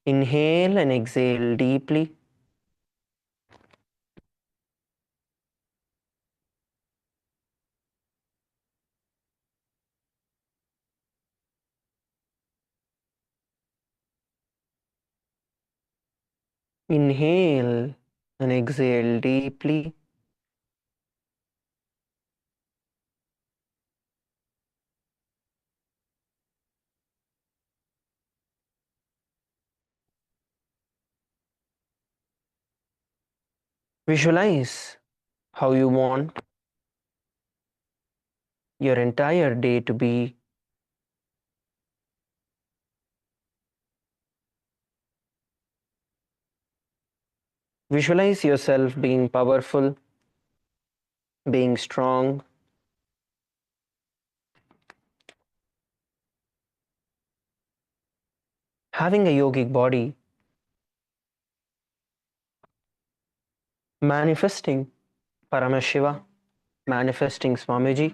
Inhale and exhale deeply. Inhale and exhale deeply. Visualize how you want your entire day to be. Visualize yourself being powerful, being strong, having a yogic body, manifesting Paramashiva, manifesting Swamiji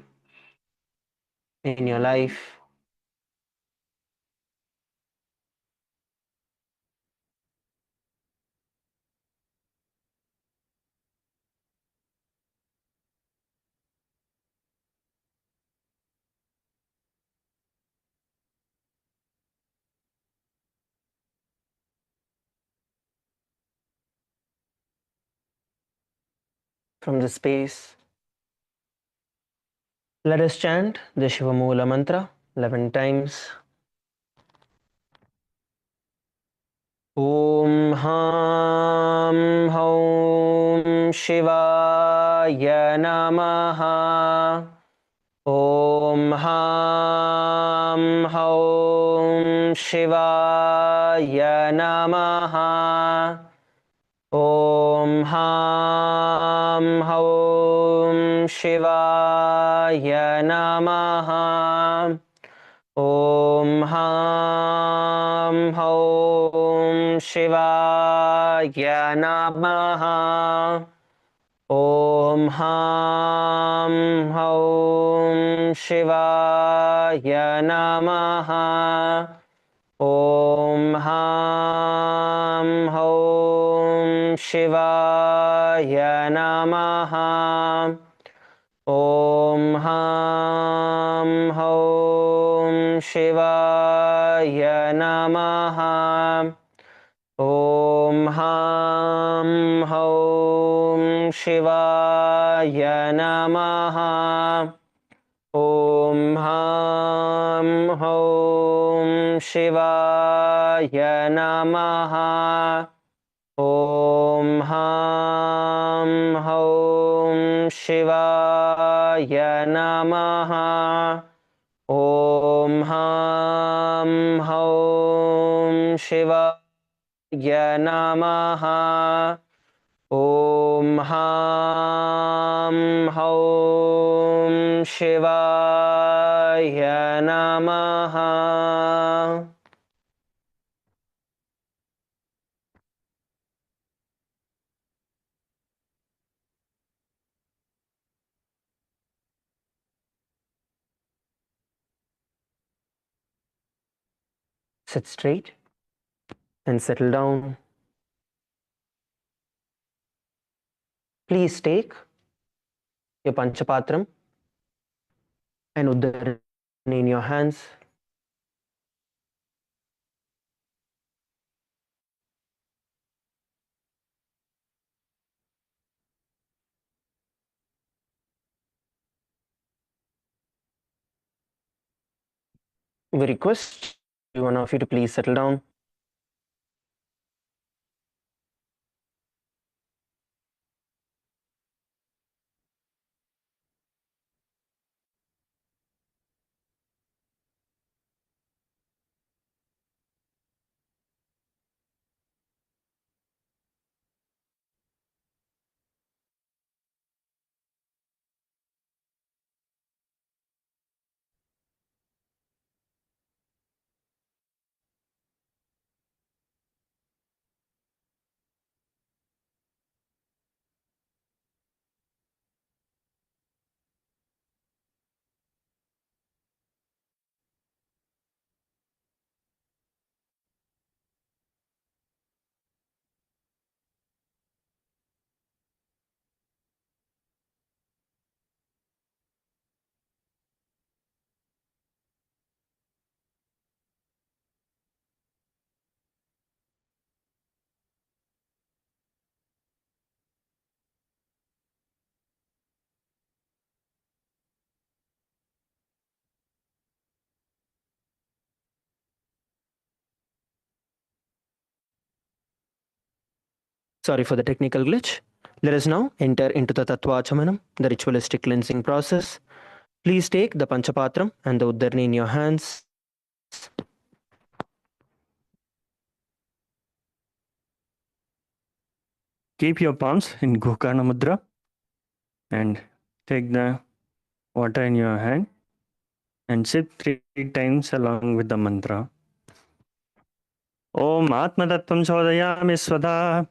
in your life. From the space, let us chant the Shiva Mula mantra 11 times. Om Ham Hom Shivaya Namaha. Om Ham Hom Shivaya Namaha. Om Ham Hom Shivaya Namaha. Om Ham Hom Shivaya Namaha. Om Ham Hom Shivaya Namaha. Om Ham Hom Shivaya Namaha. Om Ham Hom Shivaya Namaha. Om Ham Hom Shivaya Namaha. Om Ham Hom Shivaya Namaha. Om Ham Hom Shivaya Namaha. Om Ham Hom Shivaya Namaha. Om Ham Hom Shivaya Namaha. Sit straight and settle down. Please take your Panchapatram and Uddar in your hands. We request one of you to please settle down. Sorry for the technical glitch. Let us now enter into the Tattvachamanam, the ritualistic cleansing process. Please take the Panchapatram and the Uddarni in your hands. Keep your palms in Gokarna Mudra and take the water in your hand and sip 3 times along with the mantra. Om Atmatattvam Chodayami Svadha.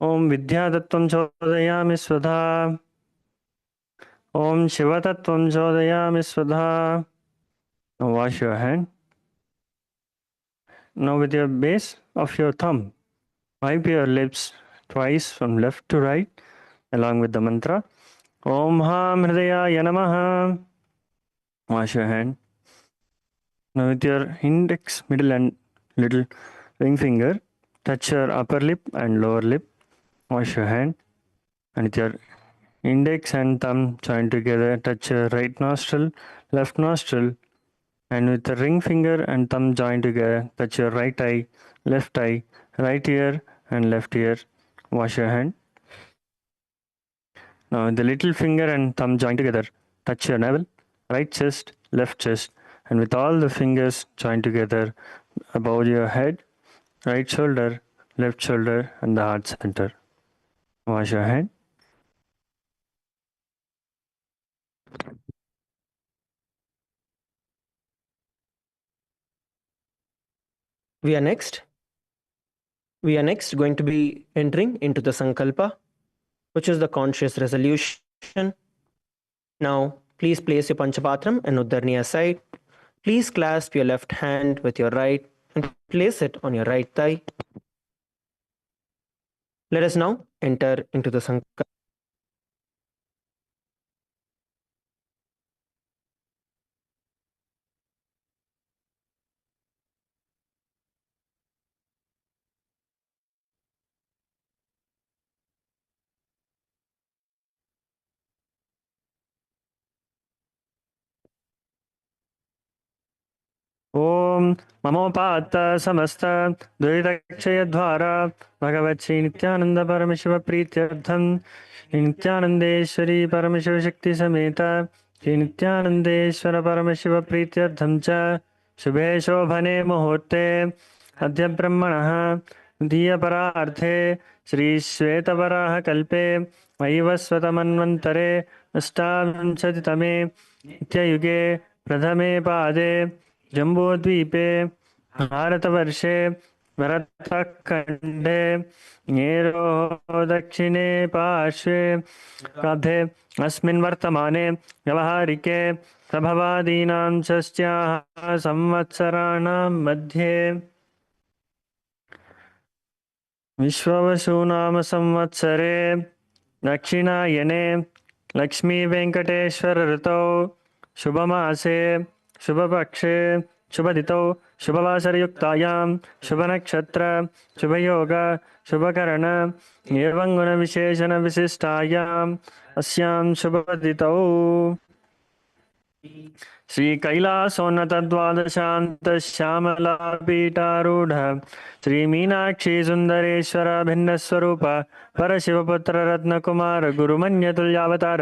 Om Vidyatattvam Chodayami Svadha. Om Shivatattvam Chodayami Svadha. Now wash your hand. Now with your base of your thumb, wipe your lips twice from left to right along with the mantra. Om Ham Hridayaya Namaha. Wash your hand. Now with your index, middle and little ring finger, touch your upper lip and lower lip. Wash your hand. And with your index and thumb joined together, touch your right nostril, left nostril. And with the ring finger and thumb joined together, touch your right eye, left eye, right ear and left ear. Wash your hand. Now with the little finger and thumb joined together, touch your navel, right chest, left chest. And with all the fingers joined together above your head, right shoulder, left shoulder and the heart center. Wash your hand. We are next going to be entering into the Sankalpa, which is the conscious resolution. Now, please place your Panchapatram and Uddarni aside. Please clasp your left hand with your right and place it on your right thigh. Let us now enter into the Sankalpa. Om Mamopata Samasta Dvaitachayadvara Bhagavachi Nithyananda Paramashiva Prityardham Nithyanandeshwari Paramashiva Shakti Sameta Nithyanandeshwara Paramashiva Prityardham Cha Shubhe Shobhane Muhurte Adhya Brahmanaha Diya Pararthe Shri Shvetavaraha Kalpe Vaivasvatamanvantare Ashtavinshaditame Nityayuge Pradhame Pade जम्बूद्वीपे भारतवर्षे भरतखण्डे नेरोः दक्षिणे पार्श्वे काधे अस्मिन् वर्तमाने व्यवहारिके प्रभवादीनां षष्ट्याः संवत्सराणां मध्ये विश्ववसुनाम संवत्सरे दक्षिणायने लक्ष्मीवेङ्कटेश्वर ऋतौ शुभमासे शुभपक्षे शुभदितौ शुभवासरयुक्तायां शुभनक्षत्र शुभयोग शुभकरण एवं गुणविशेषणविशिष्टायाम् अस्यां शुभदितौ श्री कैलासोन्नतद्वादशान्तश्यामलापीठारूढ श्री मीनाक्षी सुन्दरेश्वर भिन्नस्वरूप परशिवपुत्र रत्नकुमार गुरुमन्यतुल्यावतार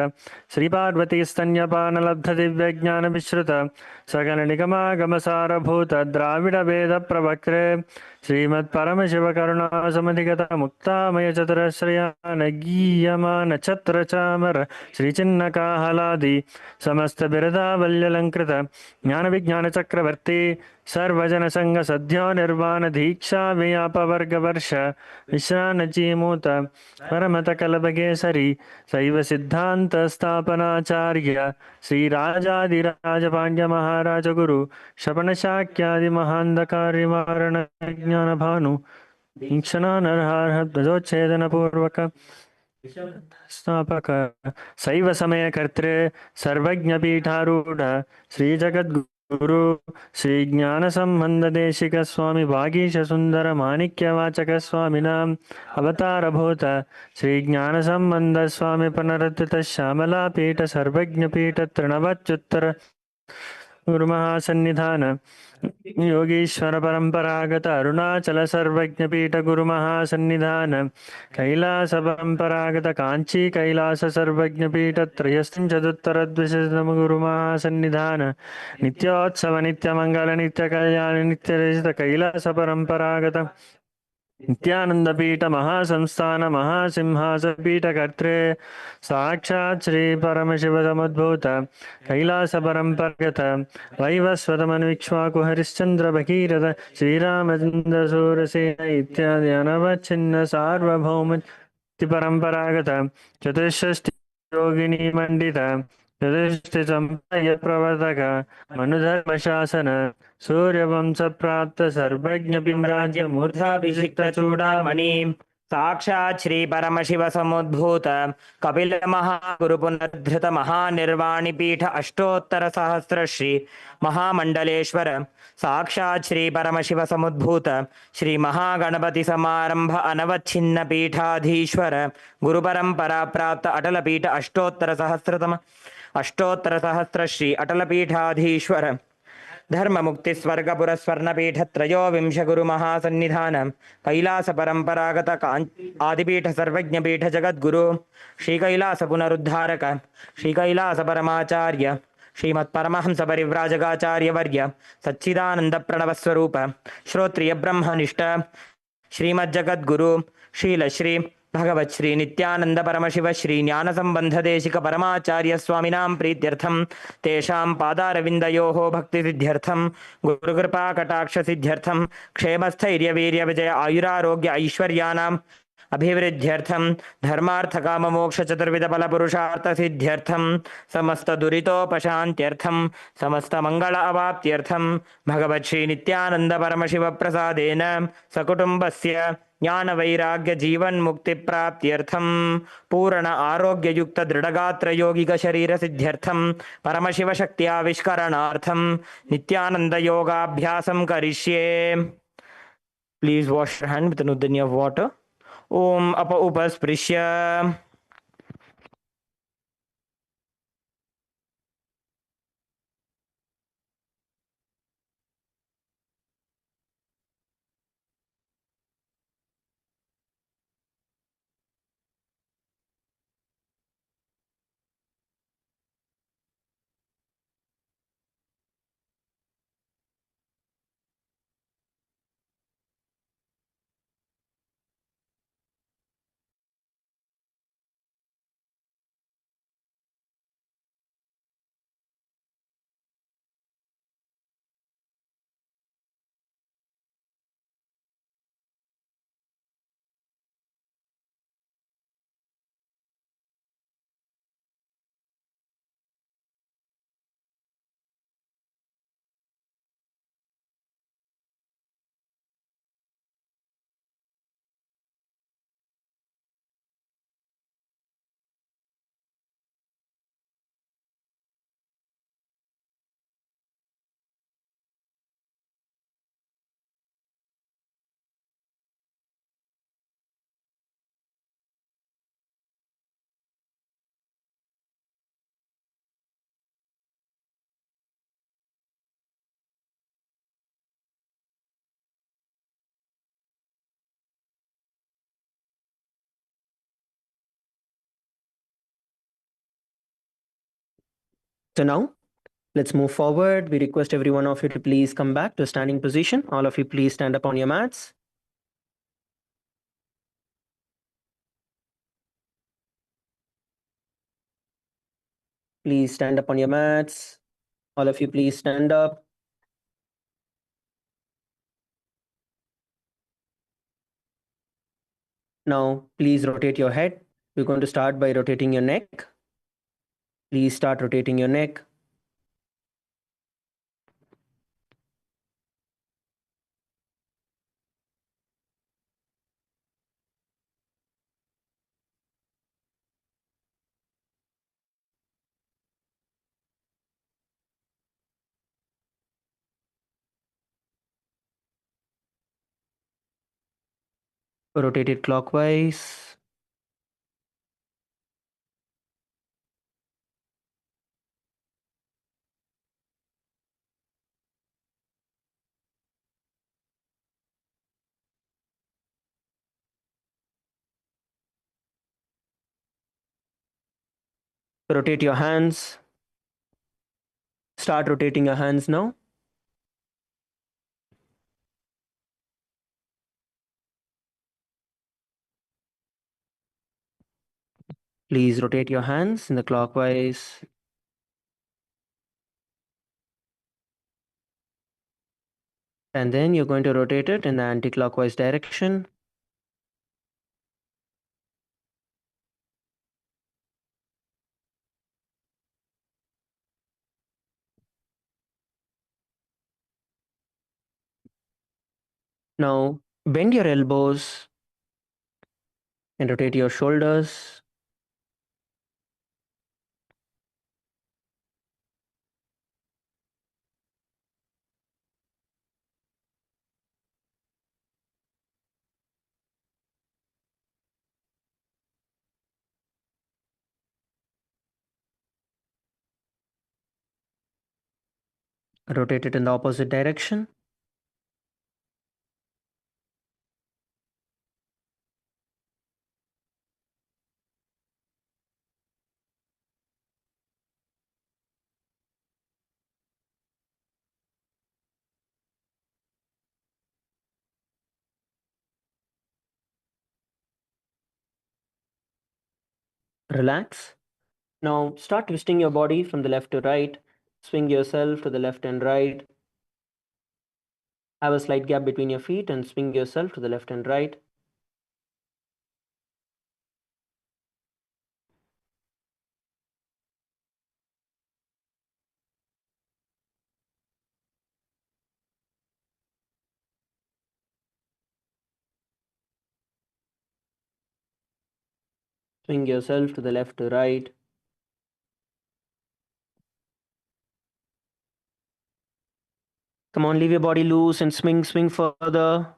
श्री पार्वती स्तन्यपानलब्धदिव्यज्ञान विश्रुत सकल निगमागमसारभूत द्राविड वेद प्रवक्त्रे श्रीमत्परमशिवकरुणा समधिगत मुक्तामय चतुरश्रयान गीयमान छत्र चामर श्रीचिन्नकाहलादि समस्त बिरदावल्यलङ्कृत ज्ञानविज्ञानचक्रवर्ती सर्वजनसङ्ग सद्यो निर्वाण दीक्षा व्यापवर्गवर्ष विश्रानचीमूत परमतकलभगेसरी शैव सिद्धान्त स्थापनाचार्य श्रीराजाधिराजपाण्ड्य गुरु शपनशाक्यादि महान्धकार्यवारण ज्ञानभानु ईक्षणानर्हार्हध्वजोच्छेदनपूर्वक स्थापक शैव समयकर्त्रे सर्वज्ञपीठारूढ श्रीजगद्गुरु श्रीज्ञानसम्बन्धदेशिक स्वामी वागीश सुन्दर माणिक्यवाचक स्वामिनाम् अवतारभूत श्रीज्ञानसम्बन्ध स्वामी पुनरुत्थित श्यामलापीठ सर्वज्ञपीठ तृणवच्युत्तर गुरुमहासन्निधान योगीश्वर परंपरागत अरुणाचल सर्वज्ञ पीठ गुरु महासन्निधान कैलास परंपरागत कांची कैलास सर्वज्ञ पीठ त्रयस्त्रिं चतुत्तर द्विशतम गुरु महासन्निधान नित्योत्सव नित्य मंगल नित्य कल्याण नित्य रचित कैलास परंपरागत नित्यानंद पीठ महासंस्थान महासिंहास पीठ कर्त्रे साक्षात् श्री परमशिव समुद्भूत कैलास परंपरागत वैवस्वतमनुक्ष्वाकु हरिश्चंद्र भगीरथ श्रीरामचंद्र सूरसेन इत्यादि अनवच्छिन्न सार्वभौम परंपरागत चतुष्षष्टि योगिनी मंडित चतुष्टि संप्रदाय प्रवर्तक मनुधर्म शासन सूर्यवंश प्राप्त सर्वज्ञ बिंब्राज्य मूर्धाभिषिक्त चूड़ामणि साक्षात् श्री परमशिव समुद्भूत कपिल महागुरु पुनर्धृत महानिर्वाणि पीठ अष्टोत्तर सहस्र श्री महामंडलेश्वर साक्षात् श्री परमशिव समुद्भूत श्री महागणपति समारंभ अनवच्छिन्न पीठाधीश्वर गुरु परंपरा प्राप्त अटल पीठ अष्टोत्तर सहस्र श्री अटल पीठाधीश्वर धर्म मुक्ति स्वर्ग पुरस्वर्ण पीठ त्रयोविंश गुरु महासन्निधान कैलास परंपरागत आदिपीठ सर्वज्ञ पीठ जगद्गुरु श्री कैलास पुनरुद्धारक श्री कैलास परमाचार्य श्रीमत् परमहंस परिव्राजकाचार्य वर्य सच्चिदानंद प्रणव स्वरूप श्रोत्रिय ब्रह्मनिष्ठ श्रीमज्जगद्गुरु शील श्री भगवत् श्री नित्यानंद परमशिव श्री ज्ञान संबंध देशिक परमाचार्य स्वामिनां प्रीत्यर्थम तेषां पादारविन्दयोः भक्ति सिद्ध्यर्थम गुरुकृपा कटाक्ष सिद्ध्यर्थम क्षेमस्थैर्य वीर्य विजय आयुरारोग्य ऐश्वर्यानां अभिवृद्ध्यर्थम धर्मार्थ काम मोक्ष चतुर्विध फल पुरुषार्थ सिद्ध्यर्थम समस्त दुरितोपशान्त्यर्थम समस्त मंगल अवाप्त्यर्थम भगवत् श्री नित्यानंद परमशिव प्रसादेन सकुटुम्बस्य ज्ञान वैराग्य जीवन मुक्ति प्राप्त्यर्थम पूर्ण आरोग्य युक्त दृढ़गात्र यौगिक शरीर सिद्ध्यर्थम परमशिव शक्ति आविष्करणार्थम नित्यानंद योगाभ्यासं करिष्ये. Please wash your hand with an udani of water. Om apa upasprisya. So now let's move forward. We request every one of you to please come back to a standing position. All of you please stand up on your mats. Please stand up on your mats. All of you please stand up. Now please rotate your head. We're going to start by rotating your neck. Please start rotating your neck. Rotate it clockwise. Rotate your hands. Start rotating your hands now. Please rotate your hands in the clockwise. And then you're going to rotate it in the anti-clockwise direction. Now, bend your elbows and rotate your shoulders. Rotate it in the opposite direction. Relax. Now start twisting your body from the left to right. Swing yourself to the left and right. Have a slight gap between your feet and swing yourself to the left and right. Swing yourself to the left to right. Come on, leave your body loose and swing further.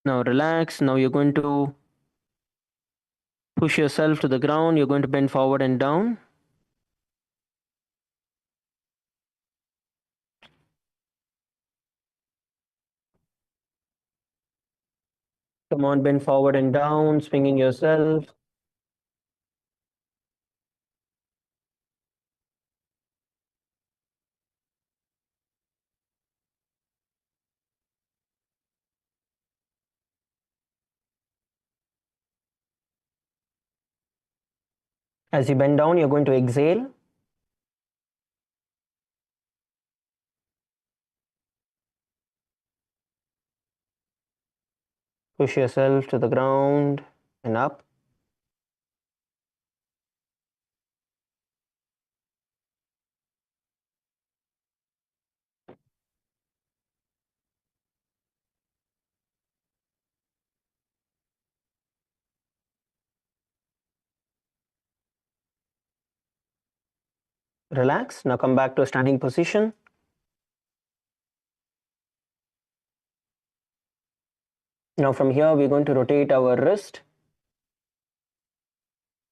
Now relax. Now you're going to push yourself to the ground. You're going to bend forward and down. Come on, bend forward and down, swinging yourself. As you bend down, you're going to exhale. Push yourself to the ground and up. Relax. Now come back to a standing position. Now from here, we're going to rotate our wrist.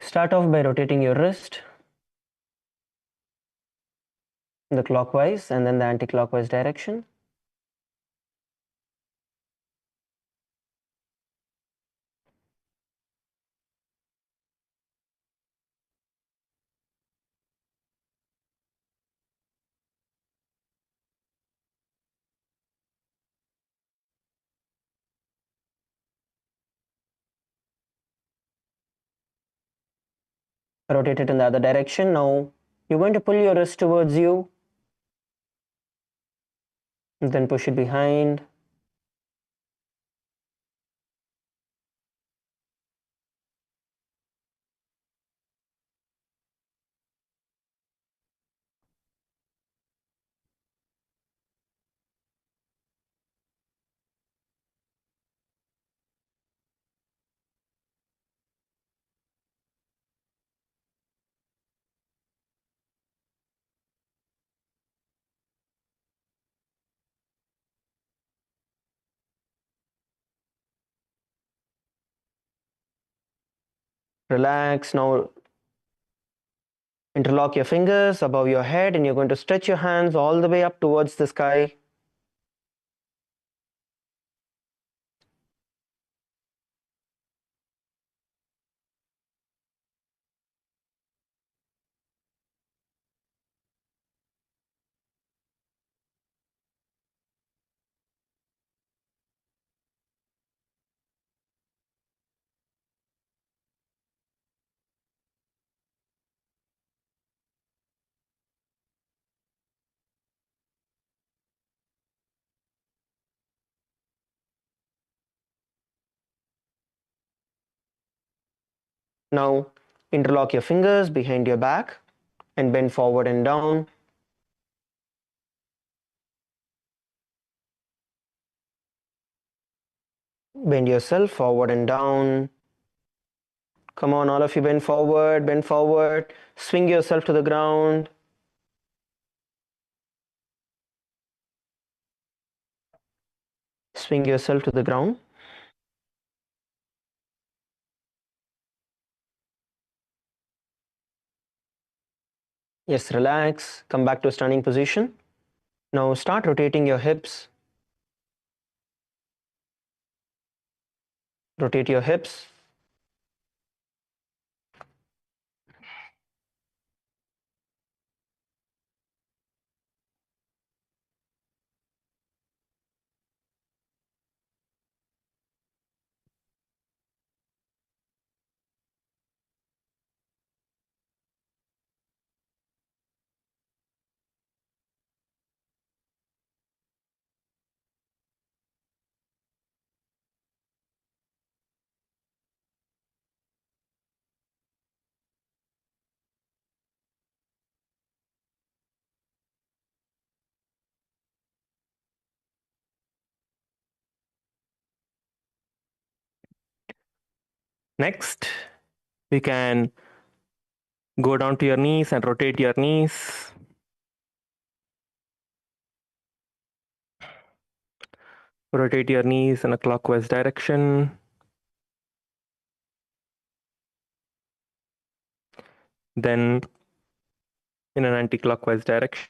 Start off by rotating your wrist in the clockwise and then the anti-clockwise direction. Rotate it in the other direction. Now you're going to pull your wrist towards you and then push it behind. Relax. Now Interlock your fingers above your head and you're going to stretch your hands all the way up towards the sky. Now interlock your fingers behind your back and bend forward and down. Bend yourself forward and down. Come on, all of you, bend forward, bend forward. Swing yourself to the ground. Swing yourself to the ground. Yes, relax. Come back to a standing position. Now start rotating your hips. Rotate your hips. Next, we can go down to your knees and rotate your knees. Rotate your knees in a clockwise direction. Then in an anti-clockwise direction.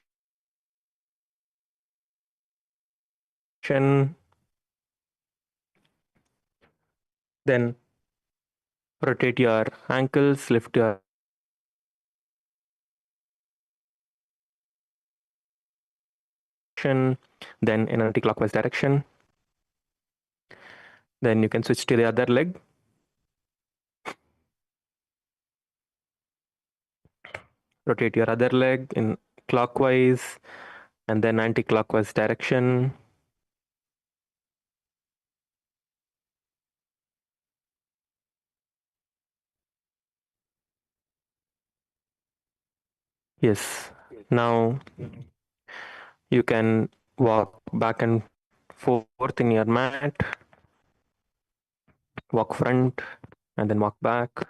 Then rotate your ankles, lift your then in anti-clockwise direction. Then you can switch to the other leg. Rotate your other leg in clockwise and then anti-clockwise direction. Yes. Now you can walk back and forth in your mat. Walk front and then walk back.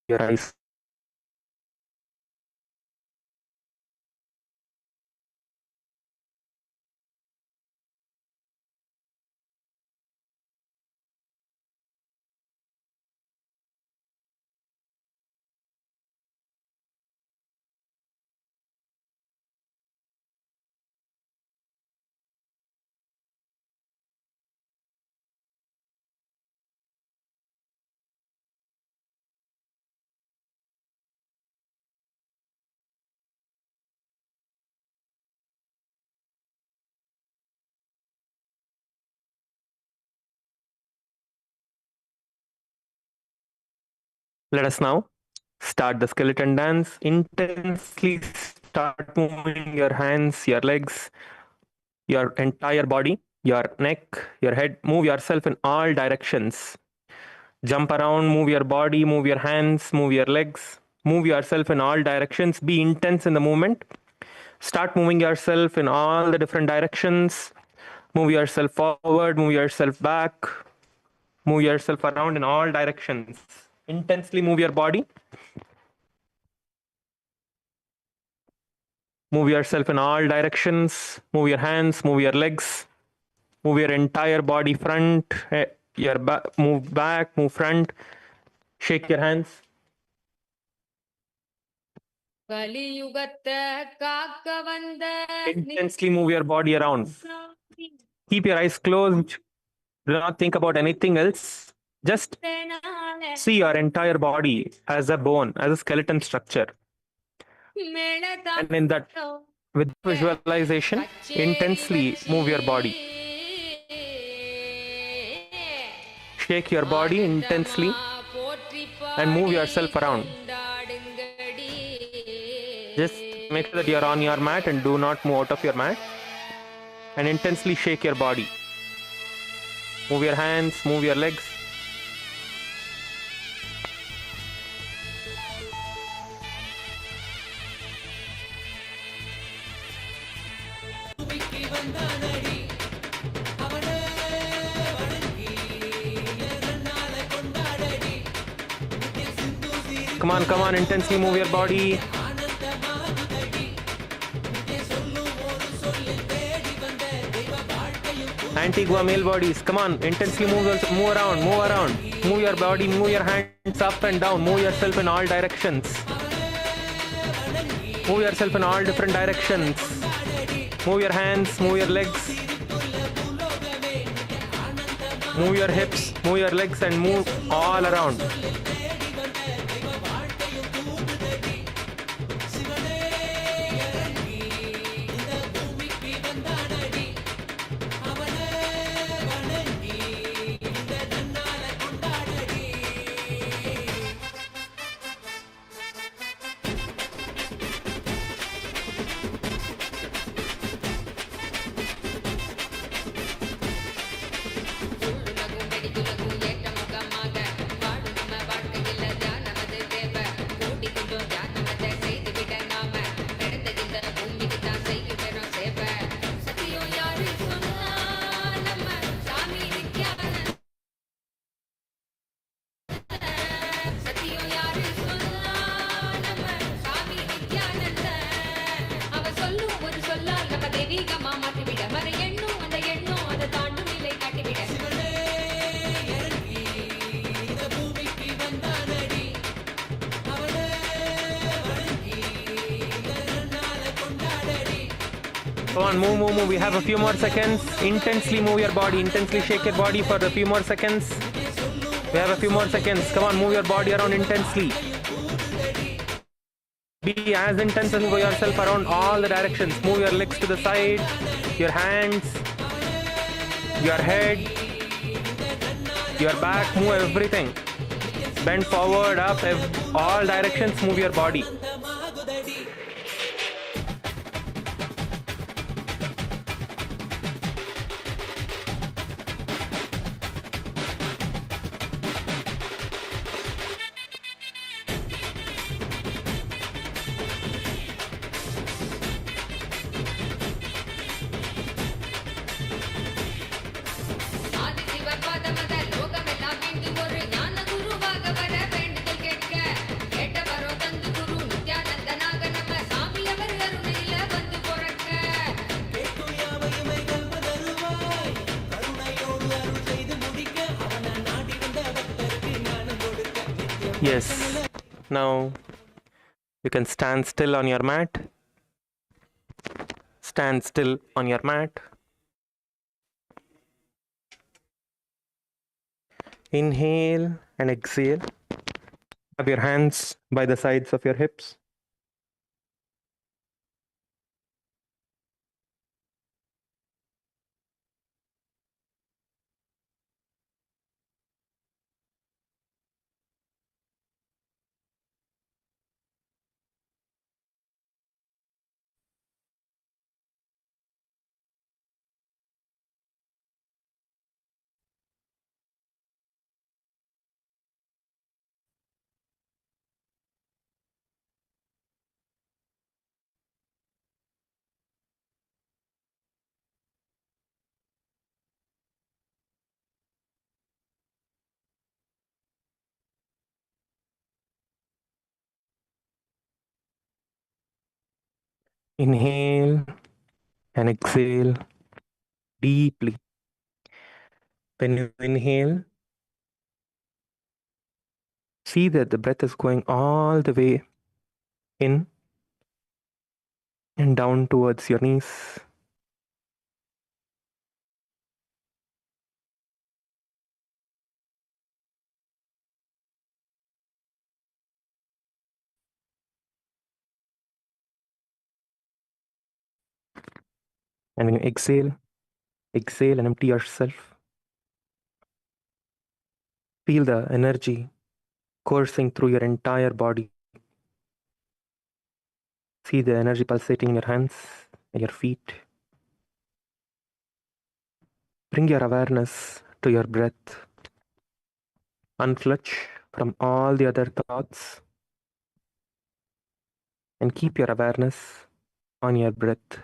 Your eyes. Let us now start the skeleton dance. Intensely start moving your hands, your legs, your entire body, your neck, your head. Move yourself in all directions. Jump around, move your body, move your hands, move your legs. Move yourself in all directions. Be intense in the movement. Start moving yourself in all the different directions. Move yourself forward, move yourself back. Move yourself around in all directions. Intensely move your body. Move yourself in all directions. Move your hands, move your legs. Move your entire body front, your move back, move front. Shake your hands. Intensely move your body around. Keep your eyes closed. Do not think about anything else. Just see your entire body as a bone, as a skeleton structure. And in that, with visualization, intensely move your body. Shake your body intensely and move yourself around. Just make sure that you're on your mat and do not move out of your mat. And intensely shake your body. Move your hands, move your legs. Come on, come on, intensely move your body. Antigua male bodies, come on, intensely move around, move around. Move your body, move your hands up and down, move yourself in all directions. Move yourself in all different directions. Move your hands, move your legs. Move your hips, move your legs and move all around. Come on, move, move, move. We have a few more seconds. Intensely move your body. Intensely shake your body for a few more seconds. We have a few more seconds. Come on, move your body around intensely. Be as intense and move yourself around all the directions. Move your legs to the side, your hands, your head, your back. Move everything. Bend forward, up, all directions. Move your body. Yes. Now you can stand still on your mat. Stand still on your mat. Inhale and exhale. Have your hands by the sides of your hips. Inhale and exhale deeply. When you inhale, see that the breath is going all the way in and down towards your knees. And when you exhale, exhale and empty yourself. Feel the energy coursing through your entire body. See the energy pulsating in your hands and your feet. Bring your awareness to your breath. Unclutch from all the other thoughts and keep your awareness on your breath.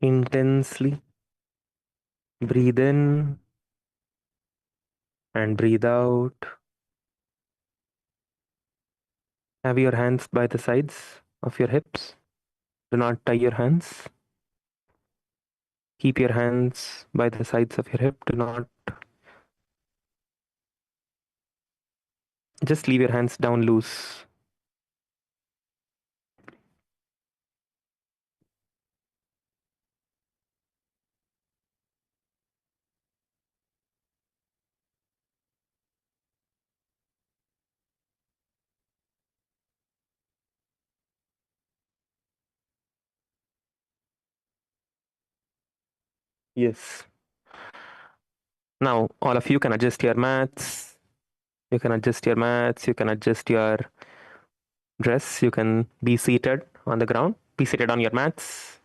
Intensely breathe in and breathe out. Have your hands by the sides of your hips. Do not tie your hands. Keep your hands by the sides of your hip. Do not just leave your hands down loose. Yes. Now, all of you can adjust your mats. You can adjust your mats. You can adjust your dress. You can be seated on the ground. Be seated on your mats.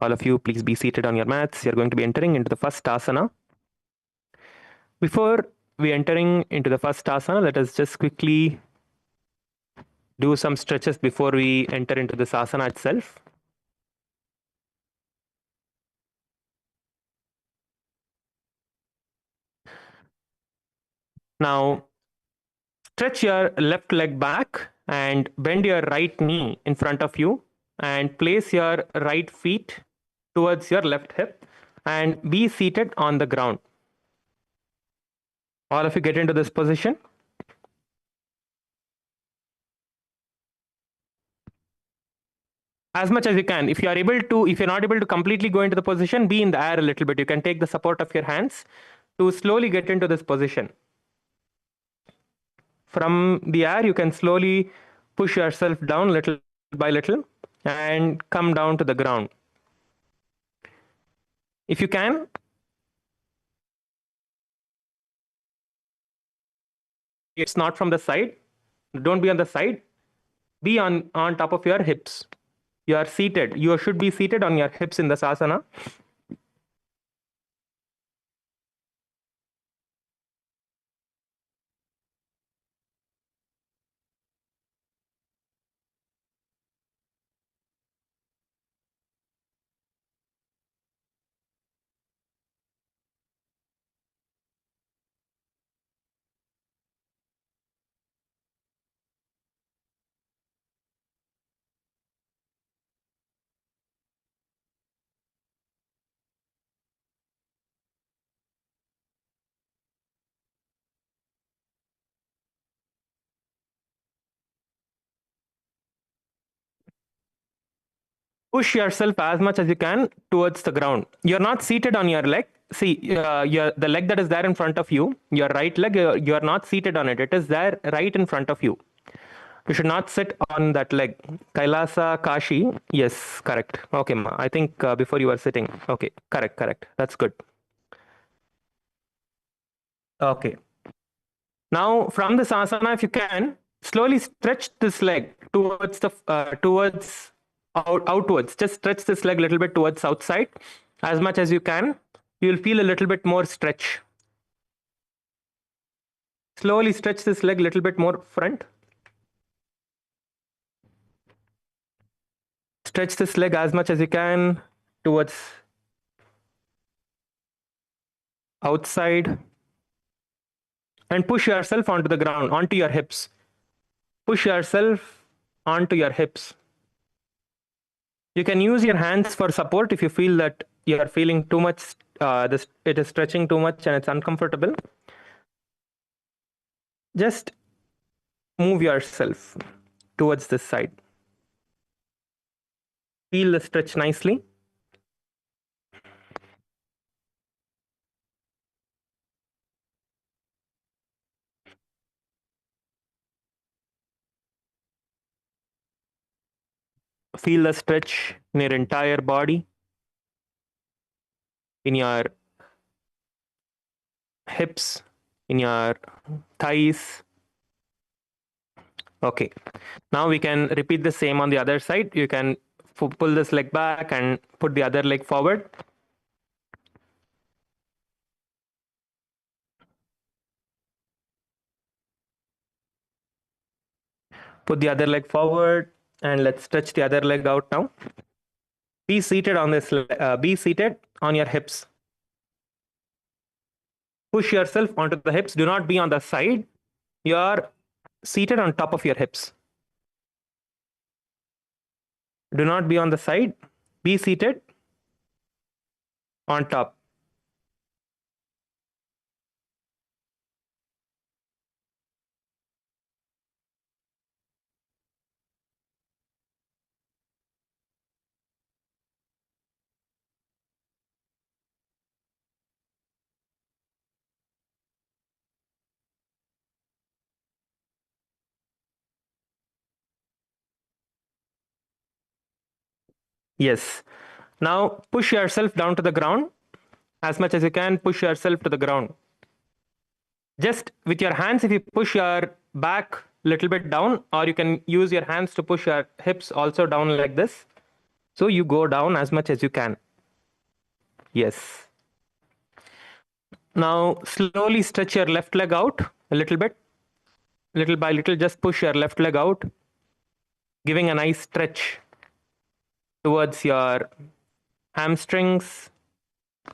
All of you, please be seated on your mats. You're going to be entering into the first asana. Before we entering into the first asana, let us just quickly do some stretches before we enter into this asana itself. Now, stretch your left leg back and bend your right knee in front of you and place your right feet towards your left hip and be seated on the ground. All of you get into this position. As much as you can. If you're not able to completely go into the position, be in the air a little bit. You can take the support of your hands to slowly get into this position. From the air, you can slowly push yourself down little by little and come down to the ground. If you can, it's not from the side. Don't be on the side. Be on top of your hips. You are seated. You should be seated on your hips in the sasana. Push yourself as much as you can towards the ground. You're not seated on your leg. See, the leg that is there in front of you, your right leg, you're not seated on it. It is there right in front of you. You should not sit on that leg. Kailasa, Kashi. Yes, correct. Okay, ma. I think before you were sitting. Okay, correct. That's good. Okay. Now, from this asana, if you can, slowly stretch this leg towards the outwards. Just stretch this leg a little bit towards outside as much as you can. You will feel a little bit more stretch. slowly stretch this leg a little bit more front. Stretch this leg as much as you can towards outside. And push yourself onto the ground, onto your hips. Push yourself onto your hips. You can use your hands for support if you feel that you are feeling too much, it is stretching too much and it's uncomfortable. Just move yourself towards this side. Feel the stretch nicely. Feel the stretch in your entire body, in your hips, in your thighs. Okay. Now we can repeat the same on the other side. You can pull this leg back and put the other leg forward. Put the other leg forward and let's stretch the other leg out now. Be seated on this. Be seated on your hips. Push yourself onto the hips. Do not be on the side. You are seated on top of your hips. Do not be on the side. Be seated on top. Yes. Now push yourself down to the ground. As much as you can, push yourself to the ground. Just with your hands, if you push your back a little bit down, or you can use your hands to push your hips also down like this. So you go down as much as you can. Yes. Now slowly stretch your left leg out a little bit. Little by little, just push your left leg out, giving a nice stretch towards your hamstrings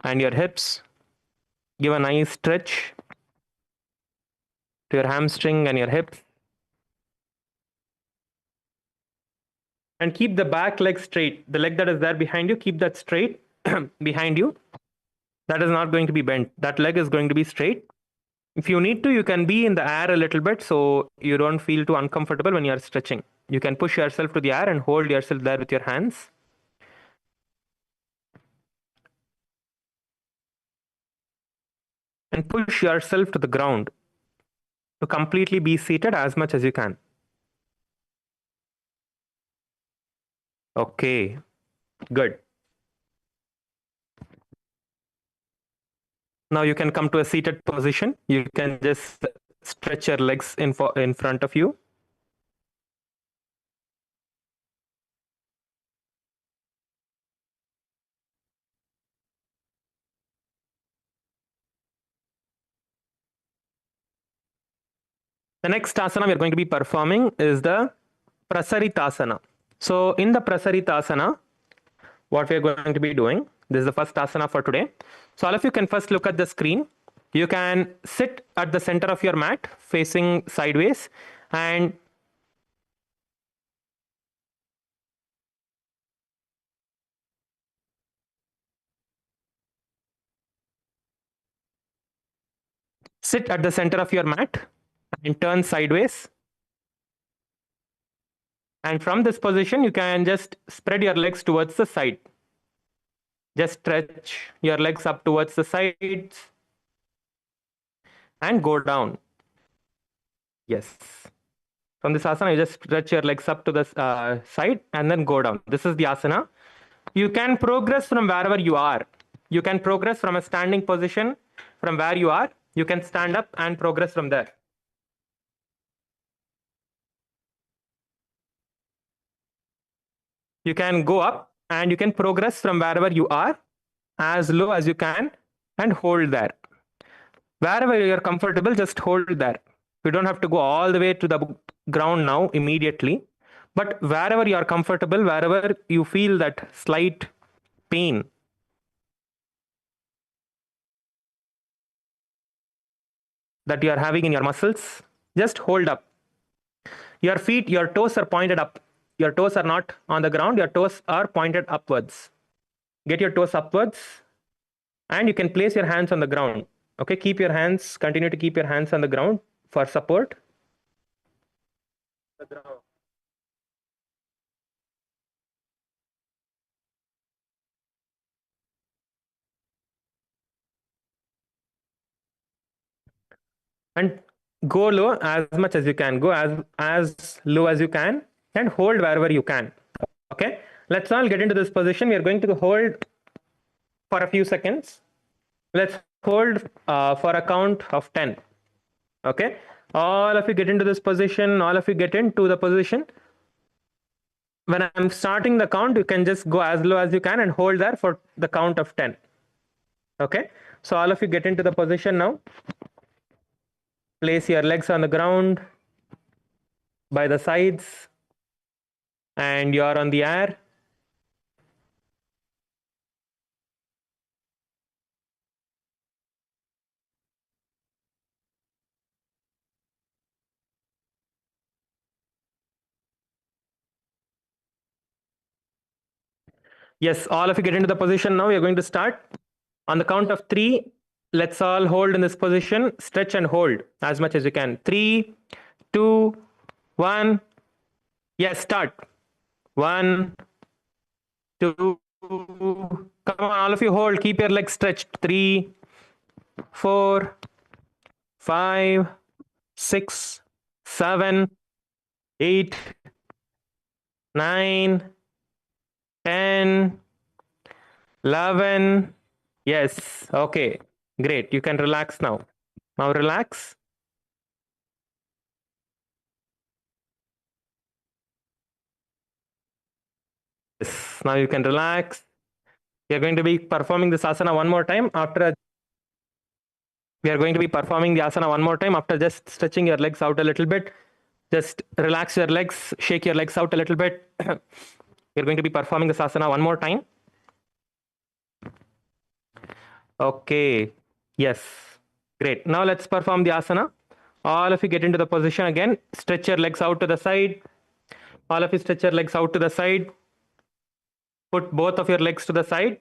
and your hips. Give a nice stretch to your hamstring and your hips. And keep the back leg straight. The leg that is there behind you, keep that straight behind you. That is not going to be bent. That leg is going to be straight. If you need to, you can be in the air a little bit so you don't feel too uncomfortable when you are stretching. You can push yourself to the air and hold yourself there with your hands. And push yourself to the ground to completely be seated as much as you can. Okay, good. Now you can come to a seated position. You can just stretch your legs in front of you. The next asana we are going to be performing is the Prasaritasana. So in the Prasaritasana, what we are going to be doing, this is the first asana for today. So all of you can first look at the screen. You can sit at the center of your mat facing sideways and sit at the center of your mat and turn sideways. And from this position, you can just spread your legs towards the side. Just stretch your legs up towards the sides and go down. Yes. From this asana, you just stretch your legs up to the side and then go down. This is the asana. You can progress from wherever you are. You can progress from a standing position from where you are. You can stand up and progress from there. You can go up and you can progress from wherever you are as low as you can and hold there. Wherever you are comfortable, just hold there. You don't have to go all the way to the ground now immediately, but wherever you are comfortable, wherever you feel that slight pain, that you are having in your muscles, just hold up. Your feet, your toes are pointed up. Your toes are not on the ground, your toes are pointed upwards. Get your toes upwards, and you can place your hands on the ground. Okay, keep your hands, continue to keep your hands on the ground for support. The ground. And go low as much as you can. Go as low as you can and hold wherever you can. Okay, let's all get into this position. We are going to hold for a few seconds. Let's hold for a count of 10. Okay, all of you get into this position. All of you get into the position. When I'm starting the count, you can just go as low as you can and hold there for the count of 10. Okay, so all of you get into the position now. Place your legs on the ground by the sides, and you're on the air. Yes, all of you get into the position now. We are going to start. On the count of 3, let's all hold in this position. Stretch and hold as much as you can. 3, 2, 1. Yes, start. 1, 2. Come on, all of you hold. Keep your legs stretched. 3, 4, 5, 6, 7, 8, 9, 10, 11. Yes, okay, great. You can relax now. Now relax. Yes, now you can relax. We are going to be performing this asana one more time after we are going to be performing the asana one more time after just stretching your legs out a little bit. Just relax your legs, shake your legs out a little bit. We're going to be performing this asana one more time. Okay, yes, great. Now let's perform the asana. All of you get into the position again. Stretch your legs out to the side. All of you stretch your legs out to the side. Put both of your legs to the side.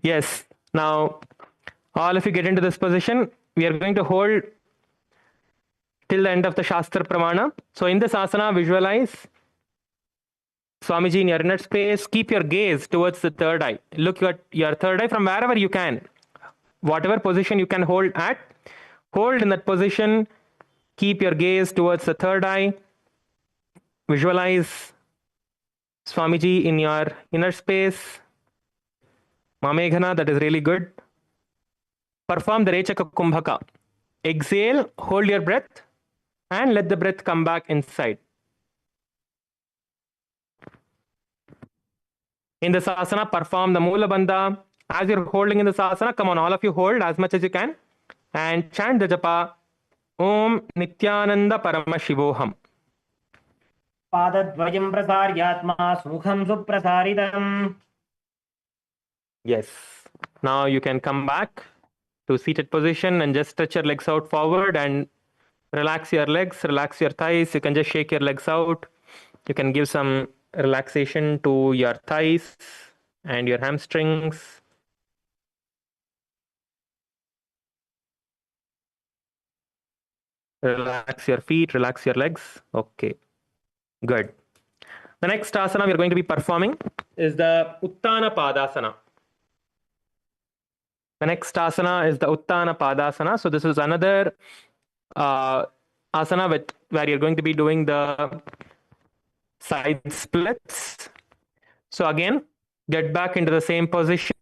Yes, now all of you get into this position. We are going to hold till the end of the Shastra Pramana. So in this asana, visualize Swamiji in your inner space. Keep your gaze towards the third eye. Look at your third eye from wherever you can. Whatever position you can hold at, hold in that position. Keep your gaze towards the third eye. Visualize Swamiji in your inner space. Mameghana, that is really good. Perform the Rechaka Kumbhaka. Exhale, hold your breath, and let the breath come back inside. In this asana, perform the Mula Bandha. As you're holding in this asana, come on, all of you hold as much as you can and chant the japa Om Nithyananda Paramashivoham. पादद्वयं प्रसार्यात्मा सुमुखं सुप्रसारितम्. Yes. Now you can come back to seated position and just stretch your legs out forward and relax your legs, relax your thighs. You can just shake your legs out. You can give some relaxation to your thighs and your hamstrings. Relax your feet, relax your legs. Okay, good. The next asana we are going to be performing is the Uttanapadasana. The next asana is the Uttanapadasana. So this is another asana where you're going to be doing the side splits. So again, get back into the same position.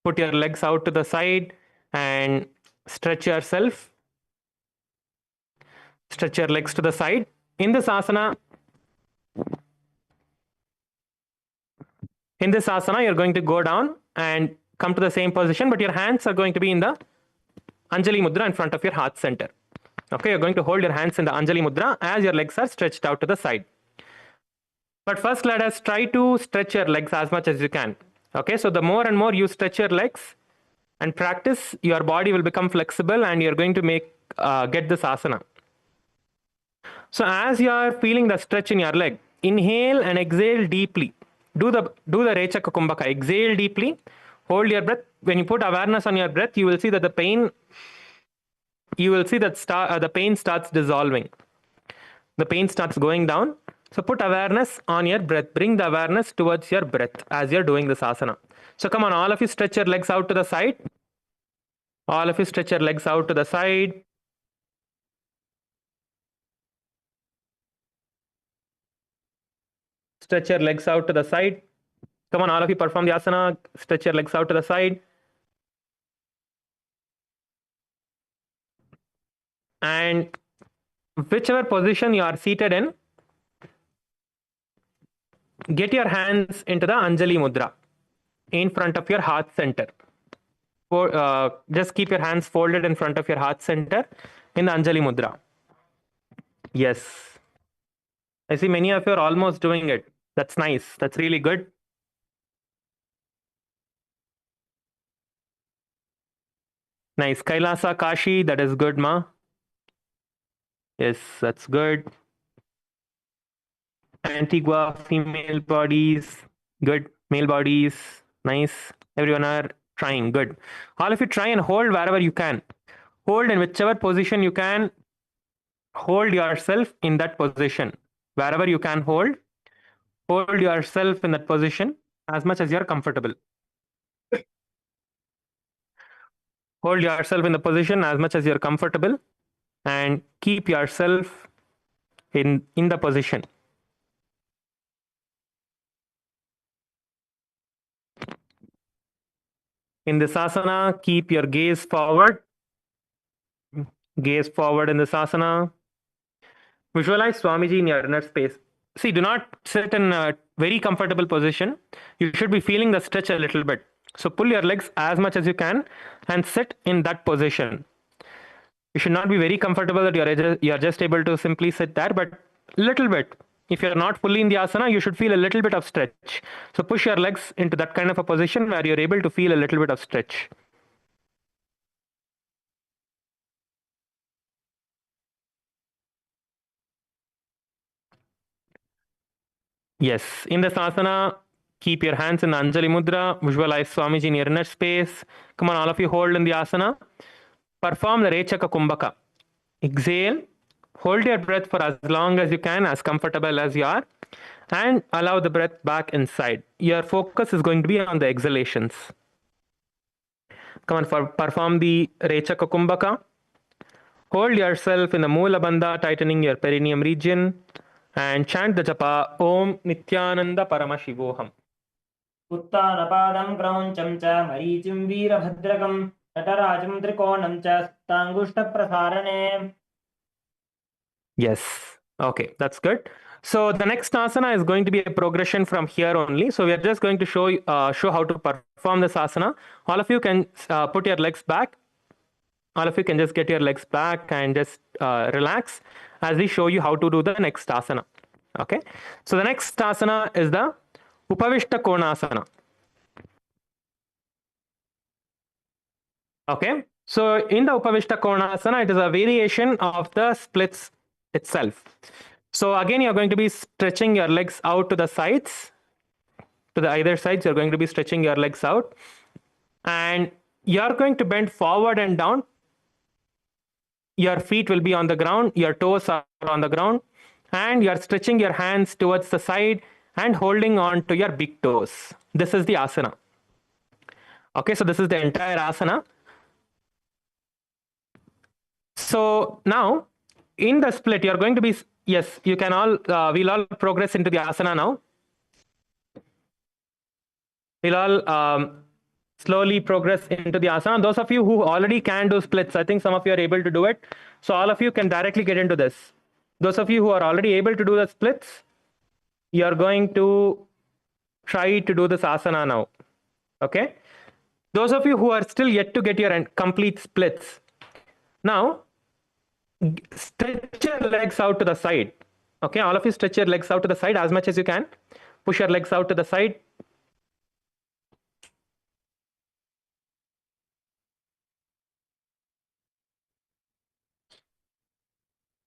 Put your legs out to the side and stretch yourself. Stretch your legs to the side. In this asana, In this asana, you're going to go down and come to the same position, but your hands are going to be in the Anjali Mudra in front of your heart center. Okay, you're going to hold your hands in the Anjali Mudra as your legs are stretched out to the side. But first, let us try to stretch your legs as much as you can. Okay, so the more and more you stretch your legs and practice, your body will become flexible and you're going to get this asana. So as you are feeling the stretch in your leg, inhale and exhale deeply. Do the Rechaka Kumbhaka. Exhale deeply. Hold your breath. When you put awareness on your breath, you will see that the pain. You will see that the pain starts dissolving. The pain starts going down. So put awareness on your breath. Bring the awareness towards your breath as you're doing this asana. So come on, all of you stretch your legs out to the side. All of you stretch your legs out to the side. Stretch your legs out to the side. Come on, all of you perform the asana. Stretch your legs out to the side. And whichever position you are seated in, get your hands into the Anjali Mudra in front of your heart center. Just keep your hands folded in front of your heart center in the Anjali Mudra. Yes. I see many of you are almost doing it. That's nice. That's really good. Nice. Kailasa Kashi, that is good, ma. Yes, that's good. Antigua, female bodies, good. Male bodies, nice. Everyone are trying, good. All of you try and hold wherever you can. Hold in whichever position you can. Hold yourself in that position. Wherever you can hold yourself in that position as much as you're comfortable. Hold yourself in the position as much as you're comfortable and keep yourself in the position. In this asana, keep your gaze forward. Gaze forward in this asana. Visualize Swamiji in your inner space. See, do not sit in a very comfortable position. You should be feeling the stretch a little bit. So pull your legs as much as you can and sit in that position. You should not be very comfortable that you're just able to simply sit there, but little bit. If you're not fully in the asana, you should feel a little bit of stretch. So push your legs into that kind of a position where you're able to feel a little bit of stretch. Yes, in this asana, keep your hands in the Anjali Mudra. Visualize Swamiji in your inner space. Come on, all of you hold in the asana. Perform the Rechaka Kumbhaka. Exhale. Hold your breath for as long as you can, as comfortable as you are. And allow the breath back inside. Your focus is going to be on the exhalations. Come on, perform the Rechaka Kumbhaka. Hold yourself in the Moola Bandha, tightening your perineum region. And chant the japa Om Nithyananda Paramashivoham. Uttanapadam Krauncham cha Marichim Veerabhadrakam Natarajam Trikonam cha Stangushta Prasarane. Yes. Okay, that's good. So the next asana is going to be a progression from here only. So we are just going to show how to perform this asana. All of you can put your legs back. All of you can just get your legs back and just relax as we show you how to do the next asana. Okay. So the next asana is the Upavishta konasana. Okay. So in the Upavishta konasana, it is a variation of the splits itself. So again, you're going to be stretching your legs out to the sides. To the either sides, you're going to be stretching your legs out. And you're going to bend forward and down. Your feet will be on the ground. Your toes are on the ground. And you're stretching your hands towards the side and holding on to your big toes. This is the asana. Okay, so this is the entire asana. So now, in the split, you're going to be, yes, you can all, we'll all progress into the asana now. We'll all slowly progress into the asana. Those of you who already can do splits, I think some of you are able to do it. So all of you can directly get into this. Those of you who are already able to do the splits, you're going to try to do this asana now. Okay. Those of you who are still yet to get your complete splits, now stretch your legs out to the side. Okay, all of you stretch your legs out to the side as much as you can. Push your legs out to the side.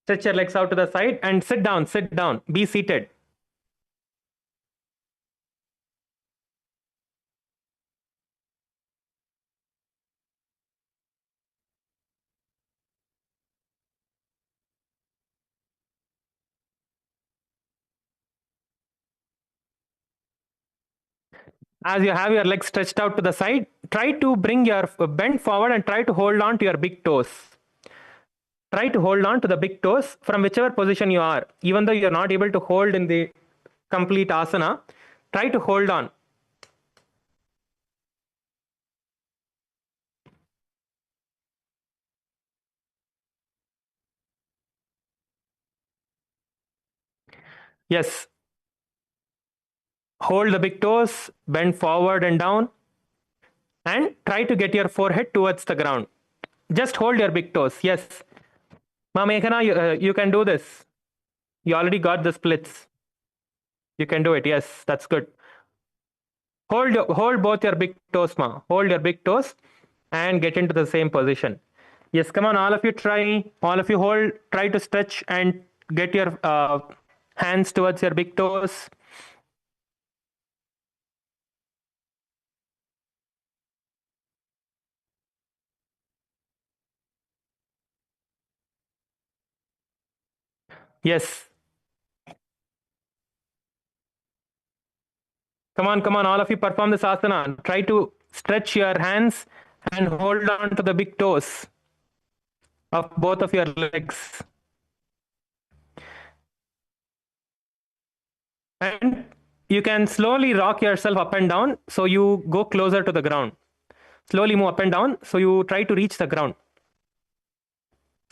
Stretch your legs out to the side and sit down, be seated. As you have your legs stretched out to the side, try to bring your bend forward and try to hold on to your big toes. Try to hold on to the big toes from whichever position you are. Even though you're not able to hold in the complete asana, try to hold on. Yes. Hold the big toes, bend forward and down, and try to get your forehead towards the ground. Just hold your big toes. Yes. Ma Meghana, you can do this. You already got the splits. You can do it. Yes, that's good. Hold both your big toes, ma. Hold your big toes and get into the same position. Yes, come on, all of you try. All of you hold. Try to stretch and get your hands towards your big toes. Yes. Come on, all of you perform this asana. Try to stretch your hands and hold on to the big toes of both of your legs. And you can slowly rock yourself up and down so you go closer to the ground. Slowly move up and down so you try to reach the ground.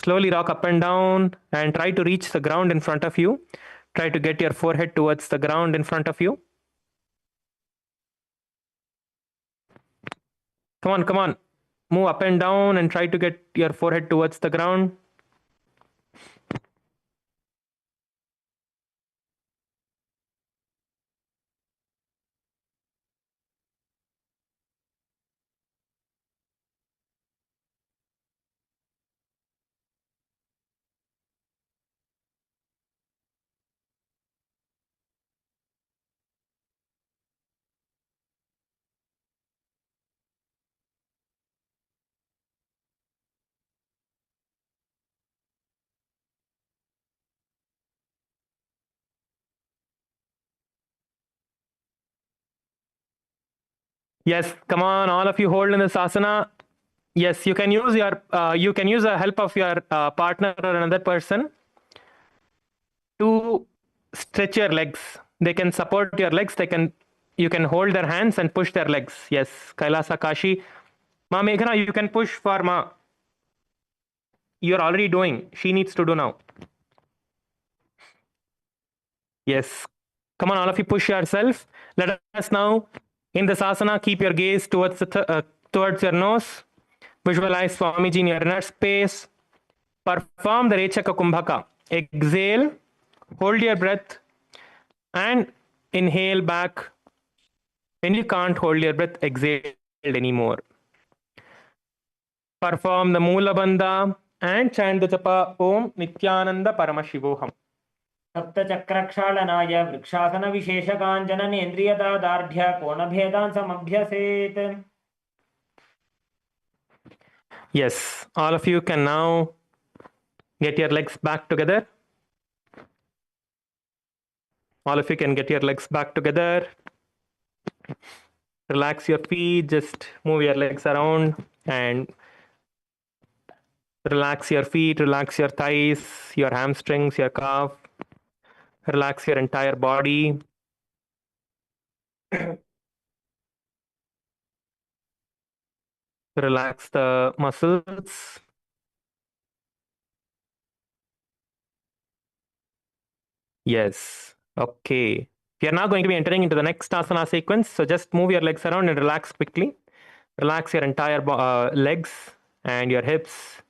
Slowly rock up and down and try to reach the ground in front of you. Try to get your forehead towards the ground in front of you. Come on. Move up and down and try to get your forehead towards the ground. Yes, come on, all of you hold in this asana. Yes, you can use the help of your partner or another person to stretch your legs. They can support your legs. You can hold their hands and push their legs. Yes, Kailasa Kashi. Ma Meghana, you can push for Ma. You're already doing. She needs to do now. Yes. Come on, all of you push yourself. Let us now, in this asana, keep your gaze towards your nose. Visualize Swamiji in your inner space. Perform the Rechaka Kumbhaka. Exhale, hold your breath, and inhale back. When you can't hold your breath, exhale anymore. Perform the Moola Bandha and chant the japa Om Nithyananda Paramashivoham. सप्तचक्रक्षालनाय वृक्षासनविशेषकाञ्चननेन्द्रियदार्ढ्य कोणभेदान् समभ्यसेत्. Yes, all of you can now get your legs back together. All of you can get your legs back together. Relax your feet, just move your legs around and relax your feet, relax your thighs, your hamstrings, your calf. Relax your entire body. Relax the muscles. Yes. Okay. We are now going to be entering into the next asana sequence. So just move your legs around and relax quickly. Relax your entire legs and your hips.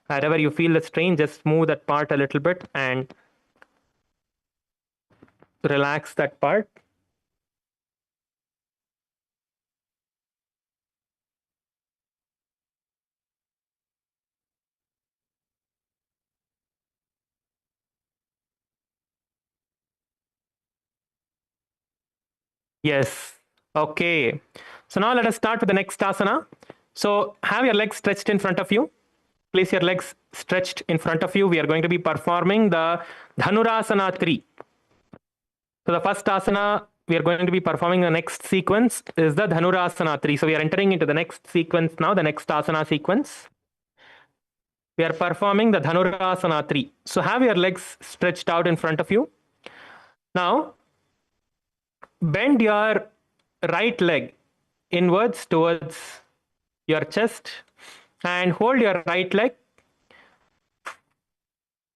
Wherever you feel the strain, just move that part a little bit and relax that part. Yes. Okay. So now let us start with the next asana. So have your legs stretched in front of you. Place your legs stretched in front of you. We are going to be performing the Dhanurasana 3. So the first asana we are going to be performing, the next sequence is the Dhanurasana 3. So we are entering into the next sequence now, the next asana sequence. We are performing the Dhanurasana 3. So have your legs stretched out in front of you. Now bend your right leg inwards towards your chest and hold your right leg.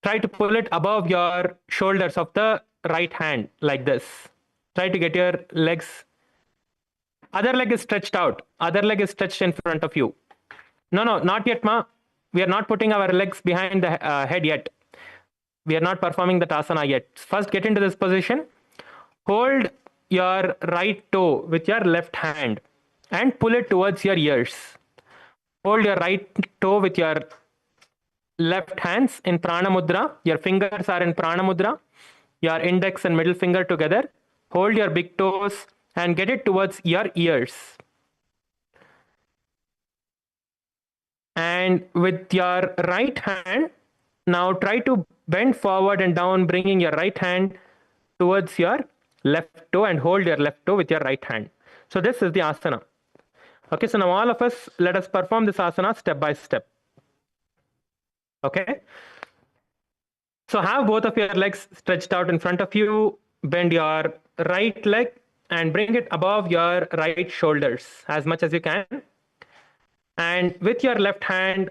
Try to pull it above your shoulders of the right hand like this. Try to get your legs. Other leg is stretched out. Other leg is stretched in front of you. No, not yet, ma. We are not putting our legs behind the head yet. We are not performing the asana yet. First, get into this position. Hold your right toe with your left hand and pull it towards your ears. Hold your right toe with your left hands in prana mudra. Your fingers are in prana mudra. Your index and middle finger together. Hold your big toes and get it towards your ears. And with your right hand, now try to bend forward and down, bringing your right hand towards your left toe and hold your left toe with your right hand. So this is the asana. Okay, so now all of us, let us perform this asana step by step. Okay. So have both of your legs stretched out in front of you. Bend your right leg and bring it above your right shoulders as much as you can. And with your left hand,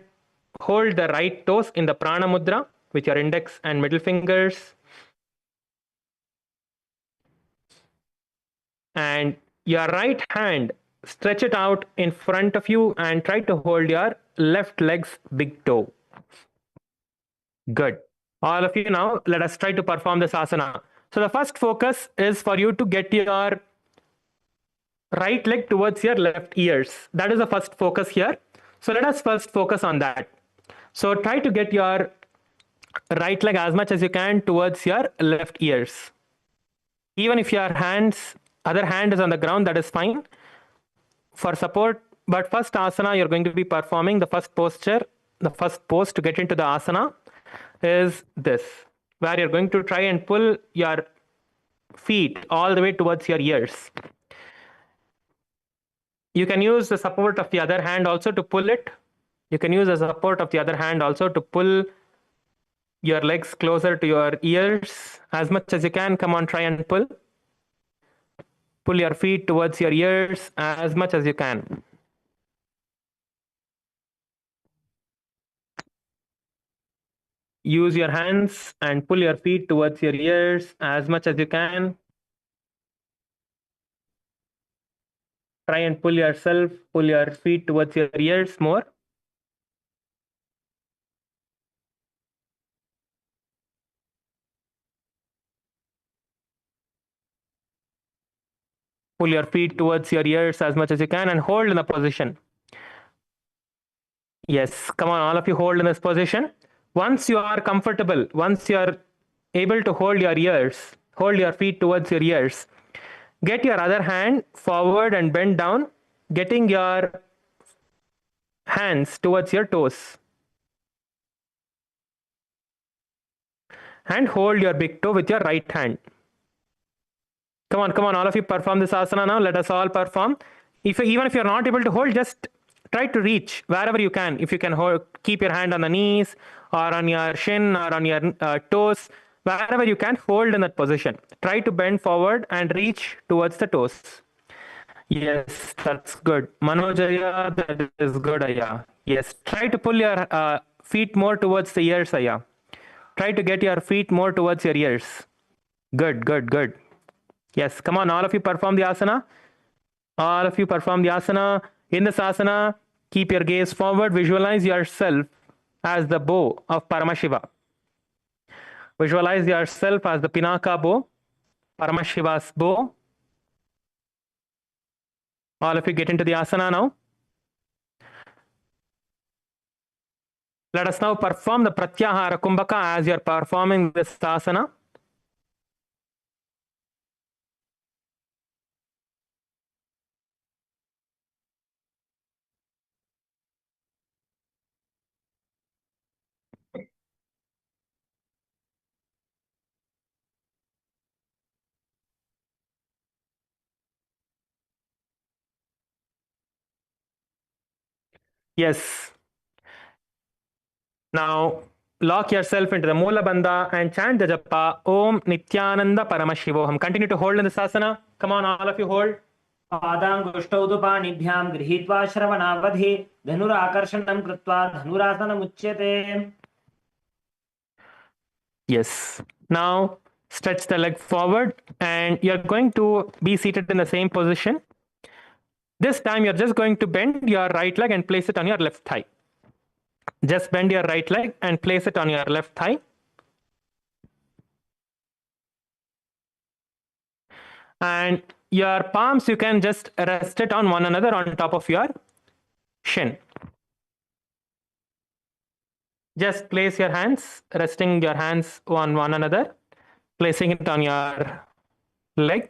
hold the right toes in the prana mudra with your index and middle fingers. And your right hand, stretch it out in front of you and try to hold your left leg's big toe. Good. All of you now, let us try to perform this asana. So the first focus is for you to get your right leg towards your left ears. That is the first focus here. So let us first focus on that. So try to get your right leg as much as you can towards your left ears. Even if your other hand is on the ground, that is fine for support. But first asana you're going to be performing, the first posture, the first pose to get into the asana is this, where you're going to try and pull your feet all the way towards your ears. You can use the support of the other hand also to pull it. You can use the support of the other hand also to pull your legs closer to your ears as much as you can. Come on, try and pull. Pull your feet towards your ears as much as you can. Use your hands and pull your feet towards your ears as much as you can. Try and pull your feet towards your ears more. Pull your feet towards your ears as much as you can and hold in the position. Yes, come on, all of you hold in this position. Once you are comfortable, once you are able to hold your ears, hold your feet towards your ears, get your other hand forward and bend down, getting your hands towards your toes. And hold your big toe with your right hand. Come on, all of you perform this asana now. Let us all perform. Even if you're not able to hold, just try to reach wherever you can. If you can hold, keep your hand on the knees or on your shin or on your toes, wherever you can, hold in that position. Try to bend forward and reach towards the toes. Yes, that's good. Manojaya, that is good, Aya. Yes, try to pull your feet more towards the ears, Aya. Try to get your feet more towards your ears. Good. Yes, come on, all of you perform the asana. All of you perform the asana. In this asana, keep your gaze forward. Visualize yourself as the bow of Paramashiva. Visualize yourself as the Pinaka bow, Paramashiva's bow. All of you get into the asana now. Let us now perform the Pratyahara Kumbhaka as you are performing this asana. Yes. Now, lock yourself into the Moola Bandha and chant the japa Om Nithyananda Paramashivoham. Continue to hold in this asana. Come on, all of you hold. पादाङ्गुष्टौ पाणिभ्यां गृहीत्वा श्रवणावधि धनुराकर्षणं कृत्वा धनुरासनमुच्यते. Yes. Now, stretch the leg forward and you're going to be seated in the same position. This time, you're just going to bend your right leg and place it on your left thigh. Just bend your right leg and place it on your left thigh. And your palms, you can just rest it on one another on top of your shin. Just place your hands, resting your hands on one another, placing it on your leg,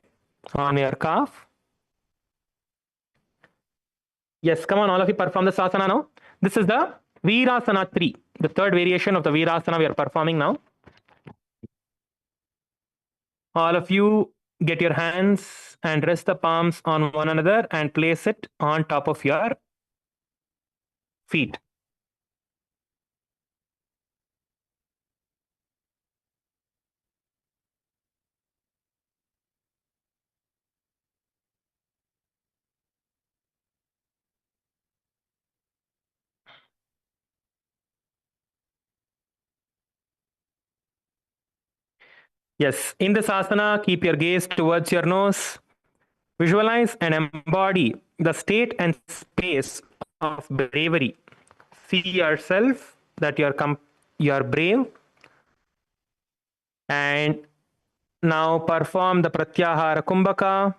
on your calf. Yes, come on, all of you perform this asana now. This is the Virasana 3, the third variation of the Virasana we are performing now. All of you get your hands and rest the palms on one another and place it on top of your feet. Yes, in this asana, keep your gaze towards your nose. Visualize and embody the state and space of bravery. See yourself that you're brave. And now perform the Pratyahara Kumbhaka.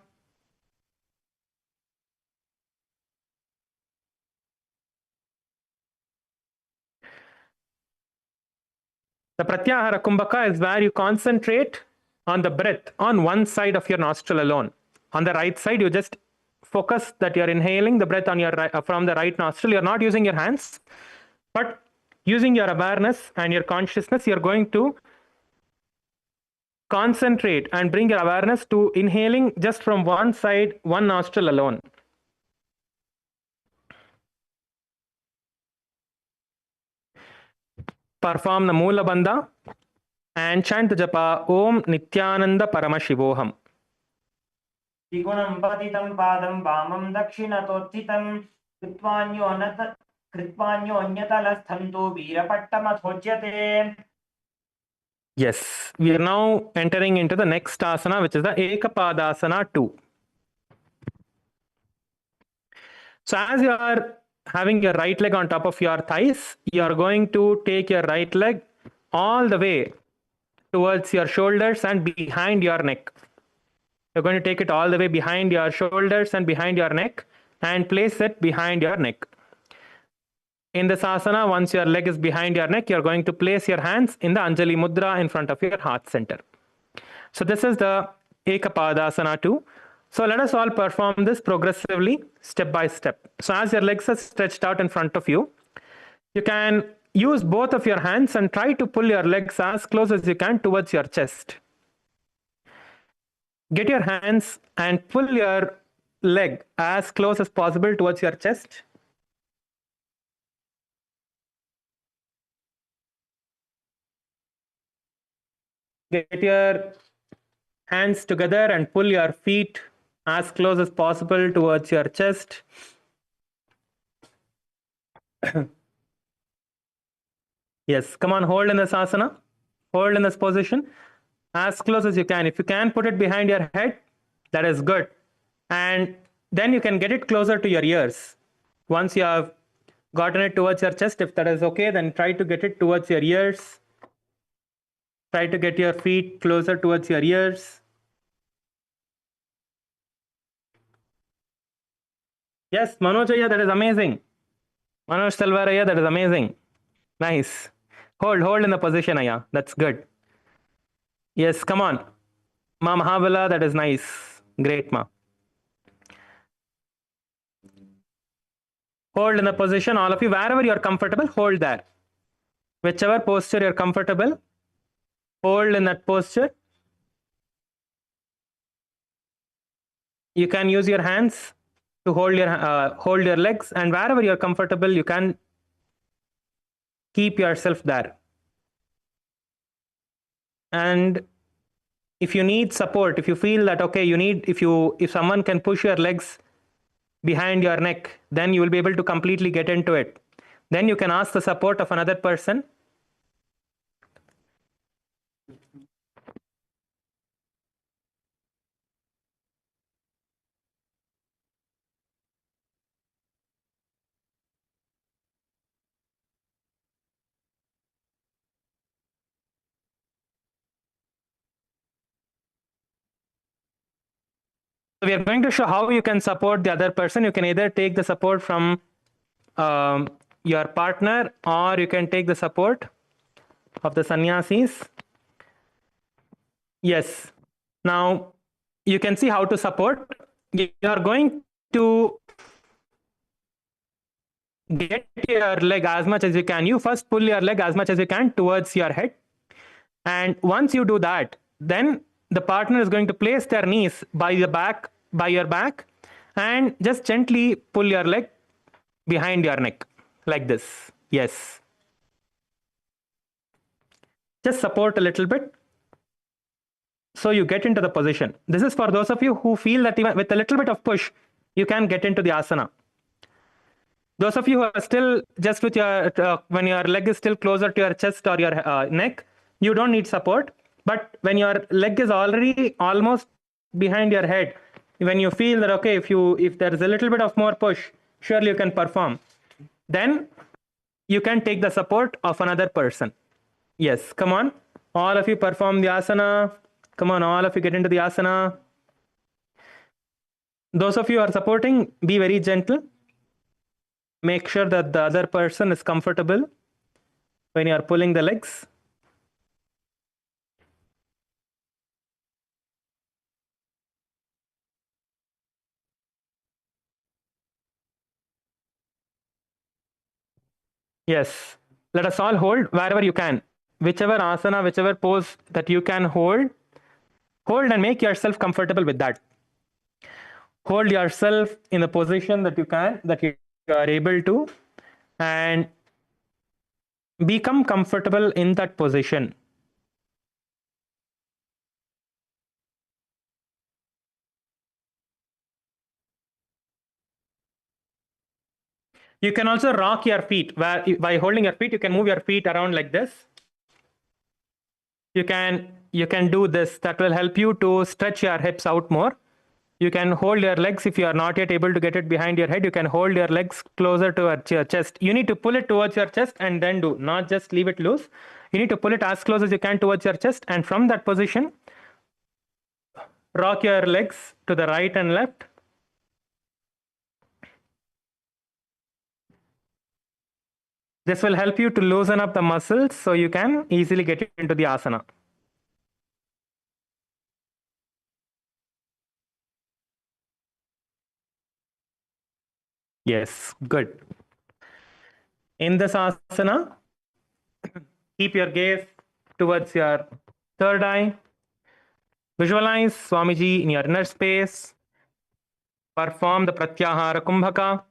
The Pratyahara Kumbhaka is where you concentrate on the breath on one side of your nostril alone. On the right side, you just focus that you're inhaling the breath on your from the right nostril. You're not using your hands, but using your awareness and your consciousness, you're going to concentrate and bring your awareness to inhaling just from one side, one nostril alone. Perform the Moola Bandha and chant the japa Om Nithyananda Paramashivoham. द्विगुणं पतितं पादं वामं दक्षिणतोत्थितं कृत्वान्योन्यतलस्थं तु वीरपट्टमथोच्यते. Yes, we are now entering into the next asana, which is the Akapadasana 2. So as you are having your right leg on top of your thighs, you are going to take your right leg all the way towards your shoulders and behind your neck. You're going to take it all the way behind your shoulders and behind your neck and place it behind your neck. In this asana, once your leg is behind your neck, you're going to place your hands in the Anjali Mudra in front of your heart center. So this is the Akapadasana 2. So let us all perform this progressively, step by step. So as your legs are stretched out in front of you, you can use both of your hands and try to pull your legs as close as you can towards your chest. Get your hands and pull your leg as close as possible towards your chest. Get your hands together and pull your feet as close as possible towards your chest. Yes, come on, hold in this asana. Hold in this position as close as you can. If you can, put it behind your head. That is good. And then you can get it closer to your ears. Once you have gotten it towards your chest, if that is okay, then try to get it towards your ears. Try to get your feet closer towards your ears. Yes, Manoj Ayya, that is amazing. Manoj Salwar Ayya, that is amazing. Nice. Hold in the position, Ayya. That's good. Yes, come on. Ma Mahabala, that is nice. Great, Ma. Hold in the position, all of you. Wherever you are comfortable, hold there. Whichever posture you're comfortable, hold in that posture. You can use your hands to hold your legs, and wherever you're comfortable, you can keep yourself there. And if you need support, if you feel that okay, if someone can push your legs behind your neck, then you will be able to completely get into it. Then you can ask the support of another person. So we are going to show how you can support the other person. You can either take the support from your partner, or you can take the support of the sannyasis. Yes. Now you can see how to support. You are going to get your leg as much as you can. You first pull your leg as much as you can towards your head. And once you do that, then the partner is going to place their knees by your back, and just gently pull your leg behind your neck like this. Yes. Just support a little bit so you get into the position. This is for those of you who feel that even with a little bit of push, you can get into the asana. Those of you who are still just with your, when your leg is still closer to your chest or your neck, you don't need support. But when your leg is already almost behind your head, when you feel that, okay, if there is a little bit of more push, surely you can perform. Then you can take the support of another person. Yes, come on. All of you perform the asana. Come on, all of you get into the asana. Those of you who are supporting, be very gentle. Make sure that the other person is comfortable when you are pulling the legs. Yes, let us all hold wherever you can. Whichever asana, whichever pose that you can hold and make yourself comfortable with that. Hold yourself in the position that you are able to, and become comfortable in that position. You can also rock your feet. By holding your feet, you can move your feet around like this. You can do this. That will help you to stretch your hips out more. You can hold your legs. If you are not yet able to get it behind your head, you can hold your legs closer to your chest. You need to pull it towards your chest and then do, not just leave it loose. You need to pull it as close as you can towards your chest, and from that position, rock your legs to the right and left. This will help you to loosen up the muscles so you can easily get into the asana. Yes, good. In this asana, keep your gaze towards your third eye. Visualize Swamiji in your inner space. Perform the Pratyahara Kumbhaka.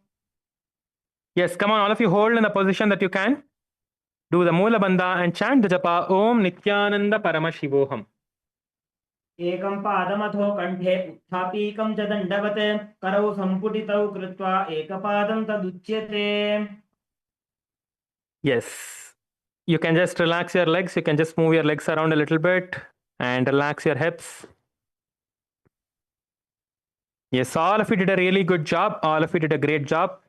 Yes, come on, all of you hold in the position that you can. Do the Moola Bandha and chant the japa Om Nithyananda Paramashivoham. एकं पादमथो कण्ठे उत्थापीकं च दण्डवत् करौ सम्पुटितौ कृत्वा एकपादं तदुच्यते. Yes, you can just relax your legs. You can just move your legs around a little bit and relax your hips. Yes, all of you did a really good job. All of you did a great job.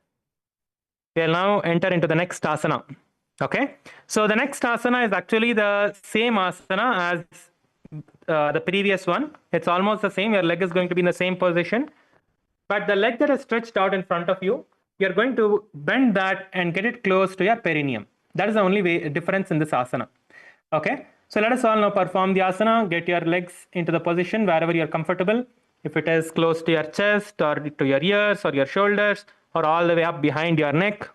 We'll now enter into the next asana. Okay, so the next asana is actually the same asana as the previous one. It's almost the same. Your leg is going to be in the same position, but the leg that is stretched out in front of you, you're going to bend that and get it close to your perineum. That is the only difference in this asana. Okay, so let us all now perform the asana. Get your legs into the position wherever you're comfortable. If it is close to your chest or to your ears or your shoulders or all the way up behind your neck,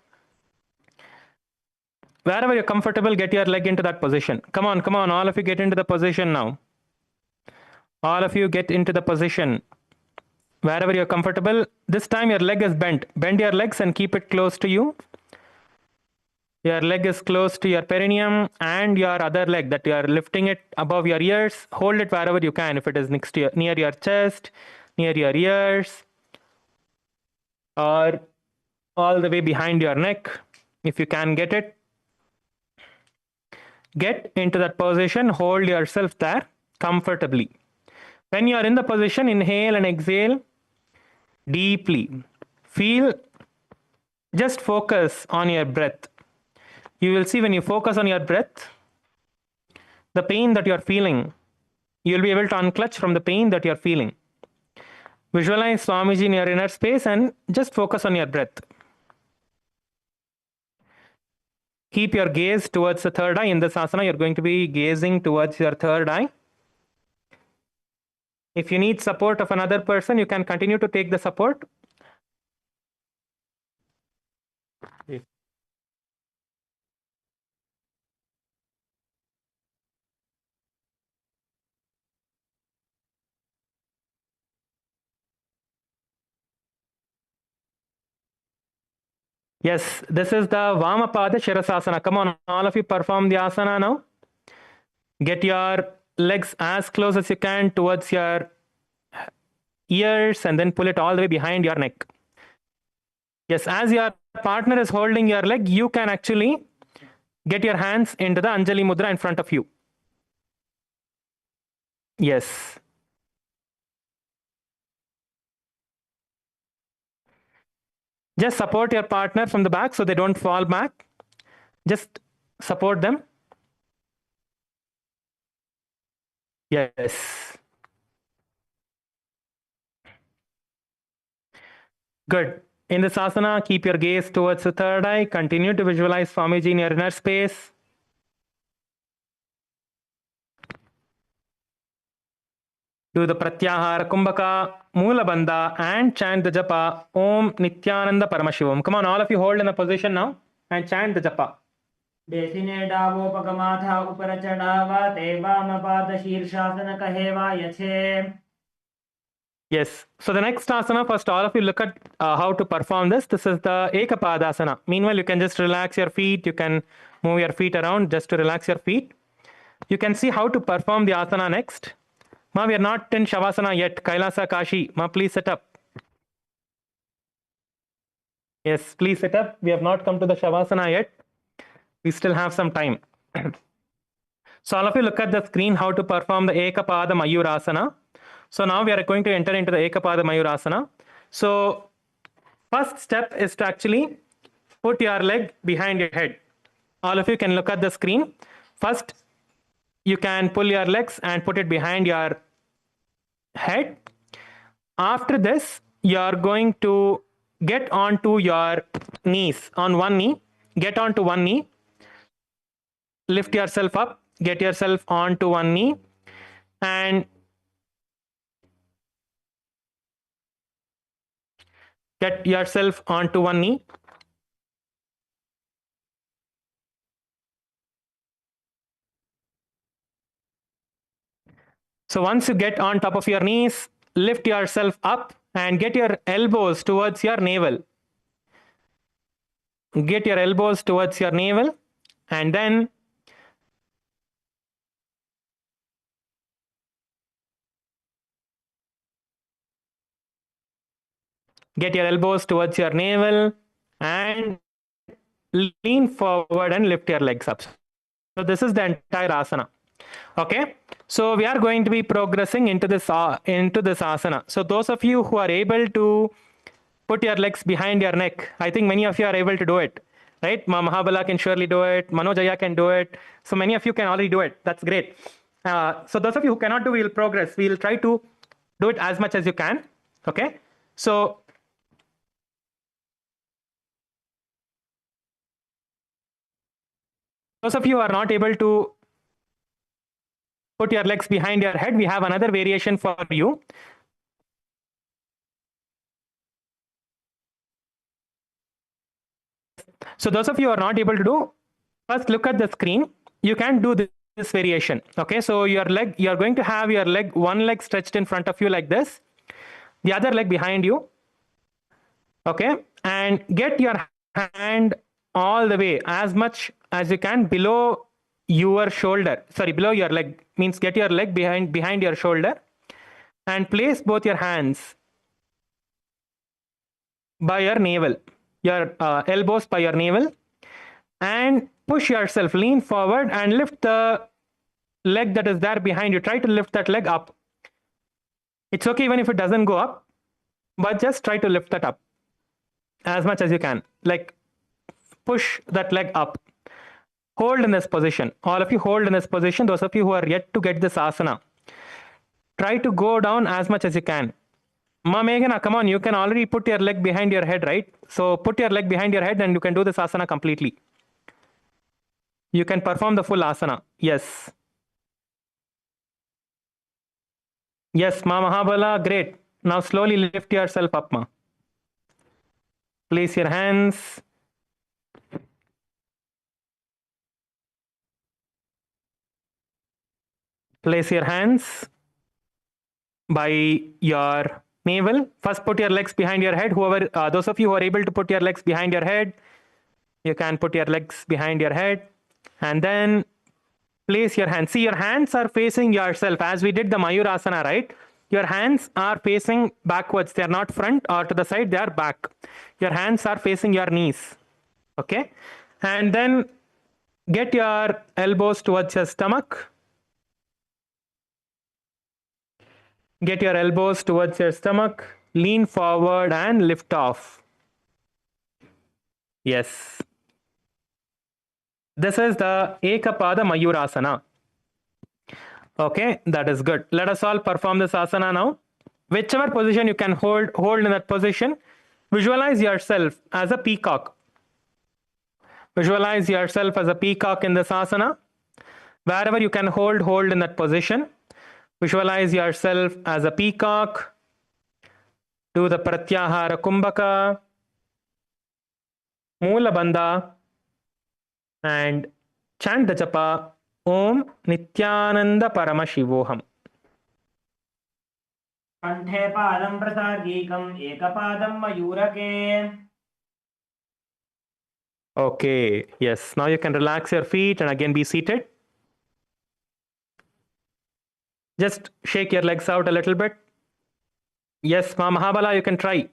wherever you're comfortable, get your leg into that position. Come on, all of you get into the position now. All of you get into the position wherever you're comfortable. This time your leg is bent. Bend your legs and keep it close to you. Your leg is close to your perineum, and your other leg that you are lifting it above your ears. Hold it wherever you can. If it is next to near your chest, near your ears, or all the way behind your neck, if you can get it. Get into that position. Hold yourself there comfortably. When you are in the position, inhale and exhale deeply. Feel, just focus on your breath. You will see when you focus on your breath, the pain that you are feeling, you will be able to unclutch from the pain that you are feeling. Visualize Swamiji in your inner space and just focus on your breath. Keep your gaze towards the third eye. In this asana, you're going to be gazing towards your third eye. If you need support of another person, you can continue to take the support. Yes, this is the Vama Pada sharasana. Come on, all of you perform the asana now. Get your legs as close as you can towards your ears and then pull it all the way behind your neck. Yes, as your partner is holding your leg, you can actually get your hands into the Anjali Mudra in front of you. Yes. Just support your partner from the back so they don't fall back. Just support them. Yes. Good. In this asana, keep your gaze towards the third eye. Continue to visualize Swamiji in your inner space. Do the Pratyahara, Kumbhaka, Mula Bandha, and chant the japa Om Nithyananda Paramashivoham. Come on, all of you hold in a position now and chant the japa. Desine Davopagamata Uparachadava Devamapada Sharasana Kaheva Yache. Yes. So the next asana, first all of you look at how to perform this. This is the Akapadasana. Meanwhile, you can just relax your feet. You can move your feet around just to relax your feet. You can see how to perform the asana next. Ma, we are not in Shavasana yet. Kailasa Kashi. Ma, please sit up. Yes, please sit up. We have not come to the Shavasana yet. We still have some time. So all of you look at the screen how to perform the Akapada mayurasana. So now we are going to enter into the Akapada mayurasana. So first step is to actually put your leg behind your head. All of you can look at the screen. First, you can pull your legs and put it behind your head. After this, you are going to get onto your knees. On one knee, get onto one knee. Lift yourself up, get yourself onto one knee, and get yourself onto one knee. So once you get on top of your knees, lift yourself up and get your elbows towards your navel. Get your elbows towards your navel, and then get your elbows towards your navel and lean forward and lift your legs up. So this is the entire asana. Okay, so we are going to be progressing into this asana. So those of you who are able to put your legs behind your neck, I think many of you are able to do it, right? Mahabala can surely do it, Manojaya can do it, so many of you can already do it. That's great. So those of you who cannot do, we will progress. We will try to do it as much as you can. Okay, so those of you who are not able to put your legs behind your head, we have another variation for you. So those of you who are not able to do, first look at the screen. You can do this variation. Okay, so your leg, you're going to have your leg, one leg stretched in front of you like this, the other leg behind you. Okay, and get your hand all the way as much as you can below your shoulder. Sorry, below your leg, means get your leg behind your shoulder, and place both your hands by your navel, your elbows by your navel, and push yourself, lean forward and lift the leg that is there behind you. Try to lift that leg up. It's okay even if it doesn't go up, but just try to lift that up as much as you can. Like, push that leg up. Hold in this position. All of you hold in this position. Those of you who are yet to get this asana, try to go down as much as you can. Ma Meghana, come on, you can already put your leg behind your head, right? So put your leg behind your head and you can do this asana completely. You can perform the full asana. Yes. Yes, Ma Mahabala, great. Now slowly lift yourself up, Ma. Place your hands. Place your hands by your navel. First, put your legs behind your head. Whoever, those of you who are able to put your legs behind your head, you can put your legs behind your head. And then place your hands. See, your hands are facing yourself as we did the mayurasana, right? Your hands are facing backwards. They are not front or to the side, they are back. Your hands are facing your knees. Okay? And then get your elbows towards your stomach. Get your elbows towards your stomach. Lean forward and lift off. Yes. This is the Akapada mayurasana. Okay, that is good. Let us all perform this asana now. Whichever position you can hold in that position. Visualize yourself as a peacock. Visualize yourself as a peacock in this asana. Wherever you can hold in that position. Visualize yourself as a peacock. Do the Pratyahara Kumbhaka, Moola Bandha, and chant the japa Om Nithyananda Paramashivoham. Kanthe padam prasargikam ekapadam mayurake. Okay, yes. Now you can relax your feet and again be seated. Just shake your legs out a little bit. Yes, Ma Mahabala, you can try.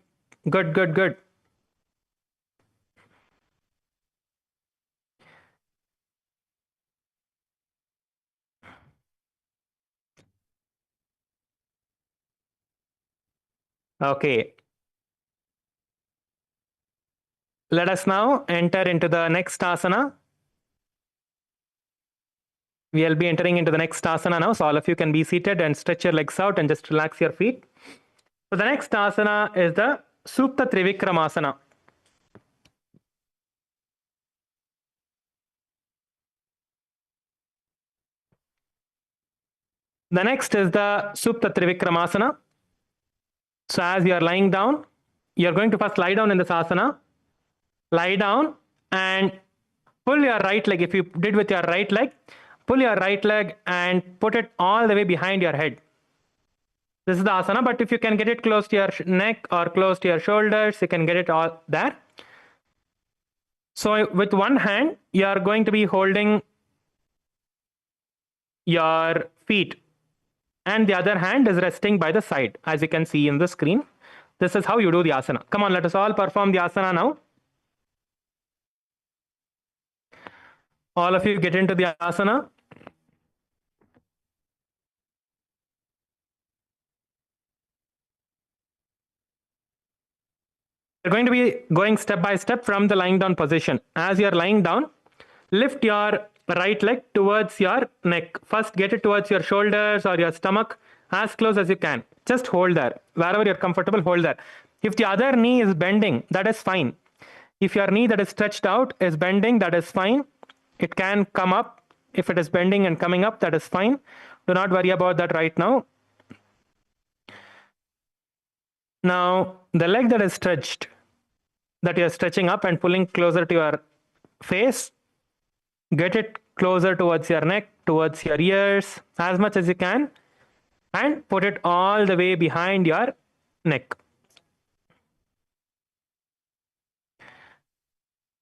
Good, good, good. Okay. Let us now enter into the next asana. We will be entering into the next asana now. So all of you can be seated and stretch your legs out and just relax your feet. So the next asana is the Suptikramasana. The next is the Suptikramasana. So as you are lying down, you are going to first lie down in this asana. Lie down and pull your right leg. If you did with your right leg, pull your right leg and put it all the way behind your head. This is the asana, but if you can get it close to your neck or close to your shoulders, you can get it all there. So with one hand, you are going to be holding your feet and the other hand is resting by the side, as you can see in the screen. This is how you do the asana. Come on, let us all perform the asana now. All of you get into the asana. We're going to be going step by step from the lying down position. As you're lying down, lift your right leg towards your neck. First, get it towards your shoulders or your stomach as close as you can. Just hold there. Wherever you're comfortable, hold there. If the other knee is bending, that is fine. If your knee that is stretched out is bending, that is fine. It can come up. If it is bending and coming up, that is fine. Do not worry about that right now. Now, the leg that is stretched, that you're stretching up and pulling closer to your face, get it closer towards your neck, towards your ears, as much as you can, and put it all the way behind your neck.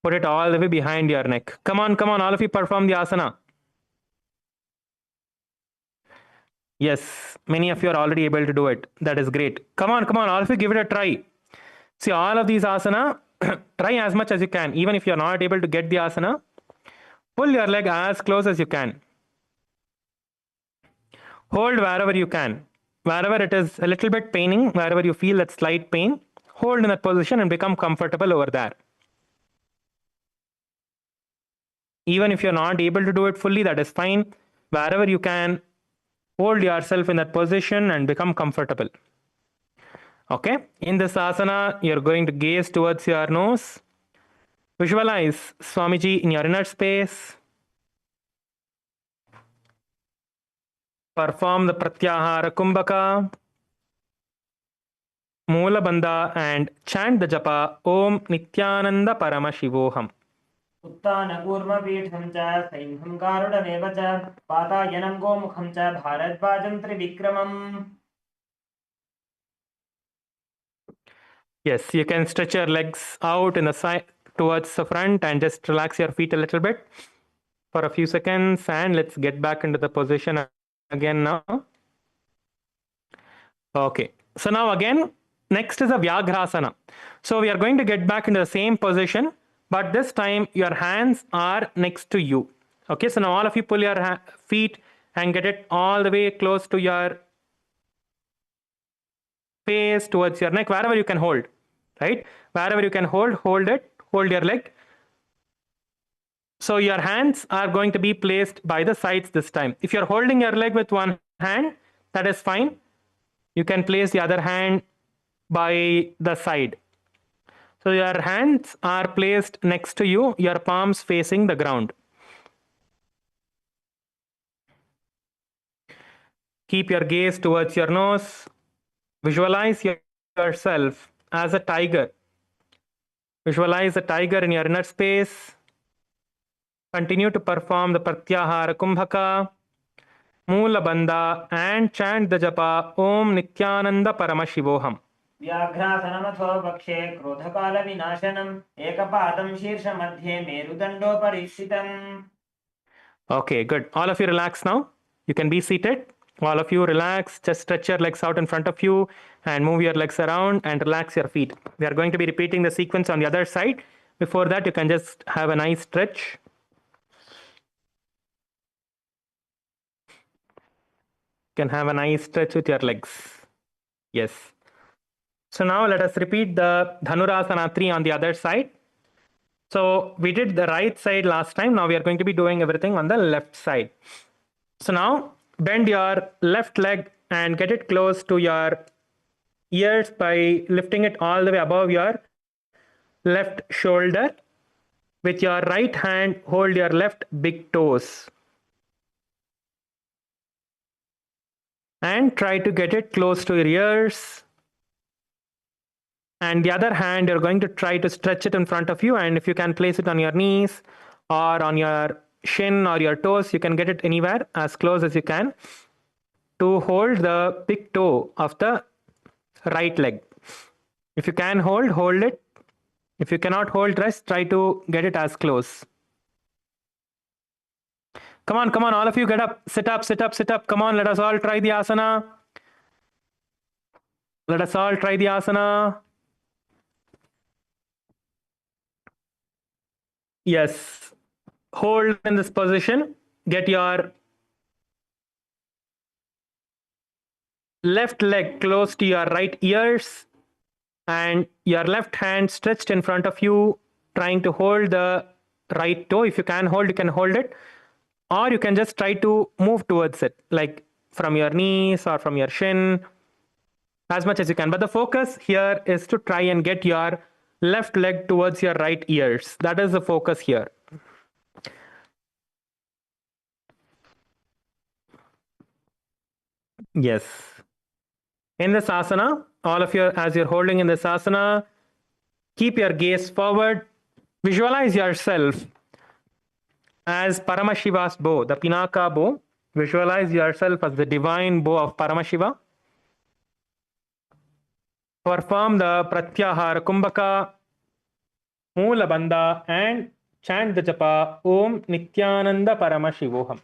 Put it all the way behind your neck. Come on, all of you perform the asana. Yes, many of you are already able to do it. That is great. Come on, all of you give it a try. See, all of these asana, try as much as you can. Even if you're not able to get the asana, pull your leg as close as you can. Hold wherever you can. Wherever it is a little bit paining, wherever you feel that slight pain, hold in that position and become comfortable over there. Even if you're not able to do it fully, that is fine. Wherever you can, hold yourself in that position and become comfortable. Okay, in this asana, you're going to gaze towards your nose. Visualize Swamiji in your inner space. Perform the Pratyahara Kumbhaka, Moola Bandha, and chant the japa Om Nithyananda Paramashivoham. उत्तानकूर्मपीठं च सैन्धं गारुडमेव च पातायनं गोमुखं च भारद्वाजं त्रिविक्रमम्. Yes, you can stretch your legs out in the side towards the front and just relax your feet a little bit for a few seconds, and let's get back into the position again now. Okay, so now again, next is a Viagrasana. So we are going to get back into the same position, but this time your hands are next to you. Okay, so now all of you pull your feet and get it all the way close to your face, towards your neck, wherever you can hold, right? Wherever you can hold it, hold your leg. So your hands are going to be placed by the sides this time. If you're holding your leg with one hand, that is fine. You can place the other hand by the side. So your hands are placed next to you, your palms facing the ground. Keep your gaze towards your nose. Visualize yourself as a tiger. Visualize a tiger in your inner space. Continue to perform the Pratyahara Kumbhaka, Moola Bandha, and chant the japa Om Nithyananda Paramashivoham. व्याघ्रासनमथो वक्षे क्रोधकालविनाशनम् एकपादं शीर्षमध्ये मेरुदण्डोपरीक्षितम्. Okay, good. All of you relax now. You can be seated. All of you relax. Just stretch your legs out in front of you and move your legs around and relax your feet. We are going to be repeating the sequence on the other side. Before that, you can just have a nice stretch. You can have a nice stretch with your legs. Yes. So now let us repeat the Dhanurasana 3 on the other side. So we did the right side last time. Now we are going to be doing everything on the left side. So now bend your left leg and get it close to your ears by lifting it all the way above your left shoulder. With your right hand, hold your left big toes. And try to get it close to your ears. And the other hand, you're going to try to stretch it in front of you. And if you can place it on your knees or on your shin or your toes, you can get it anywhere as close as you can to hold the big toe of the right leg. If you can hold it. If you cannot hold, rest, try to get it as close. Come on, all of you get up, sit up. Come on, let us all try the asana. Let us all try the asana. Yes, hold in this position. Get your left leg close to your right ears and your left hand stretched in front of you, trying to hold the right toe. If you can hold, you can hold it, or you can just try to move towards it, like from your knees or from your shin, as much as you can. But the focus here is to try and get your left leg towards your right ears. That is the focus here. Yes. In this asana, all of you, as you're holding in this asana, keep your gaze forward. Visualize yourself as Paramashiva's bow, the Pinaka bow. Visualize yourself as the divine bow of Paramashiva. Perform the Pratyahara Kumbhaka, Moola Bandha, and chant the japa Om Nithyananda Paramashivoham.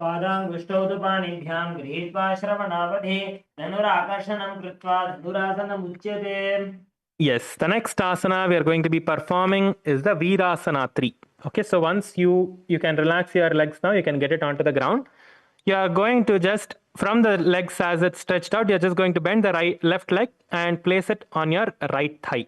पादाङ्गुष्ठौ तु पाणिभ्यां गृहीत्वा श्रवणावधि धनुराकर्षणं कृत्वा धनुरासनमुच्यते. Yes, the next asana we are going to be performing is the Virasana 3. Okay, so once you can relax your legs now, you can get it onto the ground. You are going to just, from the legs as it's stretched out, you're just going to bend the left leg and place it on your right thigh.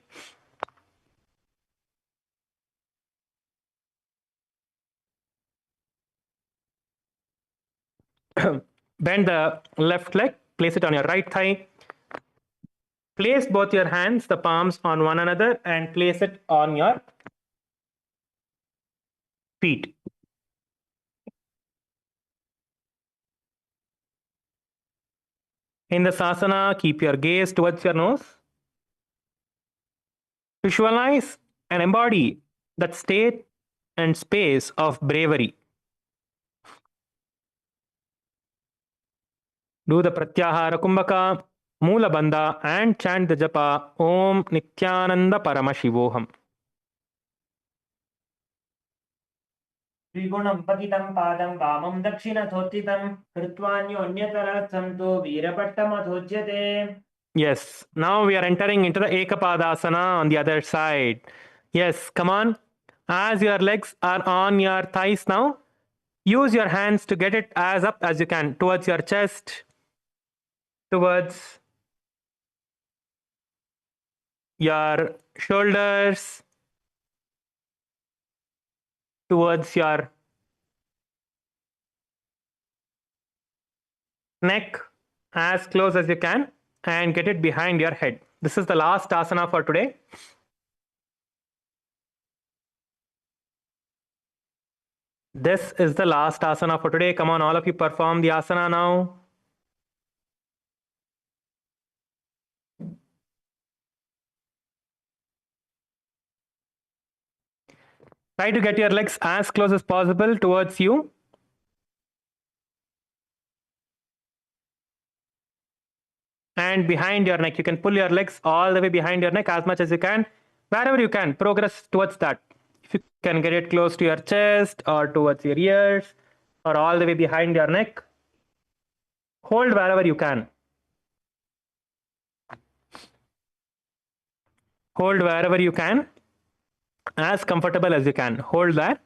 Bend the left leg, place it on your right thigh. Place both your hands, the palms, on one another and place it on your feet. In the asana, keep your gaze towards your nose. Visualize and embody that state and space of bravery. Do the Pratyahara Kumbhaka, Moola Bandha, and chant the japa Om Nithyananda Paramashivoham. त्रिगुणं पतितं पादं वामं दक्षिणथोत्थितं कृत्वान्योन्यतरत्सन्तो वीरपट्टमथोच्यते. Yes, now we are entering into the Akapadasana on the other side. Yes, come on. As your legs are on your thighs now, use your hands to get it as up as you can towards your chest, towards your shoulders, towards your neck, as close as you can, and get it behind your head. This is the last asana for today. This is the last asana for today. Come on, all of you, perform the asana now. Try to get your legs as close as possible towards you. And behind your neck. You can pull your legs all the way behind your neck as much as you can. Wherever you can, progress towards that. If you can get it close to your chest or towards your ears or all the way behind your neck, hold wherever you can. Hold wherever you can, as comfortable as you can. Hold that.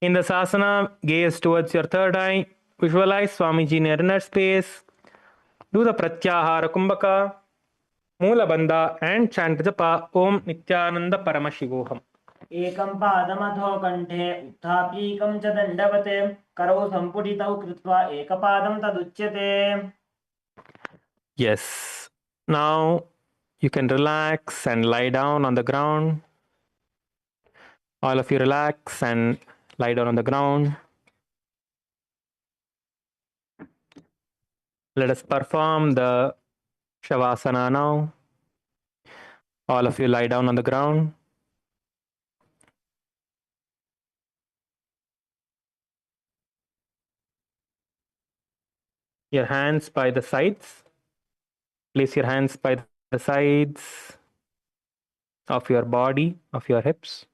In the asana, gaze towards your third eye. Visualize Swamiji in your inner space. Do the Pratyahara Kumbhaka, Moola Bandha, and chant the japa Om Nithyananda Paramashivoham. एकं पादमथो कण्ठे उत्थापीकं च दण्डवते करौ सम्पुटितौ कृत्वा एकपादं तदुच्यते. Yes. Now you can relax and lie down on the ground. All of you relax and lie down on the ground. Let us perform the Shavasana now. All of you lie down on the ground. Your hands by the sides. Place your hands by the sides of your body, of your hips.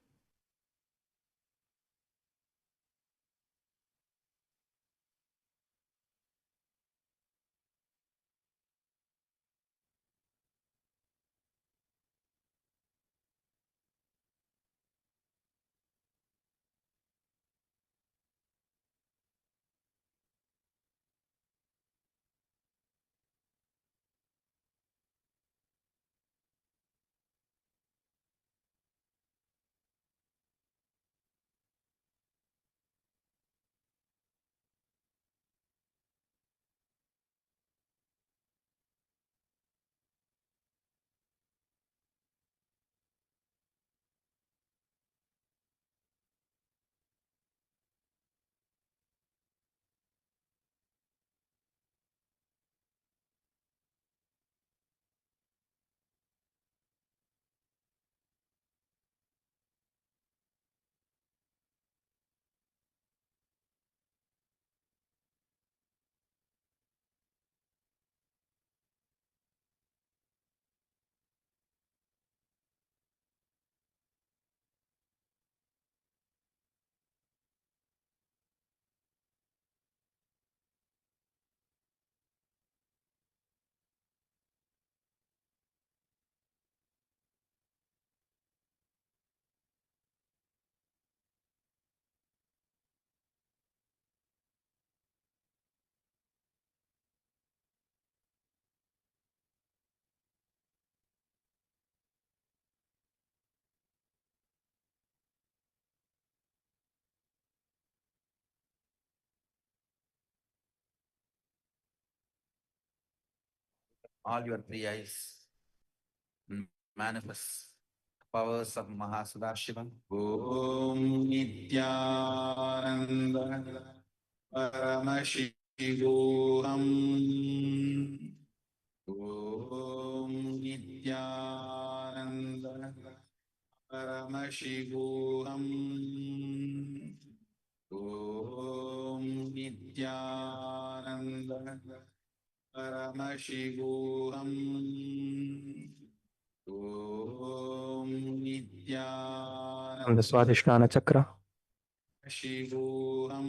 all your three eyes. Manifest powers of Mahasudashiva. Om Nithyananda Paramashivoham. Om Nithyananda Paramashivoham. Om Nithyananda Paramashivoham. Om Nithyananda From the Swadhisthana Chakra. Shivoham.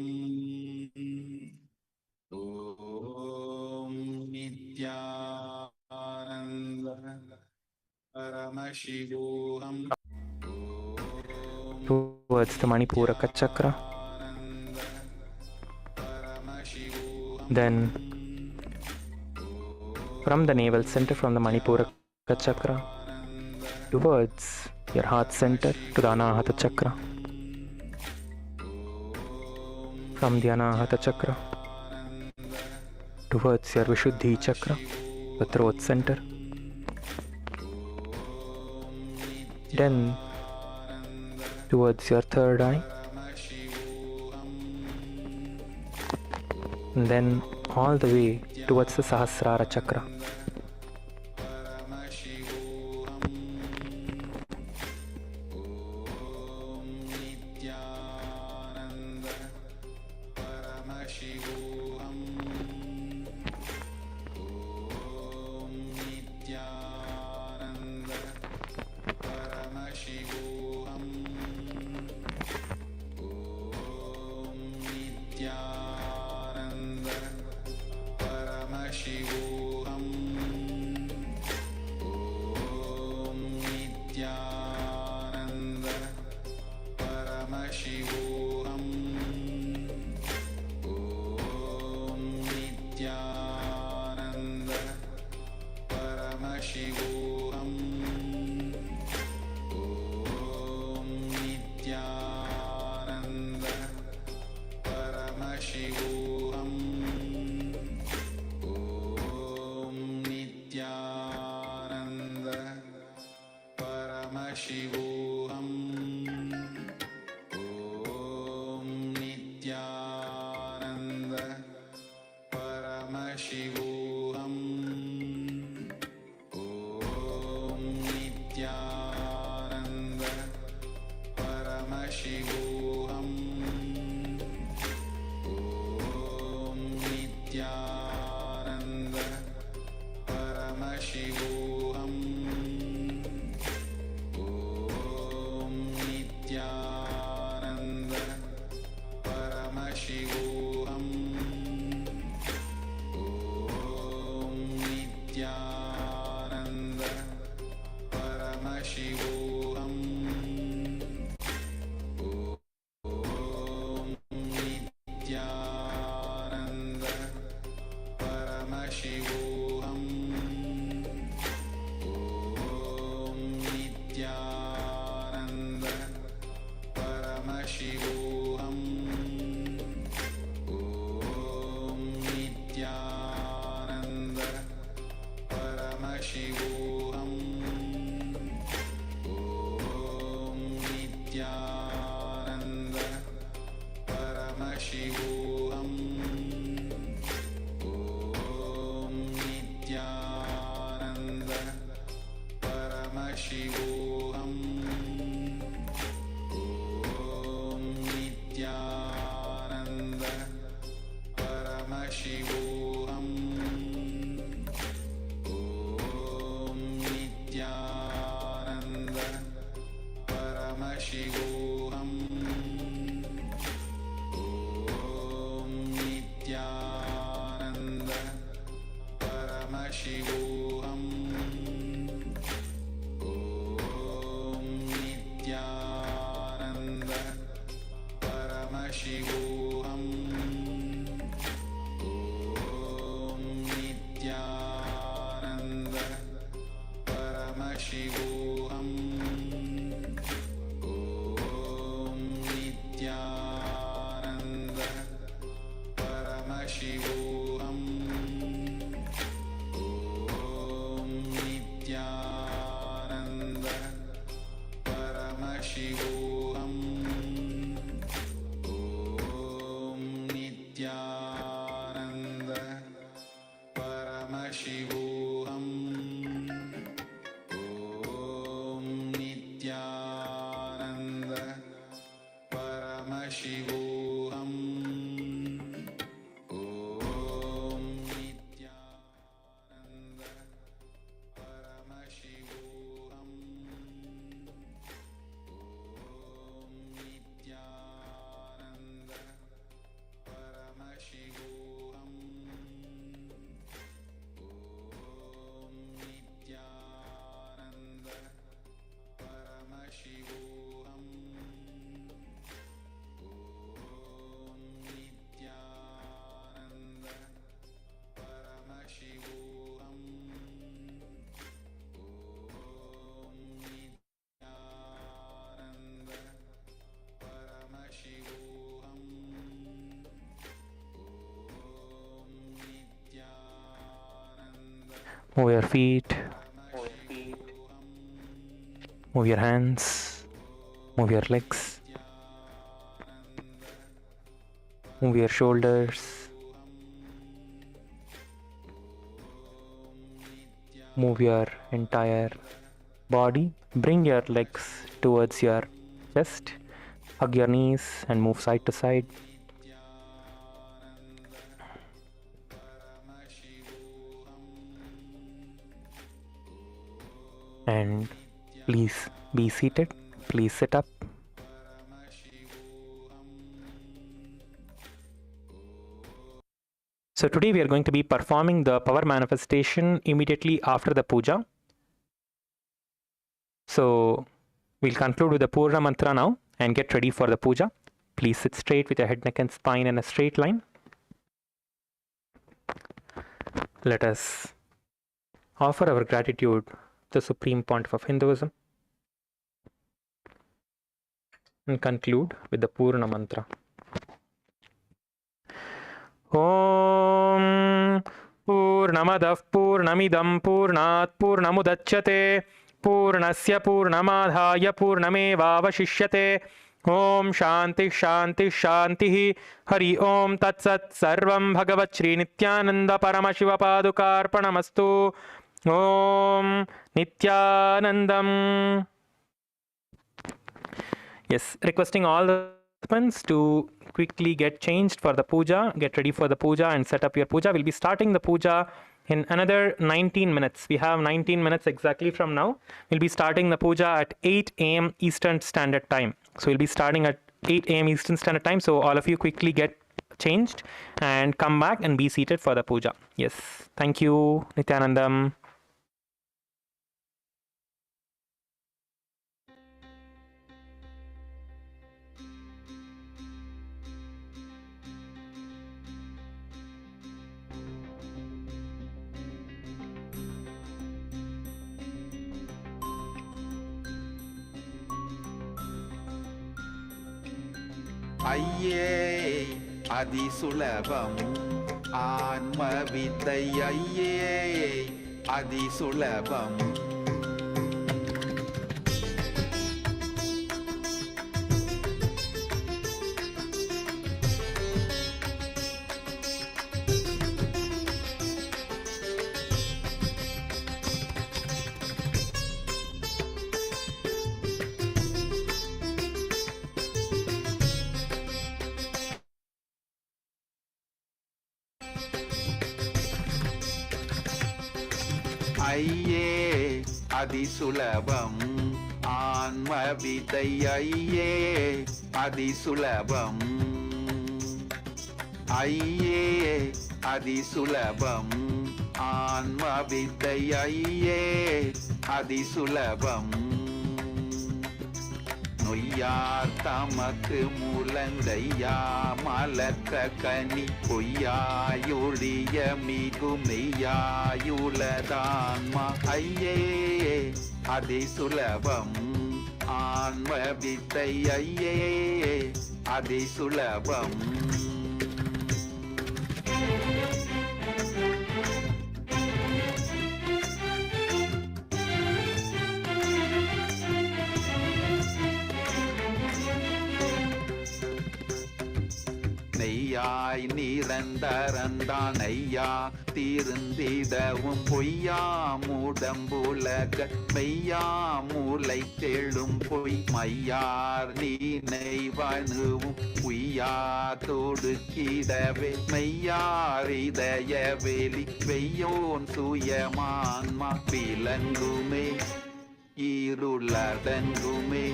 Om Nithyananda Paramashivoham. Towards the Manipuraka Chakra. Then from the navel center, from the Manipuraka Chakra, towards your heart center to the Anahata Chakra. From the Anahata Chakra towards your Vishuddhi Chakra, the throat center. Then towards your third eye. And then all the way towards the Sahasrara Chakra. Move your feet. Move your hands. Move your legs. Move your shoulders. Move your entire body. Bring your legs towards your chest. Hug your knees and move side to side. And please be seated. Please sit up. So today we are going to be performing the power manifestation immediately after the puja. So we'll conclude with the Purna mantra now and get ready for the puja. Please sit straight with your head, neck and spine in a straight line. Let us offer our gratitude to the Supreme Pontiff of Hinduism and conclude with the Purna mantra. Om Purnamadav Purnamidam Purnat Purnamudachyate Purnasya Purnamadhaya Purnamevavashishyate Om Shanti Shanti Shanti Hari Om Tatsat Sarvam Bhagavat Shri Nithyananda Paramashiva Padukarpanamastu Om Nithyanandam. Yes, requesting all the participants to quickly get changed for the puja, get ready for the puja and set up your puja. We'll be starting the puja in another 19 minutes. We have 19 minutes exactly from now. We'll be starting the puja at 8 a.m. Eastern Standard Time. So we'll be starting at 8 a.m. Eastern Standard Time. So all of you quickly get changed and come back and be seated for the puja. Yes. Thank you, Nithyanandam. ஐயே அதிசுலபம் ஆன்மவித்தை ஐயே அதிசுலபம் ஐயே அதிசுலபம் ஆன்மவித்தை ஐயே அதிசுலபம் ஐயே அதிசுலபம் ஆன்மவித்தை ஐயே அதிசுலபம் நொய்யார் தமக்கு முழந்தையா மலக்க கனி பொய்யாயொழிய மிகு மெய்யாயுளதான்மா ஐயே அதிசுலபம் ஆன்மவித்தை ஐயே அதிசுலபம் நெய்யாய் நிரந்தரந்தான் ஐயா தீர்ந்திடவும் பொய்யா மூடம்புலக மெய்யா மூளை தெழும் பொய் மையார் நீனைவனுவும் பொய்யா தொடுக்கிடவே மெய்யார் இதய வெளி வெய்யோன் சுயமான்மா விலங்குமே இருளடங்குமே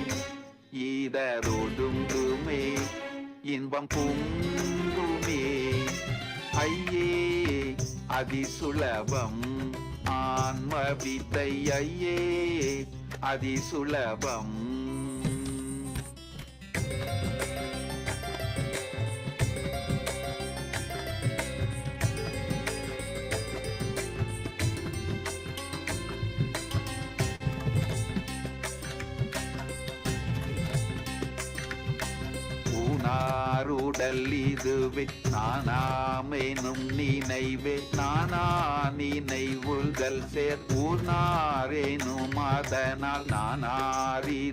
இதரொடுங்குமே இன்பம் பொங்குமே ஐயே அதிசுலபம் ஆன்மவித்தை ஐயே அதிசுலபம் நாருடல் இதுவே நானாமெனும் நினைவே நானா நினைவுகள் சேர் ஊனாரேனும் அதனால் நானாரிடமேதென்று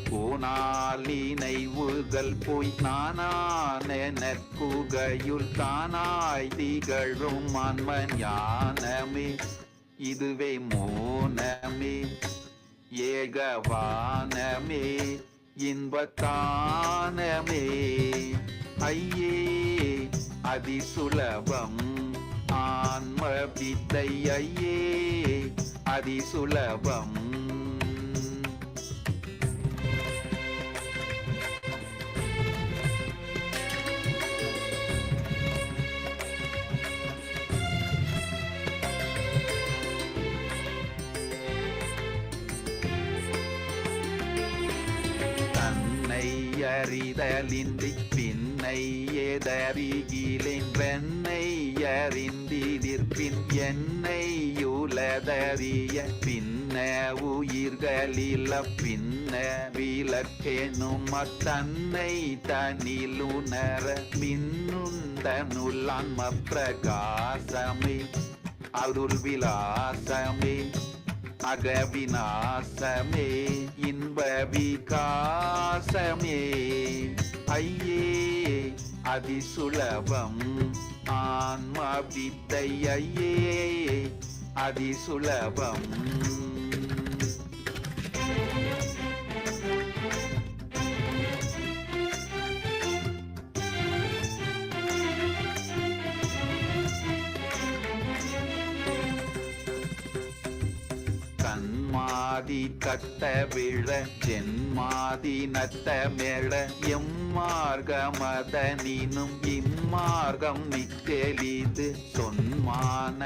போனால் நினைவுகள் போய் நானான நற்குகையுள் தானாய் திகழும் ஆன்ம ஞானமே இதுவே மோனமே ஏகவானமே இன்பத்தானமே ஐயே அதிசுலபம் ஆன்ம வித்தை ஐயே அதிசுலபம் அறிதலின்றி பின்னை எதறிகிலேன் வெண்ணை அறிந்திதிர்பின் என்னையுலதறிய பின்ன உயிர்களில பின்ன விளக்கெனும் அத்தன்னை தனிலுணர மின்னுந்தனுள்ளான்ம பிரகாசமே அருள் விலாசமே அகவிநாசமே இன்ப விகாசமே ஐயே அதிசுலபம் ஆன்ம வித்தை ஐயே அதிசுலபம் கண்மாதி கட்ட விழ ஜென்மாதி நட்ட மேள எம்மார்கமதனினும் இம்மார்க்கம் மிக்கெளிது சொன்மானதனுவின்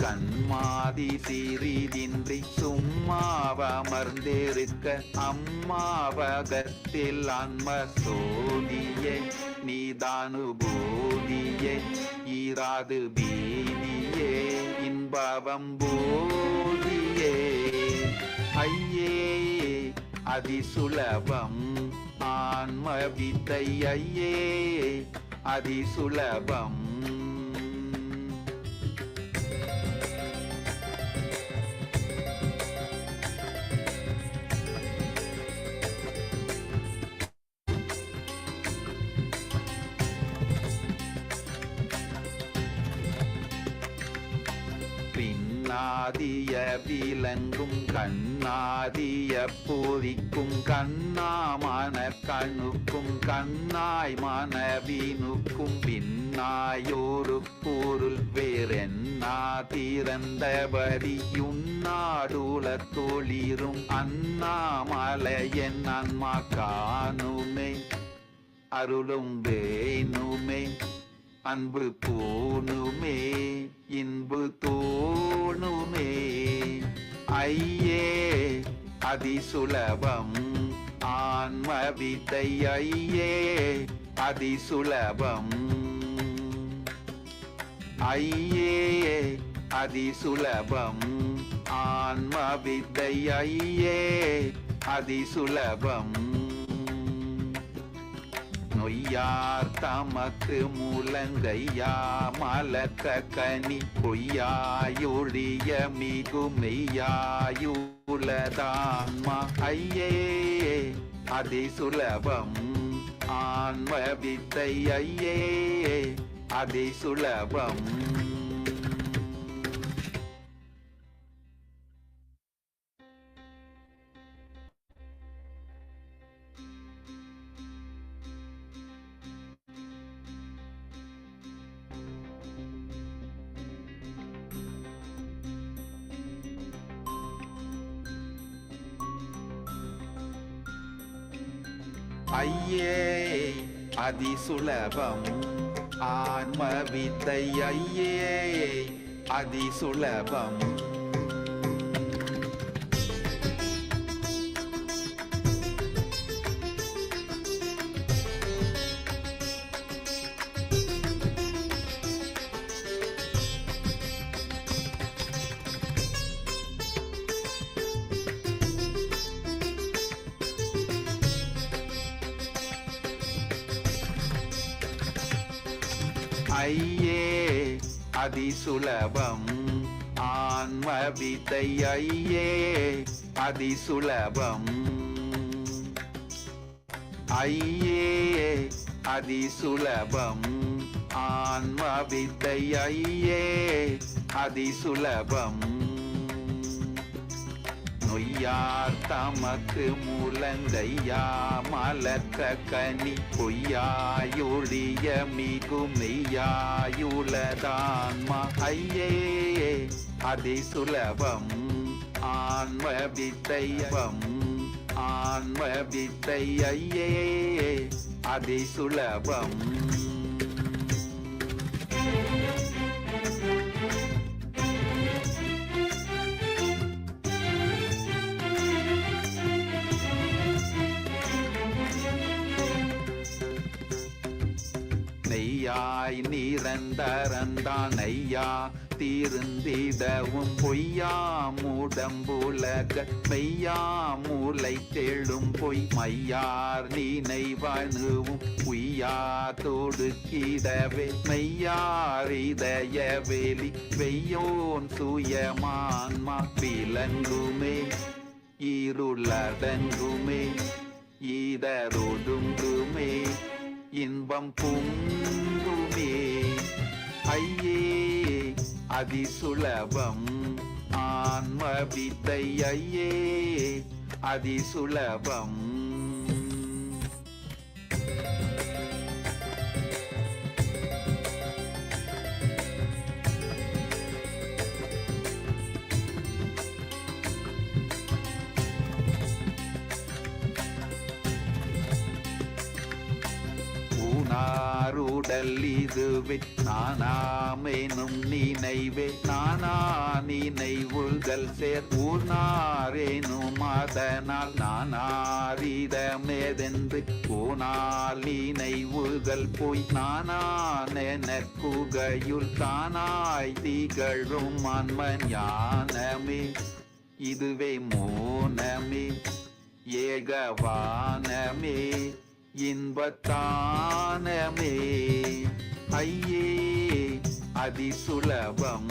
கண்மாதி சிறிதின்றி சும்மாவமர்ந்திருக்க அம்மாவகத்தில் ஆன்ம சோதியே நீதானுபூதியே ஈராது பீதியே இன்பவம் போதியே ஐயே அதிசுலபம் ஆன்ம வித்தை ஐயே அதிசுலபம் கண்ணாதிய விலங்கும் கண்ணாதிய பூரிக்கும் கண்ணாமான கணுக்கும் கண்ணாய் மனவினுக்கும் பின்னாயோரு பொருள் வேறென்னா திறந்தபடி உன்னாடுல தொழிரும் அண்ணாமலையன் அன்மா காணுமே அருளும் வேணுமே அன்பு பூணுமே இன்பு தோணுமே ஐயே அதிசுலபம் ஆன்ம வித்தை ஐயே அதிசுலபம் ஐயே அதிசுலபம் ஆன்ம வித்தை ஐயே அதிசுலபம் நொய்யார் தமக்கு மூலங்கையா மலக்க கனி பொய்யாயொழிய மிகுமெய்யாயுலதான்மா ஐயே அதிசுலபம் ஆன்ம வித்தை ஐயே அதிசுலபம் ஐயே அதிசுலபம் ஆன்ம வித்தை ஐயே அதிசுலபம் ஐயே அதிசுலபம் ஆன்ம வித்தை ஐயே அதிசுலபம் ஐயே அதிசுலபம் ஆன்ம வித்தை ஐயே அதிசுலபம் நொய்யார் தமக்கு மூலங்கையா மலர்க்க கனி பொய்யாயொழிய மிகு மெய்யாயுளதான்மா ஐயே அதிசுலபம் ஆன்ம வித்தைவம் ஆன்ம வித்தை ஐயே அதிசுலபம் நெய்யாய் நிரந்தரந்தான் ஐயா தீர்ந்திடவும் பொய்யாமுடம்புலக மெய்யாமூலை தேழும் பொய் மையார் நினைவணுவும் உய்யா தொடுக்கிடவே மெய்யாரிதய வெளி வெய்யோன் சுயமான்மா விலங்குமே இருளடங்குமே ஈதரொடுங்குமே இன்பம் பொங்குமே ஐயே அதிசுலபம் ஆன்ம வித்தை ஐயே அதிசுலபம் உடல் இதுவே நானாமெனும் நினைவே நானா நினைவுகள் சேர் ஊனாரேனும் அதனால் நானாரிடமேதென்று போனால் நினைவுகள் போய் நானான குகையுள் தானாய் திகழும் ஆன்மன் ஞானமே இதுவே மோனமே ஏகவானமே இன்பத்தானமே ஐயே அதிசுலபம்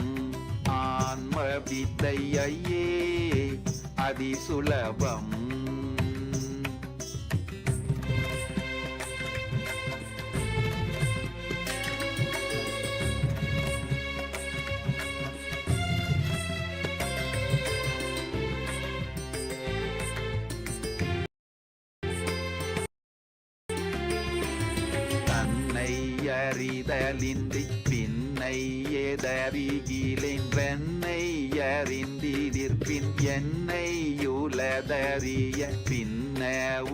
ஆன்ம வித்தை ஐயே அதிசுலபம் அறிதலின்றி பின்னை எதறிகிலென்றென்னை அறிந்திடிற்பின் என்னை உலதறிய பின்ன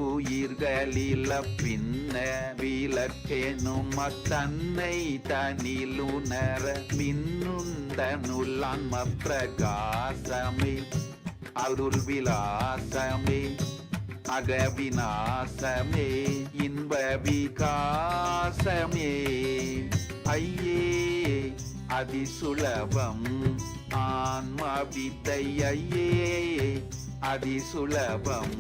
உயிர்களில பின்ன விளக்கெனும் தன்னை தனிலுணர மின்னுந்தனுள்ளான்ம பிரகாசமே அருள் விலாசமே அகவிநாசமே இன்ப விகாசமே ஐயே அதிசுலபம் ஆன்ம வித்தை ஐயே அதிசுலபம்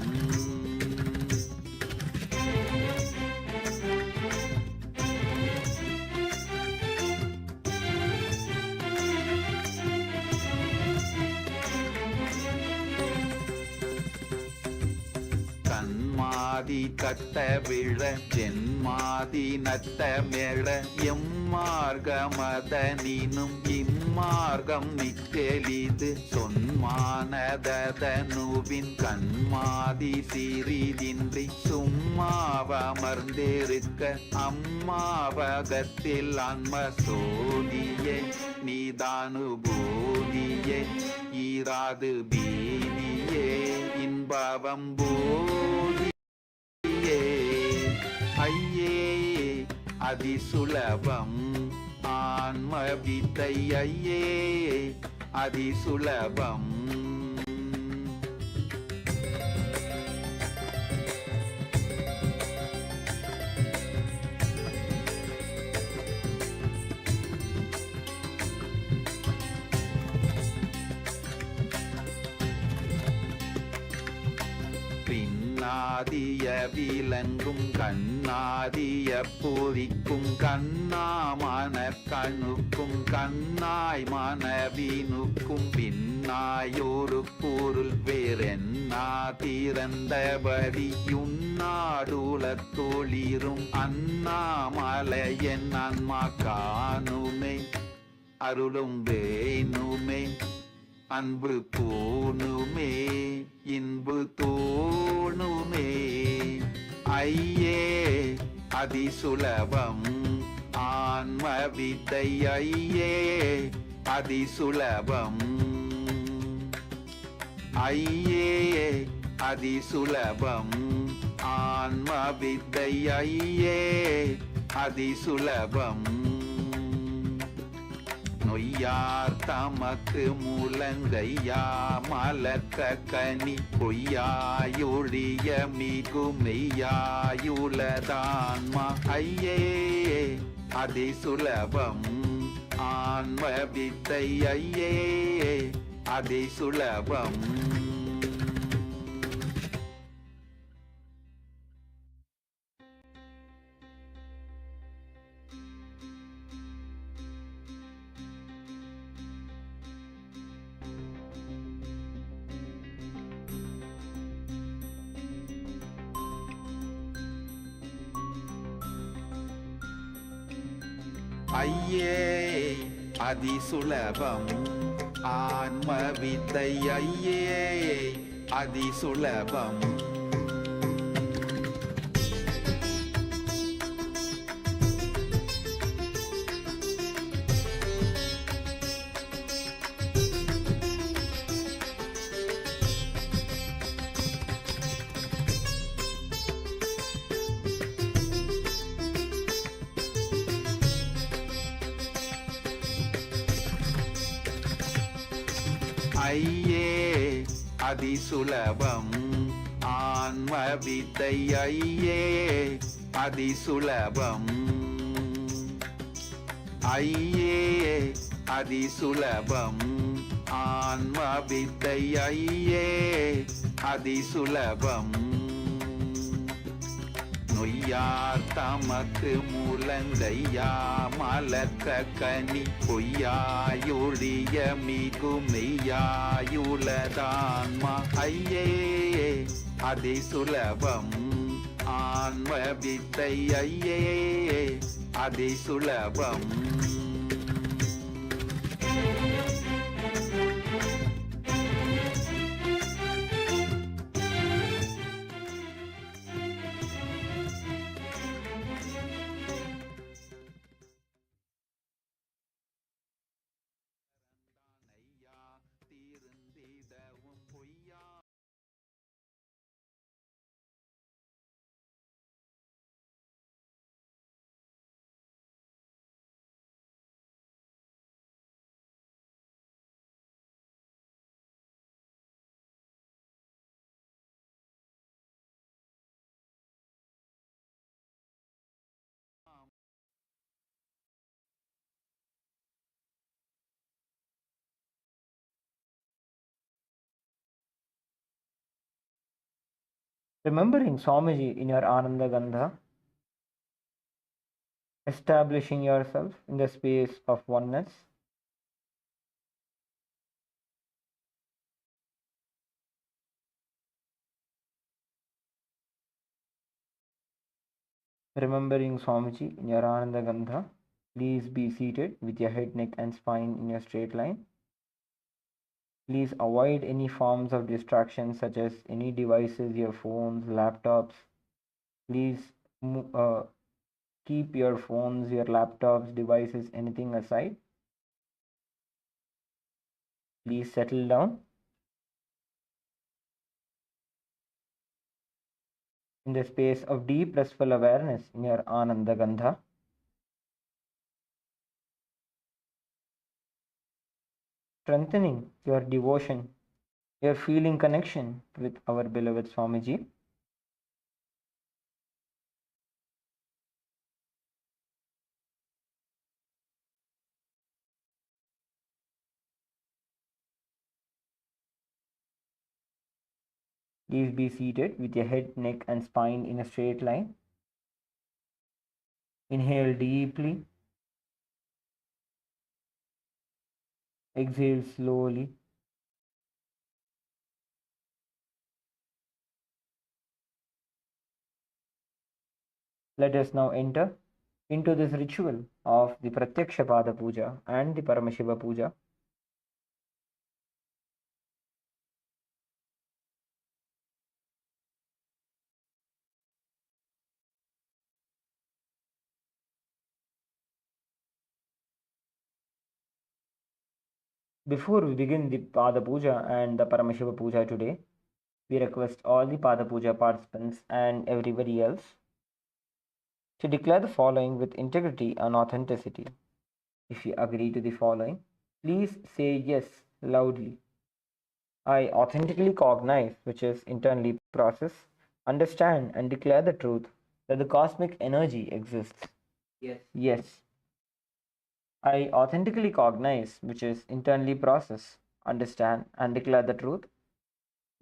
மாதி கட்ட விழ ஜென்மாதி நட்ட மேழ எம்மார்கமதனினும் இம்மார்க்கம் மிக்கெளிது சொன்மானதனுவின் கண்மாதி சிறிதின்றி சும்மாவமர்ந்திருக்க அம்மாவகத்தில் ஆன்ம சோதியே நீதானுபூதியே ஈராது பீதியே இன்பவம் போதியே ஐயே அதிசுலபம் ஆன்ம வித்தை ஐயே அதிசுலபம் பின்ன கண்ணாதிய விலங்கும் கண்ணாதிய பொறிக்கும் கண்ணாமன கணுக்கும் கண்ணாய் மனவினுக்கும் பின்னாயொரு பொருள் வேறென்னா திறந்தபடியுன்னாடுல தொழிரும் அண்ணாமலையன் அன்மா காணுமே அருளும் வேணுமே அன்பு பூணுமே இன்பு தோணுமே ஐயே அதிசுலபம் ஆன்ம வித்தை ஐயே அதிசுலபம் ஐயே அதிசுலபம் ஆன்ம வித்தை ஐயே அதிசுலபம் நொய்யார் தமக்கு முழங்கையா மலர்க்க கனி பொய்யாயொழிய மிகுமெய்யாயுளதான்மா ஐயே அதிசுலபம் ஆன்ம வித்தை ஐயே அதிசுலபம் ஐயே அதிசுலபம் ஆன்ம வித்தை ஐயே அதிசுலபம் ஐயே அதிசுலபம் ஆன்ம வித்தை ஐயே அதிசுலபம் ஐயே அதிசுலபம் ஆன்ம வித்தை ஐயே அதிசுலபம் நொய்யார் தமக்கு முழங்கையா மலர்க்க கனி பொய்யாயொழிய மிகுமெய்யாயுளதான்மா ஐயே அதிசுலபம் ஆன்ம வித்தை ஐயே அதிசுலபம் Remembering Swamiji in your Ananda Gandha, establishing yourself in the space of oneness, remembering Swamiji in your Ananda Gandha, please be seated with your head, neck and spine in a straight line. Please avoid any forms of distraction such as any devices, your phones, laptops. Please keep your phones, your laptops, devices, anything aside. Please settle down. In the space of deep blissful awareness in your Ananda Gandha. Strengthening your devotion, your feeling connection with our beloved Swamiji. Please be seated with your head, neck, and spine in a straight line. Inhale deeply. Exhale slowly. Let us now enter into this ritual of the Pratyakshapada Puja and the Paramashiva Puja. Before we begin the Pada Puja and the Paramashiva Puja today, we request all the Pada Puja participants and everybody else to declare the following with integrity and authenticity. If you agree to the following, please say yes loudly. I authentically cognize, which is internally process, understand and declare the truth that the cosmic energy exists. Yes. Yes. I authentically cognize, which is internally process, understand and declare the truth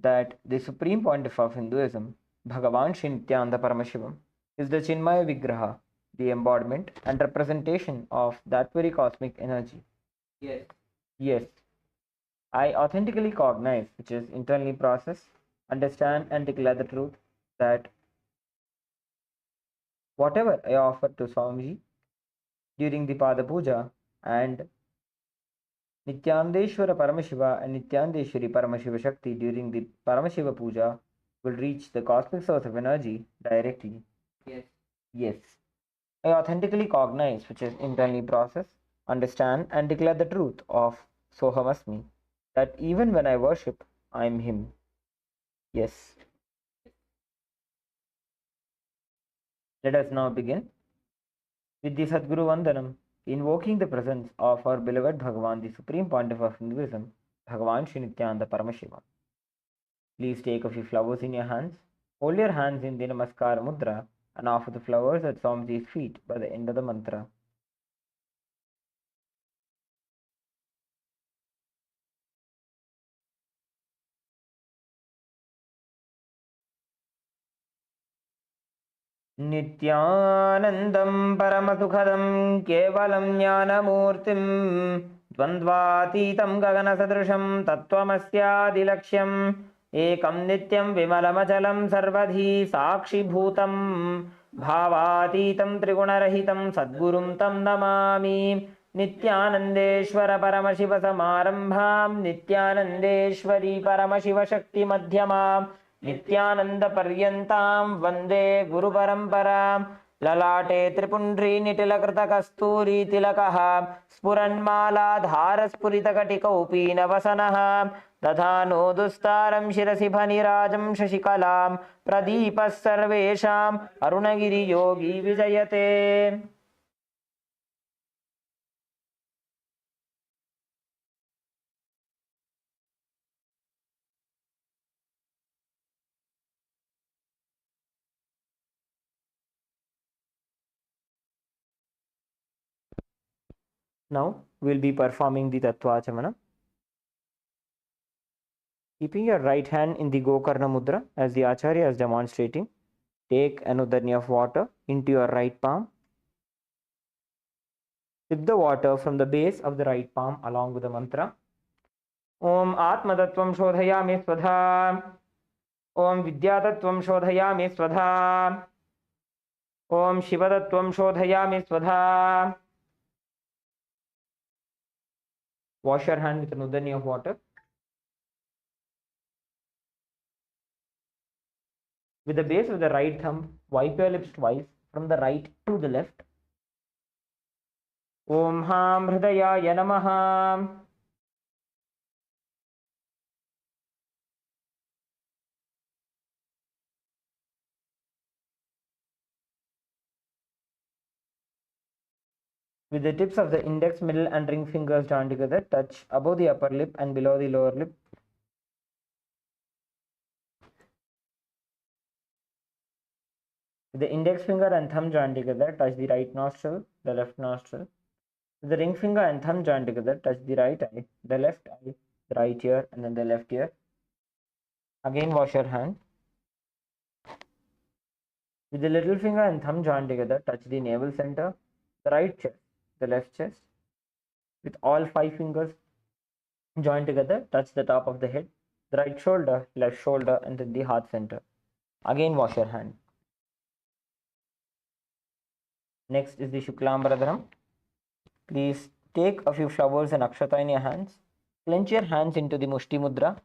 that the Supreme Pontiff of Hinduism, Bhagavan Shri Nithyananda Paramashivam, is the Chinmaya Vigraha, the embodiment and representation of that very cosmic energy. Yes. Yes. I authentically cognize, which is internally process, understand and declare the truth that whatever I offer to Swamiji during the Pada Puja and Nityanandeshwara Paramashiva and Nityanandeshwari Paramashiva Shakti during the Paramashiva Puja will reach the cosmic source of energy directly. Yes. Yes. I authentically cognize, which is internally process, understand and declare the truth of Sohamasmi, that even when I worship, I am Him. Yes. Let us now begin with the Sadguru Vandanam, invoking the presence of our beloved Bhagavan, the Supreme Pontiff of Hinduism, Bhagavan Shri Nithyananda Paramashiva. Please take a few flowers in your hands. Hold your hands in the Namaskara Mudra and offer the flowers at Swamiji's feet by the end of the mantra. नित्यानन्दं परमसुखदं केवलं ज्ञानमूर्तिं द्वन्द्वातीतं गगनसदृशं तत्त्वमस्यादिलक्ष्यम् एकं नित्यं विमलमचलं सर्वधी साक्षिभूतं भावातीतं त्रिगुणरहितं सद्गुरुं तं नमामि नित्यानन्देश्वर परमशिवसमारम्भां नित्यानन्देश्वरी परमशिवशक्तिमध्यमाम् नित्यानन्दपर्यन्तां वन्दे गुरुपरम्परां ललाटे त्रिपुण्ड्रीनिटिलकृतकस्तूरीतिलकः स्फुरन्मालाधारस्फुरितकटिकौपीनवसनः दधानो दुस्तारं शिरसि फणिराजं शशिकलां प्रदीपः सर्वेषाम् अरुणगिरियोगी विजयते. Now we'll be performing the Tattvachamana. Keeping your right hand in the Gokarna Mudra as the Acharya is demonstrating, take an uddarni of water into your right palm. Sip the water from the base of the right palm along with the mantra. Om Atmatattvam Shodhayami Swadha. Om Vidyatattvam Shodhayami Swadha. Om Shivatattvam Shodhayami Swadha. Wash your hand with an uddarni of water. With the base of the right thumb, wipe your lips twice from the right to the left. Om Ham Hridayaya Namaha. With the tips of the index, middle and ring fingers joined together, touch above the upper lip and below the lower lip. With the index finger and thumb joined together, touch the right nostril, the left nostril. With the ring finger and thumb joined together, touch the right eye, the left eye, the right ear, and then the left ear. Again, wash your hand. With the little finger and thumb joined together, touch the navel center, the right chest, the left chest. With all 5 fingers joined together, touch the top of the head, the right shoulder, left shoulder, and then the heart center. Again, wash your hand. Next is the Shuklambaradharam. Please take a few flowers and akshata in your hands. Clench your hands into the Mushti Mudra,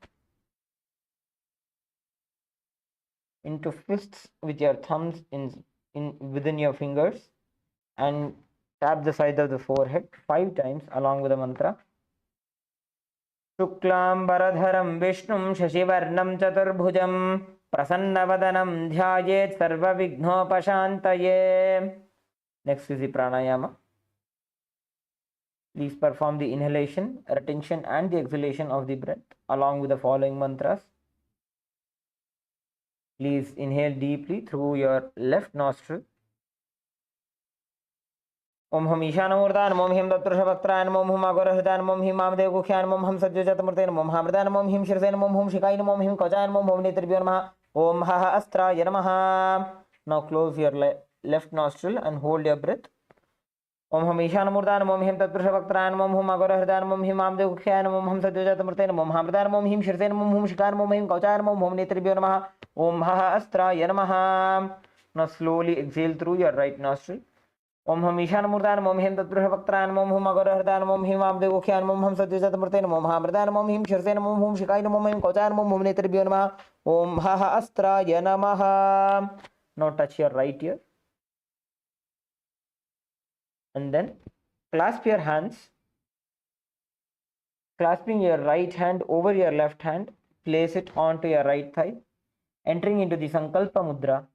into fists with your thumbs within your fingers, and tap the side of the forehead 5 times along with the mantra. Shuklambaradharam Vishnum Shashivarnam Chaturbhujam Prasannavadanam Dhyayet Sarvavighnopashantaye. Next is the pranayama. Please perform the inhalation, retention, and the exhalation of the breath along with the following mantras. Please inhale deeply through your left nostril. Om Hum Ishanamurdan, Om Him Datrushavaktrayan, Om Hum Agorahridan, Om Him Amdev Kukhyan, Om Hum Sajjajatamurtan, Om Hamridan, Om Him Shirsen, Om Hum Shikayan, Om Him Kojayan, Om Hum Netribhyo Namaha, Om Haha Astra Yanamaha. Now close your left nostril and hold your breath. Om Hum Ishanamurdan, Om Him Datrushavaktrayan, Om Hum Agorahridan, Om Him Amdev Kukhyan, Om Hum Sajjajatamurtan, Om Hamridan, Om Him Shirsen, Om Hum Shikayan, Om Him Kojayan, Om Hum Netribhyo Namaha, Om Haha Astra Yanamaha. Now slowly exhale through your right nostril. Om Hum Ishanamurdan, Om Him Datrushavaktrayan, Om Hum Agorahridan, Om Him Amdev Kukhyan, Om Hum Sajjajatamurtan, Om Hamridan, Om Him Shirsen, Om Hum Shikayan, Om Him Kojayan, Om Hum Netribhyo Namaha, Om Haha Astra Yanamaha. Now touch your right ear. And then clasp your hands. Clasping your right hand over your left hand, place it onto your right thigh, entering into the Sankalpa Mudra.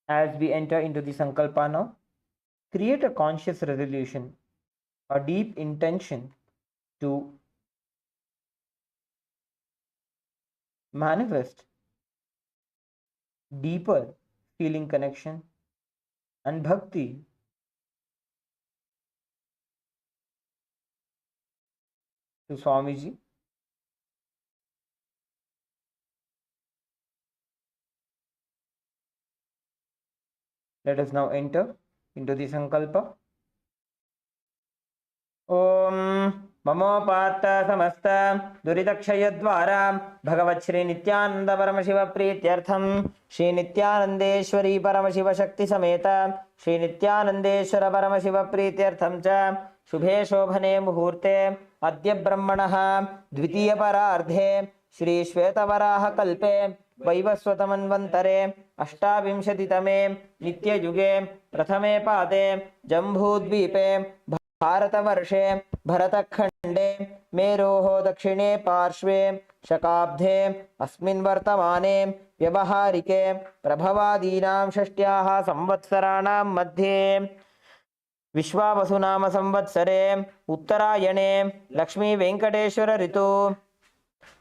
As we enter into the Sankalpa now, create a conscious resolution, a deep intention to manifest deeper feeling connection and bhakti to Swamiji. Let us now enter into the Sankalpa. Om Mamopata Samasta Duridakshayadvara Bhagavat Shri Nithyananda Paramashiva Pretyartham Shri Nithyanandeshwari Paramashiva Shakti Sameta Shri Nithyanandeshwara Paramashiva Pretyartham Cha Shubhe Shobhane Muhurte Adya Brahmanaha Dvitiya Parardhe Shri Shvetavaraha Kalpe Vaivaswatamanvantare Ashtavinshaditame Nitya Yuge Prathame Pade Jambudvipe भारतवर्षे भरतखंडे मेरोः दक्षिणे पार्श्वे शकाब्धे अस्मिन् वर्तमाने व्यवहारिके प्रभवादीनां षष्ट्याः संवत्सराणां मध्ये विश्वावसुनाम संवत्सरे उत्तरायणे लक्ष्मी वेंकटेश्वर ऋतु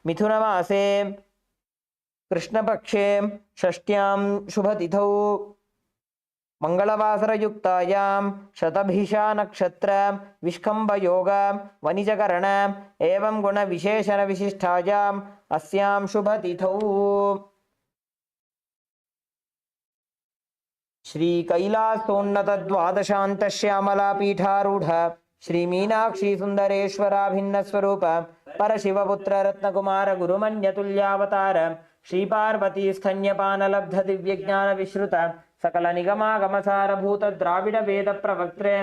मिथुनमासे कृष्णपक्षे षष्ट्यां शुभतिथौ मंगलवासरयुक्तायां शतभिषा नक्षत्र विष्कंभ योग वनिजकरण एवं गुण विशेषण विशिष्टायां अस्यां शुभतिथौ श्री कैलासोन्नत द्वादशांत श्यामला पीठारूढ़ श्री मीनाक्षी सुंदरेश्वराभिन्न स्वरूप परशिवपुत्र रत्नकुमार गुरुमन्यतुल्यावतार श्री पार्वती स्तन्यपान लब्ध दिव्य ज्ञान विश्रुत सकल निगमागमसार भूत द्राविड वेद प्रवक्त्रे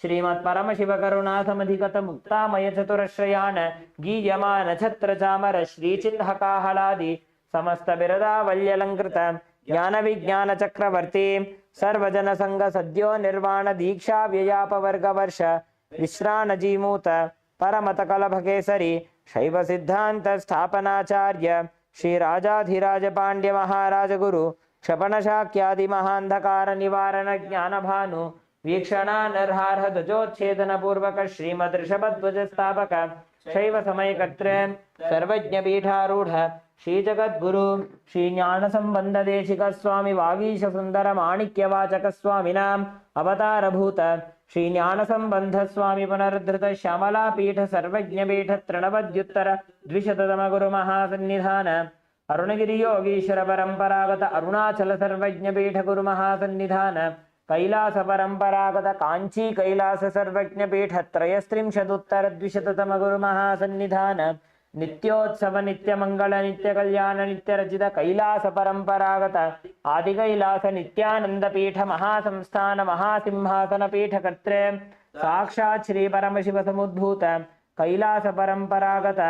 श्रीमत् परमशिव करुणा समधिगत मुक्तामय चतुरश्रयाण गीयमान छत्र चामर श्री चिन्हकाहलादि समस्त बिरदावल्यलंकृत ज्ञान विज्ञान चक्रवर्ती सर्वजन संग सद्यो निर्वाण दीक्षा व्ययापवर्ग वर्ष विश्राण जीमूत परमत कलभकेसरी शैव सिद्धांत स्थापनाचार्य श्री राजाधिराज पांड्य महाराज गुरु क्षपण शाक्यादि महांधकार निवारण ज्ञान भानु वीक्षणा नरहारह ध्वजोच्छेदन पूर्वक श्रीमद ऋषभध्वज स्थापक शैव समयकर्त्र सर्वज्ञ पीठारूढ़ श्री जगद्गुरु श्री ज्ञान संबंध देशिक स्वामी वागीश सुंदर माणिक्यवाचक स्वामिनाम अवतार भूत श्री ज्ञान संबंध स्वामी पुनरुद्धृत श्यामला पीठ सर्वज्ञ पीठ तृणवद्युत्तर द्विशततम गुरु महासन्निधान अरुणगिरि योगीश्वर परंपरागत अरुणाचल सर्वज्ञ पीठ गुरु महासन्निधान कैलास परंपरागत कांची कैलास सर्वज्ञ पीठ त्रयस्त्रिंशदुत्तर द्विशततम गुरु महासन्निधान नित्योत्सव नित्य मंगल नित्य कल्याण नित्य रचित कैलास परंपरागत आदि कैलास नित्यानंद पीठ महासंस्थान महासिंहासन पीठ कर्त्रे साक्षात् श्री परमशिव समुद्भूत कैलास परंपरागत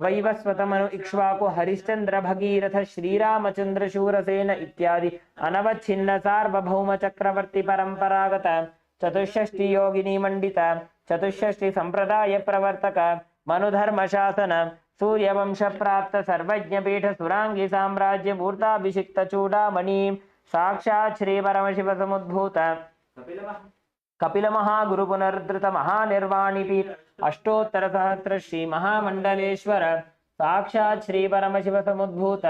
वैवस्वत मनु इक्ष्वाकु हरिश्चंद्र भगीरथ श्रीरामचंद्र शूरसेन इत्यादि अनवच्छिन्न सार्वभौम चक्रवर्ती परंपरागत चतुष्षष्टि योगिनी मंडित चतुष्षष्टि संप्रदाय प्रवर्तक मनुधर्म शासन सूर्यवंश प्राप्त सर्वज्ञ पीठ सुरांगी साम्राज्य मूर्ताभिषिक्त चूड़ामणि साक्षात् श्री परमशिव समुद्भूत कपिल महागुरु पुनरुद्धृत महानिर्वाणी पीठ अष्टोत्तर सहस्र श्री महामंडलेश्वर साक्षात् श्री परमशिव समुद्भूत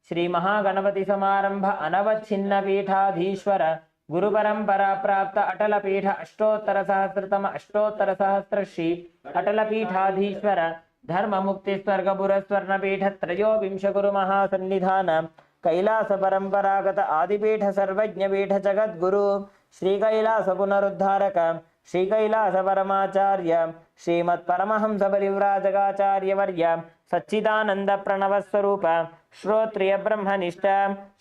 श्री महागणपति समारंभ अनवच्छिन्न पीठाधीश्वर गुरु परंपरा प्राप्त अटल पीठ अष्टोत्तर सहस्रतम अष्टोत्तर सहस्र श्री अटल पीठाधीश्वर धर्म मुक्ति स्वर्ग पुरस्वर्ण पीठ त्रयोविंश गुरु महासन्निधान कैलास परंपरागत आदिपीठ सर्वज्ञ पीठ जगद्गुरु श्री कैलास पुनरुद्धारक श्री कैलास परमाचार्य श्रीमत् परमहंस परिव्राजकाचार्य वर्य सच्चिदानंद प्रणव स्वरूप श्रोत्रिय ब्रह्मनिष्ठ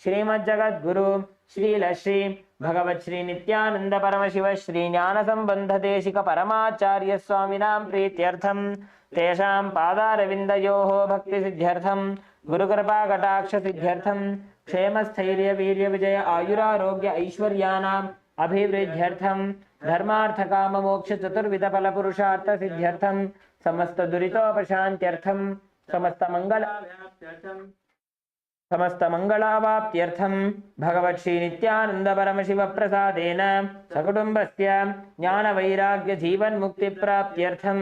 श्रीमद् जगद्गुरु श्रील श्री भगवत् श्री नित्यानंद परमशिव श्री ज्ञान संबंध देशिक परमाचार्य स्वामिनां प्रीत्यर्थम तेषां पादारविन्दयोः भक्ति सिद्ध्यर्थम गुरुकृपा कटाक्ष सिद्ध्यर्थम क्षेम स्थैर्य वीर्य विजय आयुरारोग्य ऐश्वर्यानाम् अभिवृद्ध्यर्थम धर्मार्थ काम मोक्ष चतुर्विध फल पुरुषार्थ सिद्ध्यर्थम समस्त दुरितोपशान्त्यर्थम समस्त मंगलावाप्त्यर्थम भगवत् श्री नित्यानंद परमशिव प्रसादेन सकुटुम्बस्य ज्ञान वैराग्य जीवन मुक्ति प्राप्त्यर्थम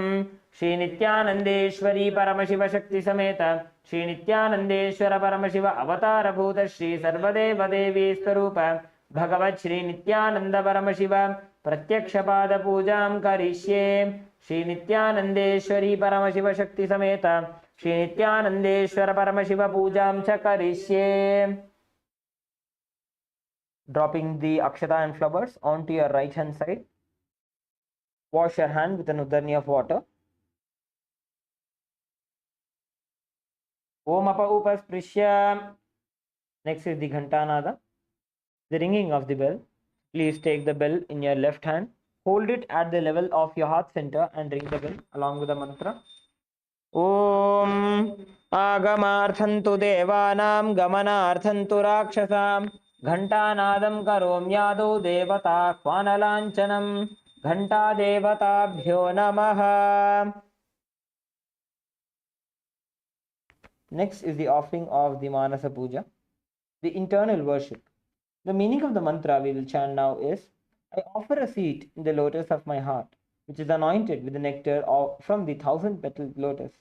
श्री नित्यानंदेश्वरी परमशिव शक्ति समेत श्री नित्यानंदेश्वर परमशिव अवतार भूत श्री सर्वदेव देवी स्वरूप भगवत् श्री नित्यानंद परमशिव प्रत्यक्ष पाद पूजां करिष्ये श्री नित्यानंदेश्वरी परमशिव शक्ति समेत श्री नित्यानंदेश्वर परमशिव पूजां च करिष्ये. Dropping the akshata and flowers onto your right hand side. Wash your hand with an uddarni of water. Om apa upasprishya. Next is the ghantanada, the ringing of the bell. Please take the bell in your left hand, hold it at the level of your heart center and ring the bell along with the mantra. Om agamarthantu devanam gamanarthantu rakshasam ghantanadam karomyado devata kvanalanchanam ghanta devatabhyo namaha. Next is the offering of the Manasa Puja, the internal worship. The meaning of the mantra we will chant now is, I offer a seat in the lotus of my heart, which is anointed with the nectar from the 1,000-petaled lotus.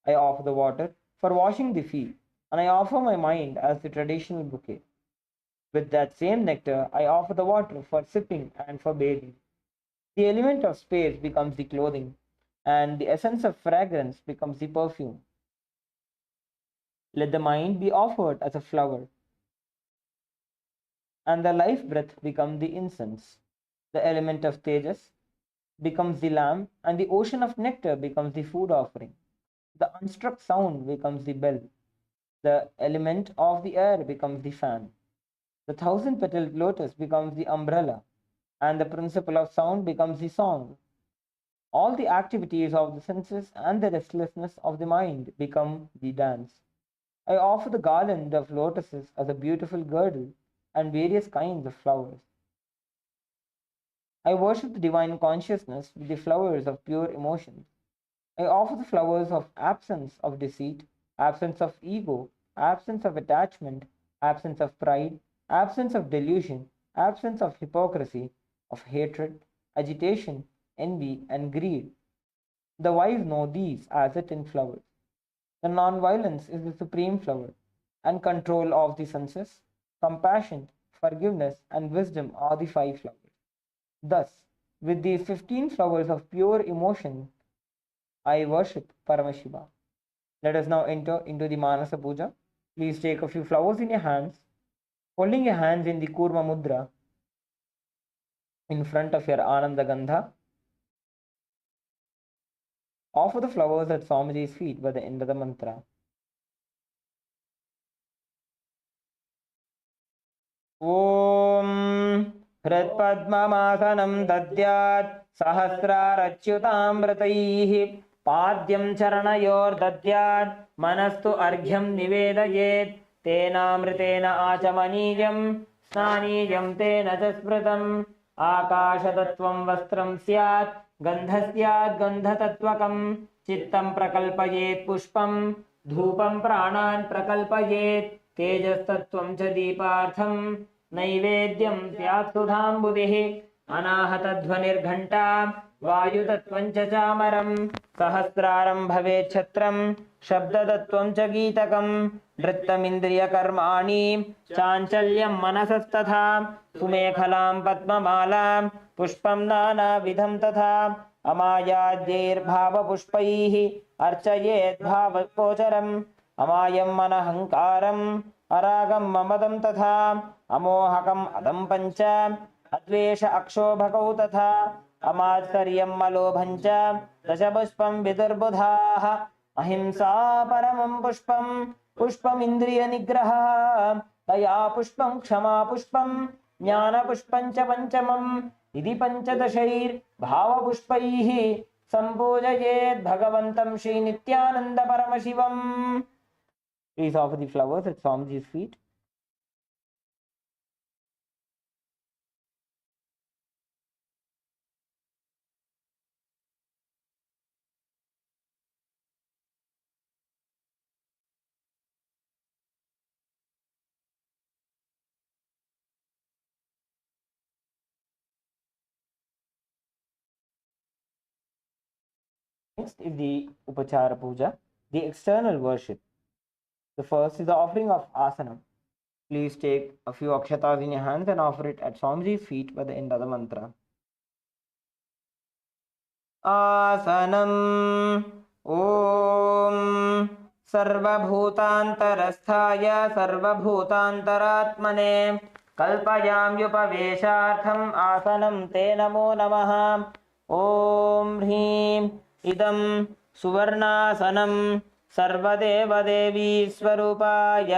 I offer the water for washing the feet, and I offer my mind as the traditional bouquet. With that same nectar, I offer the water for sipping and for bathing. The element of space becomes the clothing, and the essence of fragrance becomes the perfume. Let the mind be offered as a flower, and the life breath become the incense. The element of tejas becomes the lamp, and the ocean of nectar becomes the food offering. The unstruck sound becomes the bell. The element of the air becomes the fan. The 1,000-petaled lotus becomes the umbrella, and the principle of sound becomes the song. All the activities of the senses and the restlessness of the mind become the dance. I offer the garland of lotuses as a beautiful girdle and various kinds of flowers. I worship the divine consciousness with the flowers of pure emotions. I offer the flowers of absence of deceit, absence of ego, absence of attachment, absence of pride, absence of delusion, absence of hypocrisy, of hatred, agitation, envy, and greed. The wise know these as the 10 flowers. The non-violence is the supreme flower, and control of the senses, compassion, forgiveness, and wisdom are the 5 flowers. Thus, with these 15 flowers of pure emotion, I worship Paramashiva. Let us now enter into the Manasa Puja. Please take a few flowers in your hands, holding your hands in the Kurma Mudra in front of your Ananda Gandha. Offer the flowers at Swamiji's feet by the end of the mantra. Om Hritpadmamasanam Dadyat Sahasrarachyutamritaihi Padyam Charanayor Dadyat Manastu Arghyam Nivedayet Tenamritena Achamaniyam Snaniyam Tena Jasmritam Akashatattvam Vastram Syat Gandhasyat Gandhatatvakam Chittam Prakalpayet Pushpam Dhupam Pranan Prakalpayet तेजस्तत्वं च दीपार्थं नैवेद्यं स्यात् सुधाम्बुधिः अनाहतध्वनिर्घण्टा वायुतत्त्वं च चामरं सहस्रारं भवेत् छत्रं शब्दतत्त्वं च गीतकं नृत्तमिन्द्रियकर्माणि चाञ्चल्यं मनसस्तथा सुमेखलां पद्ममालां पुष्पं नानाविधं तथा अमायाद्यैर्भावपुष्पैः अर्चयेत् भावगोचरम् अमायं मनहंकारं अरागं ममदं तथा अमोहकम् अदं पंच अद्वेष अक्षोभकौ तथा अमात्सर्यं मलोभं च दशपुष्पं विदुर्बुधाः अहिंसा परमं पुष्पं पुष्पमिन्द्रियनिग्रहः दया पुष्पं क्षमा पुष्पं ज्ञानपुष्पं च पञ्चमम् इति पञ्चदशैर्भावपुष्पैः सम्पूजयेत् भगवन्तं Shri Nityananda Paramashivam. Please offer the flowers at Swamiji's feet. Next is the Upachara Puja, the external worship. The first is the offering of asana. Please take a few akshatas in your hands and offer it at Swamiji's feet by the end of the mantra. Asanam Om Sarvabhutantarasthaya Sarvabhutantaratmane Kalpayam Upaveshartham Asanam Te Namo Namaha. Om Hrim Idam Suvarnasanam सर्वदेवदेवी स्वरूपाय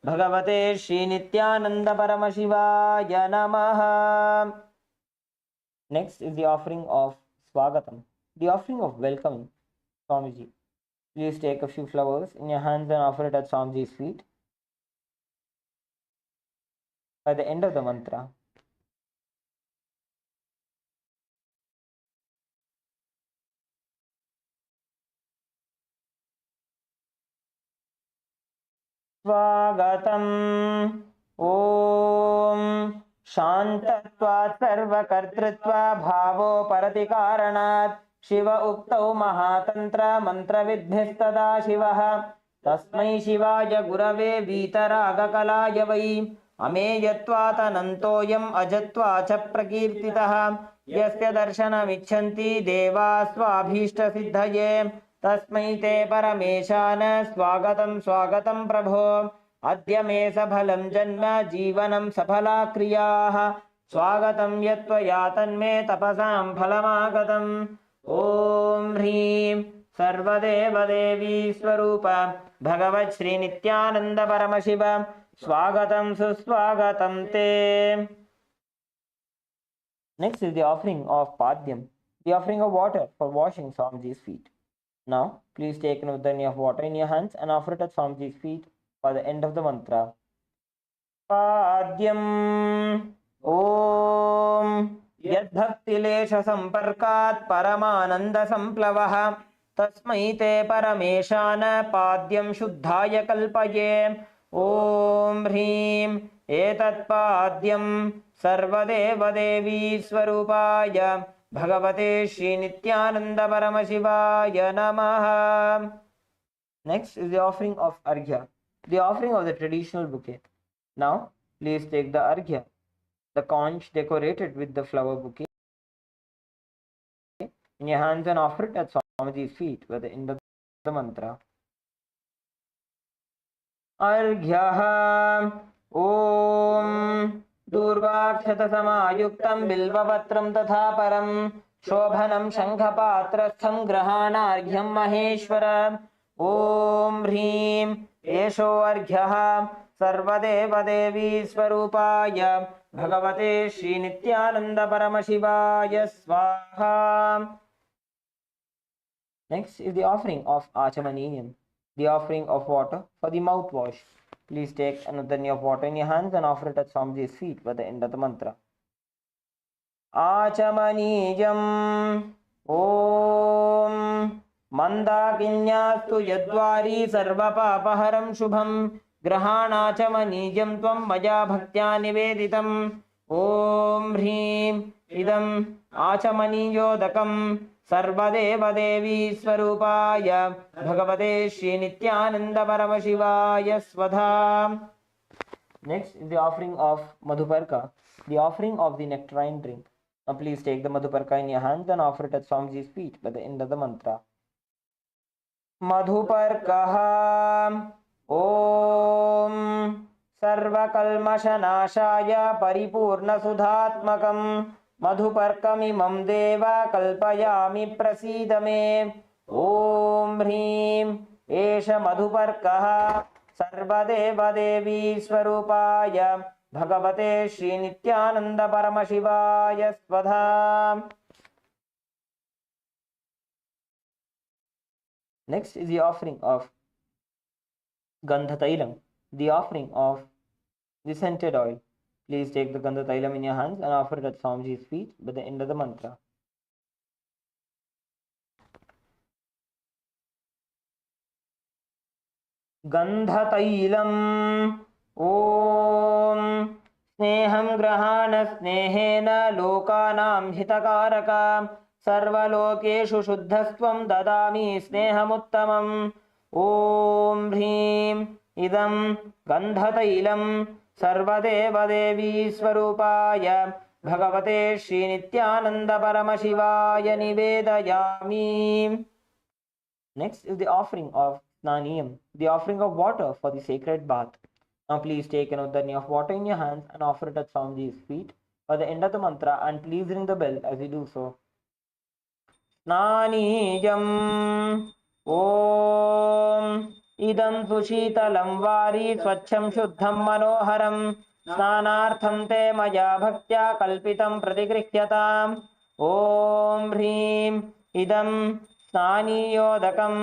भगवते श्रीनित्यानंद परमशिवाय नमः. Next is the offering of Swagatam, the offering of welcoming Swamiji. Please take a few flowers in your hands and offer it at Swamiji's feet by the end of the mantra. स्वागतम् ॐ शान्तत्वात् सर्वकर्तृत्वा भावो परतिकारणात् शिव उक्तौ महातन्त्र मन्त्रविद्भिस्तदा शिवः तस्मै शिवाय गुरवे वीतरागकलाय वै अमेयत्वात् अजत्वा च प्रकीर्तितः यस्य दर्शनमिच्छन्ति देवाः स्वाभीष्टसिद्धये तस्मै ते परमेशान स्वागतं स्वागतं प्रभो अद्य मे सफलं जन्म जीवनं सफला क्रियाः स्वागतं यत्त्वया तन्मे तपसां फलमागतम्. ॐ ह्रीं सर्वदेवदेवी स्वरूप भगवत् श्रीनित्यानन्द परमशिव स्वागतं सुस्वागतं ते. Next is the offering of Padyam, the offering of water for washing Swamiji's feet. Now, please take an uddani of water in your hands and offer it at Swamiji's feet by the end of the mantra. Padyam Om Yadbhaktilesha Samparkat Paramananda Samplavah Tasmai Te Parameshana Padyam Shuddhaya Kalpaye. Om Hrim Etat Padyam Sarvadevadevi Swarupaya Bhagavate Srinityananda Paramasivaya Namaha. Next is the offering of Arogya, the offering of the traditional bouquet. Now, please take the Arogya, the conch decorated with the flower bouquet, in your hands and offer it at Swamiji's feet by the end of the mantra. अर्घ्यः ॐ दूर्वाक्षतसमायुक्तं बिल्वपत्रं तथा परं शोभनं शङ्खपात्रस्थं ग्रहाणार्घ्यं महेश्वर ॐ ह्रीं एषोऽर्घ्यः सर्वदेवदेवी स्वरूपाय भगवते श्रीनित्यानन्दपरमशिवाय स्वाहा. Next is the offering of Achamaniyam, the offering of water for the mouthwash. Please take an udani of water in your hands and offer it at Swamiji's feet by the end of the mantra. Achamaniyam Om Mandakinyastu Yadvari Sarvapapaharam Shubham Grahanachamaniyam Tvam Maya Bhaktya Niveditam Om Hrim Idam Achamaniyodakam सर्वदेवदेवी स्वरूपाय भगवते श्रीनित्यानंद परमशिवाय स्वधा. Next is the offering of Madhuparka, the offering of the nectarine drink. Now please take the Madhuparka in your hands and offer it at Swamiji's feet by the end of the mantra. Madhuparkaha Om Sarvakalmashanashaya Paripurna Sudhatmakam मधुपर्कमिमं देव कल्पयामि प्रसीद मे. ॐ ह्रीं एष मधुपर्कः सर्वदेवदेवी स्वरूपाय भगवते श्रीनित्यानन्दपरमशिवाय स्वधा. Next is the offering of Gandha Tailam, the offering of the scented oil. Please take the Gandha Tailam in your hands and offer it at Swamiji's feet by the end of the mantra. Gandha Tailam Om Sneham Grahana Snehena Lokanam Hitakaraka Sarvalokeshu Shuddhastvam Dadami Snehamuttamam. Om Hrim Idam Gandha Tailam सर्वदेवदेवी स्वरूपाय भगवते श्रीनित्यानन्दपरमशिवाय निवेदयामि. Next is the offering of Snaniyam, the offering of water for the sacred bath. Now please take an udani of water in your hands and offer it at Swamiji's feet by the end of the mantra, and please ring the bell as you do so. Snaniyam Om Idam sushitalam vari swachham shuddham manoharam स्नानार्थं ते मया भक्त्या कल्पितं प्रतिगृह्यताम्. ॐ ह्रीं इदं स्नानीयोदकं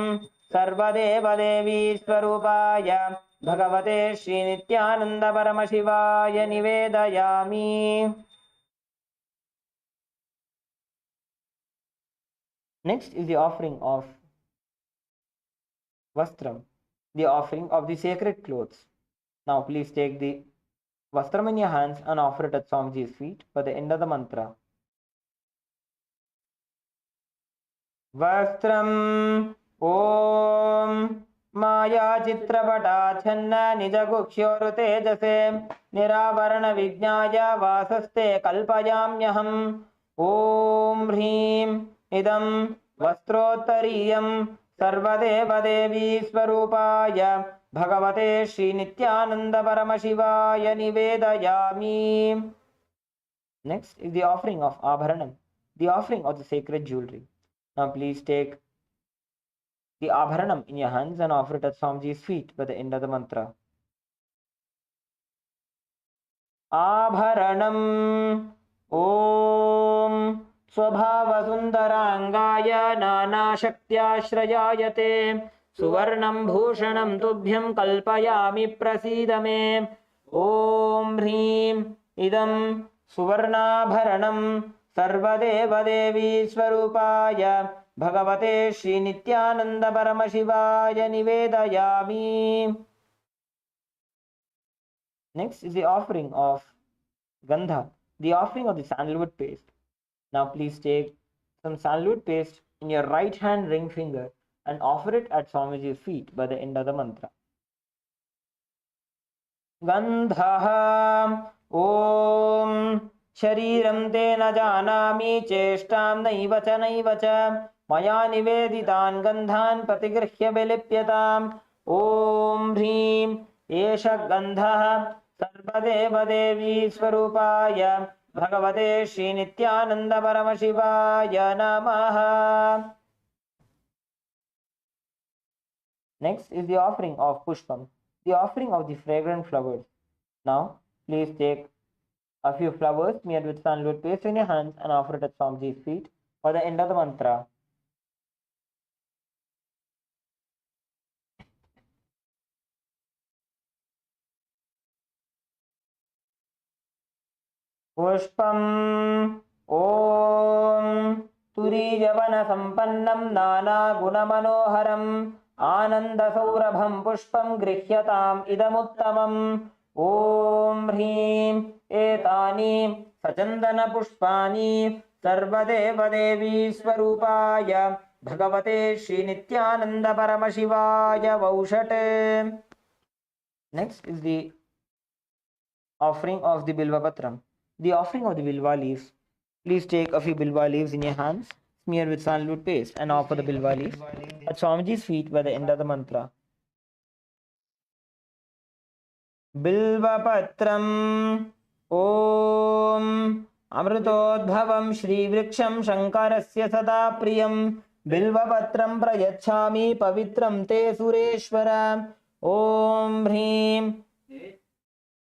सर्वदेवदेवी स्वरूपाय भगवते श्रीनित्यानन्दपरमशिवाय निवेदयामि. Next is the offering of Vastram, the offering of the sacred clothes. Now please take the Vastram in your hands and offer it at Swamiji's feet by the end of the mantra. Vastram Om Maya Chitrapata Channa Nijagukshoru Tejase Niravarana Vijnaya Vasaste Kalpayamyaham. Om Hrim Idam Vastrottariyam Sarvadevadevi Swarupaya Bhagavate Srinityananda-Paramashivaaya Nivedayami. Next is the offering of Abharanam, the offering of the sacred jewelry. Now please take the Abharanam in your hands and offer it at Swamiji's feet by the end of the mantra. Abharanam Om Swabhava-sundarangaya Nana-shaktyashrayayate Suvarnam Bhushanam Tubhyam Kalpayami Prasida me. Om Hrim Idam Suvarnabharanam Sarvadevadevi Swarupaya Bhagavate Srinityananda-Paramashivaaya Nivedayami. Next is the offering of Gandha, the offering of the sandalwood paste. Now please take some sandalwood paste in your right hand ring finger and offer it at Swamiji's feet by the end of the mantra. Gandha Om Shariram te na janami cheshtam naiva cha maya niveditan gandhan pratigriह्य vilipyatam. Om Hrim एष गन्धः सर्वदेवदेवी स्वरूपाय भगवते श्रीनित्यानन्द परमशिवाय नमः. Next is the offering of pushpam, the offering of the fragrant flowers. Now, please take a few flowers smeared with sandalwood paste in your hands and offer it at Swamiji's feet for the end of the mantra. Pushpam Om Turijavana Sampannam Nana Gunamanoharam Ananda Saurabham Pushpam Grihyatam Idamuttamam Om Hrim Etani Sachandana Pushpani Sarvadeva Devi Swarupaya Bhagavate Shri Nityananda Paramashivaya Vaushate. Next is the offering of the Bilva Patram, the offering of the Bilva leaves. Please take a few Bilva leaves in your hands, smear with sandalwood paste, and offer the Bilva leaves at Swamiji's feet by the end of the mantra. Bilva Patram Om Amritodbhavam Shri Vriksham Shankarasya Sada Priyam Bilva Patram Prayachami Pavitram Te Sureshwara Om Hrim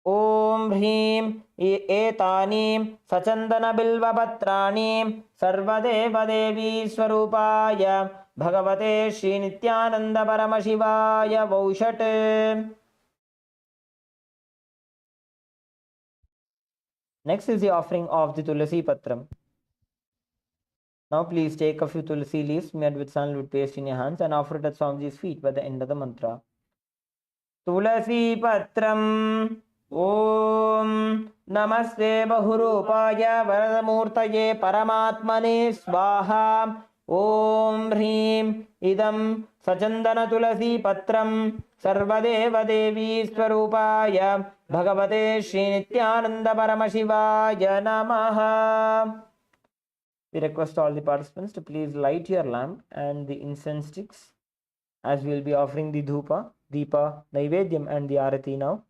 Om Hrim Etani Sachandana Bilvapatrani Sarvadeva Devi Swarupaya Bhagavate Shri Nityananda Paramashivaya Vaushate. Next is the offering of the Tulasi Patram. Now please take a few Tulasi leaves made with sandalwood paste in your hands and offer it at Swamiji's feet by the end of the mantra. Tulasi Patram Om Namaste Bahurupaya Varadamurtaye Paramatmane Swaha Om Hrim Idam Sachandana Tulasi Patram Sarvadeva Devi Swarupaya Bhagavate Shri Nityananda Paramashivaya Namaha. We request all the participants to please light your lamp and the incense sticks as we will be offering the dhupa, deepa, naivedyam and the arati now.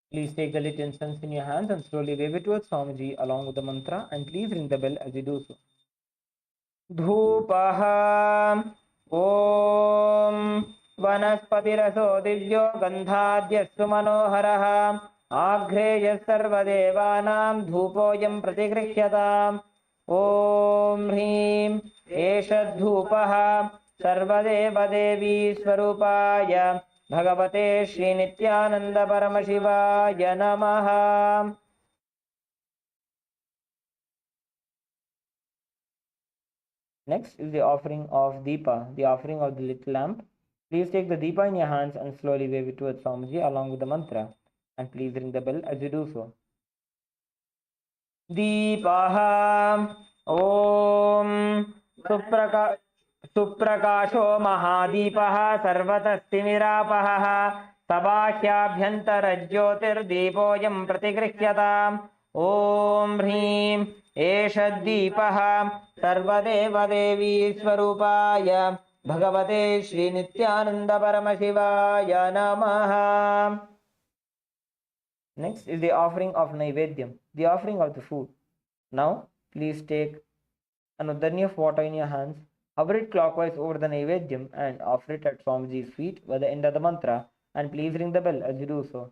Please take the lit incense in your hands and slowly wave it towards Swamiji along with the mantra, and please ring the bell as you do so. Dhupaha Om Vanaspatiraso Divyo Gandhadyastu Manoharaha Agreya Sarvadevanam Dhupoyam Pratigrihyata Om Hrim Esha Dhupaha Sarvadeva Devi Swarupaya Bhagavate Shri Nityananda Paramashivaya Namaha. Next is the offering of Deepa, the offering of the lit lamp. Please take the Deepa in your hands and slowly wave it towards Swamiji along with the mantra, and please ring the bell as you do so. Deepaha Om Suprakasho Mahadipaha Sarvatastimiراpaha Sabakhyabhyantarajyotir Deepoyam Pratigrihyata Om Hrim एष दीपः सर्वदेवदेवी स्वरूपाय भगवते श्री नित्यानंद परमशिवाय नमः. Next is the offering of Naivedyam, the offering of the food. Now, please take an uddarni of water in your hands, hover it clockwise over the Naivedyam and offer it at Swamiji's feet by the end of the mantra, and please ring the bell as you do so.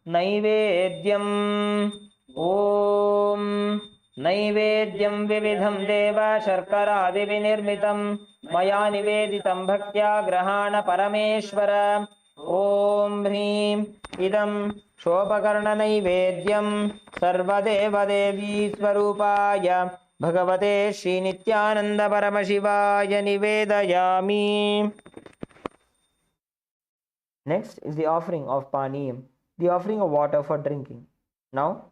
Naivedyam Om Naivedyam Vividham Deva Sharkaradi Vinirmitam Maya Niveditam Bhaktya Grahana Parameshwara. Om Hrim Idam Shopakarna Naivedyam Sarvadeva Devi Swarupaya Bhagavate Shri Nityananda Paramashivaya Nivedayami. Next is the offering of Paniyam, the offering of water for drinking. Now,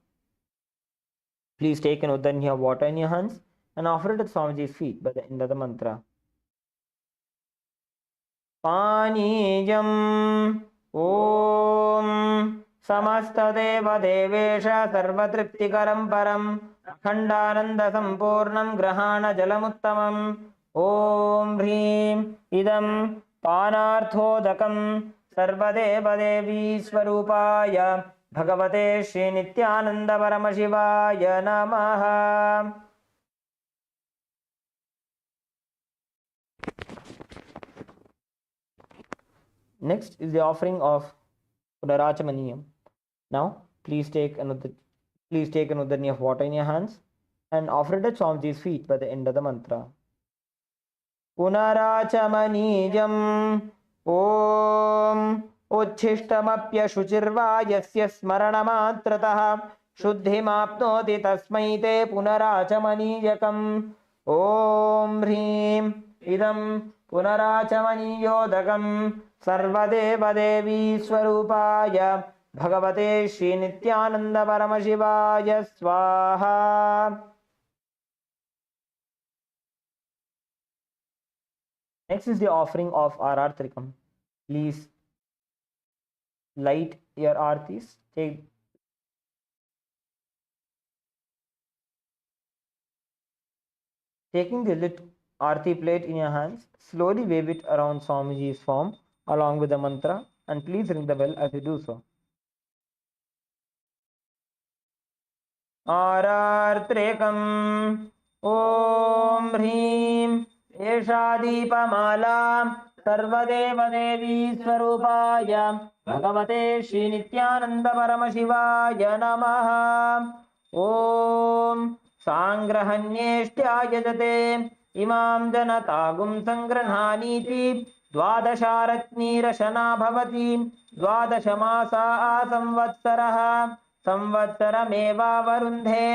please take an uddarni of water in your hands and offer it at Swamiji's feet by the end of the mantra. Paniyam Om Samastadeva Devesha Sarvatriptikaram Param Akhandananda Sampurnam Grahana Jalamuttamam. Om Hrim Idam Panarthodakam Sarvadeva Devi Swarupaya Bhagavate Shri Nityananda Paramashivaya Namaha. Next is the offering of Punarachamaniyam. Now, please take an uddarni of water in your hands and offer it at Swamiji's feet by the end of the mantra. Punarachamaniyam Om Uchishtamapya Shuchirva Yasya Smaranamatratah Shuddhimapnoti Tasmai Te Punarachamaniyakam. Om Hrim Idam Punarachamaniyodakam Sarvadeva Devi Swarupaya Bhagavate Shri Nityananda Paramashivaya Swaha. Next is the offering of Arartrikam. Please light your artis. Taking the lit arti plate in your hands, slowly wave it around Swamiji's form along with the mantra, and please ring the bell as you do so. Arartrikam Om Hrim Esha Deepamala Sarvadeva Devi Swarupaya Bhagavate Shri Nityananda Paramashivaya Namaha. Om Sangrahanyeshtya Yajate Imam Janatagum Sangranhaniti Dvadasharatni Rashana Bhavati Dvadashamasa Samvatsaraha Samvatsarameva Varundhe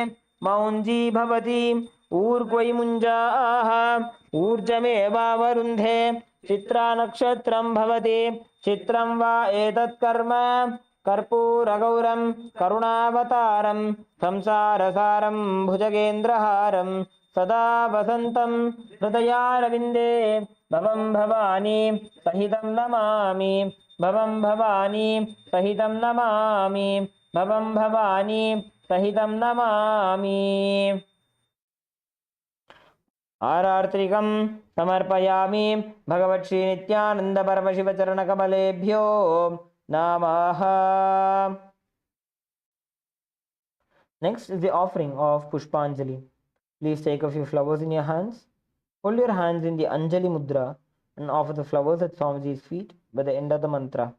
Maunji Bhavati Urgvai Munjaaha Urjameva Varundhe Chitra Nakshatram Bhavati Chitram Va Etat Karma Karpuragauram Karunavataram Samsarasaram Bhujagendraharam Sada Vasantam Hridayarvinde Bhavam Bhavani Sahitam Namami Bhavam Bhavani Sahitam Namami Bhavam Bhavani Sahitam Namami. Arartrikam Samarpayami Bhagavat Shri Nityananda Paramashiva Charana Kamalebhyo Namaha. Next is the offering of Pushpanjali. Please take a few flowers in your hands. Hold your hands in the Anjali Mudra and offer the flowers at Swamiji's feet by the end of the mantra.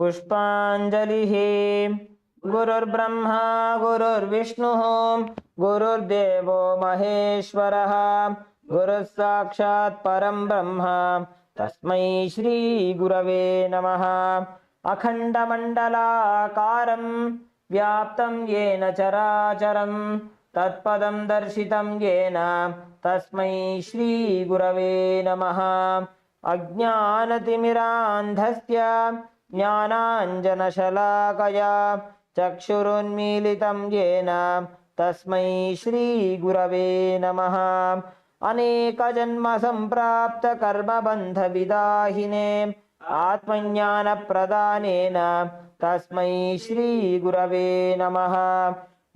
Pushpanjalihi Gurur Brahma Gurur Vishnu Gurur Devo Maheshwaraha Gurur Sakshat Param Brahma Tasmai Shri Gurave Namaha. Akhanda Mandala Karam Vyaptam Yena Characharam Tatpadam Darshitam Yena Tasmai Shri Gurave Namaha. Ajnanatimirandhasya Jnananjanashalakaya Chakshurunmilitam Yena Tasmai Shri Gurave Namaha. Aneka Janma Samprapta Karma Bandha Vidahine Atmajnana Pradhanena तस्मै श्री गुरवे नमः।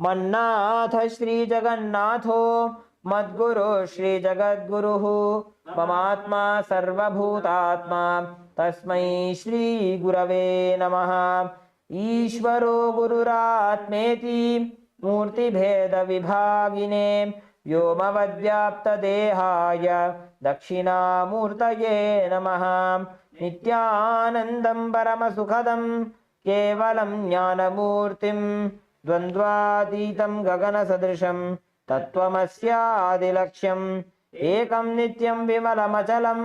मन्नाथ श्री जगन्नाथो मद्गुरु श्री जगद्गुरुः ममात्मा सर्वभूतात्मा तस्मै श्री गुरवे नमः। ईश्वरो गुरुरात्मेति मूर्तिभेद विभागिने व्योमवद्व्याप्तदेहाय दक्षिणामूर्तये नमः। नित्यानन्दं परमसुखदं केवलं ज्ञानमूर्तिं द्वन्द्वातीतं गगनसदृशं तत्त्वमस्यादिलक्ष्यम् एकं नित्यं विमलमचलं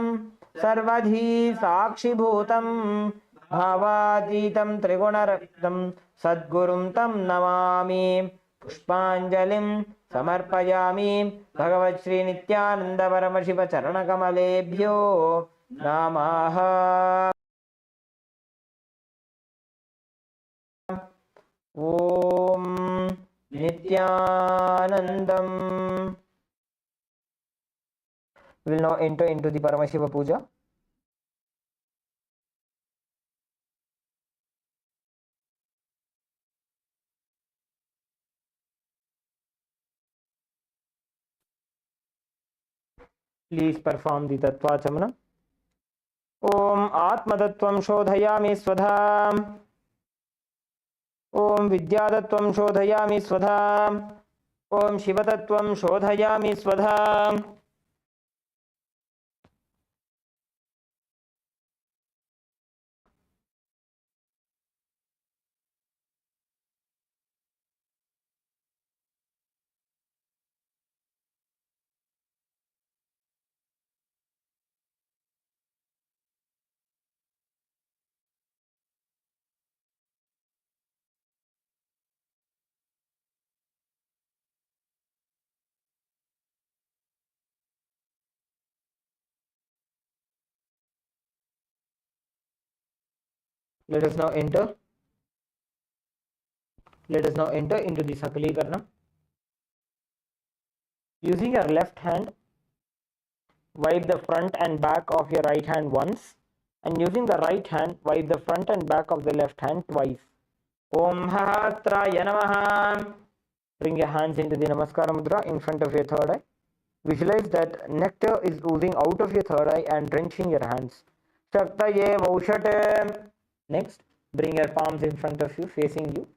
सर्वधी साक्षिभूतं भावातीतं त्रिगुणरहितं सद्गुरुं तं नमामि। पुष्पाञ्जलिं समर्पयामि भगवत् श्री नित्यानंद परमशिव चरणकमलेभ्यो नमः। ओम Nityanandam. We will now enter into the Paramashiva Puja. Please perform the Tattvachamana. Om Atmadattvam Shodhayami Swadha. Om Vidyadattvam Shodhayami Swadha. Om Shivatattvam Shodhayami Swadha. Let us now enter into the Sakalikarna. Using your left hand, wipe the front and back of your right hand once, and using the right hand, wipe the front and back of the left hand twice. Om Hahatraya Namaha. Bring your hands into the Namaskara Mudra in front of your third eye. Visualize that nectar is oozing out of your third eye and drenching your hands. Shaktaye Vaushate. Next, bring your palms in front of you, facing you.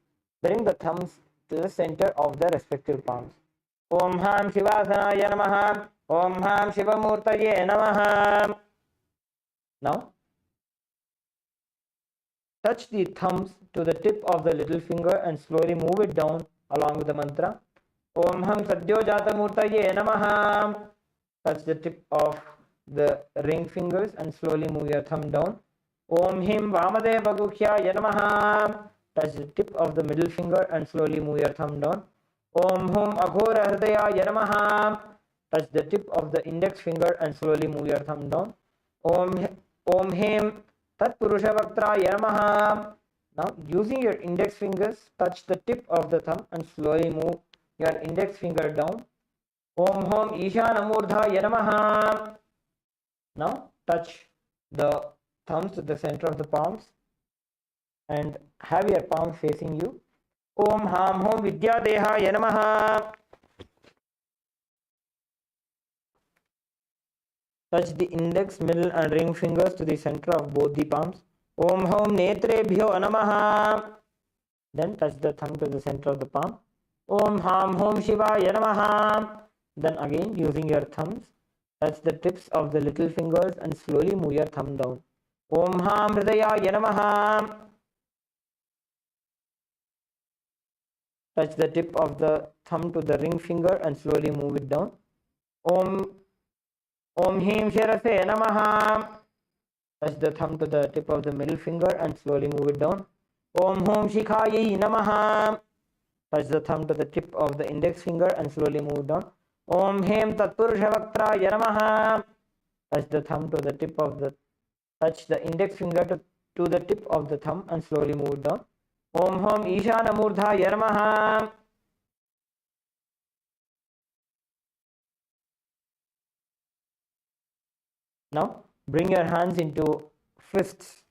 Bring the thumbs to the center of the respective palms. Om Ham Shivasana Namaha. Om Ham Shivamurtaye Namaha. Now, touch the thumbs to the tip of the little finger and slowly move it down along with the mantra. Om Ham Sadyojata Murtaye Namaha. Touch the tip of the ring fingers and slowly move your thumb down. Om Him Vamadeva Guhyaya Namaha. Touch the tip of the middle finger and slowly move your thumb down. Om Hum Aghora Hridayaya Namaha. Touch the tip of the index finger and slowly move your thumb down. Om Him Tat Purusha Vaktraya Namaha. Now, using your index fingers, touch the tip of the thumb and slowly move your index finger down. Om Hum Ishanamurdhaya Namaha. Now, touch the thumbs to the center of the palms and have your palms facing you. Om Ham Hom Vidyadehaya Namaha. Touch the index, middle and ring fingers to the center of both the palms. Om Hom Netrebhyo Namaha. Then touch the thumb to the center of the palm. Om Ham Hom Shivaya Namaha. Then again, using your thumbs, touch the tips of the little fingers and slowly move your thumb down. Om Ham Hridayaya Namaha. Touch the tip of the thumb to the ring finger and slowly move it down. Om Him Sharase Namaha. Touch the thumb to the tip of the middle finger and slowly move it down. Om Hom Shikhayi Namaha. Touch the thumb to the tip of the index finger and slowly move it down. Om Hem Tatpurusha Vaktraya Namaha. Touch the thumb to the tip of the touch the index finger to the tip of the thumb and slowly move it down. Om Hom Ishanamurdhaya Namaha. Now, bring your hands into fists.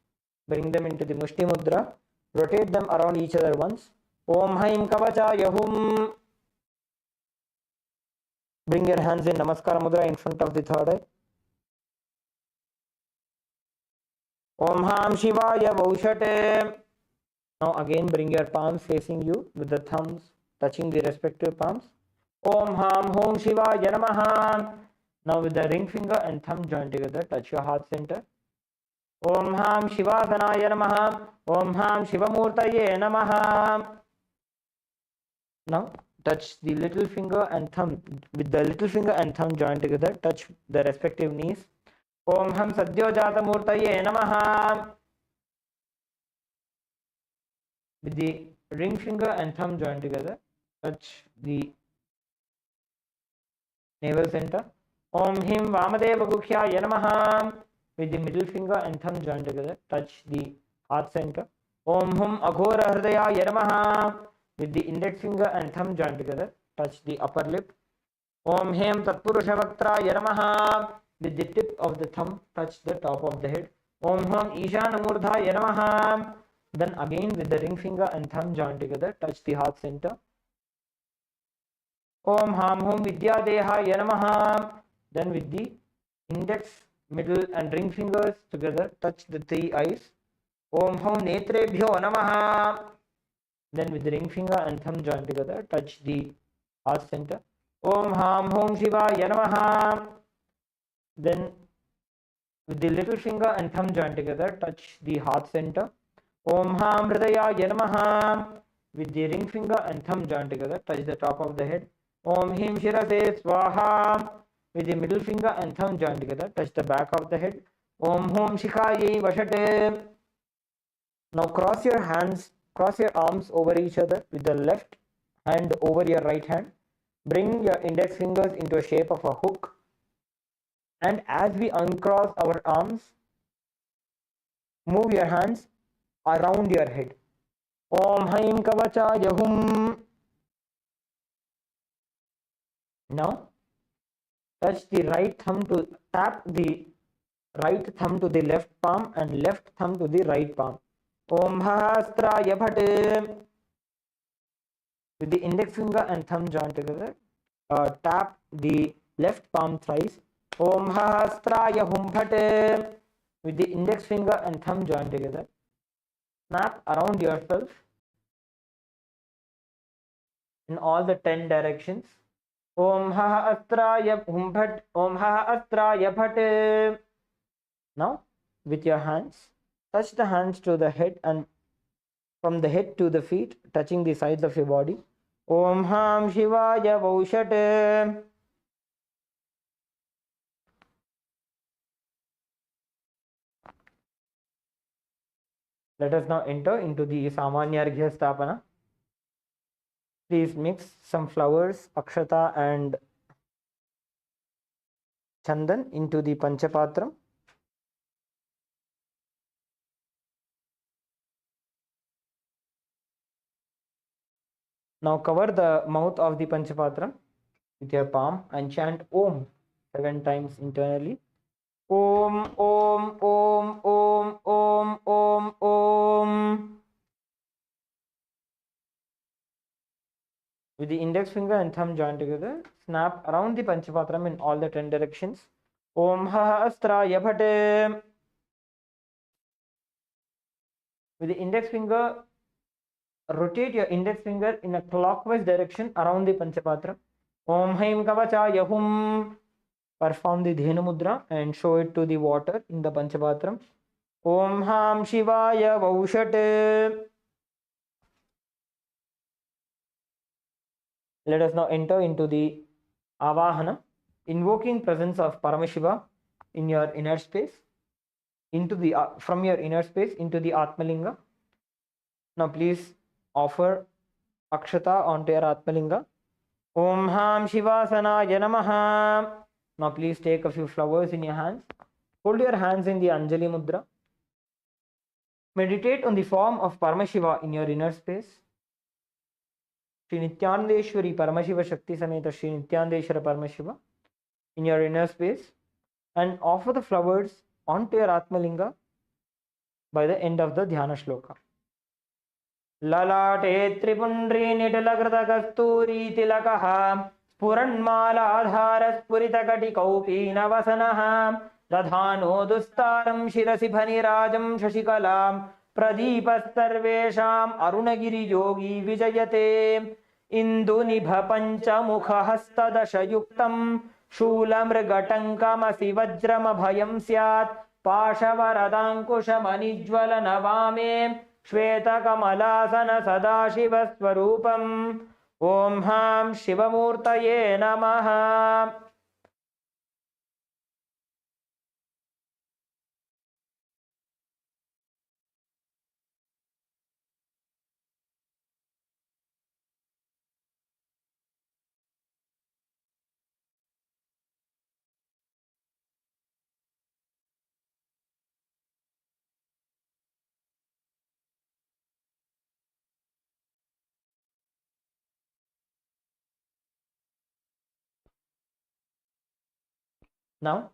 Bring them into the Mushti Mudra Rotate them around each other once. Om Haim Kavachaya Hum. Bring your hands in Namaskara Mudra in front of the third eye. Om Ham Shivaya Vaushate. Now again bring your palms facing you with the thumbs touching the respective palms. Om Ham Hom Shivaya Namaha. Now with the ring finger and thumb joined together, touch your heart center. Om Ham Shivasanaya Namaha. Om Ham Shivamurtaye Namaha. Now touch the little finger and thumb. With the little finger and thumb joined together, touch the respective knees. Om Ham Sadyojata Murtaye Namaha. With the ring finger and thumb joined together, touch the navel center. Om Him Vamadeva Gukhyaya Namaha. With the middle finger and thumb joined together, touch the heart center. Om Hum Aghora Hridayaya Namaha. With the index finger and thumb joined together, touch the upper lip. Om Hem Tatpurusha Vaktraya Namaha. With the tip of the thumb, touch the top of the head. Om Hum Ishana Murdhaya Namaha. Then again with the ring finger and thumb joined together, touch the heart center. Om Ham Hum Vidyadehaya Namaha. Then with the index, middle and ring fingers together, touch the three eyes. Om Hum Netrebhyo Namaha. Then with the ring finger and thumb joined together, touch the heart center. Om Ham Hum Shivaya Namaha. Then with the little finger and thumb joined together, touch the heart center. Om Ham Hridayaya Namaha. With the ring finger and thumb joined together, touch the top of the head. Om Him Shirase Swaha. With the middle finger and thumb joined together, touch the back of the head. Om Hum Shikhaye Vashate. Now cross your arms over each other with the left hand over your right hand. Bring your index fingers into a shape of a hook. And as we uncross our arms, move your hands around your head. Om Haim Kavachaya Hum. Now touch the right thumb to tap the right thumb to the left palm and left thumb to the right palm. Om Hastraya Bhate. With the index finger and thumb joined together, tap the left palm thrice. Om Hastraya Hum Bhate. With the index finger and thumb joined together, snap around yourself in all the 10 directions. Om Astraya Hum Bhat. Om Astraya Bhat. Now with your hands, touch the hands to the head and from the head to the feet, touching the sides of your body. Om Ham Shivaya Vaushate. Let us now enter into the Samanyarghya Stapana. Please mix some flowers, akshata and chandan into the panchapatram. Now cover the mouth of the panchapatram with your palm and chant Om 7 times internally. Om, Om, Om, Om, Om, Om, Om. With the index finger and thumb joined together, snap around the panchapatram in all the 10 directions. Om Astraya Bhate. With the index finger, rotate your index finger in a clockwise direction around the panchapatram. Om Haim Kavachaya Hum. Perform the Dhenu Mudra and show it to the water in the panchapatram. Om Ham Shivaya Vaushate. Let us now enter into the Avahana, invoking presence of Paramashiva in your inner space, into the from your inner space into the Atmalinga. Now please offer akshata onto your Atmalinga. Om Ham Shavasana Namaha. Now please take a few flowers in your hands. Hold your hands in the Anjali Mudra. Meditate on the form of Paramashiva in your inner space. Shri Nithyanandeshwari Paramashiva Shakti Sameta Shri Nithyanandeshwara Paramashiva in your inner space, and offer the flowers onto your Atmalinga by the end of the Dhyana Shloka. ललाटे त्रिपुण्ड्रीनिटलकृतकस्तूरीतिलकः स्फुरन्मालाधारस्फुरितकटिकौपीनवसनः दधानो दुस्तारं शिरसि फनिराजं शशिकलां प्रदीपस्सर्वेषाम् अरुणगिरियोगी विजयते इन्दुनिभपञ्चमुखहस्तदशयुक्तं शूलमृगटङ्कमसि वज्रमभयं स्यात् पाशवरदाङ्कुशमनिज्वलनवामे श्वेतकमलासन सदाशिवस्वरूपम् ॐ हां शिवमूर्तये नमः। Now,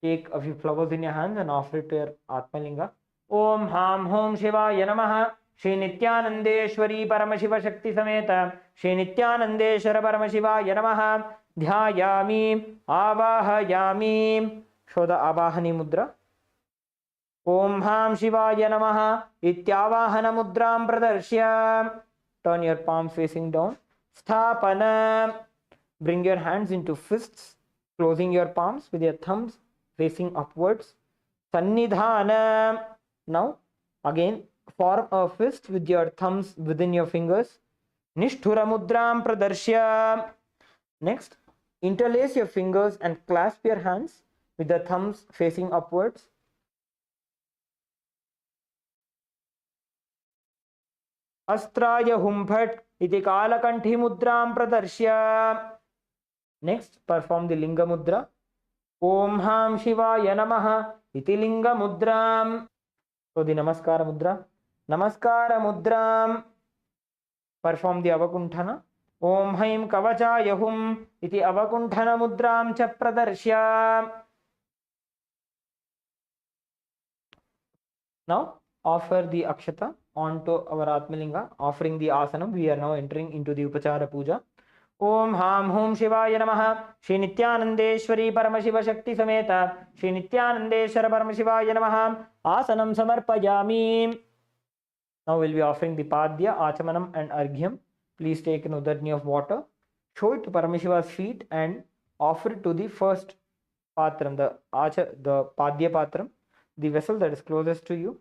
take a few flowers in your hands and offer it to your Atmalinga. Om Ham Hom Shivaya Namaha. Shri Nithyanandeshwari Paramashiva Shakti Sameta Shri Nithyanandeshwara Paramashiva Namaha. Dhyayami Avahayami. Show the Avahani Mudra. Om Ham Shivaya Namaha. Ityavahana Mudram Pradarshya. Turn your palms facing down. Sthapana. Bring your hands into fists, closing your palms with your thumbs facing upwards. Sannidhana. Now, again, form a fist with your thumbs within your fingers. Nishthura mudram pradarshya. Next, interlace your fingers and clasp your hands with the thumbs facing upwards. Astraya humphat iti kalakanthi mudram pradarshya. Next, perform the Linga Mudra. Om Ham Shivaya Namaha iti Linga Mudram. So the Namaskara Mudra. Namaskara Mudram. Perform the Avakunthana. Om Haim Kavachaya Hum iti Avakunthana Mudram cha pradarshya. Now, offer the Akshata onto our Atmalinga, offering the Asanam. We are now entering into the Upachara Puja. Om Ham Hum Shivaya Namaha. Shri Nithyanandeshwari Paramashiva Shakti Sameta Shri Nithyanandeshwara Paramashivaya Namaha. Asanam Samarpayami. Now we'll be offering the Padya, Achamanam and Arghyam. Please take an udarni of water, show it to Paramashiva's feet and offer it to the first Patram, the Padya Patram, the vessel that is closest to you.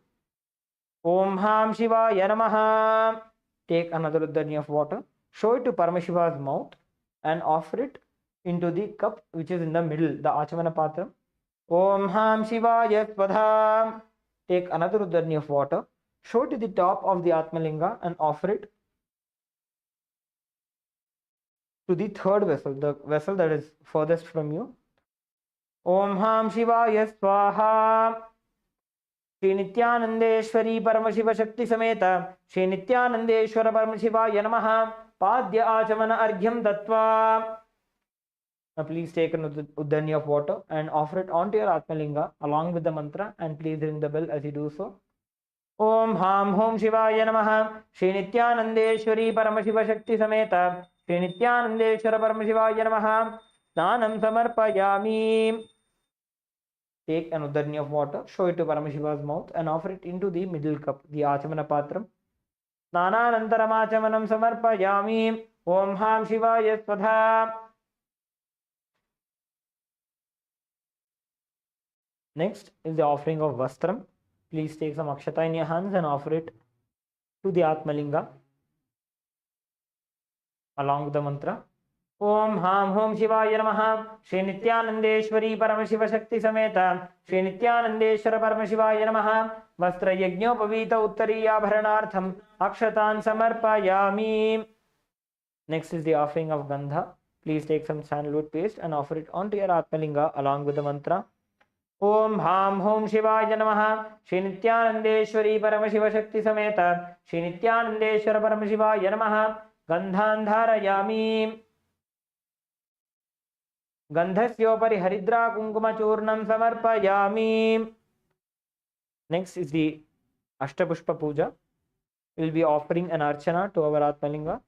Om Ham Shivaya Namaha. Take another udarni of water. Show it to Paramashiva's mouth and offer it into the cup which is in the middle, the Achamana Patram. Om Ham Shivaya Svadha. Take another udarni of water. Show it to the top of the Atmalinga and offer it to the third vessel, the vessel that is furthest from you. Om Ham Shivaya Swaha. Shri Nithyanandeshwari Paramashiva Shakti Sameta Shri Nithyanandeshwara Paramashiva Namaha. Padya Achamana Arghyam Dattva. Now please take an uddani of water and offer it onto your Atmalinga along with the mantra, and please ring the bell as you do so. Om Ham Hom Shivaya Namaha. Shri Nithyanandeshwari Paramashiva Shakti Sameta Shri Nithyanandeshwara Paramashiva Namaha. Snanam Samarpayami. Take an uddani of water, show it to Paramashiva's mouth and offer it into the middle cup, the Achamana Patram. Snananantarachamanam samarpayami. Om Ham Shivaya Svadha. Next is the offering of Vastram. Please take some Akshata in your hands and offer it to the Atmalinga along with the mantra. Om Ham Hom Shivaya Namaha. Shri Nithyanandeshwari Paramashiva Shakti Sameta Shri Nithyanandeshwara Paramashiva Namaha. Vastra Yagnopavita Uttariya Bharanartham Akshatan Samarpayami. Next is the offering of Gandha. Please take some sandalwood paste and offer it onto your Atmalinga along with the mantra. Om Ham Hom Shivaya Namaha. Shri Nithyanandeshwari Paramashiva Shakti Sameta Shri Nithyanandeshwara Paramashiva Namaha. Gandhan Dharayami. Gandhasyopari Haridra Kunkuma Churnam Samarpayami. Next is the Ashtapushpa Puja. We will be offering an archana to our Atmalinga.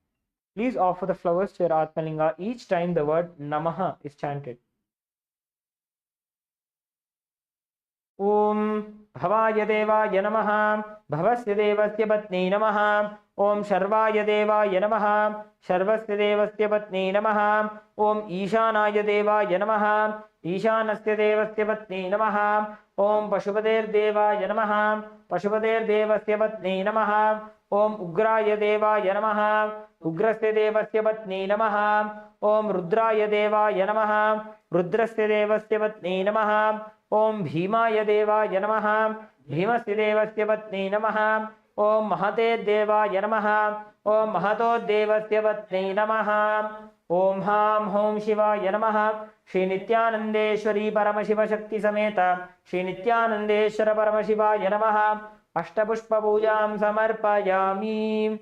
Please offer the flowers to your Atmalinga each time the word Namaha is chanted. Om Bhavaya Devaya Namaha, Bhavasya Devasya Patni Namaha, Om Sharvaya Devaya Namaha, Sharvasya Devasya Patni Namaha, Om Ishanaya Devaya Namaha, Ishanasya Devasya Patni Namaha, Om Pashupader Devaya Namaha, Pashupader Devasya Patni Namaha, Om Ugraya Devaya Namaha, Ugrasya Devasya Patni Namaha, Om Rudraya Devaya Namaha, Rudrasya Devasya Patni Namaha, Om Bhimaya Devaya Namaha, Bhimasya Devasya Patni Namaha, Om Mahate Devaya Namaha, Om Mahato Devasya Patni Namaha, Om Ham Hom Shivaya Namaha, Shri Nithyanandeshwari Paramashiva Shakti Sameta, Shri Nithyanandeshwara Paramashivaya Namaha, Ashtapushpa Pujam Samarpayami.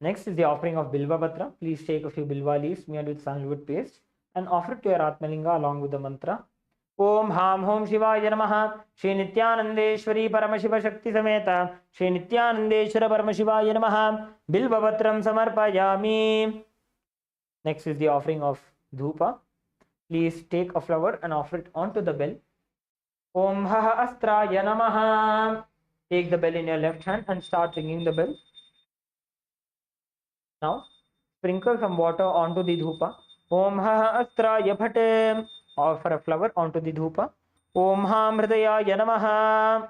Next is the offering of Bilva Patra. Please take a few Bilva leaves smeared with sandalwood paste and offer it to your Atmalinga along with the mantra. Om Ham Hom Shivaya Namaha, Shri Nithyanandeshwari Paramashiva Shakti Sameta, Shri Nithyanandeshwara Paramashivaya Namaha, Bilva Patram Samarpayami. Next is the offering of Dhupa. Please take a flower and offer it onto the bell. Om Haha Astraya Namaha. Take the bell in your left hand and start ringing the bell. Now, sprinkle some water onto the dhupa. Om ha astraya bhate. Offer a flower onto the dhupa. Om ha mridayaya namaha.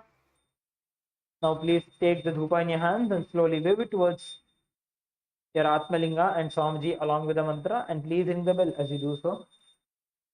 Now, please take the dhupa in your hands and slowly wave it towards your Atmalinga and Swamiji along with the mantra, and please ring the bell as you do so.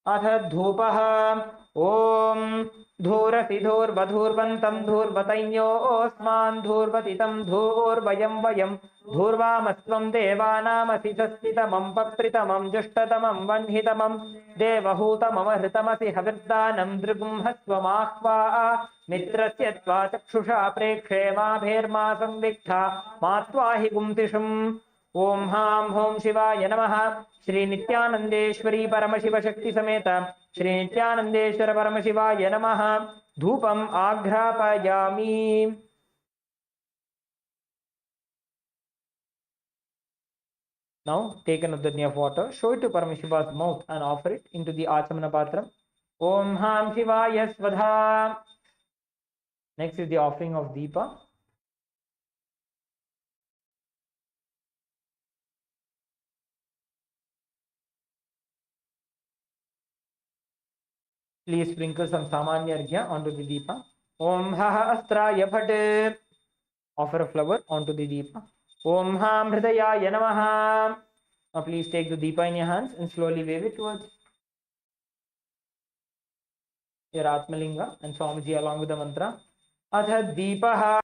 Atha dhupaha. Om dhurasi dhurvadhurvantam dhurvatayyo osman dhurvatitam dhurvayam vayam dhurvamasvam devanamasi sastitamam papritamam jushtatamam vanhitamam devahutamam hritamasi havirdanam drigum hasvamahva mitrasya tva chakshusha prekshe mabherma samviktha matvahi gumtisham. Om Ham Hom Shivaya Namaha, Shri Nithyanandeshwari Paramashiva Shakti Sameta, Shri Nithyanandeshwara Paramashivaya Namaha, Dhupam Agrapayami. Now take another dhrni of water, show it to Paramashiva's mouth and offer it into the Achamana Patram. Om Ham Shivaya Svadha. Next is the offering of Deepa. Please sprinkle some Samanya Arghya onto the Deepa. Om Haha Astraya Bhate. Offer a flower onto the Deepa. Om Ham Hridayaya Namaha. Now please take the Deepa in your hands and slowly wave it towards your Atmalinga and Swamiji along with the mantra. Atha Deepaha.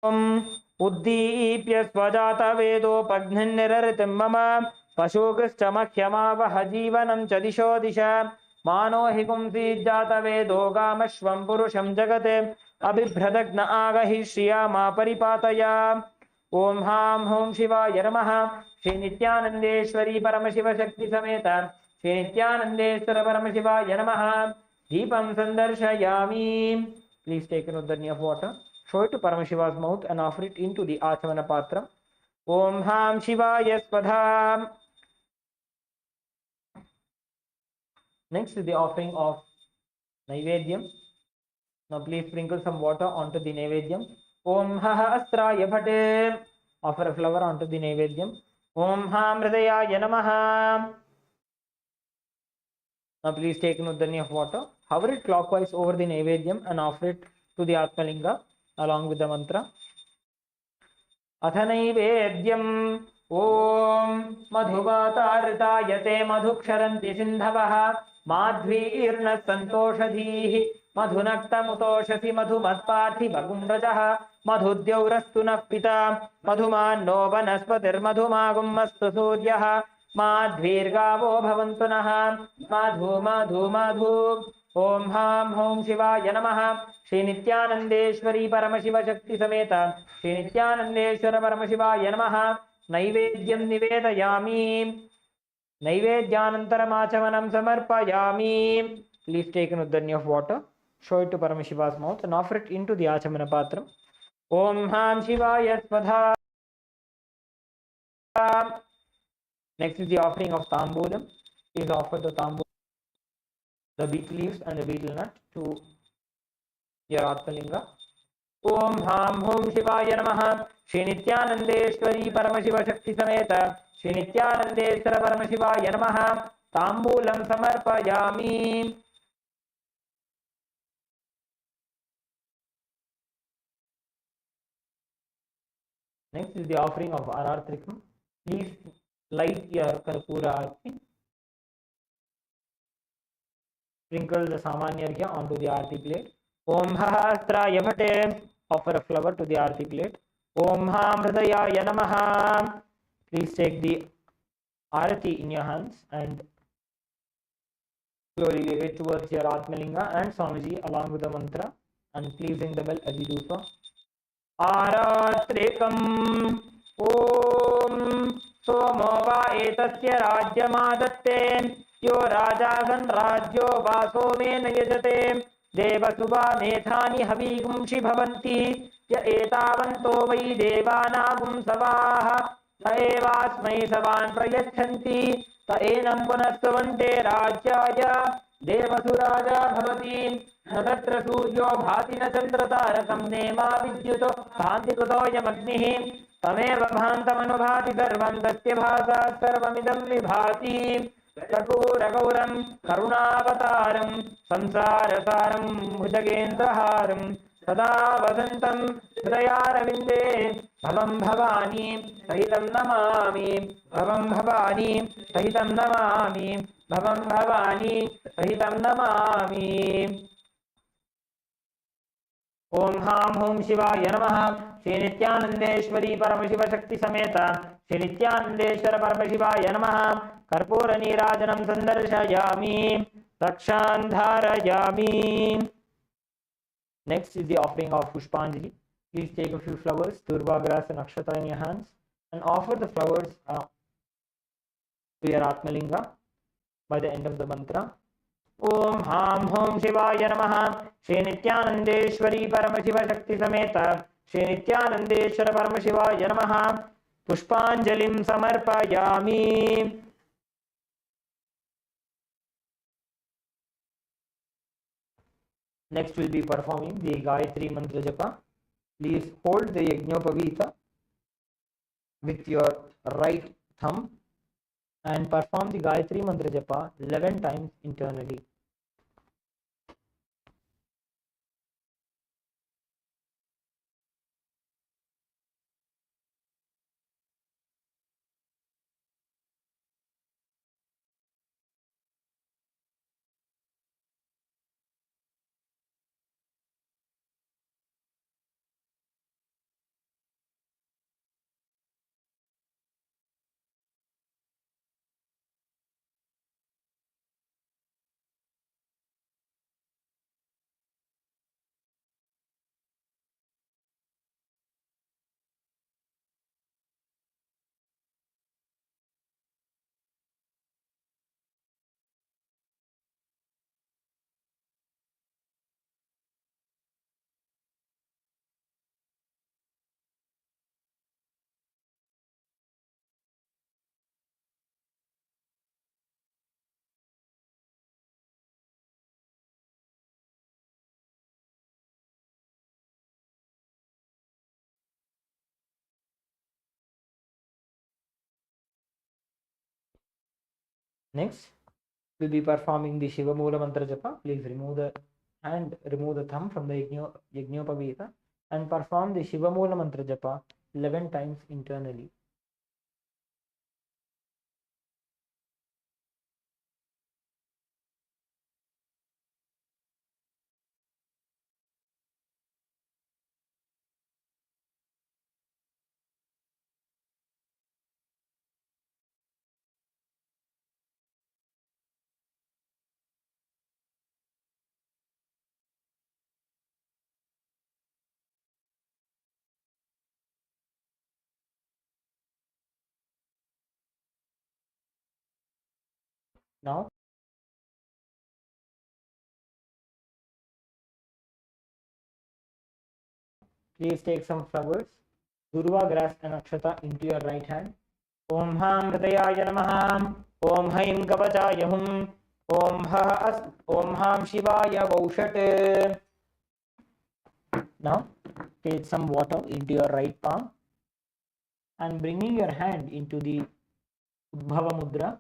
Om Uddipya Svajata Vedo Pagnin Niraritim Mama Pashugascha Makhyamavaha Jivanam Chadisho Disha Mano Hikumsi Jata Vedo Gamashvam Purusham Jagate Abhibhradagna Agahi Shriyama Paripataya. Om Ham Hom Shivaya Namaha, Shri Nithyanandeshwari Paramashiva Shakti Sameta, Shri Nithyanandeshwara Paramashivaya Namaha, Deepam Sandarshayami. Please take another dhrni of water, show it to Paramashiva's mouth and offer it into the Achamana Patra. Om Ham Shivaya Svadha. Next is the offering of Naivedyam. Now please sprinkle some water onto the Naivedyam. Om Haha Astraya Bhate. Offer a flower onto the Naivedyam. Om Ham Hridayaya Namaha. Now please take another dhrni of water, hover it clockwise over the Naivedyam and offer it to the Atmalinga along with the mantra. Atha Naivedyam. Om Madhuvatartayate Madhuksharanti Sindhavaha Madhvirna Santoshadhihi Madhunaktamutoshasi Madhumatpathi Bagumrajaha Madhudyavrastu Pita Madhumanno Vanaspatir Madhumagummastu Suryaha Madhvirgavo Bhavantunaha Madhu Madhu Madhu. Om Ham Hom Shivaya Namaha, Shri Nithyanandeshwari Paramashiva Shakti Sameta, Shri Nithyanandeshwara Paramashivaya Namaha, Naivedyam Nivedayami. Naivedyanantaramachamalam samarpayami. Please take an uddani of water, show it to Paramashiva's mouth and offer it into the Achamana Patram. Om Ham Shivaya Swadha. Next is the offering of Tambulam. Please offer the Tambulam, the betel leaves and the betel nut to your Atmalinga. Om Ham Hum Shivaya Namaha. Shri Nithyanandeshwari Paramashiva Shakti Sameta Shri Nithyanandeshwara Paramashivaya Namaha. Tambulam Samarpayami. Next is the offering of Arartrikam. Please light your Karpura Arti. Sprinkle the Samanyargya onto the Arti plate. Om Hahasraya Bhate. Offer a flower to the Arti plate. Om Ham Hridayaya Namaha. Please take the Arati in your hands and slowly wave it towards your Atmalinga and Swamiji along with the mantra, and please ring the bell as you do so. Aratrikam Om Somo va etasya rajyamadatte yo rajasan rajyo vaso mena yajate devasubha methani havigumshi bhavanti ya etavanto vai devanagum savaha sa evasmai savan prayachanti sa enam punasvante rajyaya devasuraja bhavati न तत्र सूर्यो भाति न चन्द्रतारकं नेमा विद्युतो भान्ति कृतोऽयमग्निः तमेव भान्तमनुभाति सर्वं तस्य भासा सर्वमिदं विभाति कर्पूरगौरं करुणावतारं संसारसारं भुजगेन्द्रहारं सदा वसन्तं हृदयारविन्दे भवं भवानी सहितं नमामि भवं भवानी सहितं नमामि भवं भवानी सहितं नमामि ओम हां होम शिवाय नमः श्री नित्यानंदेश्वरी परमशिव शक्ति समेत श्री नित्यानंदेश्वर परमशिवाय नमः कर्पूर नीराजनं संदर्शयामि रक्षां धारयामि. Next is the offering of Pushpanjali. Please take a few flowers, Durva, Virasa, Nakshatra in your hands and offer the flowers to your Atmalinga by the end of the mantra. Om Ham Hom Shivaya Namaha Shri Nithyanandeshwari Paramashiva Shakti Sameta Shri Nithyanandeshwara Paramashivaya Namaha Pushpanjalim Samarpayami. Next we'll be performing the Gayatri Mantra Japa. Please hold the Yajnopavita with your right thumb and perform the Gayatri Mantra Japa 11 times internally. Next, we'll be performing the Shiva Mula Mantra Japa. Please remove the thumb from the Yajnopavita and perform the Shiva Mula Mantra Japa 11 times internally. Now, please take some flowers. Durva, grass and akshata into your right hand. Om Ham Hridayaya Namaha. Om Haim Kavachaya Hum. Om Ham Shivaya Vaushat. Now, take some water into your right palm and bringing your hand into the Udbhava Mudra.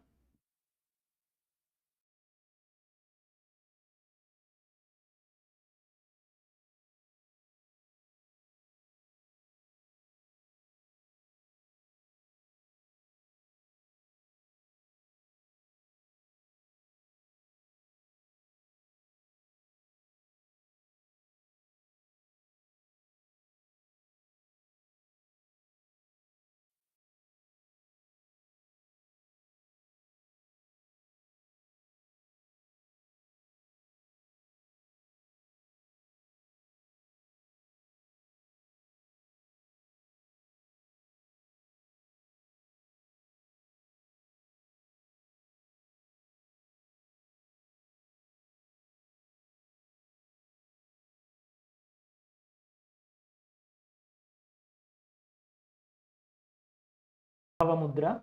Udbhava Mudra.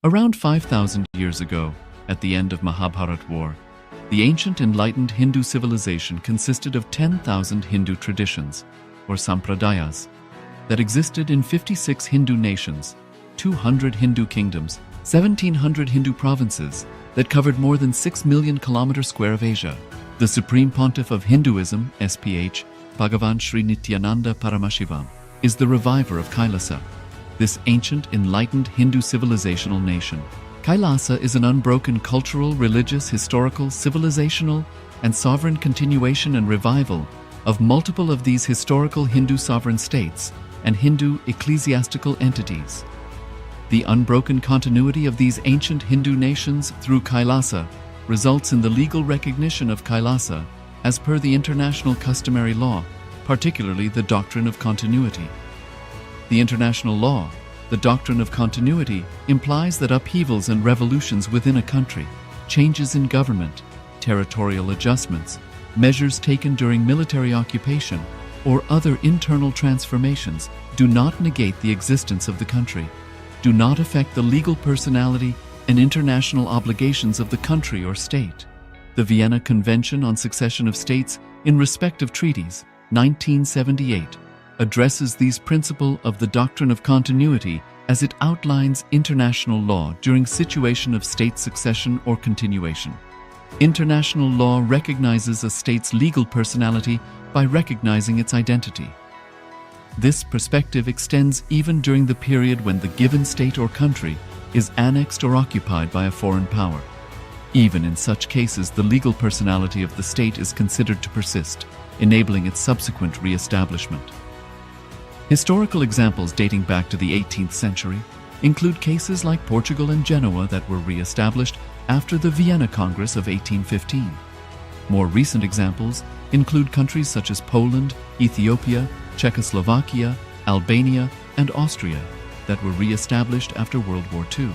Around 5,000 years ago, at the end of Mahabharat War, the ancient enlightened Hindu civilization consisted of 10,000 Hindu traditions, or sampradayas, that existed in 56 Hindu nations, 200 Hindu kingdoms, 1,700 Hindu provinces that covered more than 6 million kilometers square of Asia. The Supreme Pontiff of Hinduism, SPH, Bhagavan Sri Nithyananda Paramashivoham, is the reviver of KAILASA, this ancient enlightened Hindu civilizational nation. KAILASA is an unbroken cultural, religious, historical, civilizational, and sovereign continuation and revival of multiple of these historical Hindu sovereign states and Hindu ecclesiastical entities. The unbroken continuity of these ancient Hindu nations through KAILASA results in the legal recognition of KAILASA as per the international customary law, particularly the doctrine of continuity. The international law, the doctrine of continuity, implies that upheavals and revolutions within a country, changes in government, territorial adjustments, measures taken during military occupation, or other internal transformations do not negate the existence of the country, do not affect the legal personality and international obligations of the country or state. The Vienna Convention on Succession of States in Respective Treaties, 1978, addresses these principles of the doctrine of continuity as it outlines international law during situation of state succession or continuation. International law recognizes a state's legal personality by recognizing its identity. This perspective extends even during the period when the given state or country is annexed or occupied by a foreign power. Even in such cases, the legal personality of the state is considered to persist, enabling its subsequent re-establishment. Historical examples dating back to the 18th century include cases like Portugal and Genoa that were re-established after the Vienna Congress of 1815. More recent examples include countries such as Poland, Ethiopia, Czechoslovakia, Albania, and Austria that were re-established after World War II.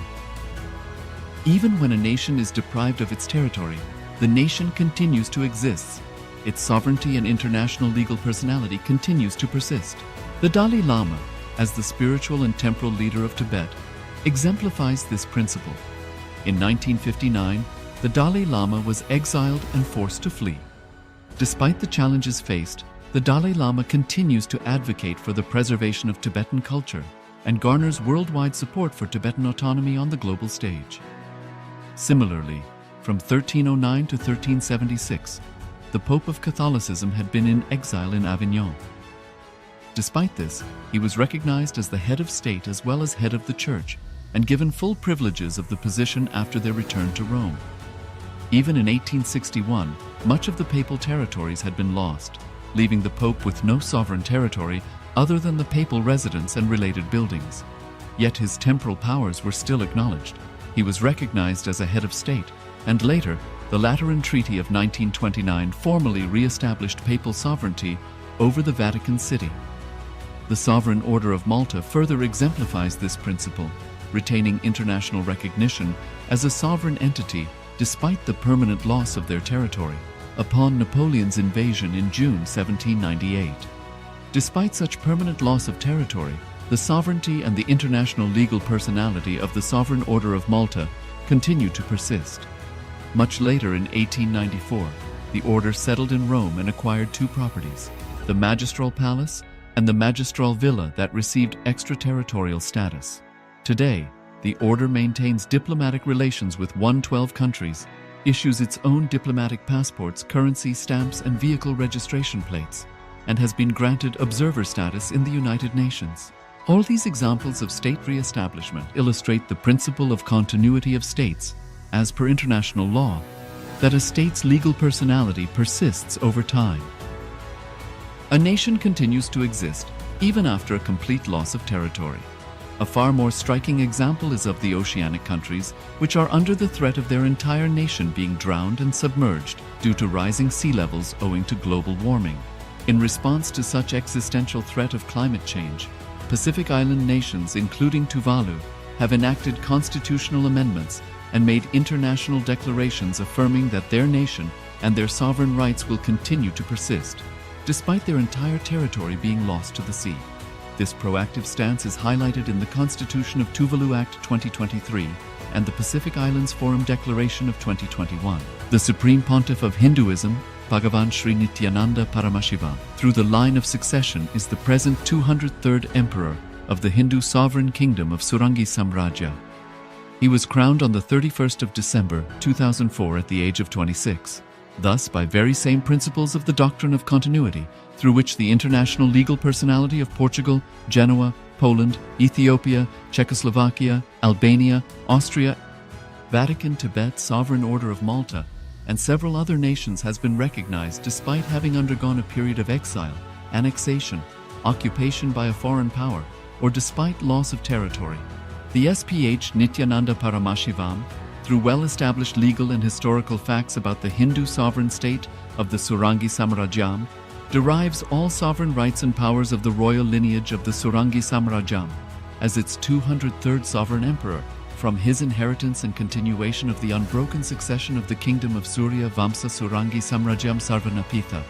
Even when a nation is deprived of its territory, the nation continues to exist. Its sovereignty and international legal personality continues to persist. The Dalai Lama, as the spiritual and temporal leader of Tibet, exemplifies this principle. In 1959, the Dalai Lama was exiled and forced to flee. Despite the challenges faced, the Dalai Lama continues to advocate for the preservation of Tibetan culture and garners worldwide support for Tibetan autonomy on the global stage. Similarly, from 1309 to 1376, the Pope of Catholicism had been in exile in Avignon. Despite this, he was recognized as the head of state as well as head of the church and given full privileges of the position after their return to Rome. Even in 1861, much of the papal territories had been lost, leaving the Pope with no sovereign territory other than the papal residence and related buildings. Yet his temporal powers were still acknowledged. He was recognized as a head of state, and later, the Lateran Treaty of 1929 formally re-established papal sovereignty over the Vatican City. The Sovereign Order of Malta further exemplifies this principle, retaining international recognition as a sovereign entity despite the permanent loss of their territory upon Napoleon's invasion in June 1798. Despite such permanent loss of territory, the sovereignty and the international legal personality of the Sovereign Order of Malta continued to persist. Much later in 1894, the order settled in Rome and acquired two properties, the Magistral Palace and the Magistral Villa that received extraterritorial status. Today, the order maintains diplomatic relations with 112 countries, issues its own diplomatic passports, currency, stamps, and vehicle registration plates, and has been granted observer status in the United Nations. All these examples of state re-establishment illustrate the principle of continuity of states, as per international law, that a state's legal personality persists over time. A nation continues to exist even after a complete loss of territory. A far more striking example is of the oceanic countries, which are under the threat of their entire nation being drowned and submerged due to rising sea levels owing to global warming. In response to such existential threat of climate change, Pacific Island nations, including Tuvalu, have enacted constitutional amendments and made international declarations affirming that their nation and their sovereign rights will continue to persist, despite their entire territory being lost to the sea. This proactive stance is highlighted in the Constitution of Tuvalu Act 2023, and the Pacific Islands Forum Declaration of 2021. The Supreme Pontiff of Hinduism, Bhagavan Sri Nithyananda Paramashivoham, through the line of succession is the present 203rd Emperor of the Hindu Sovereign Kingdom of Surangi Samrajya. He was crowned on the 31st of December 2004 at the age of 26. Thus, by very same principles of the doctrine of continuity, through which the international legal personality of Portugal, Genoa, Poland, Ethiopia, Czechoslovakia, Albania, Austria, Vatican, Tibet, Sovereign Order of Malta, and several other nations has been recognized despite having undergone a period of exile, annexation, occupation by a foreign power, or despite loss of territory. The SPH Nithyananda Paramashivoham, through well-established legal and historical facts about the Hindu sovereign state of the Surangi Samrajyam, derives all sovereign rights and powers of the royal lineage of the Surangi Samrajyam as its 203rd sovereign emperor, from his inheritance and continuation of the unbroken succession of the kingdom of Surya Vamsa Surangi Samrajyam Sarvanapitha.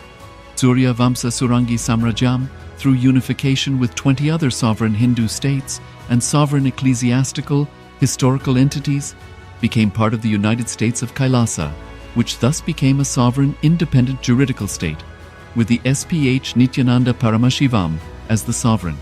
Surya Vamsa Surangi Samrajyam, through unification with 20 other sovereign Hindu states and sovereign ecclesiastical, historical entities, became part of the United States of KAILASA, which thus became a sovereign, independent juridical state, with the SPH Nithyananda Paramashivoham as the sovereign.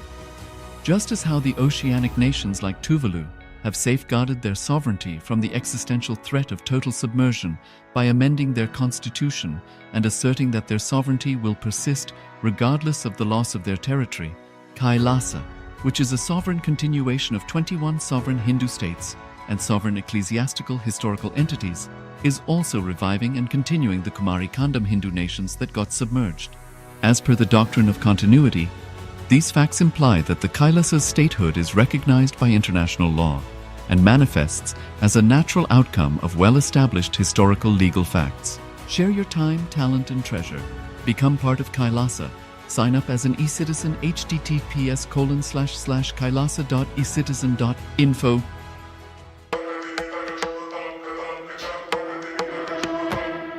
Just as how the oceanic nations like Tuvalu have safeguarded their sovereignty from the existential threat of total submersion by amending their constitution and asserting that their sovereignty will persist regardless of the loss of their territory, KAILASA, which is a sovereign continuation of 21 sovereign Hindu states and sovereign ecclesiastical historical entities, is also reviving and continuing the Kumari Kandam Hindu nations that got submerged. As per the doctrine of continuity, these facts imply that the KAILASA's statehood is recognized by international law and manifests as a natural outcome of well-established historical legal facts. Share your time, talent, and treasure. Become part of KAILASA. Sign up as an eCitizen https://kailasa.ecitizen.info.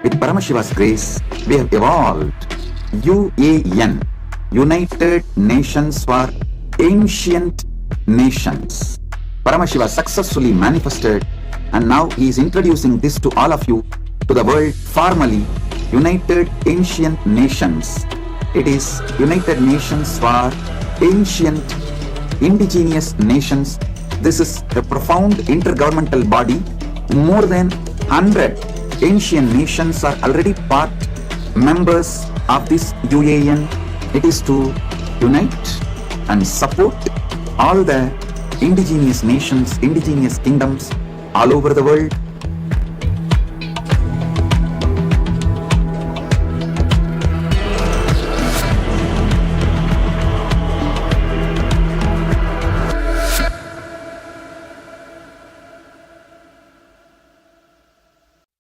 With Paramashiva's grace, we have evolved UAN, United Nations for Ancient Nations. Paramashiva successfully manifested, and now he is introducing this to all of you, to the world formally, United Ancient Nations. It is United Nations for Ancient Indigenous Nations. This is a profound intergovernmental body. More than 100 ancient nations are already part members of this UAN. It is to unite and support all the indigenous nations, indigenous kingdoms all over the world.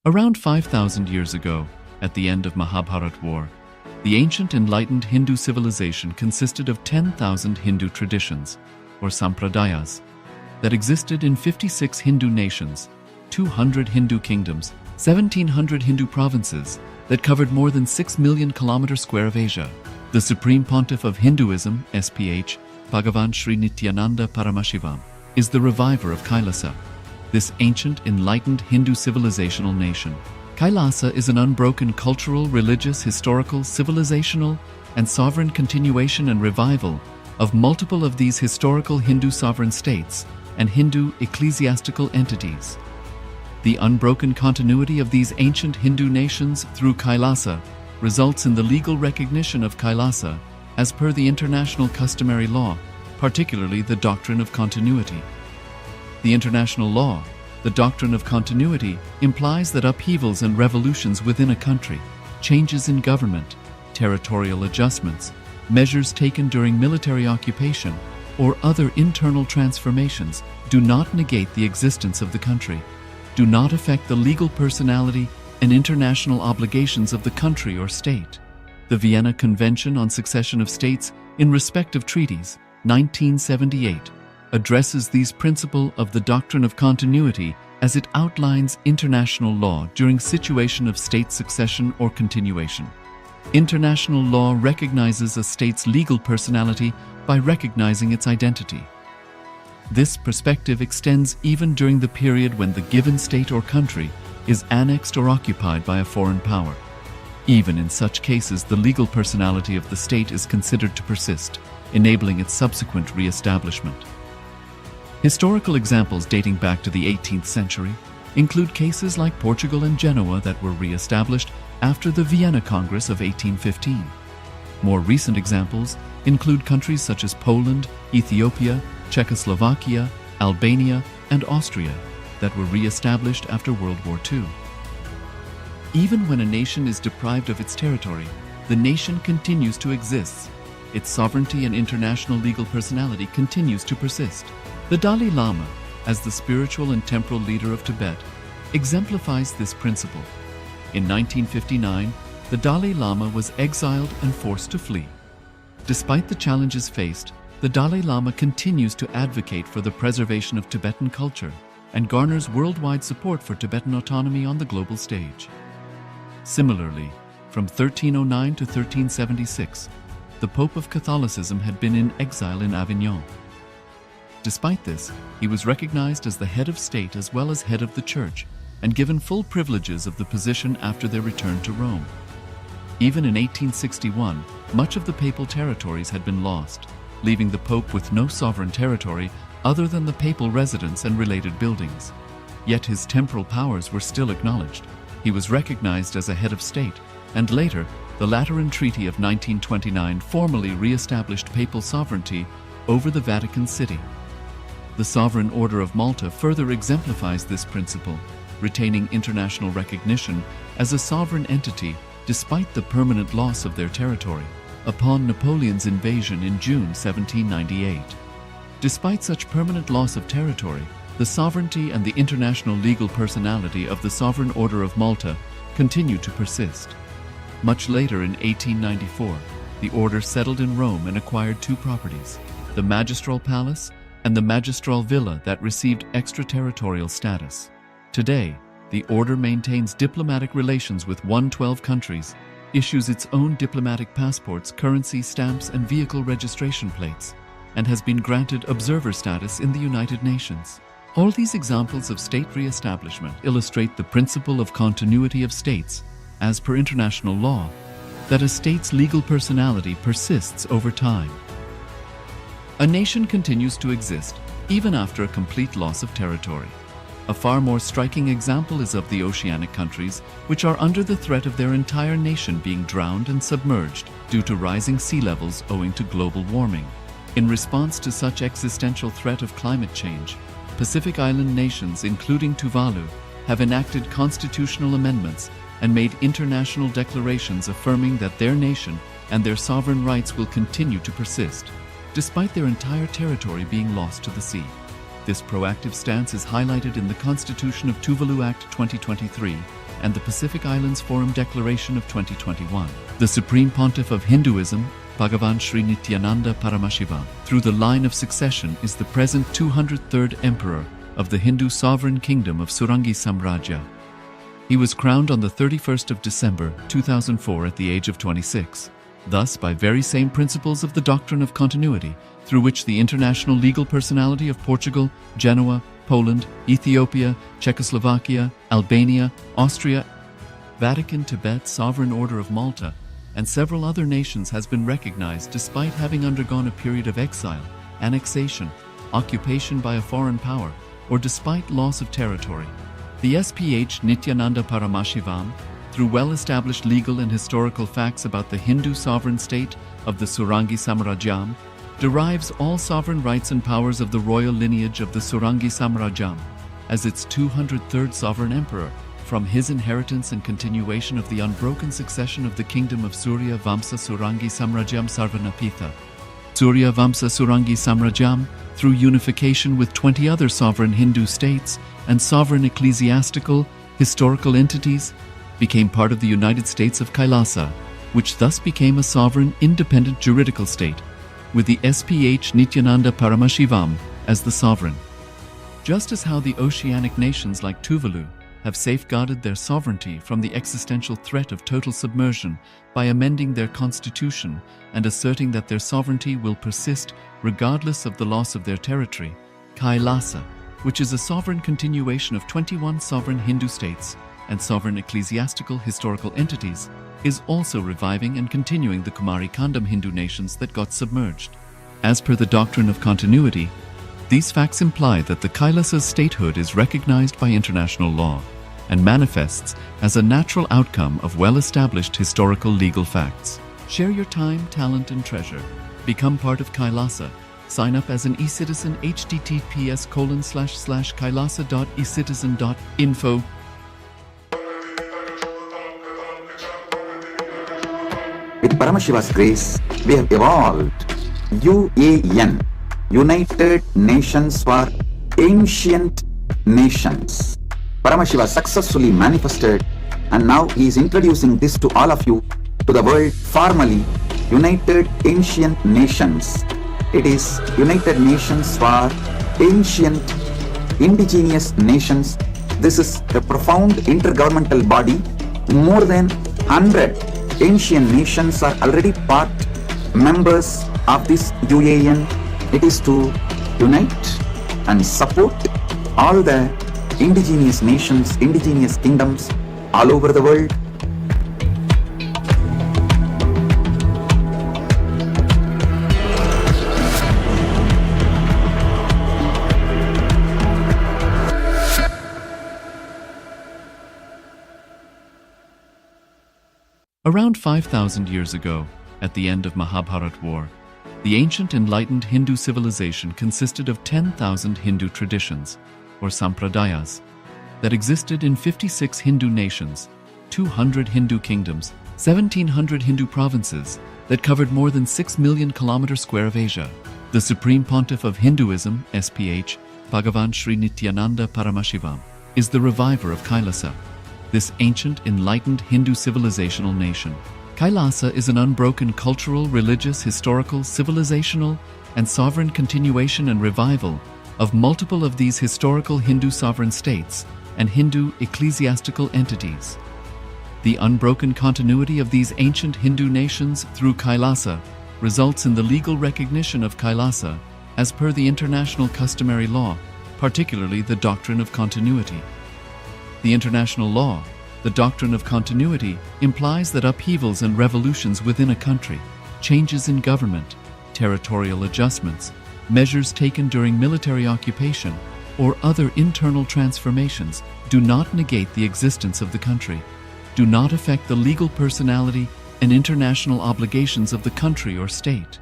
Around 5,000 years ago, at the end of Mahabharat War, the ancient enlightened Hindu civilization consisted of 10,000 Hindu traditions, or sampradayas, that existed in 56 Hindu nations, 200 Hindu kingdoms, 1,700 Hindu provinces that covered more than 6 million kilometers square of Asia. The Supreme Pontiff of Hinduism, SPH, Bhagavan Sri Nithyananda Paramashivoham, is the reviver of KAILASA, this ancient, enlightened Hindu civilizational nation. KAILASA is an unbroken cultural, religious, historical, civilizational, and sovereign continuation and revival of multiple of these historical Hindu sovereign states and Hindu ecclesiastical entities. The unbroken continuity of these ancient Hindu nations through KAILASA results in the legal recognition of KAILASA as per the international customary law, particularly the doctrine of continuity. The international law, the doctrine of continuity, implies that upheavals and revolutions within a country, changes in government, territorial adjustments, measures taken during military occupation, or other internal transformations do not negate the existence of the country, do not affect the legal personality and international obligations of the country or state. The Vienna Convention on Succession of States in respect of treaties, 1978, addresses these principles of the doctrine of continuity as it outlines international law during situation of state succession or continuation. International law recognizes a state's legal personality by recognizing its identity. This perspective extends even during the period when the given state or country is annexed or occupied by a foreign power. Even in such cases, the legal personality of the state is considered to persist, enabling its subsequent re-establishment. Historical examples dating back to the 18th century include cases like Portugal and Genoa that were re-established after the Vienna Congress of 1815. More recent examples include countries such as Poland, Ethiopia, Czechoslovakia, Albania, and Austria that were re-established after World War II. Even when a nation is deprived of its territory, the nation continues to exist. Its sovereignty and international legal personality continues to persist. The Dalai Lama, as the spiritual and temporal leader of Tibet, exemplifies this principle. In 1959, the Dalai Lama was exiled and forced to flee. Despite the challenges faced, the Dalai Lama continues to advocate for the preservation of Tibetan culture and garners worldwide support for Tibetan autonomy on the global stage. Similarly, from 1309 to 1376, the Pope of Catholicism had been in exile in Avignon. Despite this, he was recognized as the head of state as well as head of the church and given full privileges of the position after their return to Rome. Even in 1861, much of the papal territories had been lost, leaving the Pope with no sovereign territory other than the papal residence and related buildings. Yet his temporal powers were still acknowledged. He was recognized as a head of state, and later, the Lateran Treaty of 1929 formally re-established papal sovereignty over the Vatican City. The Sovereign Order of Malta further exemplifies this principle, retaining international recognition as a sovereign entity despite the permanent loss of their territory upon Napoleon's invasion in June 1798. Despite such permanent loss of territory, the sovereignty and the international legal personality of the Sovereign Order of Malta continue to persist. Much later in 1894, the order settled in Rome and acquired two properties, the Magistral Palace and the Magistral Villa that received extraterritorial status. Today, the order maintains diplomatic relations with 112 countries, issues its own diplomatic passports, currency stamps, and vehicle registration plates, and has been granted observer status in the United Nations. All these examples of state re-establishment illustrate the principle of continuity of states, as per international law, that a state's legal personality persists over time. A nation continues to exist even after a complete loss of territory. A far more striking example is of the oceanic countries, which are under the threat of their entire nation being drowned and submerged due to rising sea levels owing to global warming. In response to such existential threat of climate change, Pacific Island nations, including Tuvalu, have enacted constitutional amendments and made international declarations affirming that their nation and their sovereign rights will continue to persist, despite their entire territory being lost to the sea. This proactive stance is highlighted in the Constitution of Tuvalu Act 2023 and the Pacific Islands Forum Declaration of 2021. The Supreme Pontiff of Hinduism, Bhagavan Sri Nithyananda Paramashivoham, through the line of succession, is the present 203rd Emperor of the Hindu Sovereign Kingdom of Surangi Samrajya. He was crowned on the 31st of December 2004 at the age of 26. Thus, by very same principles of the doctrine of continuity, through which the international legal personality of Portugal, Genoa, Poland, Ethiopia, Czechoslovakia, Albania, Austria, Vatican, Tibet, Sovereign Order of Malta, and several other nations has been recognized despite having undergone a period of exile, annexation, occupation by a foreign power, or despite loss of territory. The SPH Nithyananda Paramashivoham, through well-established legal and historical facts about the Hindu sovereign state of the Surangi Samrajyam, derives all sovereign rights and powers of the royal lineage of the Surangi Samrajyam as its 203rd sovereign emperor, from his inheritance and continuation of the unbroken succession of the kingdom of Surya Vamsa Surangi Samrajyam Sarvanapitha. Surya Vamsa Surangi Samrajyam, through unification with 20 other sovereign Hindu states and sovereign ecclesiastical, historical entities, became part of the United States of KAILASA, which thus became a sovereign, independent juridical state, with the SPH Nithyananda Paramashivoham as the sovereign. Just as how the oceanic nations like Tuvalu have safeguarded their sovereignty from the existential threat of total submersion by amending their constitution and asserting that their sovereignty will persist regardless of the loss of their territory, KAILASA, which is a sovereign continuation of 21 sovereign Hindu states and sovereign ecclesiastical historical entities, is also reviving and continuing the Kumari Kandam Hindu nations that got submerged. As per the doctrine of continuity, these facts imply that the KAILASA's statehood is recognized by international law and manifests as a natural outcome of well-established historical legal facts. Share your time, talent, and treasure. Become part of KAILASA. Sign up as an eCitizen https://kailasa.ecitizen.info. With Paramashiva's grace, we have evolved UAN, United Nations for Ancient Nations. Paramashiva successfully manifested, and now he is introducing this to all of you, to the world formally United Ancient Nations. It is United Nations for Ancient Indigenous Nations. This is a profound intergovernmental body. More than 100 ancient nations are already part members of this UAN. It is to unite and support all the indigenous nations, indigenous kingdoms all over the world. Around 5,000 years ago, at the end of Mahabharat War, the ancient enlightened Hindu civilization consisted of 10,000 Hindu traditions, or sampradayas, that existed in 56 Hindu nations, 200 Hindu kingdoms, 1,700 Hindu provinces that covered more than 6 million kilometers square of Asia. The Supreme Pontiff of Hinduism, SPH, Bhagavan Sri Nithyananda Paramashivoham, is the reviver of KAILASA, this ancient enlightened Hindu civilizational nation. KAILASA is an unbroken cultural, religious, historical, civilizational, and sovereign continuation and revival of multiple of these historical Hindu sovereign states and Hindu ecclesiastical entities. The unbroken continuity of these ancient Hindu nations through KAILASA results in the legal recognition of KAILASA as per the international customary law, particularly the doctrine of continuity. The international law, the doctrine of continuity, implies that upheavals and revolutions within a country, changes in government, territorial adjustments, measures taken during military occupation, or other internal transformations do not negate the existence of the country, do not affect the legal personality and international obligations of the country or state.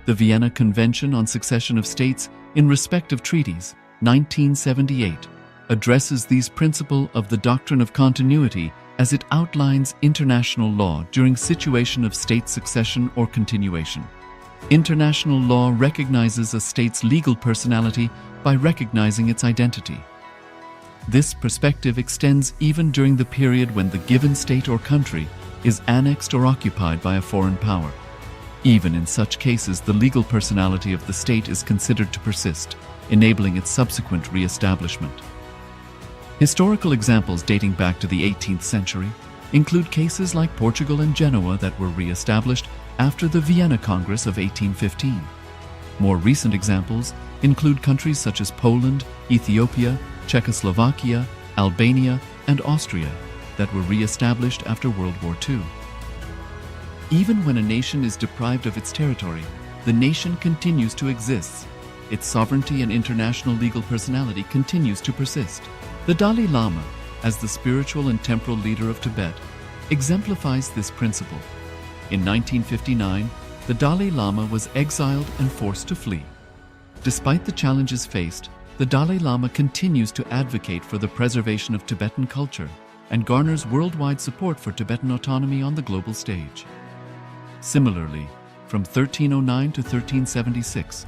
The Vienna Convention on Succession of States in Respect of Treaties, 1978, addresses these principles of the doctrine of continuity as it outlines international law during situation of state succession or continuation. International law recognizes a state's legal personality by recognizing its identity. This perspective extends even during the period when the given state or country is annexed or occupied by a foreign power. Even in such cases, the legal personality of the state is considered to persist, enabling its subsequent re-establishment. Historical examples dating back to the 18th century include cases like Portugal and Genoa that were re-established after the Vienna Congress of 1815. More recent examples include countries such as Poland, Ethiopia, Czechoslovakia, Albania, and Austria that were re-established after World War II. Even when a nation is deprived of its territory, the nation continues to exist. Its sovereignty and international legal personality continues to persist. The Dalai Lama, as the spiritual and temporal leader of Tibet, exemplifies this principle. In 1959, the Dalai Lama was exiled and forced to flee. Despite the challenges faced, the Dalai Lama continues to advocate for the preservation of Tibetan culture and garners worldwide support for Tibetan autonomy on the global stage. Similarly, from 1309 to 1376,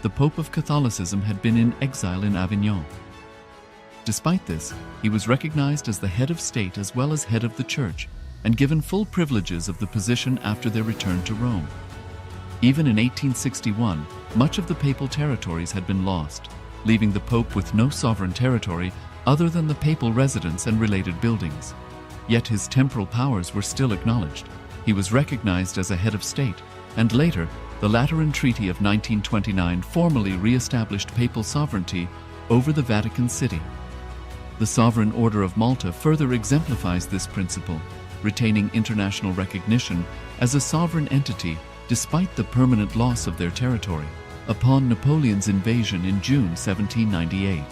the Pope of Catholicism had been in exile in Avignon. Despite this, he was recognized as the head of state as well as head of the church and given full privileges of the position after their return to Rome. Even in 1861, much of the papal territories had been lost, leaving the Pope with no sovereign territory other than the papal residence and related buildings. Yet his temporal powers were still acknowledged. He was recognized as a head of state and later the Lateran Treaty of 1929 formally re-established papal sovereignty over the Vatican City. The Sovereign Order of Malta further exemplifies this principle, retaining international recognition as a sovereign entity despite the permanent loss of their territory upon Napoleon's invasion in June 1798.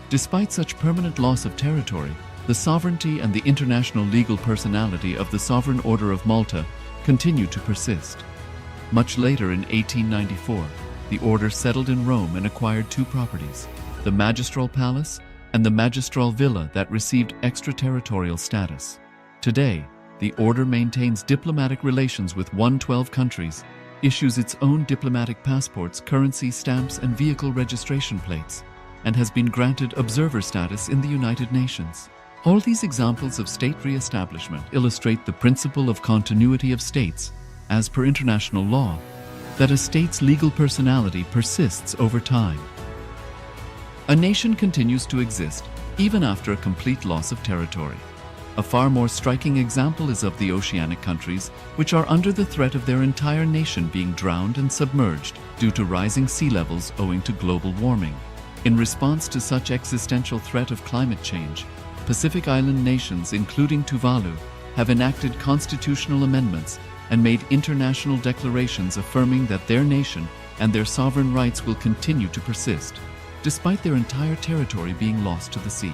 Despite such permanent loss of territory, the sovereignty and the international legal personality of the Sovereign Order of Malta continue to persist. Much later in 1894, the order settled in Rome and acquired two properties, the Magistral Palace and the Magistral Villa that received extraterritorial status. Today, the order maintains diplomatic relations with 112 countries, issues its own diplomatic passports, currency stamps, and vehicle registration plates, and has been granted observer status in the United Nations. All these examples of state re-establishment illustrate the principle of continuity of states, as per international law, that a state's legal personality persists over time. A nation continues to exist even after a complete loss of territory. A far more striking example is of the oceanic countries, which are under the threat of their entire nation being drowned and submerged due to rising sea levels owing to global warming. In response to such existential threat of climate change, Pacific Island nations, including Tuvalu, have enacted constitutional amendments and made international declarations affirming that their nation and their sovereign rights will continue to persist, despite their entire territory being lost to the sea.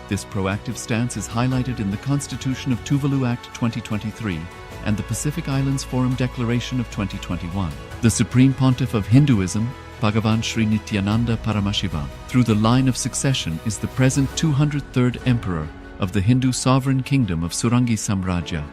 This proactive stance is highlighted in the Constitution of Tuvalu Act 2023 and the Pacific Islands Forum Declaration of 2021. The Supreme Pontiff of Hinduism, Bhagavan Sri Nithyananda Paramashivoham, through the line of succession, is the present 203rd Emperor of the Hindu Sovereign Kingdom of Surangi Samrajya.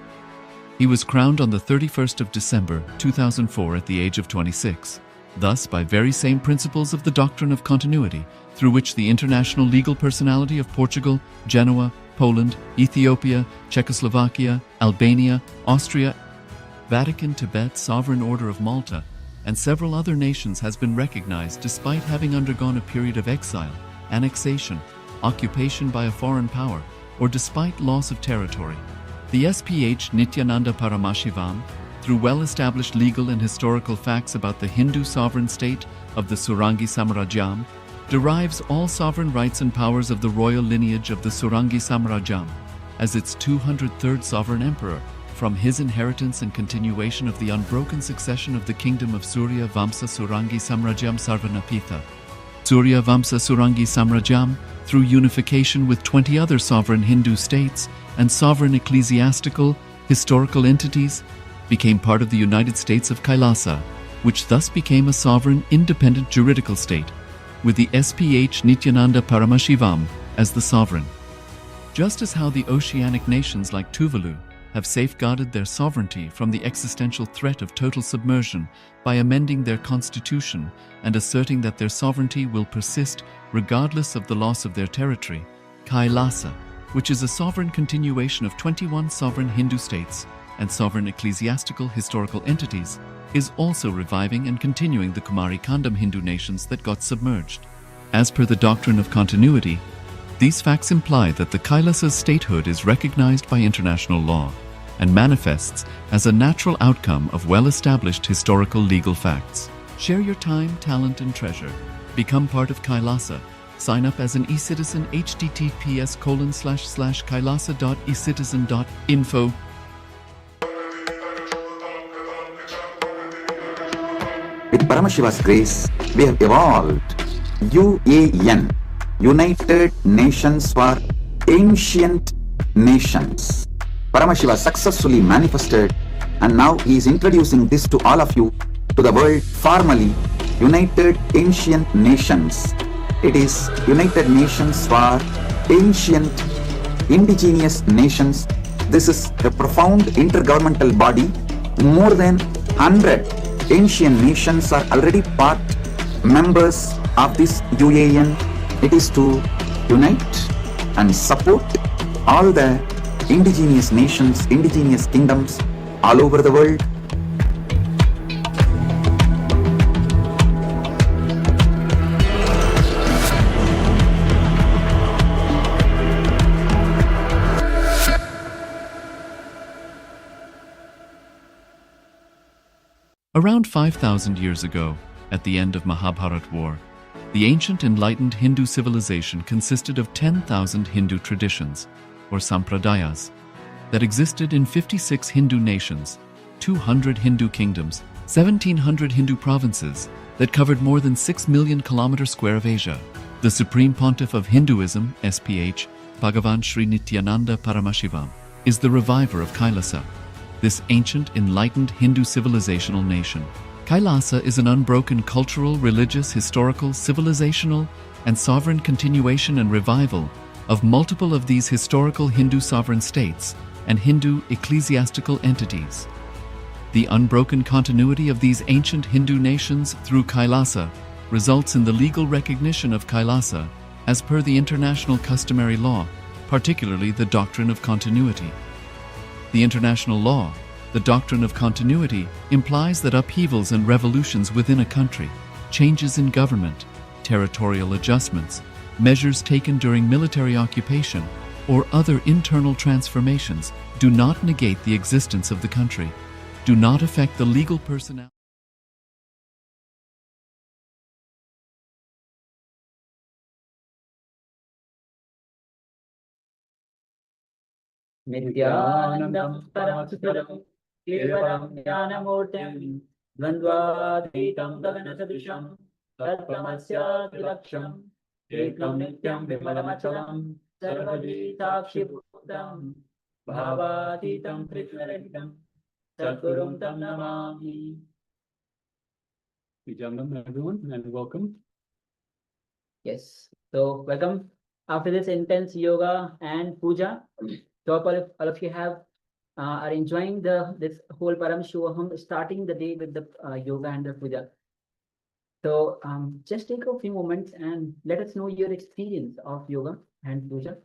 He was crowned on the 31st of December 2004 at the age of 26. Thus, by very same principles of the doctrine of continuity, through which the international legal personality of Portugal, Genoa, Poland, Ethiopia, Czechoslovakia, Albania, Austria, Vatican, Tibet, Sovereign Order of Malta, and several other nations has been recognized despite having undergone a period of exile, annexation, occupation by a foreign power, or despite loss of territory. The SPH Nithyananda Paramashivoham, through well-established legal and historical facts about the Hindu sovereign state of the Surangi Samrajyam, derives all sovereign rights and powers of the royal lineage of the Surangi Samrajyam as its 203rd sovereign emperor, from his inheritance and continuation of the unbroken succession of the kingdom of Surya Vamsa Surangi Samrajyam Sarvanapitha. Surya Vamsa Surangi Samrajyam, through unification with 20 other sovereign Hindu states and sovereign ecclesiastical, historical entities, became part of the United States of KAILASA, which thus became a sovereign, independent juridical state, with the SPH Nithyananda Paramashivoham as the sovereign. Just as how the oceanic nations like Tuvalu have safeguarded their sovereignty from the existential threat of total submersion by amending their constitution and asserting that their sovereignty will persist regardless of the loss of their territory, KAILASA, which is a sovereign continuation of 21 sovereign Hindu states and sovereign ecclesiastical historical entities, is also reviving and continuing the Kumari Kandam Hindu nations that got submerged. As per the doctrine of continuity, these facts imply that the KAILASA's statehood is recognized by international law and manifests as a natural outcome of well-established historical legal facts. Share your time, talent, and treasure. Become part of KAILASA. Sign up as an eCitizen https://kailasa.ecitizen.info. With Paramashiva's grace, we have evolved UAN, United Nations for Ancient Nations. Paramashiva successfully manifested, and now he is introducing this to all of you, to the world formally United Ancient Nations. It is United Nations for Ancient Indigenous Nations. This is a profound intergovernmental body. More than 100 ancient nations are already part members of this UAN. It is to unite and support all the indigenous nations, indigenous kingdoms all over the world. Around 5,000 years ago, at the end of Mahabharat War, the ancient enlightened Hindu civilization consisted of 10,000 Hindu traditions, or sampradayas, that existed in 56 Hindu nations, 200 Hindu kingdoms, 1,700 Hindu provinces that covered more than 6 million kilometers square of Asia. The Supreme Pontiff of Hinduism, SPH, Bhagavan Sri Nithyananda Paramashivoham, is the reviver of KAILASA, this ancient enlightened Hindu civilizational nation. KAILASA is an unbroken cultural, religious, historical, civilizational, and sovereign continuation and revival of multiple of these historical Hindu sovereign states and Hindu ecclesiastical entities. The unbroken continuity of these ancient Hindu nations through KAILASA results in the legal recognition of KAILASA as per the international customary law, particularly the doctrine of continuity. The international law, the doctrine of continuity, implies that upheavals and revolutions within a country, changes in government, territorial adjustments, measures taken during military occupation, or other internal transformations do not negate the existence of the country, do not affect the legal personality. Nithyanandam Paramasutam Kevalam Jnanamurtim Dvandvadhitam Gaganasabisham Tattvamasyati Laksham Ekam Nityam Vimalamachalam Sarvadi Sakshi Bhutam Bhavatitam Krishna Sadgurum Tam Namami. Vijayam everyone and welcome. Yes, so welcome after this intense yoga and puja. So all of you are enjoying this whole Paramashivoham, starting the day with the yoga and the puja. So just take a few moments and let us know your experience of yoga and puja.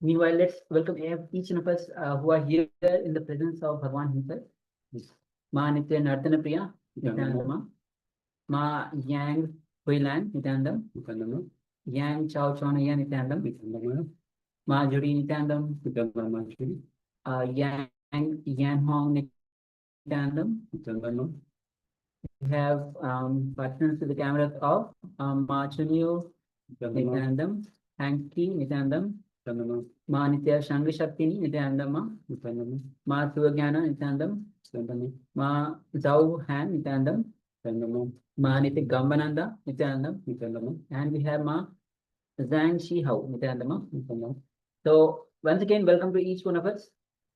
Meanwhile, let's welcome each one of us who are here in the presence of Bhagavan himself. Ma Nithyananda Priya, Nithyananda. Ma Yang Huilan, Nithyananda. Yang Chao Chonaya, Nithyananda. Ma Juri Nithyananda. Yang Yan Hong Nithyananda. We have partners to the cameras of Ma Chunyu Nithyananda, Hanky Nithyananda. Ma Nitya Shangri Shaktini Nithyananda. Ma Suvagyana Nithyananda. Ma Zhao Han Nithyananda. Ma Nitya Gambananda Nithyananda. And we have Ma Zhang Shi Hao Nithyananda. So once again, welcome to each one of us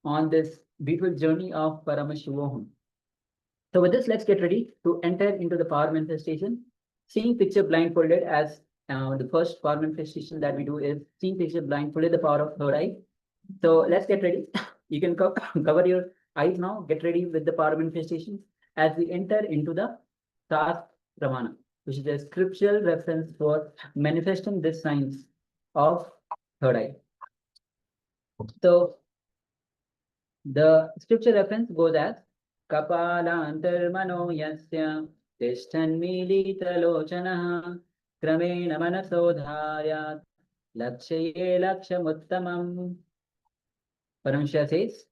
on this beautiful journey of Paramashivoham. So with this, let's get ready to enter into the power manifestation. Seeing picture blindfolded, as the first power manifestation that we do is seeing picture blindfolded, the power of third eye. So let's get ready. You can cover your eyes now. Get ready with the power manifestation as we enter into the Supramana, which is a scriptural reference for manifesting this science of third eye. So the scripture reference goes as Kapala Antarmano Yasya Tishtan Milita Lochana Kramena Manasodharyat Lakshaye Lakshamuttamam. Paramashiva says,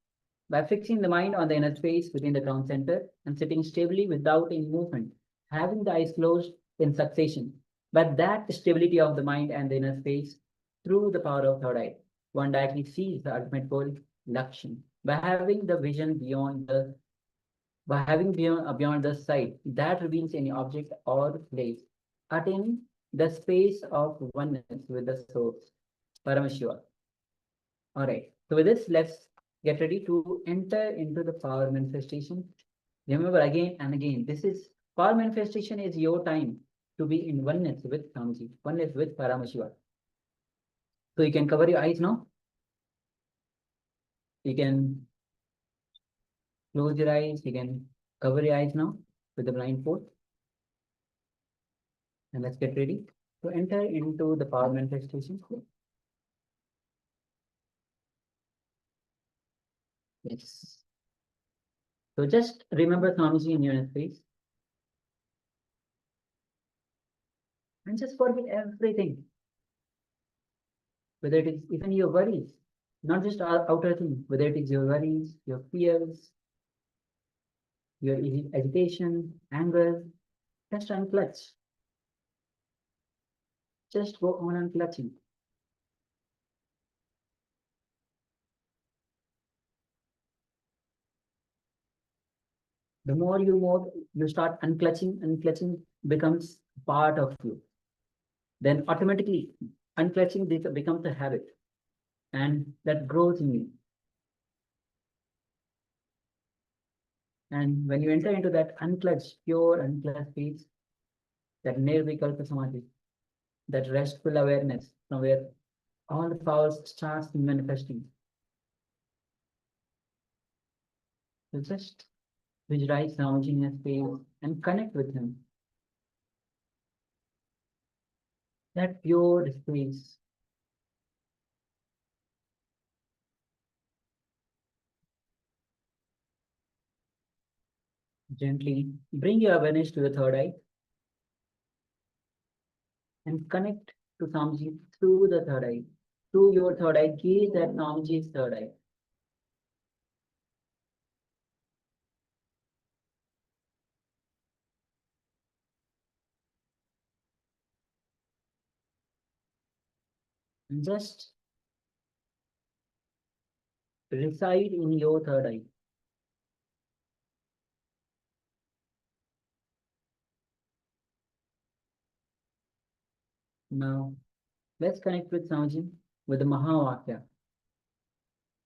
by fixing the mind on the inner space within the crown center and sitting stably without any movement, having the eyes closed in succession, but that stability of the mind and the inner space through the power of third eye, one directly sees the ultimate goal, Lakshman. By having the vision beyond the sight that reveals any object or place, attaining the space of oneness with the source, Paramashiva. All right. So with this, let's get ready to enter into the power manifestation. Remember again and again, this is power manifestation is your time to be in oneness with Swamiji, oneness with Paramashiva. So you can cover your eyes now. You can close your eyes. You can cover your eyes now with the blindfold. And let's get ready to enter into the power manifestation. Yes. So just remember Swamiji in your space. And just forget everything. Whether it is even your worries, not just outer things, whether it is your worries, your fears, your agitation, anger, just unclutch. Just go on unclutching. The more you start unclutching becomes part of you. Then automatically unclutching becomes a habit, and that grows in you. And when you enter into that pure unclutched peace, that nirvikalpa samadhi, that restful awareness from where all the powers starts manifesting. So just visualize Swamiji in your space and connect with him. That pure space. Gently bring your awareness to the third eye and connect to Swamiji through the third eye. Through your third eye, gaze at Swamiji's third eye. And just reside in your third eye. Now, let's connect with Swamiji with the Mahavakya.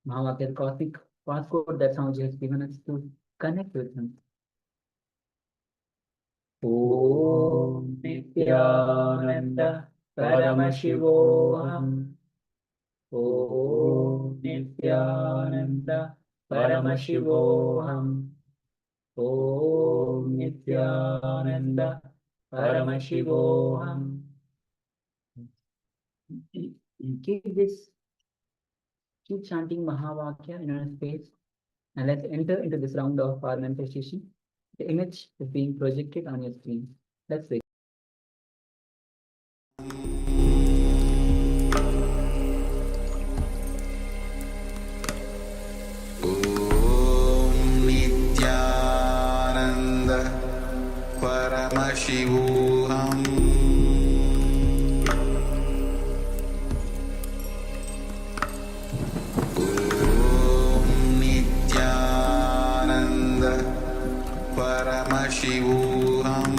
Mahavakya, the cosmic passcode that Swamiji has given us to connect with him. Om Nithyananda Paramashivoham. Om Nithyananda Paramashivoham. Om Nithyananda Paramashivoham. Keep chanting Mahavakya in our space, and let's enter into this round of our manifestation. The image is being projected on your screen. Let's wait. Om Nithyananda Paramashivoham. Paramashivoham.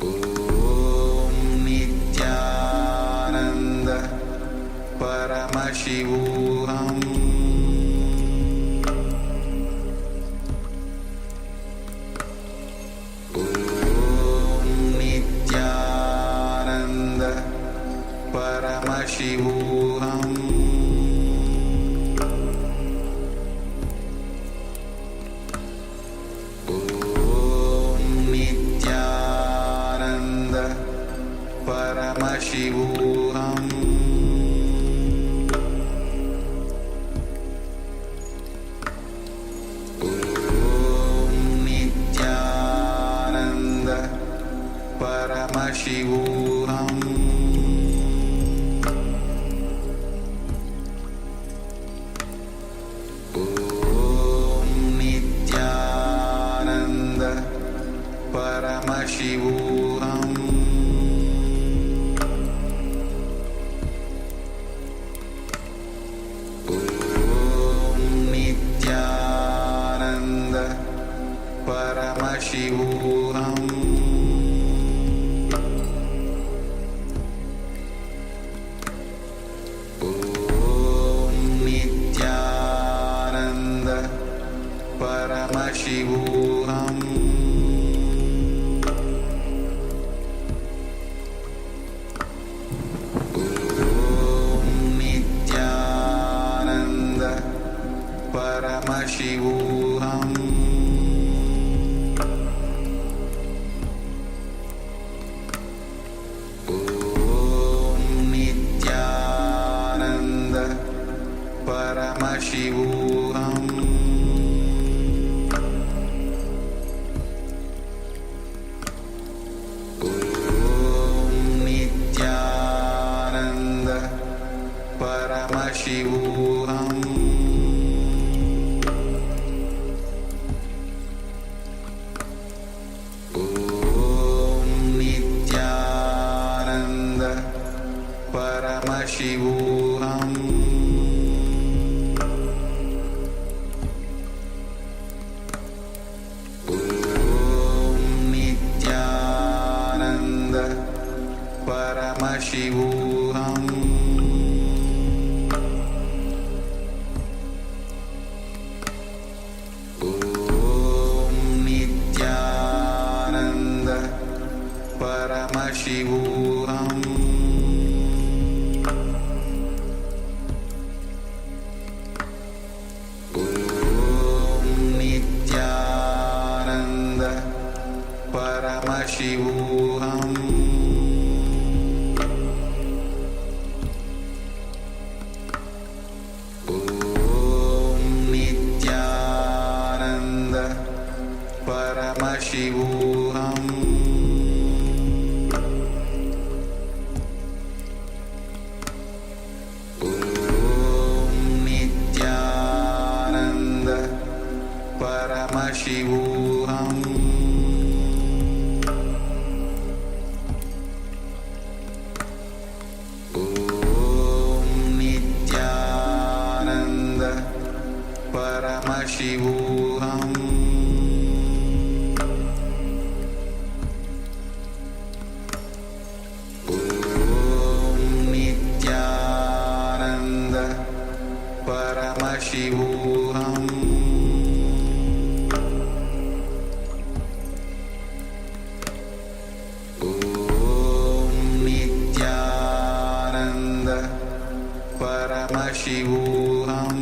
Om Nithyananda Paramashivoham. Om Nithyananda Paramashivoham. Paramashivoham. Om Nithyananda Paramashivoham. Om Nithyananda Paramashivoham. Paramashivoham. Om Nithyananda Paramashivoham. Om Nithyananda Paramashivoham. Paramashivoham. Om Nithyananda Paramashivoham. Paramashivoham Om Nithyananda Paramashivoham Paramashivoham Om Nithyananda Paramashivoham Om Nithyananda Paramashivoham Paramashivoham Om Nithyananda Paramashivoham Om Nithyananda Paramashivoham Paramashivoham Om Nithyananda Paramashivoham Om Nithyananda Paramashivoham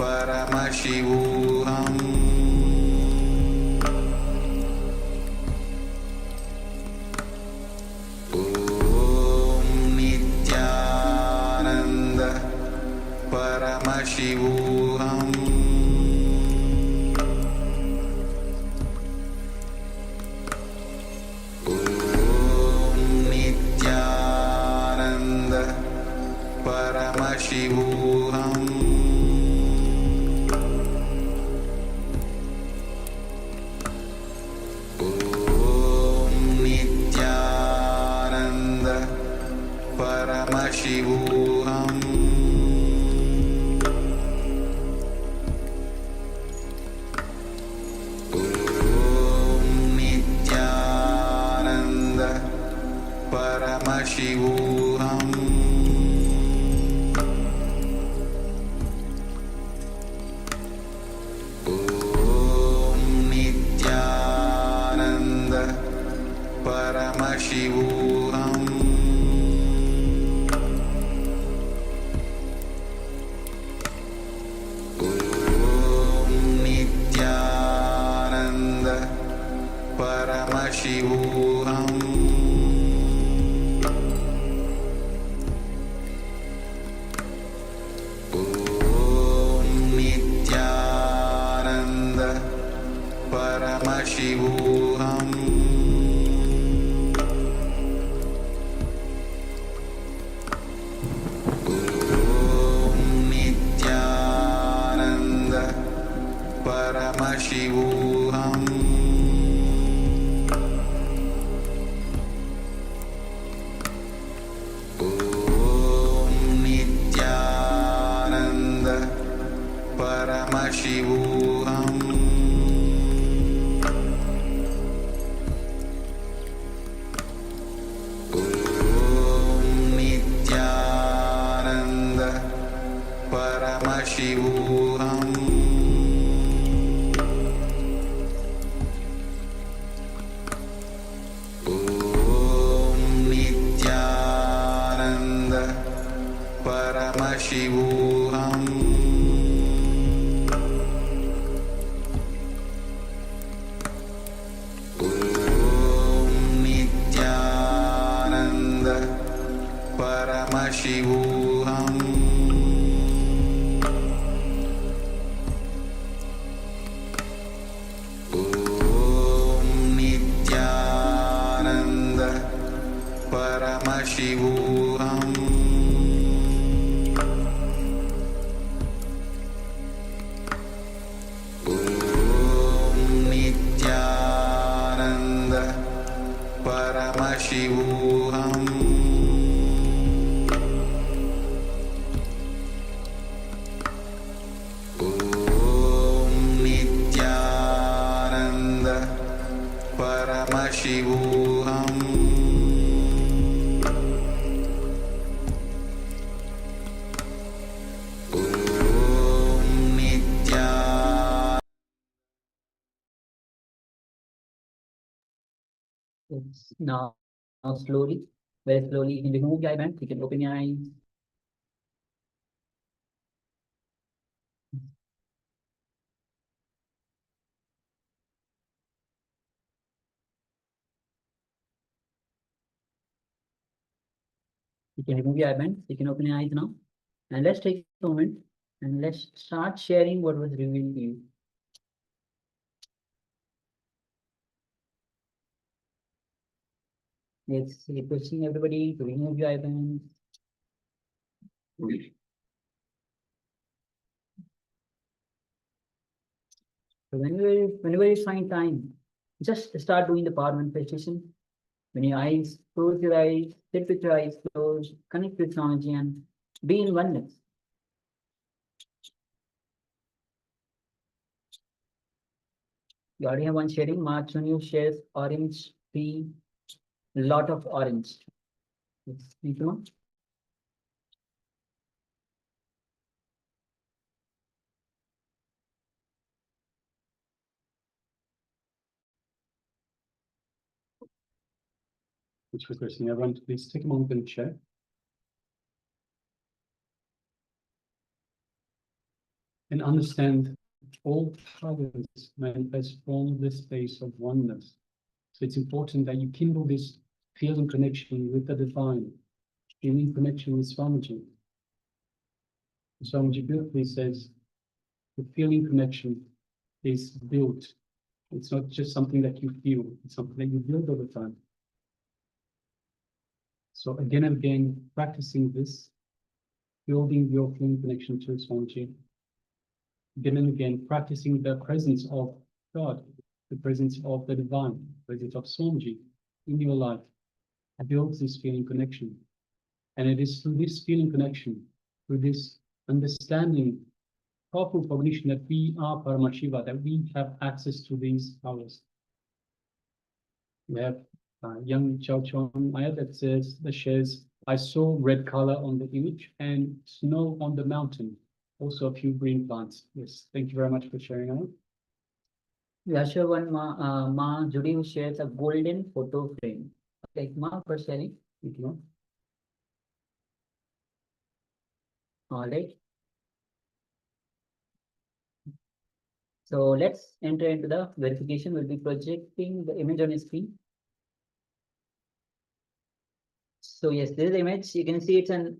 Paramashivoham Om Nithyananda Paramashivoham Om Nithyananda Paramashivoham Paramashivoham Om Nithyananda Paramashivoham Om Nithyananda Paramashivoham Paramashivoham Om Nithyananda Paramashivoham Om Nithyananda Paramashivoham Paramashivoham Om Nithyananda Paramashivoham Om Nithyananda Paramashivoham Paramashivoham Om Nithyananda. Yes. Now slowly, very slowly, you can remove the eye band. You can open your eyes. You can remove your eye band. You can open your eyes now. And let's take a moment and let's start sharing what was revealed to you. Yes, requesting everybody to remove your eye bands. So whenever you find time, just start doing the power manifestation. When your eyes, close your eyes, sit with your eyes closed, connect with Swamiji and be in oneness. You already have one sharing. Marchunu shares orange tea, lot of orange. Yes, thank you. Which requesting everyone to please take a moment and share. And understand all powers manifest from this space of oneness. So it's important that you kindle this feeling connection with the divine, feeling connection with Swamiji. Swamiji beautifully says, the feeling connection is built. It's not just something that you feel, it's something that you build over time. So again and again, practicing this, building your feeling connection to Swamiji. Again and again, practicing the presence of God, the presence of the divine, the presence of Swamiji in your life, builds this feeling connection. And it is through this feeling connection, through this understanding, powerful cognition that we are Paramashiva, that we have access to these powers. We have young Chow Chon Maya that says, that shares, I saw red color on the image and snow on the mountain. Also a few green plants. Yes, thank you very much for sharing out. Yasha one Ma Judy who shares a golden photo frame. Okay, Ma for sharing. Thank you. All right. So let's enter into the verification. We'll be projecting the image on your screen. So yes, this is the image. You can see it's an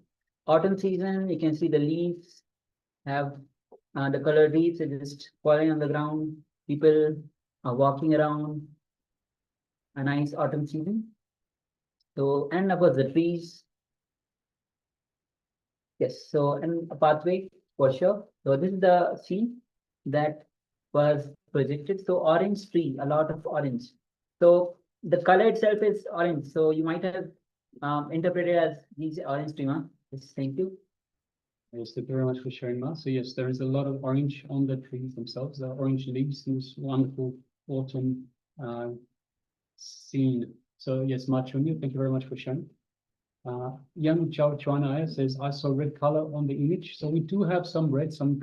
autumn season. You can see the leaves have the colored leaves are just falling on the ground. People are walking around. A nice autumn season. So, and of course the trees. Yes, so and a pathway for sure. So this is the scene that was projected. So orange tree, a lot of orange. So the color itself is orange. So you might have interpreted as these orange tree. Huh? Yes, thank you. Yes, thank you very much for sharing, Ma. So yes, there is a lot of orange on the trees themselves. The orange leaves in this wonderful autumn scene. So yes, Ma Chunyu, thank you very much for sharing. Young Chow Chuanaya says, I saw red color on the image. So we do have some red, some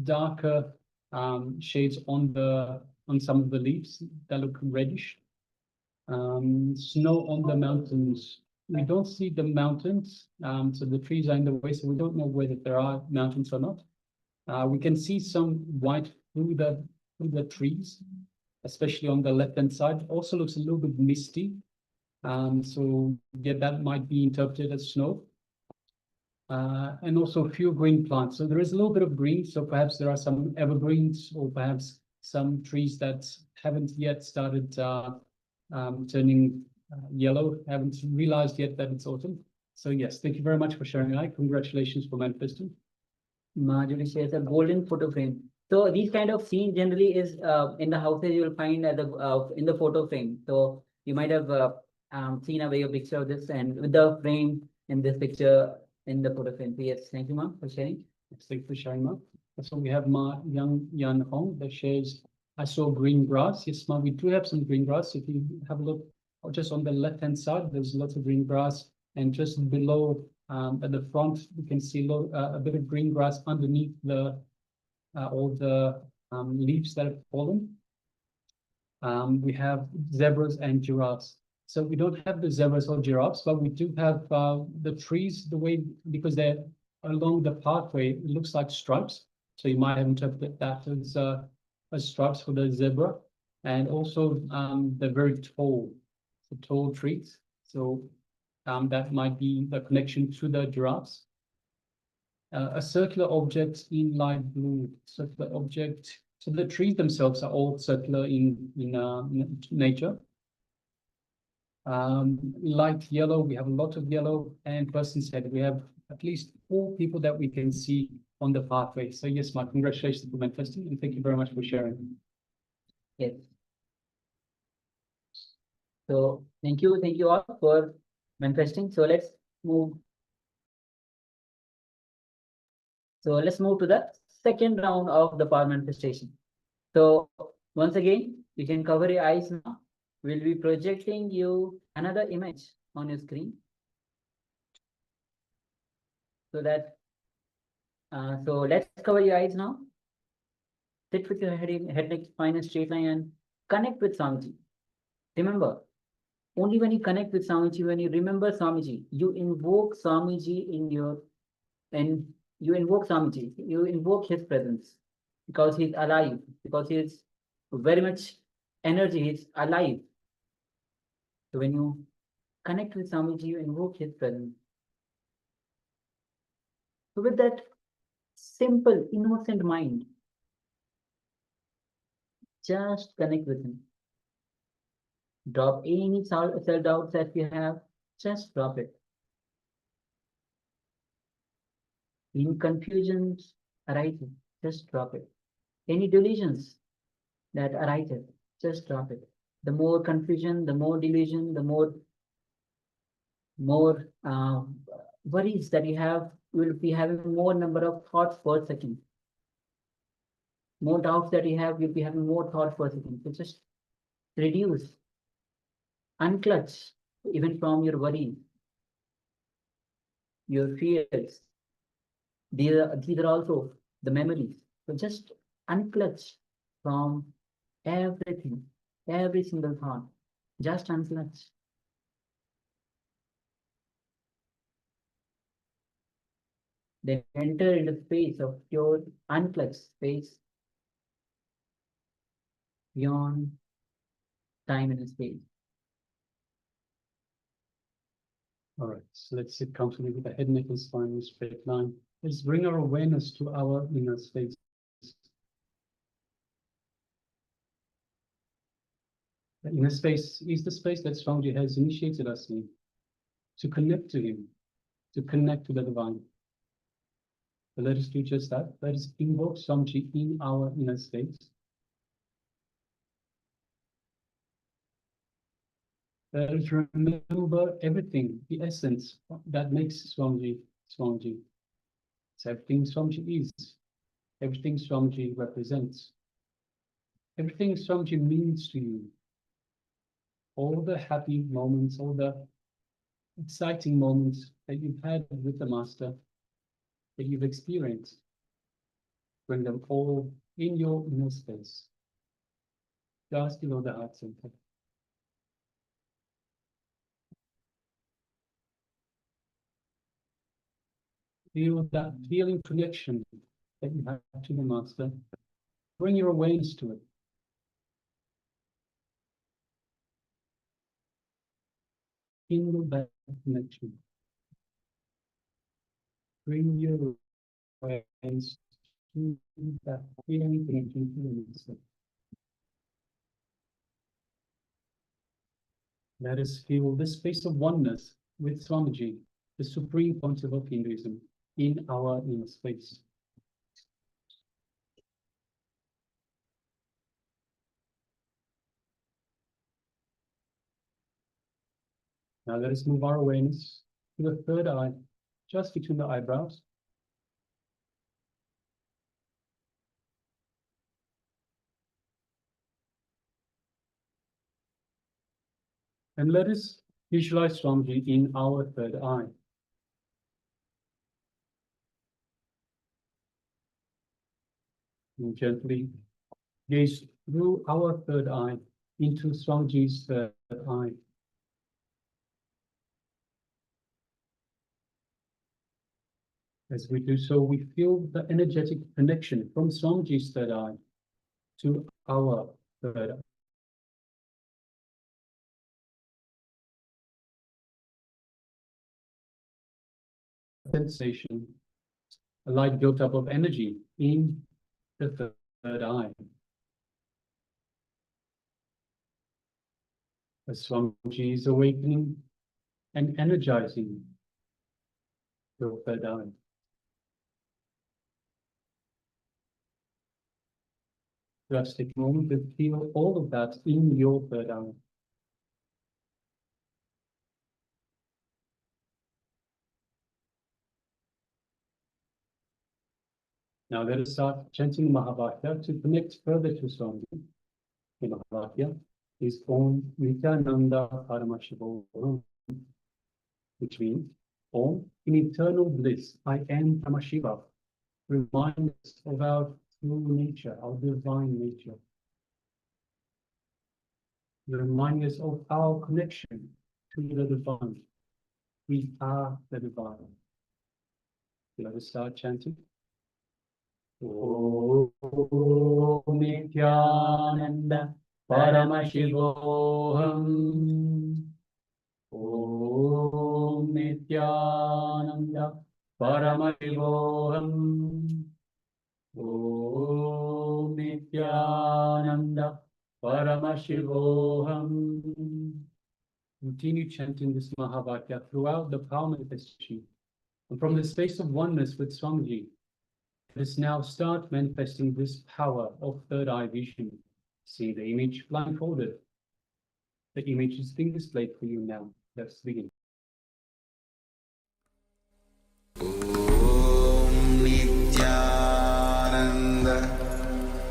darker shades on some of the leaves that look reddish. Snow on the mountains. We don't see the mountains, so the trees are in the way, so we don't know whether there are mountains or not. We can see some white through the trees, especially on the left-hand side. Also looks a little bit misty. So yeah, that might be interpreted as snow. And also a few green plants. So there is a little bit of green. So perhaps there are some evergreens or perhaps some trees that haven't yet started turning yellow, haven't realized yet that it's autumn. So yes, thank you very much for sharing. Congratulations for manifesting. Marjorie shares a golden photo frame. So these kind of scenes generally is in the houses you will find as in the photo frame. So you might have seen a video picture of this and with the frame in this picture in the photo frame. So yes, thank you, Ma, for sharing. Yes, thank you for sharing, Ma. So we have Ma Young Yan Hong that shares I saw green grass. Yes, ma'am, we do have some green grass. If you have a look just on the left-hand side, there's lots of green grass. And just below, at the front, you can see a bit of green grass underneath all the leaves that have fallen. We have zebras and giraffes. So we don't have the zebras or giraffes, but we do have the trees, because they're along the pathway, it looks like stripes. So you might have interpreted that as stripes for the zebra. And also they're very tall, so tall trees. So that might be the connection to the giraffes. A circular object in light blue, circular object. So the trees themselves are all circular in nature. Light yellow, we have a lot of yellow, and person's head. We have at least 4 people that we can see on the pathway. So yes, my congratulations for manifesting, and thank you very much for sharing. Yes. So thank you all for manifesting. So let's move. So let's move to the second round of the power manifestation. So once again, you can cover your eyes now. We'll be projecting you another image on your screen. So that, so let's cover your eyes now. Sit with your head, neck, spine, and straight line, and connect with Swamiji. Remember, only when you connect with Swamiji, when you remember Swamiji, you invoke Swamiji you invoke Swamiji, you invoke his presence, because he's alive, because he is very much energy, he's alive. So when you connect with Swamiji, you invoke his presence. So with that simple, innocent mind, just connect with him. Drop any self-doubts that you have, just drop it. Any confusions arising, just drop it. Any delusions that arises, just drop it. The more confusion, the more delusion, the more worries that you have, you will be having more number of thoughts per second. More doubts that you have, you'll be having more thoughts per second. So just reduce, unclutch even from your worries, your fears. These are also the memories. So just unclutch from everything, every single thought. Just unclutch. Then enter into the space of pure unclutched space beyond time and space. All right, so let's sit comfortably with the head, neck, and spine in a straight line. Let's bring our awareness to our inner space. The inner space is the space that Swamiji has initiated us in, to connect to him, to connect to the divine. So let us do just that. Let us invoke Swamiji in our inner space. Let us remember everything, the essence that makes Swamiji, Swamiji. It's everything Swamiji is, everything Swamiji represents, everything Swamiji means to you. All the happy moments, all the exciting moments that you've had with the Master, that you've experienced, bring them all in your inner space, just below the heart center. Feel that feeling connection that you have to the Master. Bring your awareness to it. Feel that connection. Bring your awareness to that feeling connection to the Master. Let us feel this space of oneness with Swamiji, the Supreme Pontiff of Hinduism, in our inner space. Now let us move our awareness to the third eye, just between the eyebrows. And let us visualize Swamiji in our third eye. And gently gaze through our third eye into Swamiji's third eye. As we do so, we feel the energetic connection from Swamiji's third eye to our third eye. Sensation, a light built up of energy in the third eye. As Swamiji is awakening and energizing your third eye. Just take a moment to feel all of that in your third eye. Now let us start chanting Mahavakya to connect further to Swamiji. The Mahavakya is Om Nithyananda Paramashivoham, which means Om, in eternal bliss, I am Paramashiva. Remind us of our true nature, our divine nature. Remind us of our connection to the divine. We are the divine. Let us start chanting. Om Nithyananda Paramashivoham. Om Nithyananda Paramashivoham. Om Nithyananda Paramashivoham. Continue chanting this Mahavakya throughout the power manifestation. And from the space of oneness with Swamiji, let us now start manifesting this power of third eye vision. See the image blindfolded. The image is being displayed for you now. Let's begin. Om Nithyananda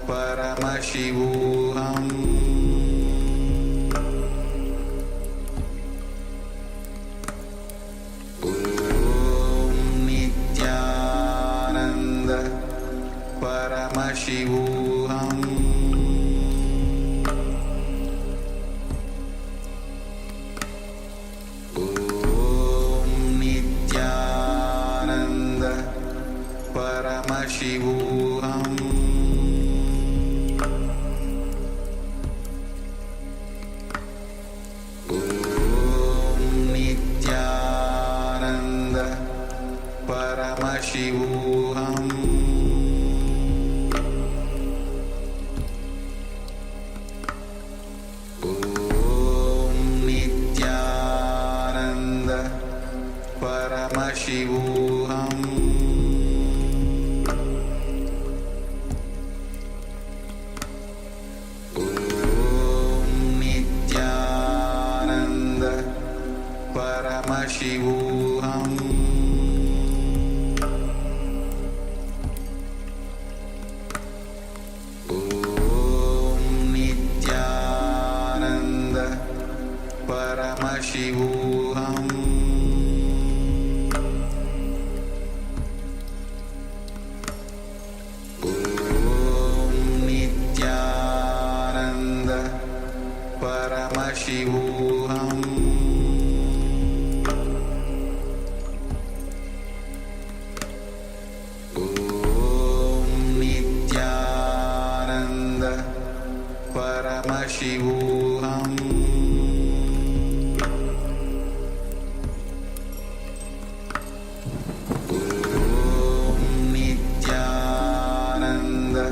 Paramashivoham. Om Nithyananda Paramashivoham. Paramashivoham. Om Nithyananda Paramashivoham. Om Nithyananda Paramashivoham. Paramashivoham. Om Nithyananda Paramashivoham. Om Nithyananda Paramashivoham. Paramashivoham. Om Nithyananda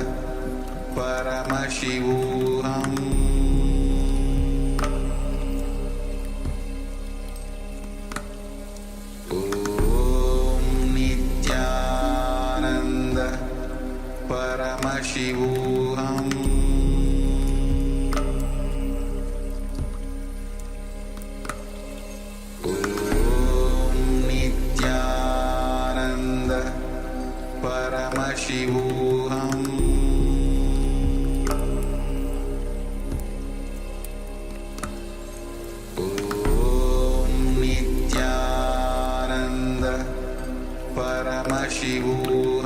Paramashivoham. Om Nithyananda Paramashivoham. Paramashivoham. Om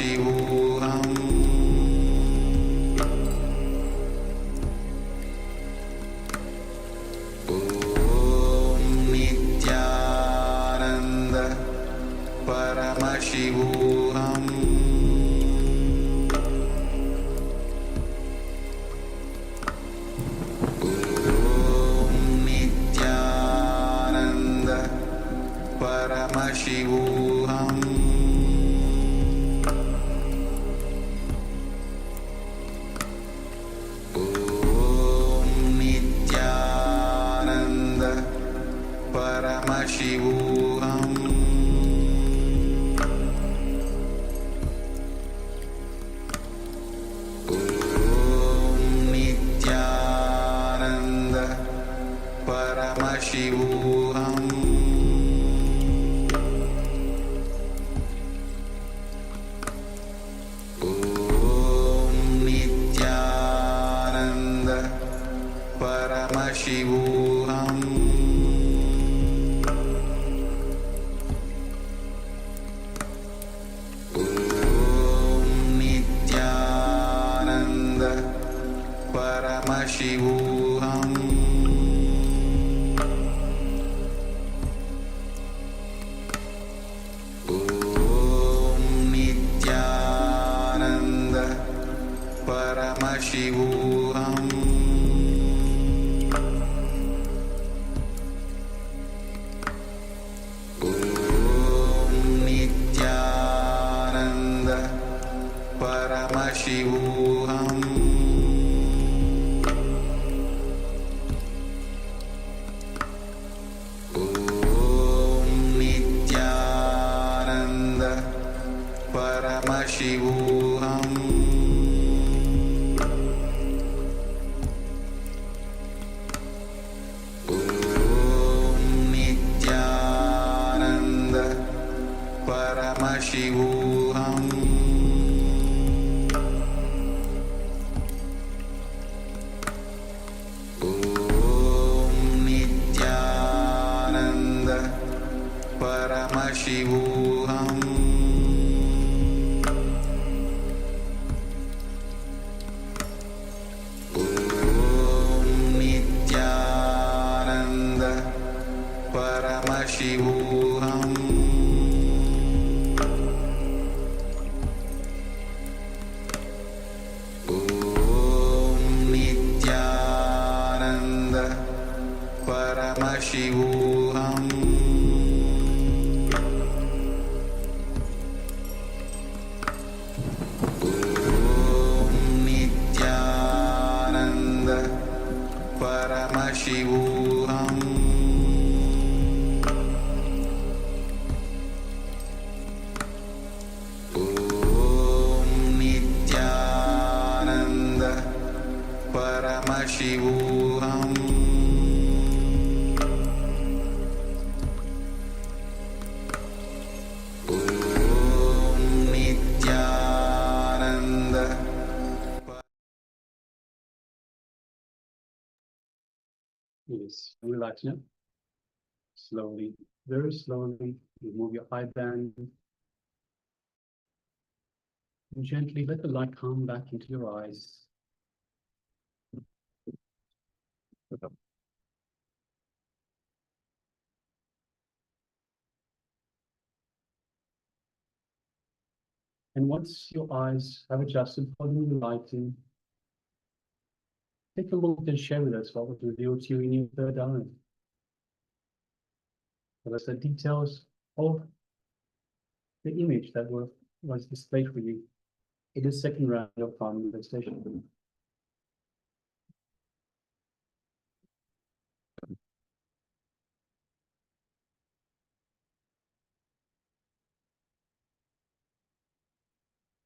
Paramashivoham Om Nithyananda Paramashivoham Om Nithyananda Paramashivoham Om Nithyananda Paramashivoham Om Nithyananda Paramashivoham Om Nithyananda Paramashivoham Om Nithyananda Paramashivoham Om Nithyananda Paramashivoham Om Nithyananda Paramashivoham Om Nithyananda Paramashivoham Om Nithyananda Paramashivoham Om Nithyananda Paramashivoham Om Nithyananda Paramashivoham Om Nithyananda Paramashivoham Om Nithyananda Paramashivoham Om Nithyananda Paramashivoham Om Nithyananda Yes, relax now. Slowly, very slowly, remove your eye band. And gently let the light come back into your eyes. And once your eyes have adjusted for the new lighting, take a look and share with us what was revealed to you in your third eye. Tell us the details of the image that was displayed for you in the second round of Vama meditation.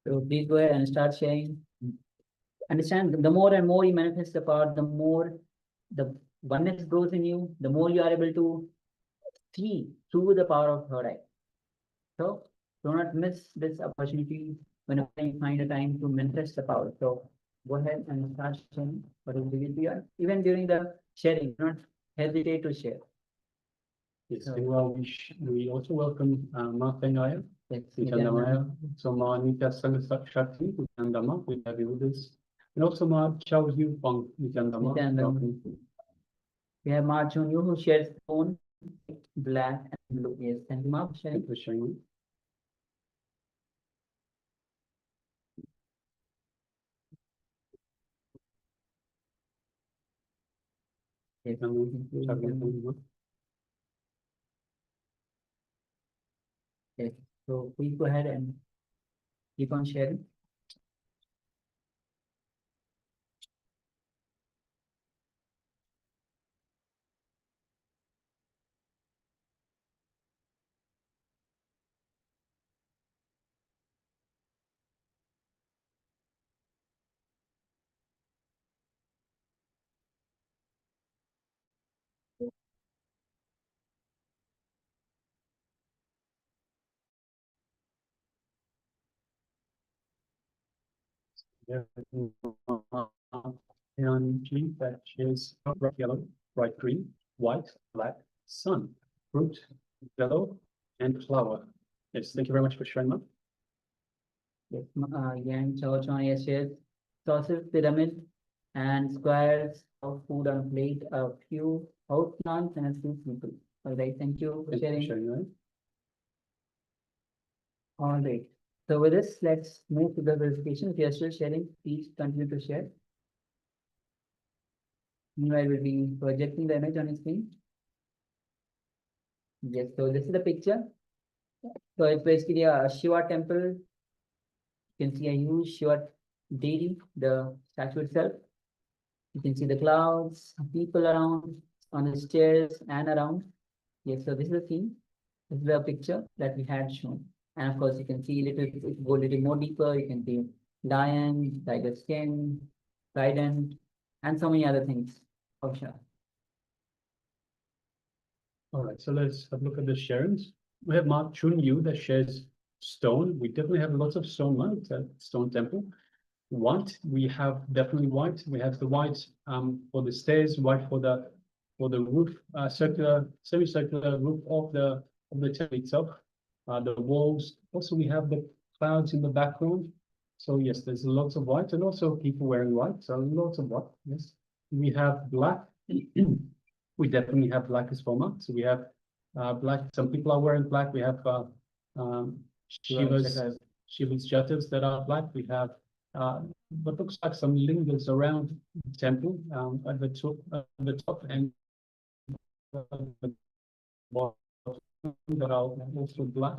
So please go ahead and start sharing. Understand, the more and more you manifest the power, the more the oneness grows in you, the more you are able to see through the power of third eye. So do not miss this opportunity whenever you find a time to manifest the power. So go ahead and start sharing what is revealed to you. Even during the sharing, do not hesitate to share. Yes, well, we also welcome Mark Benaya Nithyanamaya. So Ma Nithya Shakti, Nityanandama, we have you with this. And also Ma Chow Yu Pang, Nityanandama. We have Ma Chun Yu who shares stone, black and blue. Yes, thank you, Ma, for sharing. Thank you for sharing. Yes. Yes. So please go ahead and keep on sharing. Energy that shares bright yellow, bright green, white, black, sun, fruit, yellow, and flower. Yes, thank you very much for sharing that. Yes, Yang Chao Chuan yes, shares saucer pyramid and squares of food on plate, a few house plants and a few people. All right, thank you for Thank you sharing. for sharing that. All right. So with this, let's move to the verification. If you are still sharing, please continue to share. Meanwhile, we'll be projecting the image on the screen. Yes, so this is the picture. So it's basically a Shiva temple. You can see a huge Shiva deity, the statue itself. You can see the clouds, people around, on the stairs and around. Yes, so this is the scene. This is the picture that we had shown. And of course, you can see little, if you go a little more deeper, you can see lion, tiger skin, trident, and so many other things. For sure. All right, so let's have a look at the sharings. We have Mark Chun Yu that shares stone. We definitely have lots of stone, right? It's a stone temple. White, we have definitely white. We have the white for the stairs, white for the roof, circular, semicircular roof of the temple itself. The walls. Also, we have the clouds in the background. So yes, there's lots of white, and also people wearing white. So lots of white. Yes, we have black. We definitely have black as Vama. So we have black. Some people are wearing black. We have Shiva's jativas that are black. We have what looks like some lingers around the temple at the top and the bottom that are also black.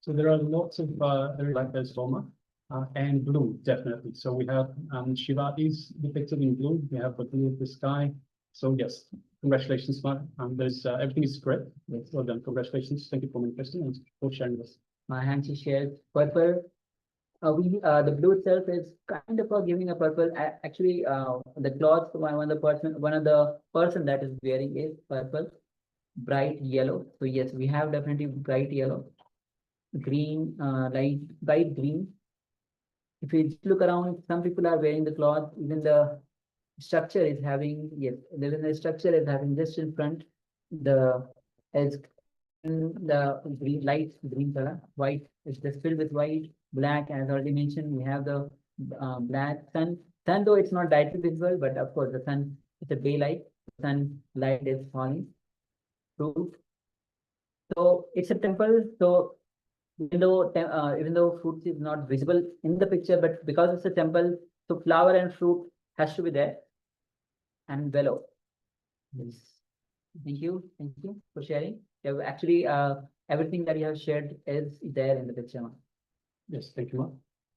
So there are lots of black as Vama and blue, definitely. So we have Shiva is depicted in blue. We have the blue of the sky. So yes, congratulations, Mark. There's everything is correct. Yes, well done. Congratulations. Thank you for manifesting and for sharing this. My hand she shares purple. The blue itself is kind of giving a purple. Actually, the cloth one of the person that is wearing is purple, bright yellow. So yes, we have definitely bright yellow, green, light bright green. If you just look around, some people are wearing the cloth. Even the structure is having, yes, the structure is having just in front the as the green, light green color. White is just filled with white. Black, as already mentioned, we have the black sun. Sun, though it's not directly visible, but of course the sun, it's a daylight. Sun light is falling through. So it's a temple. So even though fruit is not visible in the picture, but because it's a temple, so flower and fruit has to be there. And below. Yes. Thank you for sharing. Actually, everything that you have shared is there in the picture. Yes, thank you,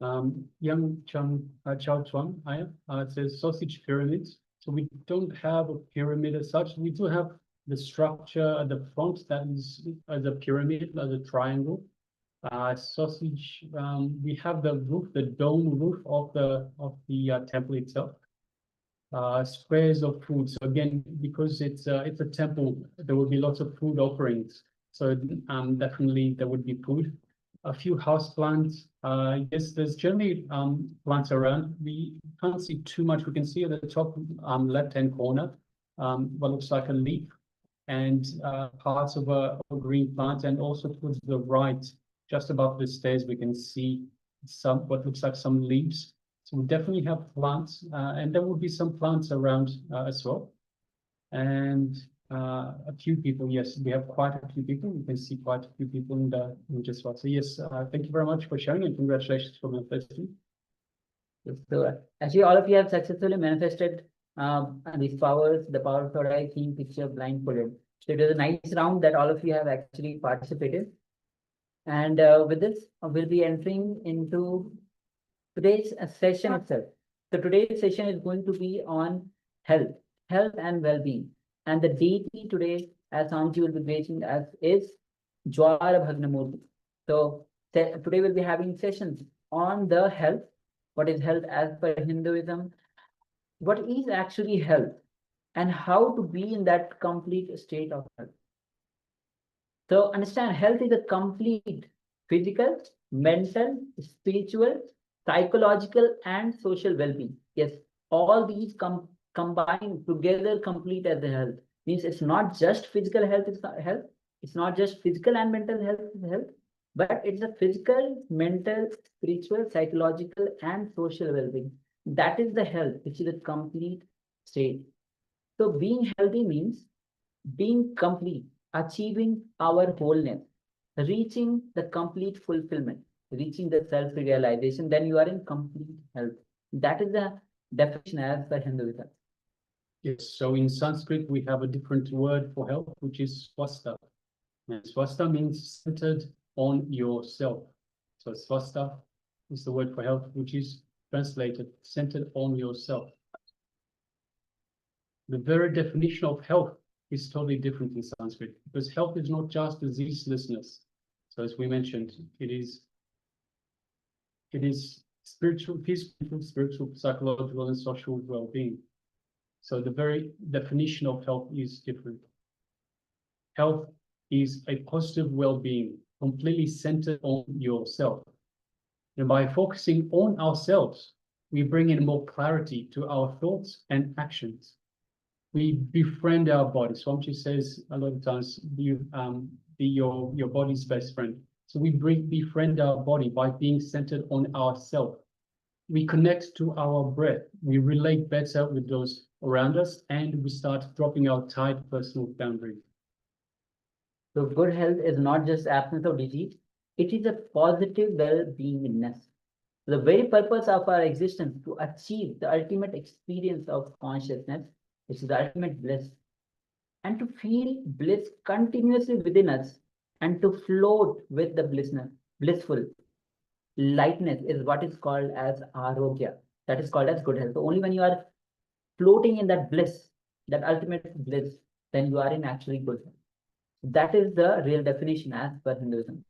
Mark. Young Chao Chuan, it says sausage pyramids. So we don't have a pyramid as such. We do have the structure at the front that is as a pyramid, as a triangle. Sausage. We have the roof, the dome roof of the temple itself. Squares of food. So again, because it's a temple, there will be lots of food offerings. So definitely there would be food. A few house plants. Yes, there's generally plants around. We can't see too much. We can see at the top left-hand corner what looks like a leaf and parts of a green plant, and also towards the right just above the stairs, we can see some what looks like some leaves. So we definitely have plants, and there will be some plants around as well. And a few people, yes, we have quite a few people. You can see quite a few people in the image as well. So yes, thank you very much for sharing, and congratulations for manifesting. So actually, all of you have successfully manifested these powers, the power of third eye, seeing picture, blindfolded. So it was a nice round that all of you have actually participated. And with this, we'll be entering into today's session itself. So today's session is going to be on health and well-being. And the deity today, as Swamiji will be gracing us, is Jwara Bhagnamurti. So today we'll be having sessions on the health. What is health as per Hinduism? What is actually health? And how to be in that complete state of health. So understand, health is a complete physical, mental, spiritual, psychological, and social well-being. Yes, all these combined together complete as the health. Means it's not just physical health is health. It's not just physical and mental health is health, but it's a physical, mental, spiritual, psychological, and social well-being. That is the health, which is a complete state. So being healthy means being complete, achieving our wholeness, reaching the complete fulfillment, reaching the self-realization. Then you are in complete health. That is the definition as per Hinduism. Yes, so in Sanskrit, we have a different word for health, which is swastha. And swastha means centered on yourself. So swastha is the word for health, which is translated centered on yourself. The very definition of health is totally different in Sanskrit, because health is not just diseaselessness. So as we mentioned, it is spiritual, physical, spiritual, psychological, and social well-being. So the very definition of health is different. Health is a positive well-being, completely centered on yourself. And by focusing on ourselves, we bring in more clarity to our thoughts and actions. We befriend our body. Swamiji says a lot of times, be your body's best friend. So we befriend our body by being centered on ourselves. We connect to our breath. We relate better with those around us, and we start dropping our tight personal boundaries. So good health is not just absence of disease, it is a positive well-beingness. The very purpose of our existence to achieve the ultimate experience of consciousness, which is the ultimate bliss, and to feel bliss continuously within us, and to float with the blissful lightness is what is called as Arogya. That is called as good health. So only when you are floating in that bliss, that ultimate bliss, then you are in actually good health. That is the real definition as per Hinduism.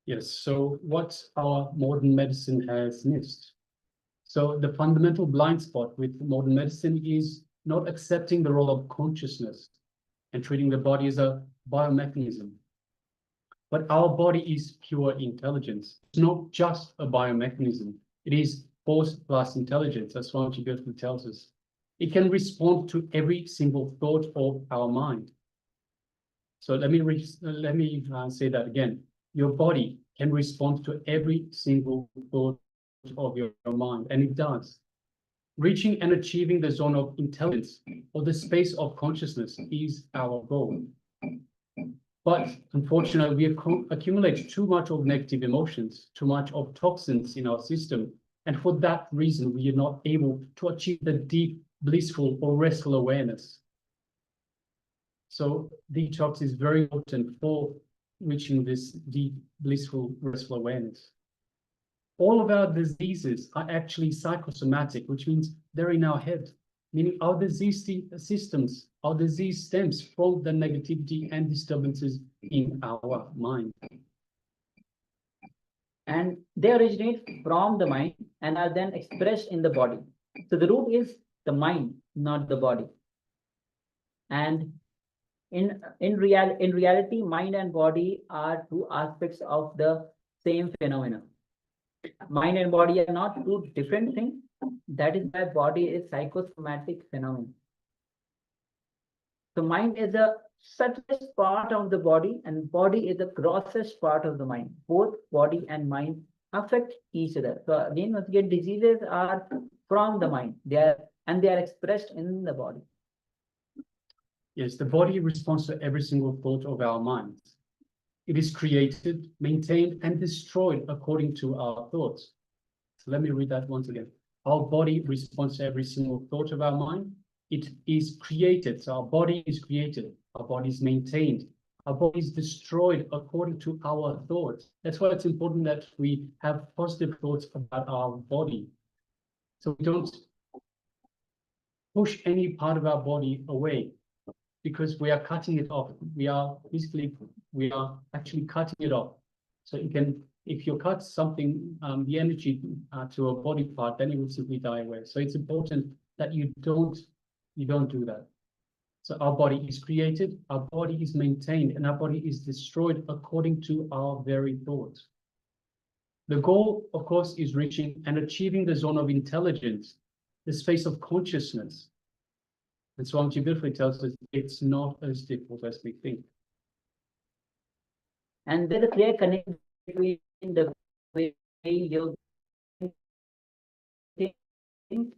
Yes, so what our modern medicine has missed. So the fundamental blind spot with modern medicine is not accepting the role of consciousness and treating the body as a biomechanism. But our body is pure intelligence. It's not just a biomechanism. It is force plus intelligence, as Swamiji beautifully tells us. It can respond to every single thought of our mind. So let me say that again. Your body can respond to every single thought of your mind, and it does. Reaching and achieving the zone of intelligence or the space of consciousness is our goal. But unfortunately, we accumulate too much of negative emotions, too much of toxins in our system. And for that reason, we are not able to achieve the deep, blissful or restful awareness. So detox is very important for reaching this deep, blissful, restful awareness. All of our diseases are actually psychosomatic, which means they're in our head, meaning our disease systems, our disease stems from the negativity and disturbances in our mind. And they originate from the mind and are then expressed in the body. So the root is the mind, not the body. And in reality, mind and body are two aspects of the same phenomena. Mind and body are not two different things. That is why body is psychosomatic phenomenon. So mind is a subtlest part of the body, and body is the grossest part of the mind. Both body and mind affect each other. So again, once again, diseases are from the mind. They are expressed in the body. Yes, the body responds to every single thought of our minds. It is created, maintained, and destroyed according to our thoughts. So let me read that once again. Our body responds to every single thought of our mind. It is created. So our body is created. Our body is maintained. Our body is destroyed according to our thoughts. That's why it's important that we have positive thoughts about our body. So we don't push any part of our body away, because we are cutting it off. We are actually cutting it off. So you can, if you cut something, the energy to a body part, then it will simply die away. So it's important that you don't do that. So our body is created, our body is maintained, and our body is destroyed according to our very thoughts. The goal, of course, is reaching and achieving the zone of intelligence, the space of consciousness. And Swamiji beautifully tells us it's not as difficult as we think. And there's a clear connection between the way you think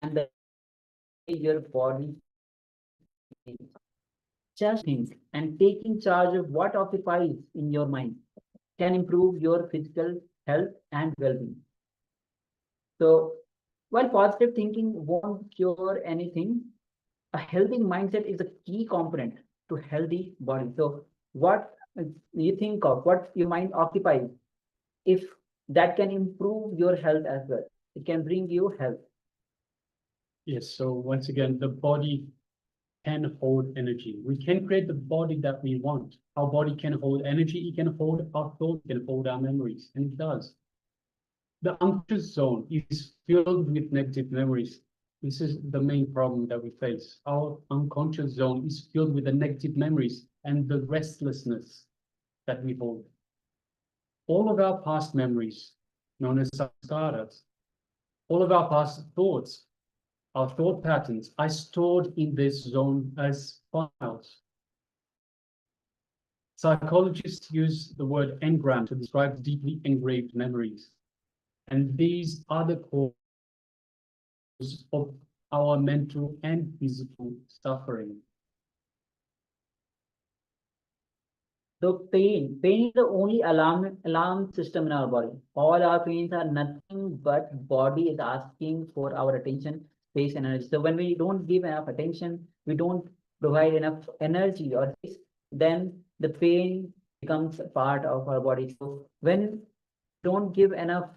and the way your body thinks. Just think, and taking charge of what occupies in your mind can improve your physical health and well-being. So, while positive thinking won't cure anything, a healthy mindset is a key component to healthy body. So, what you think of, what your mind occupies, if that can improve your health as well, it can bring you health. Yes, so once again, the body can hold energy. We can create the body that we want. Our body can hold energy, it can hold our thoughts, it can hold our memories, and it does. The unconscious zone is filled with negative memories. This is the main problem that we face. Our unconscious zone is filled with the negative memories and the restlessness that we hold. All of our past memories, known as samskaras, all of our past thoughts, our thought patterns, are stored in this zone as files. Psychologists use the word engram to describe deeply engraved memories. And these are the cause of our mental and physical suffering. So pain is the only alarm system in our body. All our pains are nothing but body is asking for our attention, space, and energy. So when we don't give enough attention, we don't provide enough energy or space, then the pain becomes a part of our body. So when don't give enough,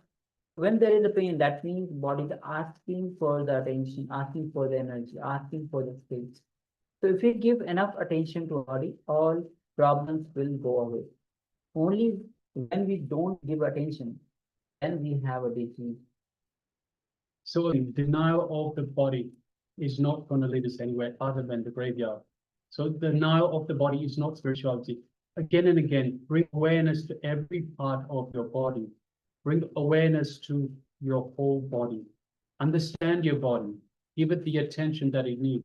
when there is a pain, that means body is asking for the attention, asking for the energy, asking for the space. So if we give enough attention to our body, all problems will go away. Only when we don't give attention, then we have a disease. So denial of the body is not going to lead us anywhere other than the graveyard. So denial of the body is not spirituality. Again and again, bring awareness to every part of your body. Bring awareness to your whole body. Understand your body. Give it the attention that it needs.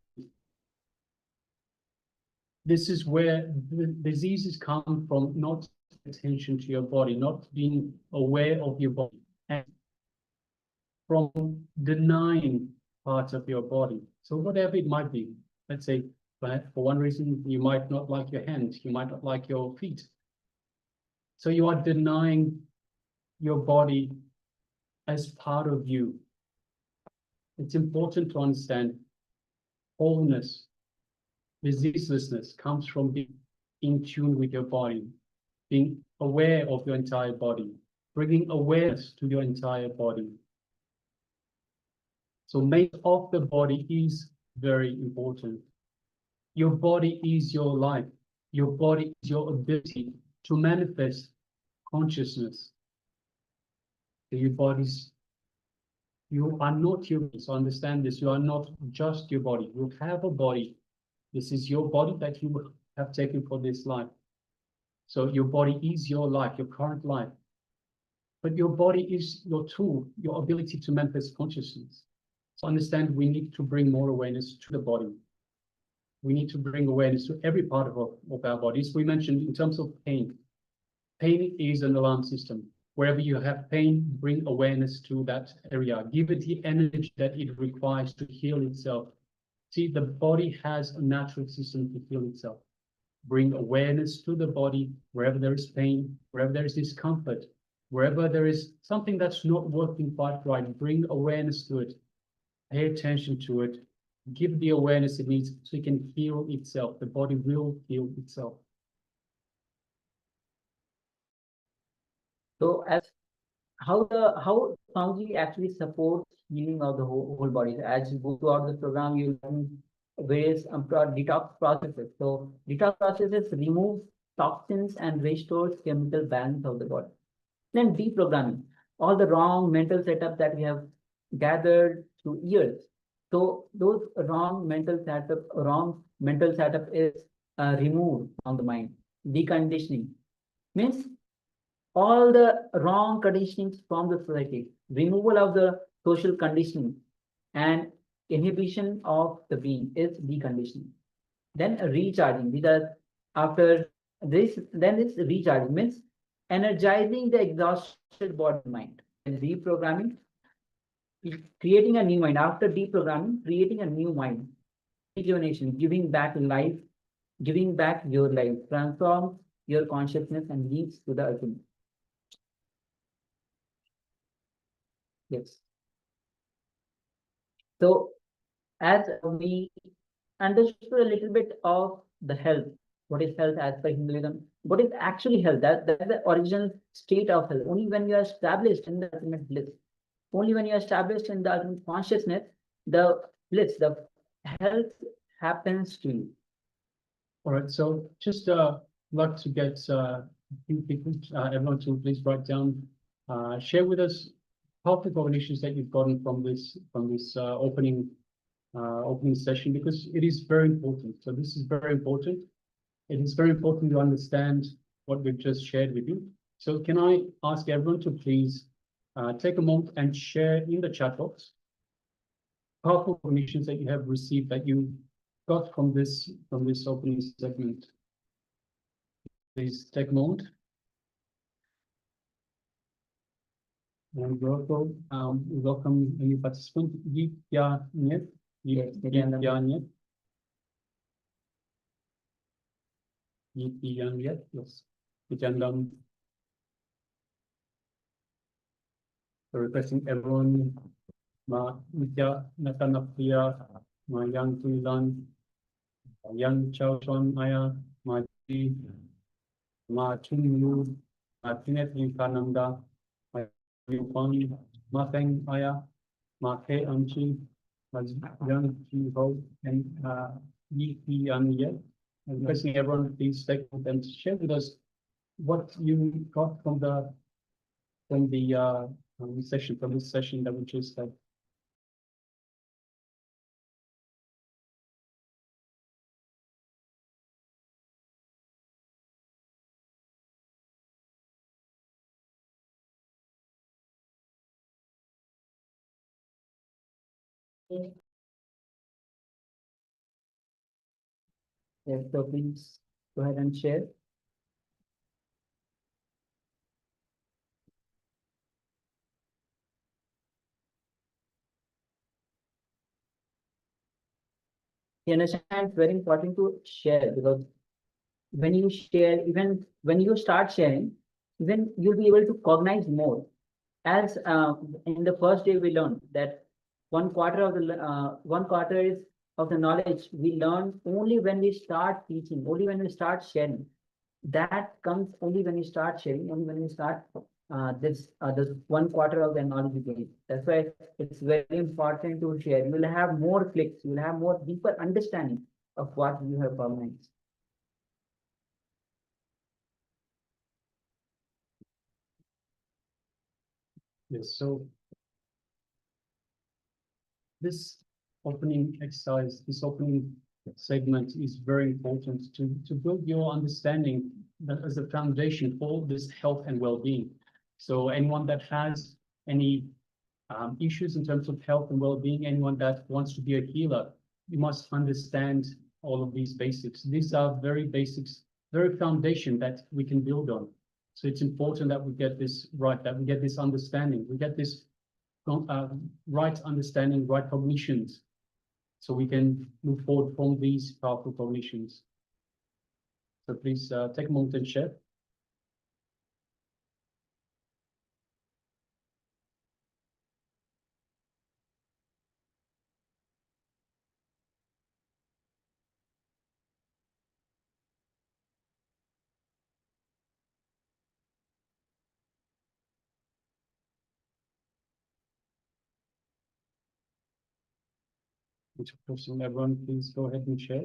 This is where the diseases come from, not attention to your body, not being aware of your body, and from denying parts of your body. So whatever it might be, let's say, for one reason, you might not like your hands, you might not like your feet. So you are denying your body as part of you. It's important to understand wholeness, diseaselessness comes from being in tune with your body, being aware of your entire body, bringing awareness to your entire body. So make of the body is very important. Your body is your life. Your body is your ability to manifest consciousness. Your bodies, you are not humans. So understand this. You are not just your body. You have a body. This is your body that you have taken for this life. So your body is your life, your current life. But your body is your tool, your ability to manifest consciousness. So understand we need to bring more awareness to the body. We need to bring awareness to every part of our bodies. We mentioned in terms of pain. Pain is an alarm system. Wherever you have pain, bring awareness to that area. Give it the energy that it requires to heal itself. See, the body has a natural system to heal itself. Bring awareness to the body wherever there is pain, wherever there is discomfort, wherever there is something that's not working quite right. Bring awareness to it. Pay attention to it. Give the awareness it needs so it can heal itself. The body will heal itself. So as how Swamiji actually supports healing of the whole body. As you go throughout the program, you learn various detox processes. So detox processes remove toxins and restores chemical balance of the body. Then deprogramming, all the wrong mental setup that we have gathered through years. So those wrong mental setup is removed from the mind. Deconditioning means all the wrong conditionings from the society, removal of the social conditioning, and inhibition of the being is deconditioning. Then recharging, because after this, then it's recharging means energizing the exhausted body and mind. And reprogramming, creating a new mind. After deprogramming, creating a new mind. Rejuvenation, giving back life, giving back your life, transforms your consciousness and leads to the ultimate. Yes. So as we understood a little bit of the health, what is health as per Hinduism, what is actually health? That's the original state of health. Only when you are established in the ultimate bliss, only when you are established in the ultimate consciousness, the bliss, the health happens to you. All right, so just like to get a few people, everyone to please write down, share with us topic or issues that you've gotten from this opening session, because it is very important. So this is very important. It is very important to understand what we've just shared with you. So can I ask everyone to please take a moment and share in the chat box powerful cognitions that you have received, that you got from this opening segment. Please take a moment. And welcome a new participant, Nithyananda. Nithyananda, yes. Nithyananda. So requesting everyone, Ma Nithyananda, Ma Yang Tuilan, Yang Chao Chuan Maya, Ma Ji, Ma Chung Yu, Ma Tinet Inkananda, Ma Yu Kwang, Ma Feng Maya, Ma Ke Anchi, Ma Yang Chi Ho, and Yi Yang Ye. Requesting everyone please take and share with us what you got from this session that we just had. Yes, so please go ahead and share. You understand, it's very important to share, because when you share, even when you start sharing, then you'll be able to cognize more. As in the first day we learned that 1/4 of the 1/4 is of the knowledge we learn only when we start teaching, only when we start sharing. That comes only when you start sharing, only when you start this 1/4 of the knowledge you gain. That's why it's very important to share. You will have more clicks, you will have more deeper understanding of what you have cognized. Yes, so this opening exercise, this opening segment is very important to build your understanding as a foundation for this health and well-being. So anyone that has any issues in terms of health and well-being. Anyone that wants to be a healer, you must understand all of these basics. These are very basics, very foundation that we can build on. So it's important that we get this right, that we get this understanding, we get this right understanding, right cognitions, so we can move forward from these powerful cognitions. So please take a moment and share. Which person, everyone, please go ahead and share.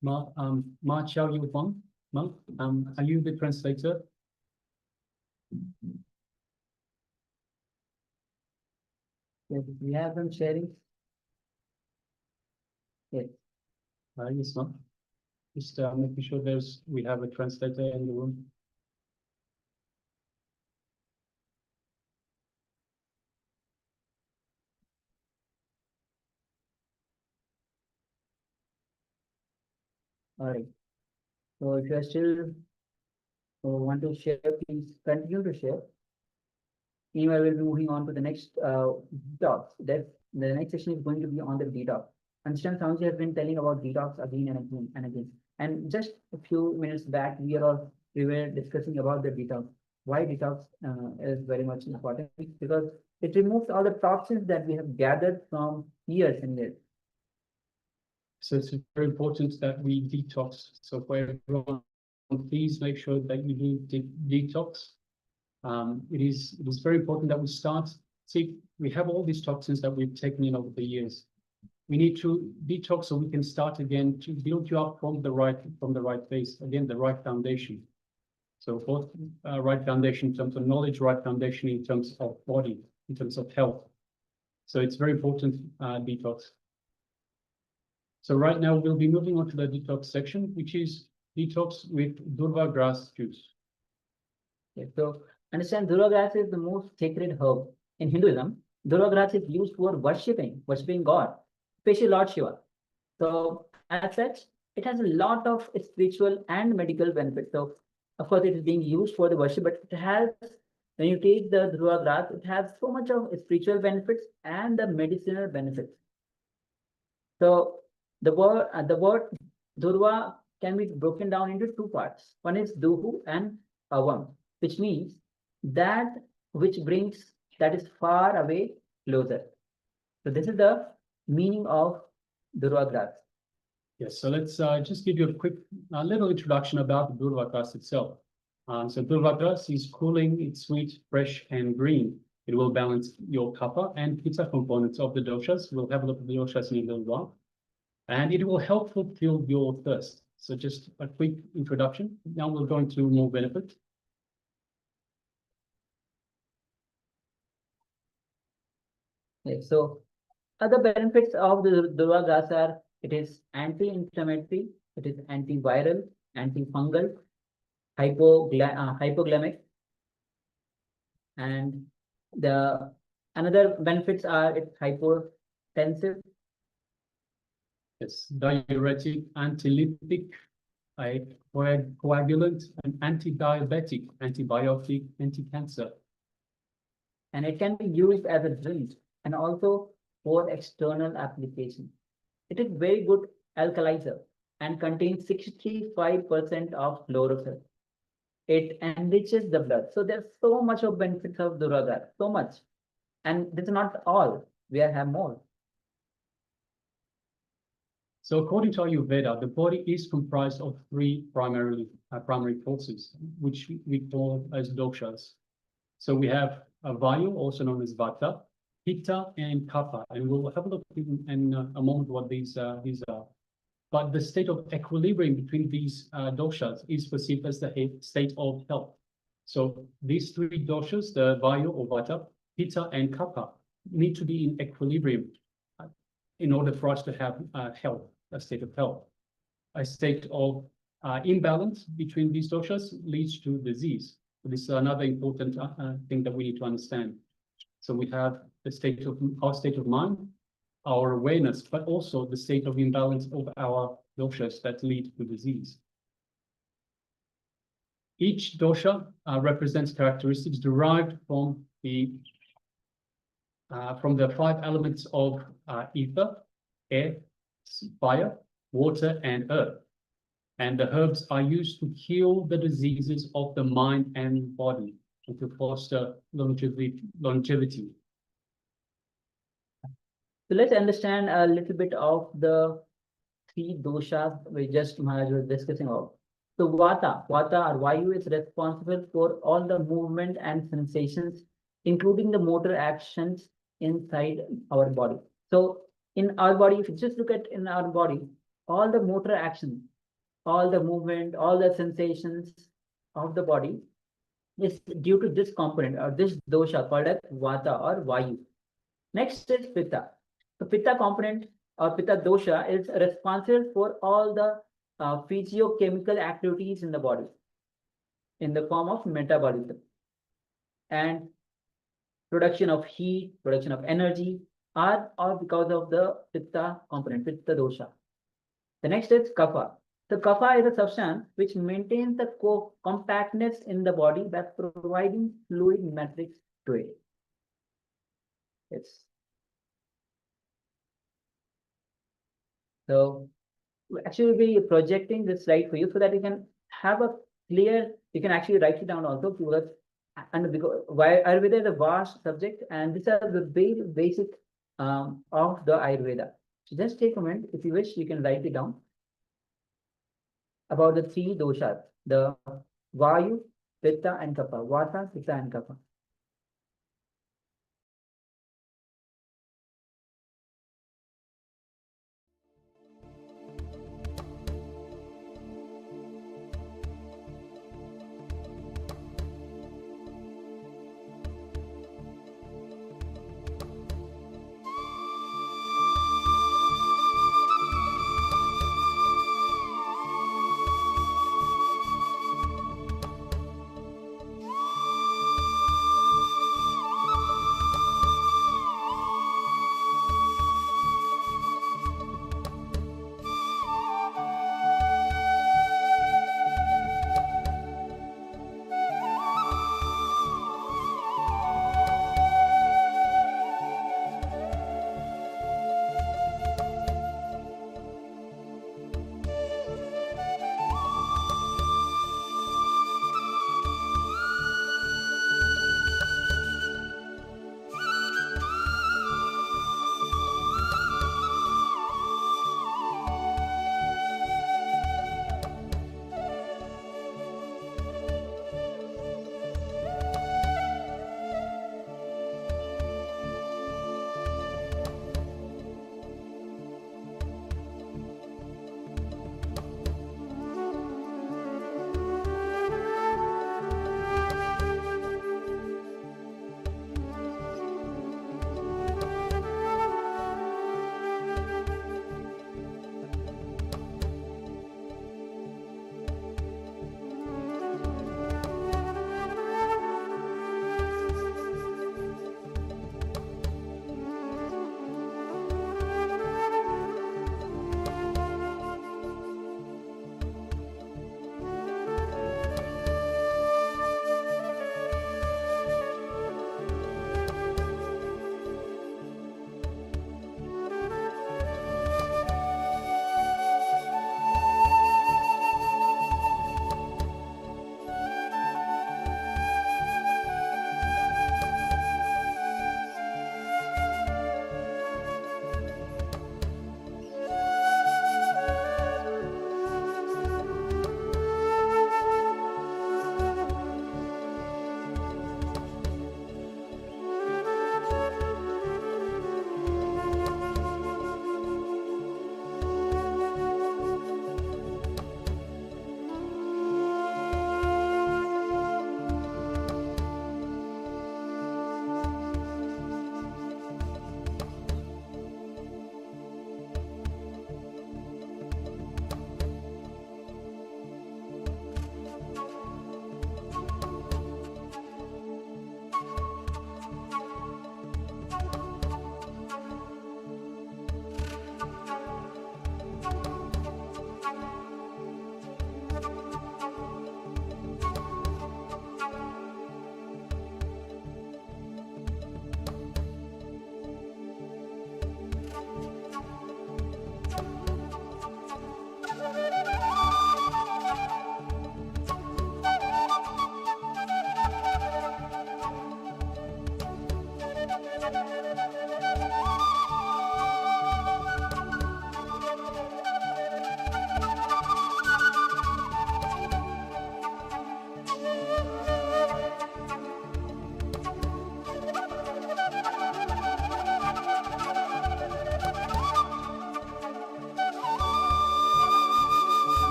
Ma Chiao Yu Huang, are you the translator? Yes, we have them sharing. Yes. Yes, ma'am. Just making sure we have a translator in the room. All right. So if you are still want to share, please continue to share. Meanwhile, we'll be moving on to the next detox. That the next session is going to be on the detox. Understand, Sanji has been telling about detox again and again and again. And just a few minutes back, we were discussing about the detox. Why detox is very much important? Because it removes all the toxins that we have gathered from years and years. So it's very important that we detox. So for everyone, please make sure that you do detox. It is very important that we start. See, we have all these toxins that we've taken in over the years. We need to detox so we can start again to build you up from the right base, again, the right foundation. So both right foundation in terms of knowledge, right foundation in terms of body, in terms of health. So it's very important detox. So right now we'll be moving on to the detox section, which is detox with durva grass juice. Okay, so understand, durva grass is the most sacred herb in Hinduism. Durva grass is used for worshipping God, especially Lord Shiva. So as such, it has a lot of spiritual and medical benefits. So of course, it is being used for the worship, but it has, when you take the durva grass, it has so much of spiritual benefits and the medicinal benefits. So the word durva can be broken down into two parts. One is duhu and avam, which means that which brings that is far away closer. So this is the meaning of durva grass. Yes, so let's just give you a quick little introduction about the durva grass itself. So durva grass is cooling, it's sweet, fresh, and green. It will balance your kapha and pitta components of the doshas. We'll have a look at the doshas in a little while. And it will help fulfill your thirst. So just a quick introduction. Now we're going to more benefit. Okay, so other benefits of the durva grass are, it is anti-inflammatory, it is antiviral, antifungal, hypoglycemic, and the another benefits are it's hypotensive. Yes, diuretic, antilytic, coagulant, and anti-diabetic, antibiotic, anti-cancer. And it can be used as a drink and also for external application. It is very good alkalizer and contains 65% of chlorophyll. It enriches the blood. So there's so much of benefits of durva grass, so much. And this is not all, we have more. So according to Ayurveda, the body is comprised of three primary forces, which we call as doshas. So we have Vayu, also known as Vata, Pitta, and Kapha. And we'll have a look in a moment what these are. but the state of equilibrium between these doshas is perceived as the state of health. So these three doshas, the Vayu or Vata, Pitta, and Kapha, need to be in equilibrium in order for us to have health, a state of health. A state of imbalance between these doshas leads to disease. So this is another important thing that we need to understand. So we have the state of our state of mind, our awareness, but also the state of imbalance of our doshas that lead to disease. Each dosha represents characteristics derived from the 5 elements of ether, air, fire, water, and earth. And the herbs are used to heal the diseases of the mind and body and to foster longevity. So let's understand a little bit of the 3 doshas we just Maharaj was discussing about. So Vata or Vayu is responsible for all the movement and sensations, including the motor actions inside our body. So in our body, if you just look at in our body, all the motor action, all the movement, all the sensations of the body is due to this component or this dosha called as Vata or Vayu. Next is Pitta. The Pitta component or Pitta dosha is responsible for all the physiochemical activities in the body in the form of metabolism and production of heat, production of energy are all because of the Pitta component, Pitta dosha. The next is Kapha. The Kapha is a substance which maintains the compactness in the body by providing fluid matrix to it. Yes. So actually we'll be projecting this slide for you so that you can have a clear, you can actually write it down also because why Ayurveda is a vast subject and these are the very basic of the Ayurveda. So just take a moment, if you wish, you can write it down about the 3 doshas, the Vayu, Pitta, and Kapha. Vata, Pitta, and Kapha.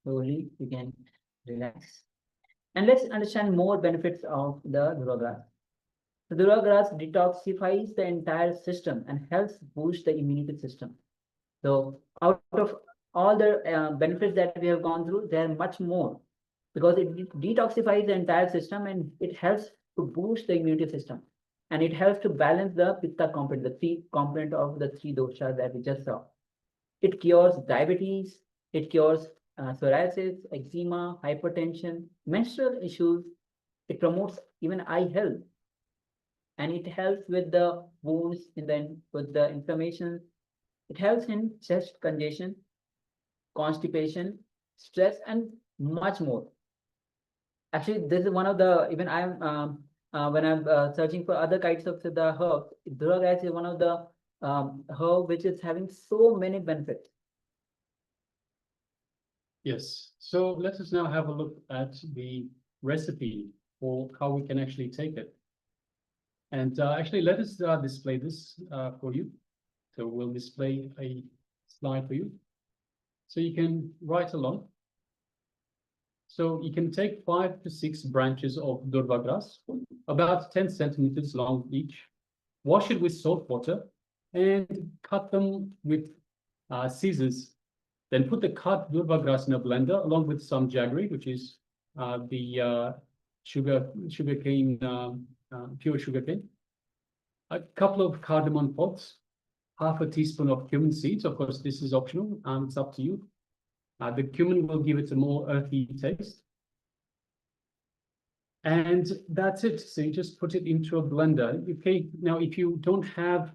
slowly you can relax. And let's understand more benefits of the Durvagras. The Durvagras detoxifies the entire system and helps boost the immunity system. So out of all the benefits that we have gone through, there are much more, because it detoxifies the entire system and it helps to boost the immunity system. And it helps to balance the pitta component, the three component of the three doshas that we just saw. It cures diabetes, it cures psoriasis, eczema, hypertension, menstrual issues. It promotes even eye health, and it helps with the wounds with the inflammation. It helps in chest congestion, constipation, stress, and much more. Actually, this is one of the, even I'm when I'm searching for other kinds of the herbs, Durvagras is one of the herb which is having so many benefits. Yes. So let us now have a look at the recipe for how we can actually take it. And actually, let us display this for you. So we'll display a slide for you. So you can write along. So you can take 5 to 6 branches of Durvagras, about 10 centimeters long each, wash it with salt water, and cut them with scissors. Then put the cut Durvagras in a blender along with some jaggery, which is the sugarcane, pure sugarcane, a couple of cardamom pods, half a teaspoon of cumin seeds. Of course, this is optional, it's up to you. The cumin will give it a more earthy taste. And that's it. So you just put it into a blender. Okay, now if you don't have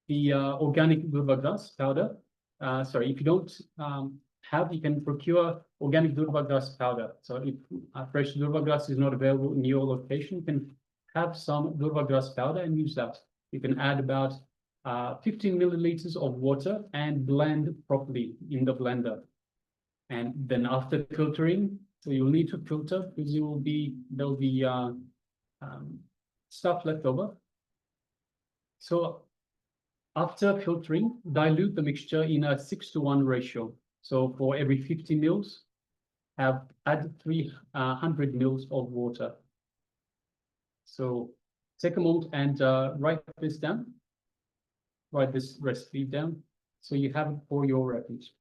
the organic Durvagras powder, sorry, if you don't have, you can procure organic Durvagras powder. So if fresh Durvagras is not available in your location, you can have some Durvagras powder and use that. You can add about 15 milliliters of water and blend properly in the blender. And then after filtering, so you'll need to filter because there'll be stuff left over. So after filtering, dilute the mixture in a 6:1 ratio. So for every 50 mils, add 300 mils of water. So take a moment and write this down. Write this recipe down so you have it for your reference.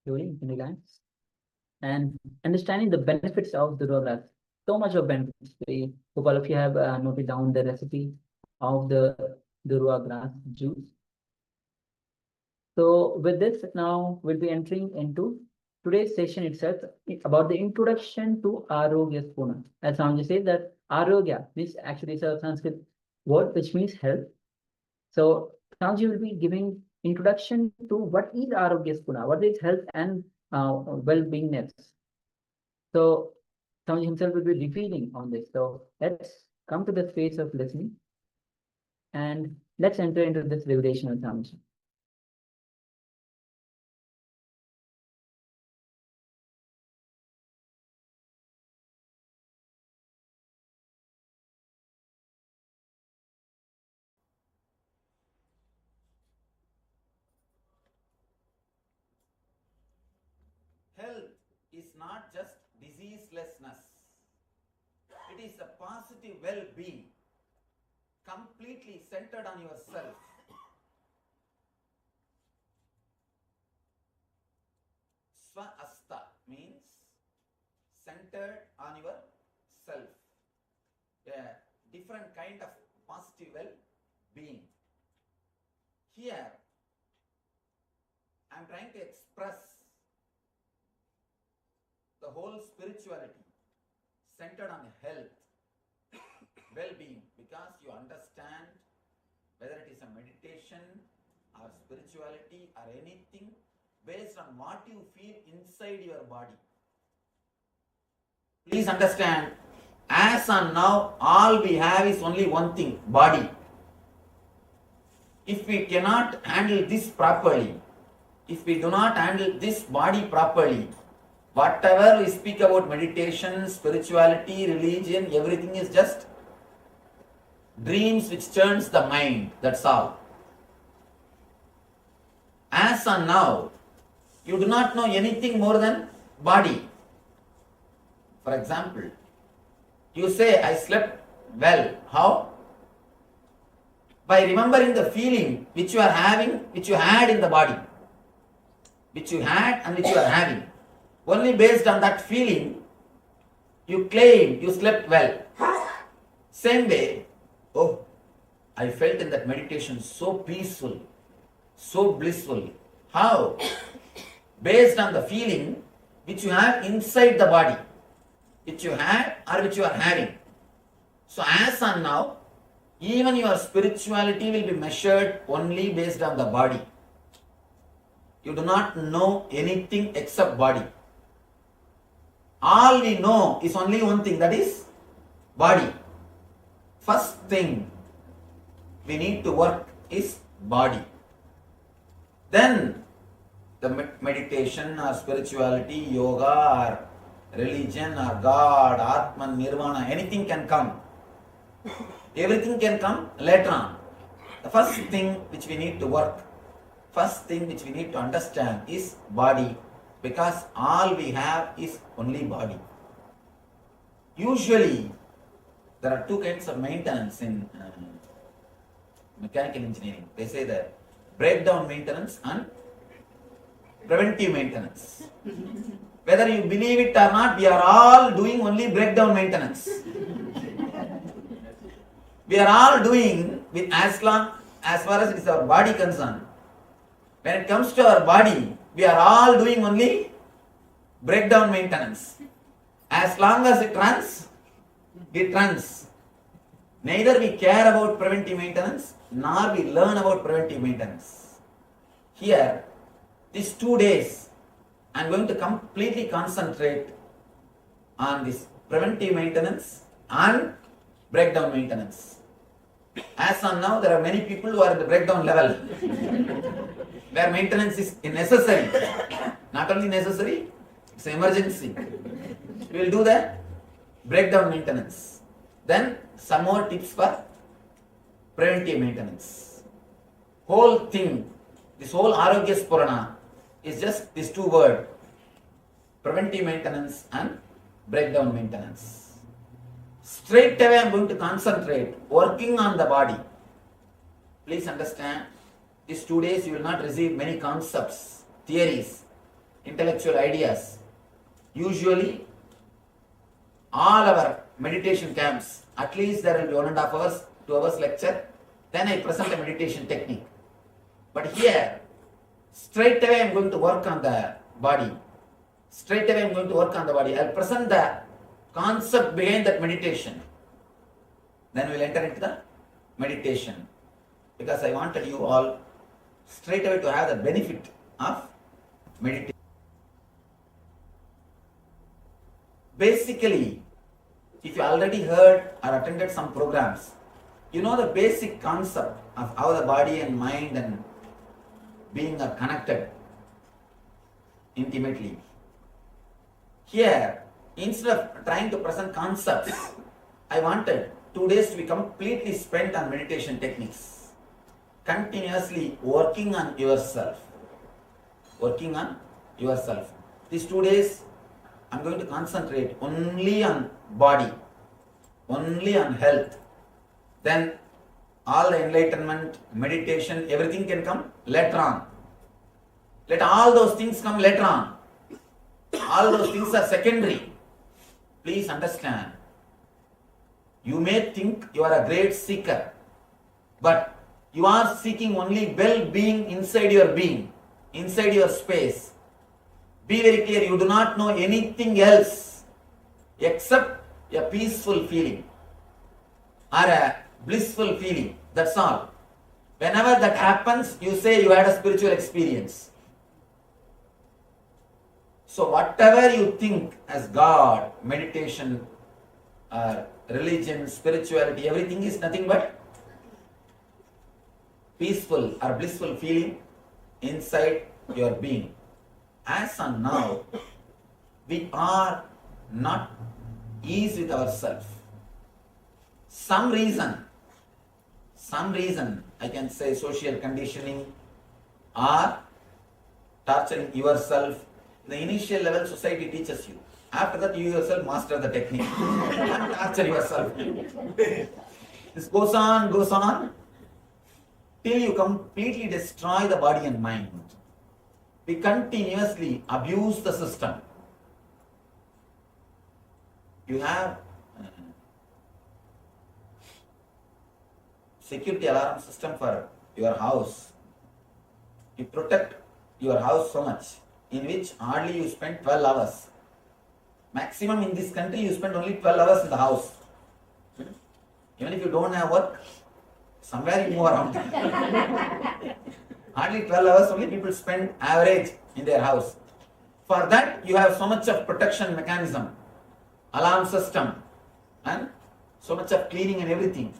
Slowly, you can relax. And understanding the benefits of the raw grass. So much of benefits. We hope all of you have noted down the recipe of the raw grass juice. So with this, now we'll be entering into today's session itself about the introduction to Arogya Spurana. As Swamiji said, that Arogya means actually it's a Sanskrit word which means health. So Swamiji will be giving introduction to what is Arogya Spurana, what is health and well-beingness. So Swamiji himself will be revealing on this. So let's come to the space of listening and let's enter into this revelation of Swamiji. Health is not just diseaselessness. It is a positive well-being, completely centered on yourself. Swa-asta means centered on yourself. A different kind of positive well-being. Here, I am trying to express the whole spirituality centered on health, well-being, because you understand whether it is a meditation or spirituality or anything based on what you feel inside your body. Please understand, as on now, all we have is only one thing, body. If we cannot handle this properly, if we do not handle this body properly, whatever we speak about meditation, spirituality, religion, everything is just dreams which turns the mind, that's all. As on now, you do not know anything more than body. For example, you say, I slept well. How? By remembering the feeling which you are having, which you had in the body. Which you had and which you are having. Only based on that feeling, you claim you slept well. Same way, oh, I felt in that meditation so peaceful, so blissful. How? Based on the feeling which you have inside the body, which you had or which you are having. So as on now, even your spirituality will be measured only based on the body. You do not know anything except body. All we know is only one thing, that is body. First thing we need to work is body. Then the meditation or spirituality, yoga or religion or God, Atman, Nirvana, anything can come. Everything can come later on. The first thing which we need to work, first thing which we need to understand is body, because all we have is only body. Usually, there are two kinds of maintenance in mechanical engineering. They say that breakdown maintenance and preventive maintenance. Whether you believe it or not, we are all doing only breakdown maintenance. We are all doing with as far as it is our body concerned. When it comes to our body, we are all doing only breakdown maintenance. As long as it runs, it runs. Neither we care about preventive maintenance, nor we learn about preventive maintenance. Here, these 2 days, I am going to completely concentrate on this preventive maintenance and breakdown maintenance. As on now, there are many people who are at the breakdown level, where maintenance is necessary. Not only necessary, it's an emergency. We will do the breakdown maintenance. Then some more tips for preventive maintenance. Whole thing, this whole Arogya Spurana is just these 2 words, preventive maintenance and breakdown maintenance. Straight away I am going to concentrate working on the body. Please understand, these 2 days you will not receive many concepts. theories, intellectual ideas. Usually, all our meditation camps, at least there will be 1.5 hours, 2 hours lecture, then I present a meditation technique. But here, straight away I am going to work on the body. Straight away I am going to work on the body. I will present the concept behind that meditation. Then we will enter into the meditation. Because I wanted you all straight away to have the benefit of meditation. Basically, if you already heard or attended some programs, you know the basic concept of how the body and mind and being are connected intimately. Here, instead of trying to present concepts, I wanted 2 days to be completely spent on meditation techniques. Continuously working on yourself. Working on yourself. These 2 days, I'm going to concentrate only on body, only on health. Then all the enlightenment, meditation, everything can come later on. Let all those things come later on. All those things are secondary. Please understand. You may think you are a great seeker, but you are seeking only well-being inside your being, inside your space. Be very clear, you do not know anything else except a peaceful feeling or a blissful feeling. That's all. Whenever that happens, you say you had a spiritual experience. So whatever you think as God, meditation, religion, spirituality, everything is nothing but peaceful or blissful feeling inside your being. As on now, we are not easy with ourselves. Some reason, I can say social conditioning or torturing yourself. The initial level society teaches you. After that, you yourself master the technique and torture yourself. This goes on till you completely destroy the body and mind. We continuously abuse the system. You have security alarm system for your house. You protect your house so much, in which hardly you spend 12 hours. Maximum in this country you spend only 12 hours in the house. Even if you don't have work, somewhere you move around. Hardly 12 hours only people spend average in their house. For that you have so much of protection mechanism, alarm system and so much of cleaning and everything.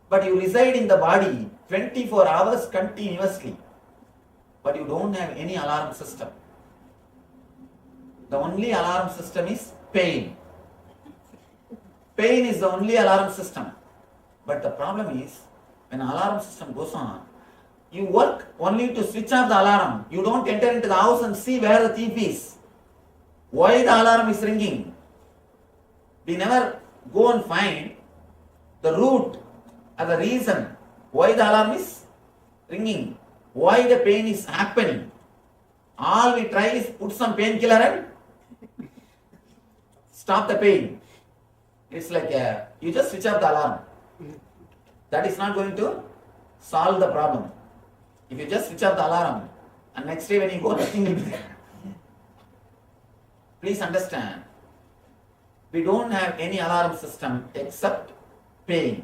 But you reside in the body 24 hours continuously. But you don't have any alarm system. The only alarm system is pain. Pain is the only alarm system. But the problem is, when alarm system goes on, you work only to switch off the alarm. You don't enter into the house and see where the thief is. Why the alarm is ringing? We never go and find the root or the reason why the alarm is ringing, why the pain is happening. All we try is put some painkiller and stop the pain. It's like you just switch off the alarm. That is not going to solve the problem. If you just switch off the alarm and next day when you go, nothing will be there. Please understand, we don't have any alarm system except pain.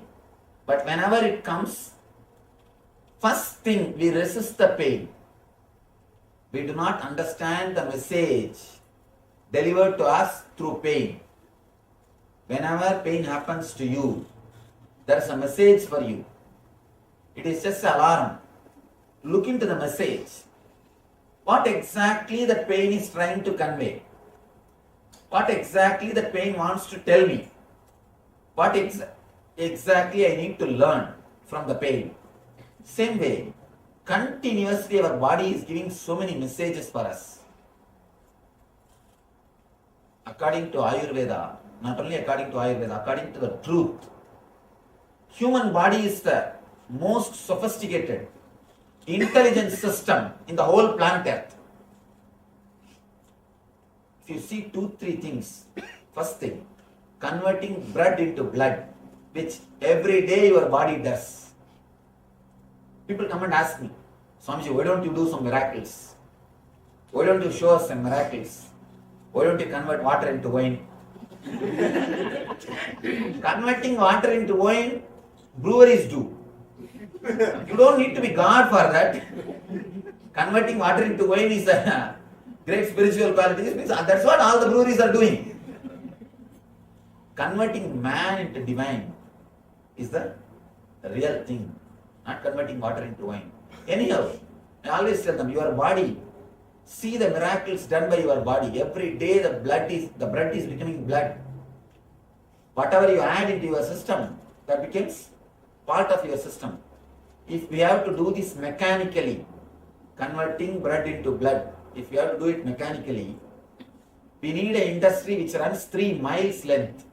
But whenever it comes, first thing we resist the pain. We do not understand the message delivered to us through pain. Whenever pain happens to you, there is a message for you. It is just an alarm. Look into the message. What exactly the pain is trying to convey? What exactly the pain wants to tell me? What exactly I need to learn from the pain? Same way, continuously our body is giving so many messages for us. According to Ayurveda, not only according to Ayurveda, according to the truth, human body is the most sophisticated, intelligent system in the whole planet Earth. if you see 2-3 things. First thing, converting blood into blood, which every day your body does. People come and ask me, Swamiji, why don't you do some miracles? Why don't you show us some miracles? Why don't you convert water into wine? Converting water into wine, breweries do. You don't need to be God for that. Converting water into wine is a great spiritual quality. That's what all the breweries are doing. Converting man into divine is the real thing, not converting water into wine. Anyhow, I always tell them, your body, see the miracles done by your body. Every day the blood is becoming blood. Whatever you add into your system, that becomes part of your system. If we have to do this mechanically, converting blood into blood, if we have to do it mechanically, we need an industry which runs 3 miles length.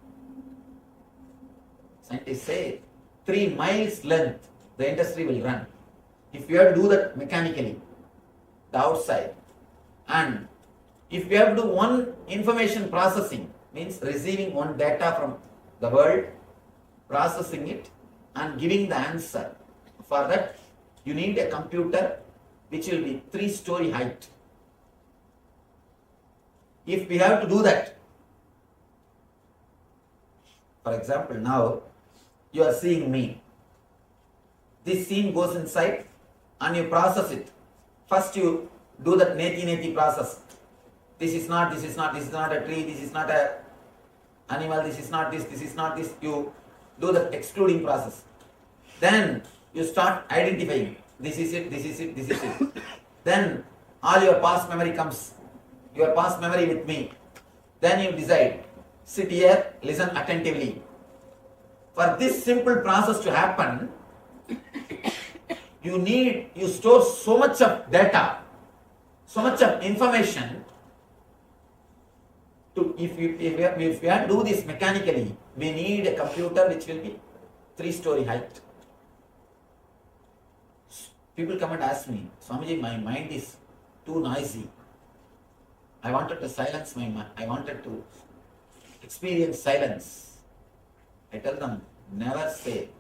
Scientists say 3 miles length the industry will run. If we have to do that mechanically, the outside, and if we have to do one information processing, means receiving one data from the world, processing it and giving the answer. For that, you need a computer which will be 3-story height. If we have to do that, for example, now you are seeing me. This scene goes inside and you process it. First you do that neti process. This is not a tree, this is not a animal, this is not this. You do the excluding process. Then you start identifying. This is it. Then all your past memory comes. Your past memory with me. Then you decide. Sit here, listen attentively. For this simple process to happen, you store so much of data, so much of information. If we have to do this mechanically, we need a computer which will be 3-story height. People come and ask me, Swamiji, my mind is too noisy. I wanted to silence my mind. I wanted to experience silence. I tell them, never say,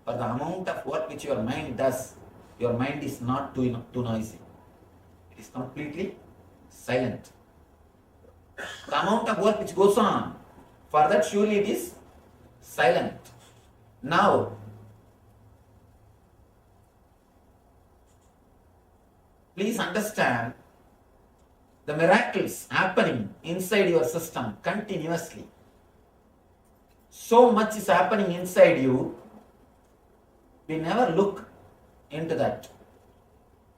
for the amount of work which your mind does, your mind is not too noisy. It is completely silent. The amount of work which goes on, for that surely it is silent. Now, please understand the miracles happening inside your system continuously. So much is happening inside you, we never look into that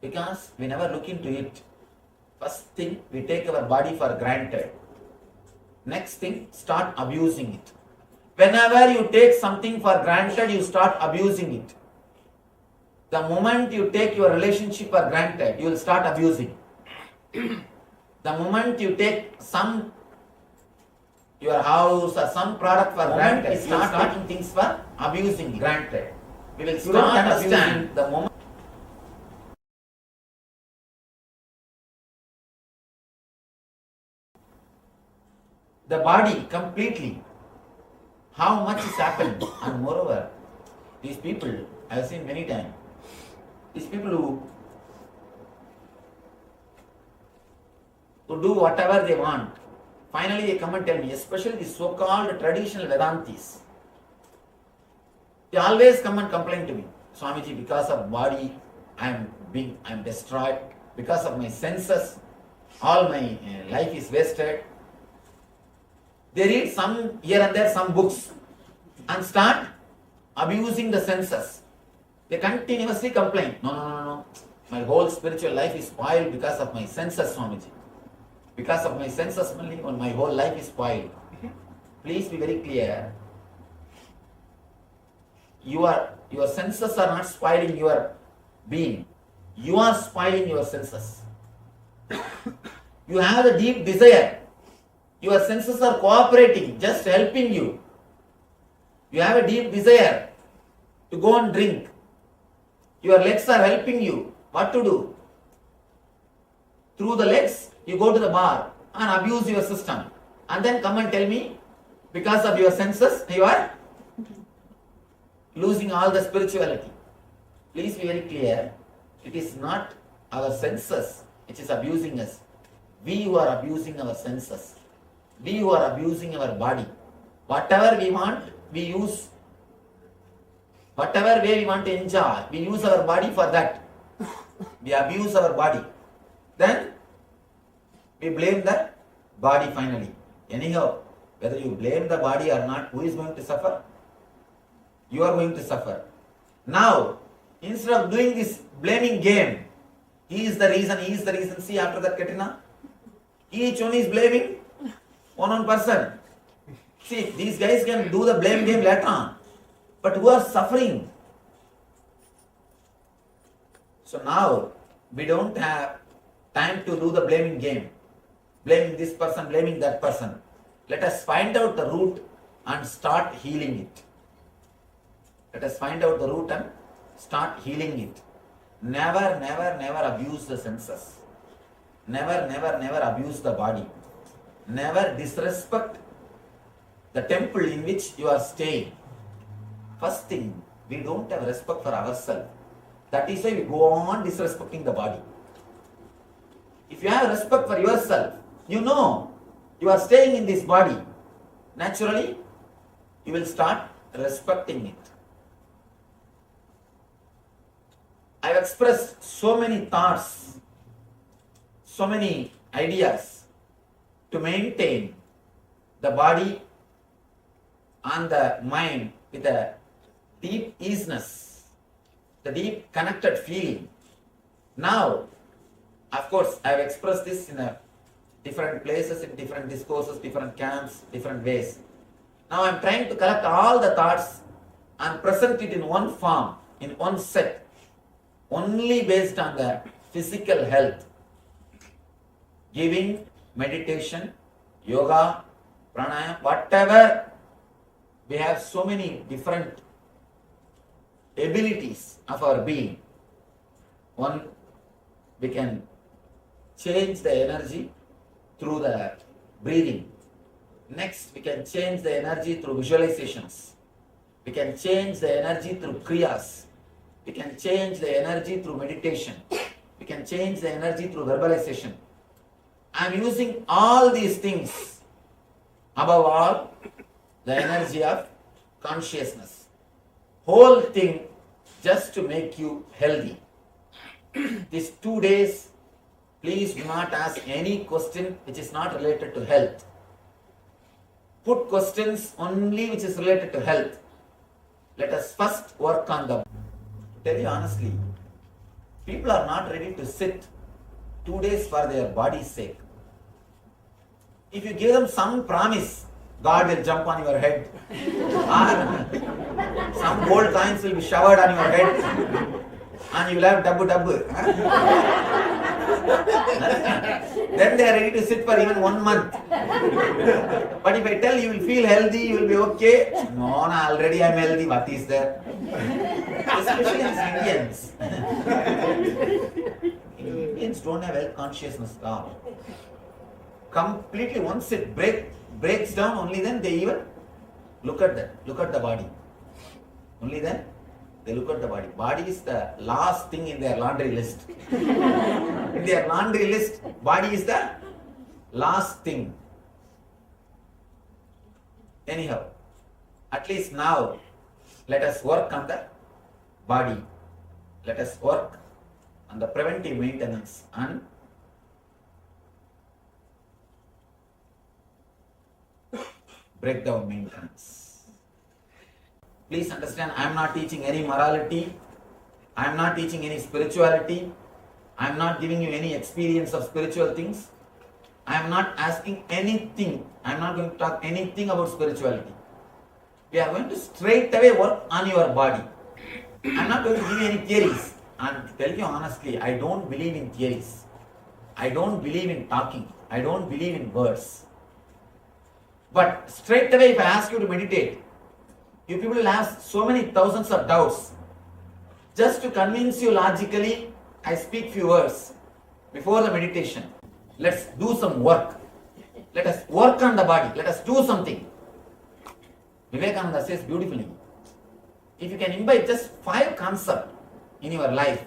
because we never look into it. First thing, we take our body for granted. Next thing, start abusing it. Whenever you take something for granted, you start abusing it. The moment you take your relationship for granted, you will start abusing. The moment you take your house or some product for granted, you start taking things for abusing granted. We will start understand the moment. The body completely, how much is happening, and moreover, these people, I have seen many times, these people who do whatever they want, finally they come and tell me, especially the so-called traditional Vedantis, they always come and complain to me, Swamiji, because of body, I am destroyed, because of my senses, all my life is wasted. They read some here and there some books and start abusing the senses. They continuously complain, no, my whole spiritual life is spoiled because of my senses, Swamiji. Because of my senses only, my whole life is spoiled. Please be very clear. Your senses are not spoiling your being. You are spoiling your senses. You have a deep desire. Your senses are cooperating, just helping you. You have a deep desire to go and drink. Your legs are helping you. What to do? Through the legs, you go to the bar and abuse your system, and then come and tell me because of your senses you are losing all the spirituality. Please be very clear. It is not our senses which is abusing us. We who are abusing our senses. We who are abusing our body. Whatever we want, we use. Whatever way we want to enjoy, we use our body for that. We abuse our body. Then we blame the body finally. Anyhow, whether you blame the body or not, who is going to suffer? You are going to suffer. Now, instead of doing this blaming game, he is the reason, see after that Katrina, each one is blaming one person. See, these guys can do the blame game later on, but who are suffering? So now, we don't have time to do the blaming game. Blaming this person, blaming that person. Let us find out the root and start healing it. Let us find out the root and start healing it. Never, never, never abuse the senses. Never, never, never abuse the body. Never disrespect the temple in which you are staying. First thing, we don't have respect for ourselves. That is why we go on disrespecting the body. If you have respect for yourself, you know you are staying in this body. Naturally, you will start respecting it. I have expressed so many thoughts, so many ideas to maintain the body and the mind with a deep easiness, the deep connected feeling. Now, of course, I have expressed this in different places, in different discourses, different camps, different ways. Now I am trying to collect all the thoughts and present it in one form, in one set, only based on the physical health. Giving, meditation, yoga, pranayama, whatever. We have so many different abilities of our being. One, we can change the energy through the breathing. Next, we can change the energy through visualizations. We can change the energy through kriyas. We can change the energy through meditation. We can change the energy through verbalization. I am using all these things, above all, the energy of consciousness. Whole thing just to make you healthy. These 2 days, please do not ask any question which is not related to health. Put questions only which is related to health. Let us first work on them. To tell you honestly, people are not ready to sit 2 days for their body's sake. If you give them some promise, God will jump on your head, or some gold coins will be showered on your head, and you will have dabbu. Then they are ready to sit for even 1 month. But if I tell you will feel healthy, you will be okay. No, already I am healthy. What is there? Especially as Indians. Indians don't have health consciousness at all. Completely, once it breaks down, only then they even look at the body. Only then they look at the body. Body is the last thing in their laundry list. In their laundry list, body is the last thing. Anyhow, at least now, let us work on the body. Let us work on the preventive maintenance and breakdown maintenance. Please understand, I am not teaching any morality. I am not teaching any spirituality. I am not giving you any experience of spiritual things. I am not asking anything. I am not going to talk anything about spirituality. We are going to straight away work on your body. I am not going to give you any theories. And to tell you honestly, I don't believe in theories. I don't believe in talking. I don't believe in words. But straight away, if I ask you to meditate, you people will have so many thousands of doubts. Just to convince you logically, I speak few words before the meditation. Let's do some work. Let us work on the body. Let us do something. Vivekananda says beautifully, if you can imbibe just 5 concepts in your life,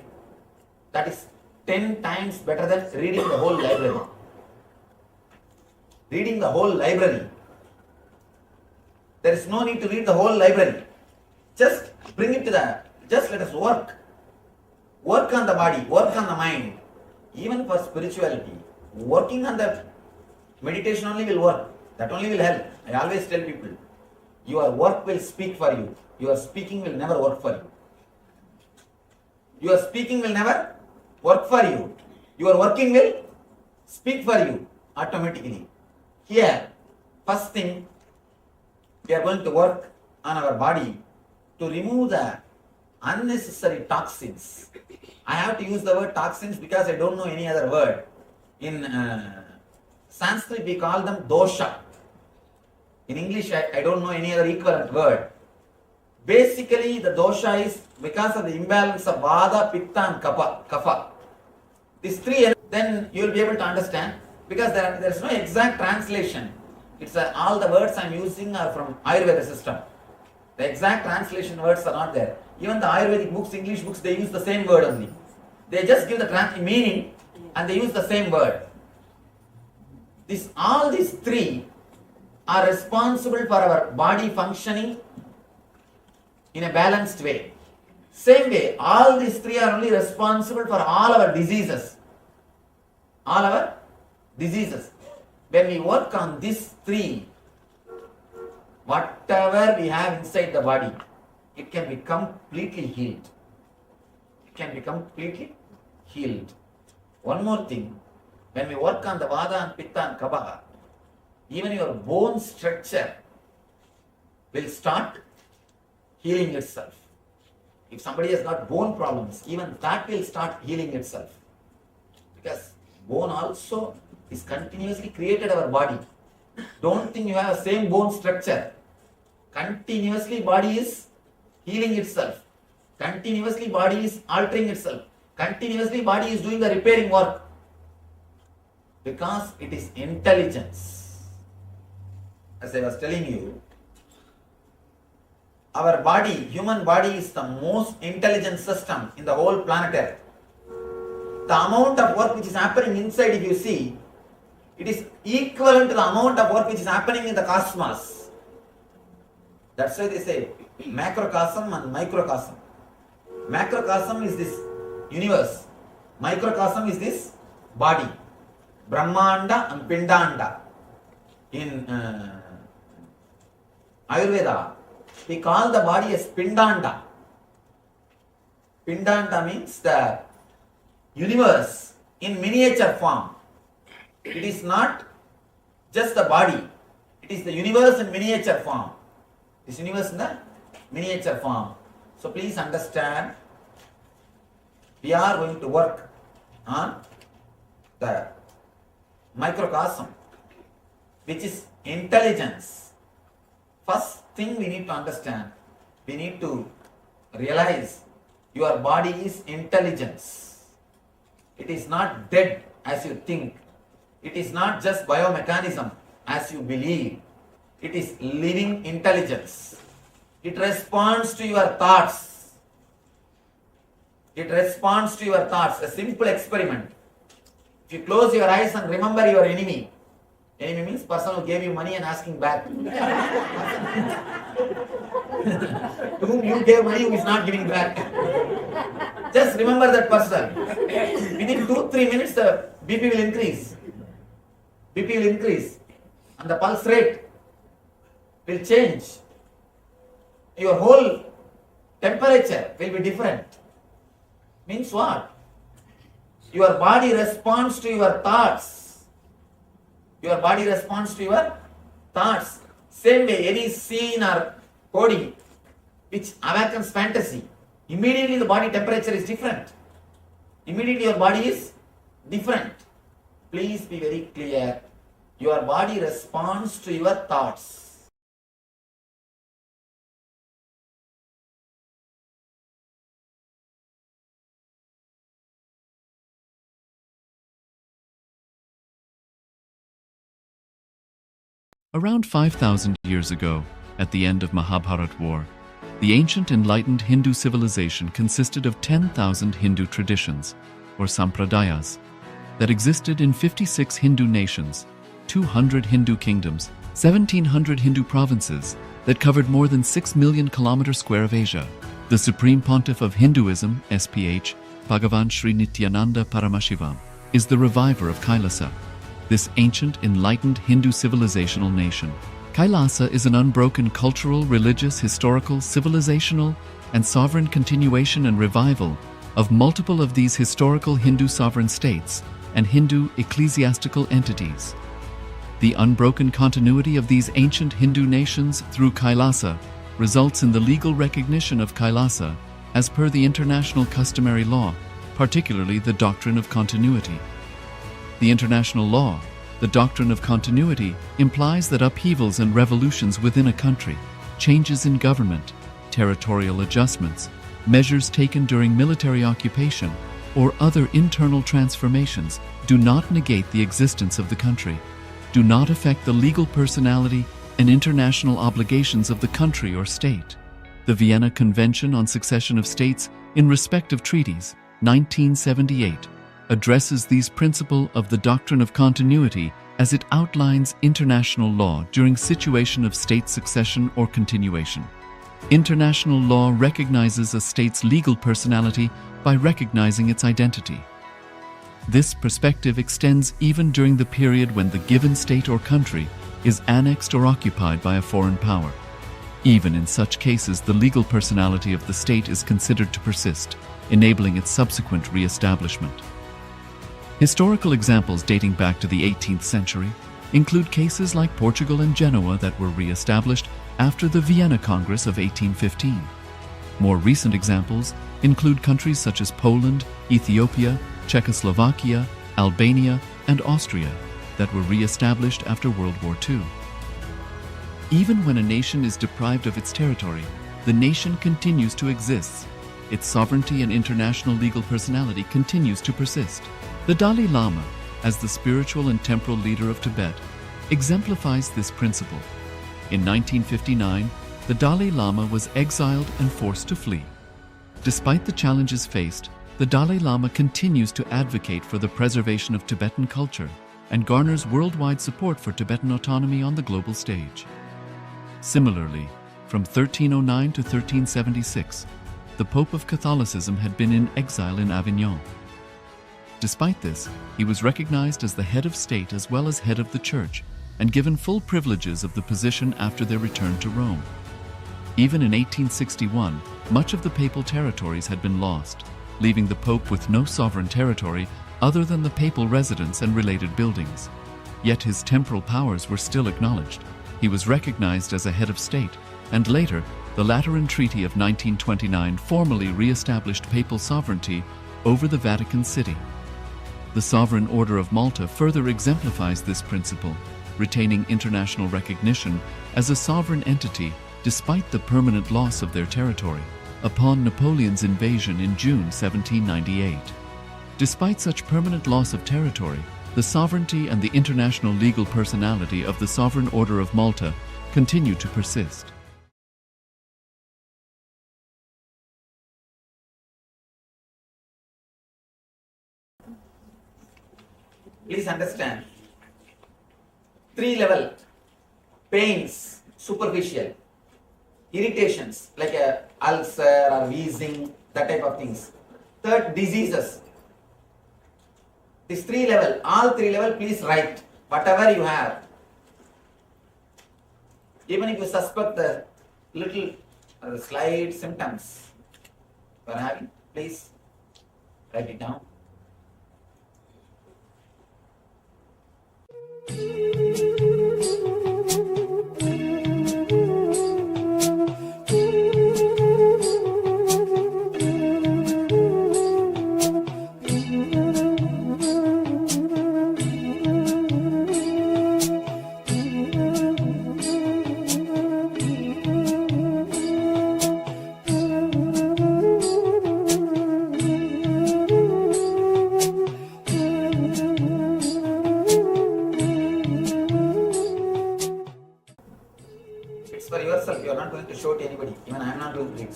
that is 10 times better than reading the whole library. Reading the whole library. There is no need to read the whole library. Just bring it to just let us work. Work on the body, work on the mind. Even for spirituality, working on the meditation only will work. That only will help. I always tell people, your work will speak for you. Your speaking will never work for you. Your speaking will never work for you. Your working will speak for you automatically. Here, first thing, we are going to work on our body to remove the unnecessary toxins. I have to use the word toxins because I don't know any other word. In Sanskrit, we call them dosha. In English, I don't know any other equivalent word. Basically, the dosha is because of the imbalance of Vata, Pitta and Kapha. These 3, then you will be able to understand, because there is no exact translation. It's all the words I am using are from Ayurveda system. The exact translation words are not there. Even the Ayurvedic books, English books, they use the same word only. They just give the meaning and they use the same word. All these 3 are responsible for our body functioning in a balanced way. Same way, all these 3 are only responsible for all our diseases. All our diseases. When we work on these 3, whatever we have inside the body, it can be completely healed. It can be completely healed. One more thing, when we work on the Vata and Pitta and Kapha, even your bone structure will start healing itself. If somebody has got bone problems, even that will start healing itself. Because bone also is continuously created our body. Don't think you have the same bone structure. Continuously body is healing itself. Continuously body is altering itself. Continuously body is doing the repairing work. Because it is intelligence. As I was telling you, our body, human body is the most intelligent system in the whole planet Earth. The amount of work which is happening inside, if you see, it is equivalent to the amount of work which is happening in the cosmos. That's why they say macrocosm and microcosm. Macrocosm is this universe. Microcosm is this body. Brahmanda and Pindanda. In Ayurveda, we call the body as Pindanda. Pindanda means the universe in miniature form. It is not just the body. It is the universe in miniature form. This universe in the miniature form. So please understand, we are going to work on the microcosm, which is intelligence. First thing we need to understand, we need to realize your body is intelligence. It is not dead as you think. It is not just biomechanism as you believe. It is living intelligence. It responds to your thoughts. It responds to your thoughts. A simple experiment. If you close your eyes and remember your enemy, enemy means person who gave you money and asking back. To whom you gave money who is not giving back. Just remember that person. Within 2-3 minutes the BP will increase. BP will increase. And the pulse rate will change. Your whole temperature will be different. Means what? Your body responds to your thoughts. Your body responds to your thoughts. Same way, any scene or coding which awakens fantasy, immediately the body temperature is different. Immediately your body is different. Please be very clear. Your body responds to your thoughts. Around 5,000 years ago, at the end of Mahabharat War, the ancient enlightened Hindu civilization consisted of 10,000 Hindu traditions, or sampradayas, that existed in 56 Hindu nations, 200 Hindu kingdoms, 1,700 Hindu provinces that covered more than 6 million kilometers square of Asia. The Supreme Pontiff of Hinduism, SPH, Bhagavan Sri Nithyananda Paramashivoham, is the reviver of KAILASA, this ancient enlightened Hindu civilizational nation. KAILASA is an unbroken cultural, religious, historical, civilizational, and sovereign continuation and revival of multiple of these historical Hindu sovereign states and Hindu ecclesiastical entities. The unbroken continuity of these ancient Hindu nations through KAILASA results in the legal recognition of KAILASA as per the international customary law, particularly the doctrine of continuity. The international law, the doctrine of continuity, implies that upheavals and revolutions within a country, changes in government, territorial adjustments, measures taken during military occupation, or other internal transformations do not negate the existence of the country, do not affect the legal personality and international obligations of the country or state. The Vienna Convention on Succession of States in respect of treaties, 1978, addresses these principles of the doctrine of continuity as it outlines international law during situation of state succession or continuation. International law recognizes a state's legal personality by recognizing its identity. This perspective extends even during the period when the given state or country is annexed or occupied by a foreign power. Even in such cases, the legal personality of the state is considered to persist, enabling its subsequent re-establishment. Historical examples dating back to the 18th century include cases like Portugal and Genoa that were re-established after the Vienna Congress of 1815. More recent examples include countries such as Poland, Ethiopia, Czechoslovakia, Albania, and Austria that were re-established after World War II. Even when a nation is deprived of its territory, the nation continues to exist. Its sovereignty and international legal personality continues to persist. The Dalai Lama, as the spiritual and temporal leader of Tibet, exemplifies this principle. In 1959, the Dalai Lama was exiled and forced to flee. Despite the challenges faced, the Dalai Lama continues to advocate for the preservation of Tibetan culture and garners worldwide support for Tibetan autonomy on the global stage. Similarly, from 1309 to 1376, the Pope of Catholicism had been in exile in Avignon. Despite this, he was recognized as the head of state as well as head of the church and given full privileges of the position after their return to Rome. Even in 1861, much of the papal territories had been lost, leaving the Pope with no sovereign territory other than the papal residence and related buildings. Yet his temporal powers were still acknowledged. He was recognized as a head of state, and later, the Lateran Treaty of 1929 formally re-established papal sovereignty over the Vatican City. The Sovereign Order of Malta further exemplifies this principle, retaining international recognition as a sovereign entity despite the permanent loss of their territory upon Napoleon's invasion in June 1798. Despite such permanent loss of territory, the sovereignty and the international legal personality of the Sovereign Order of Malta continue to persist. Please understand, 3 level pains, superficial, irritations like a ulcer or wheezing, that type of things. Third, diseases. This 3 level, all 3 level, please write whatever you have. Even if you suspect the little slight symptoms you are having, please write it down.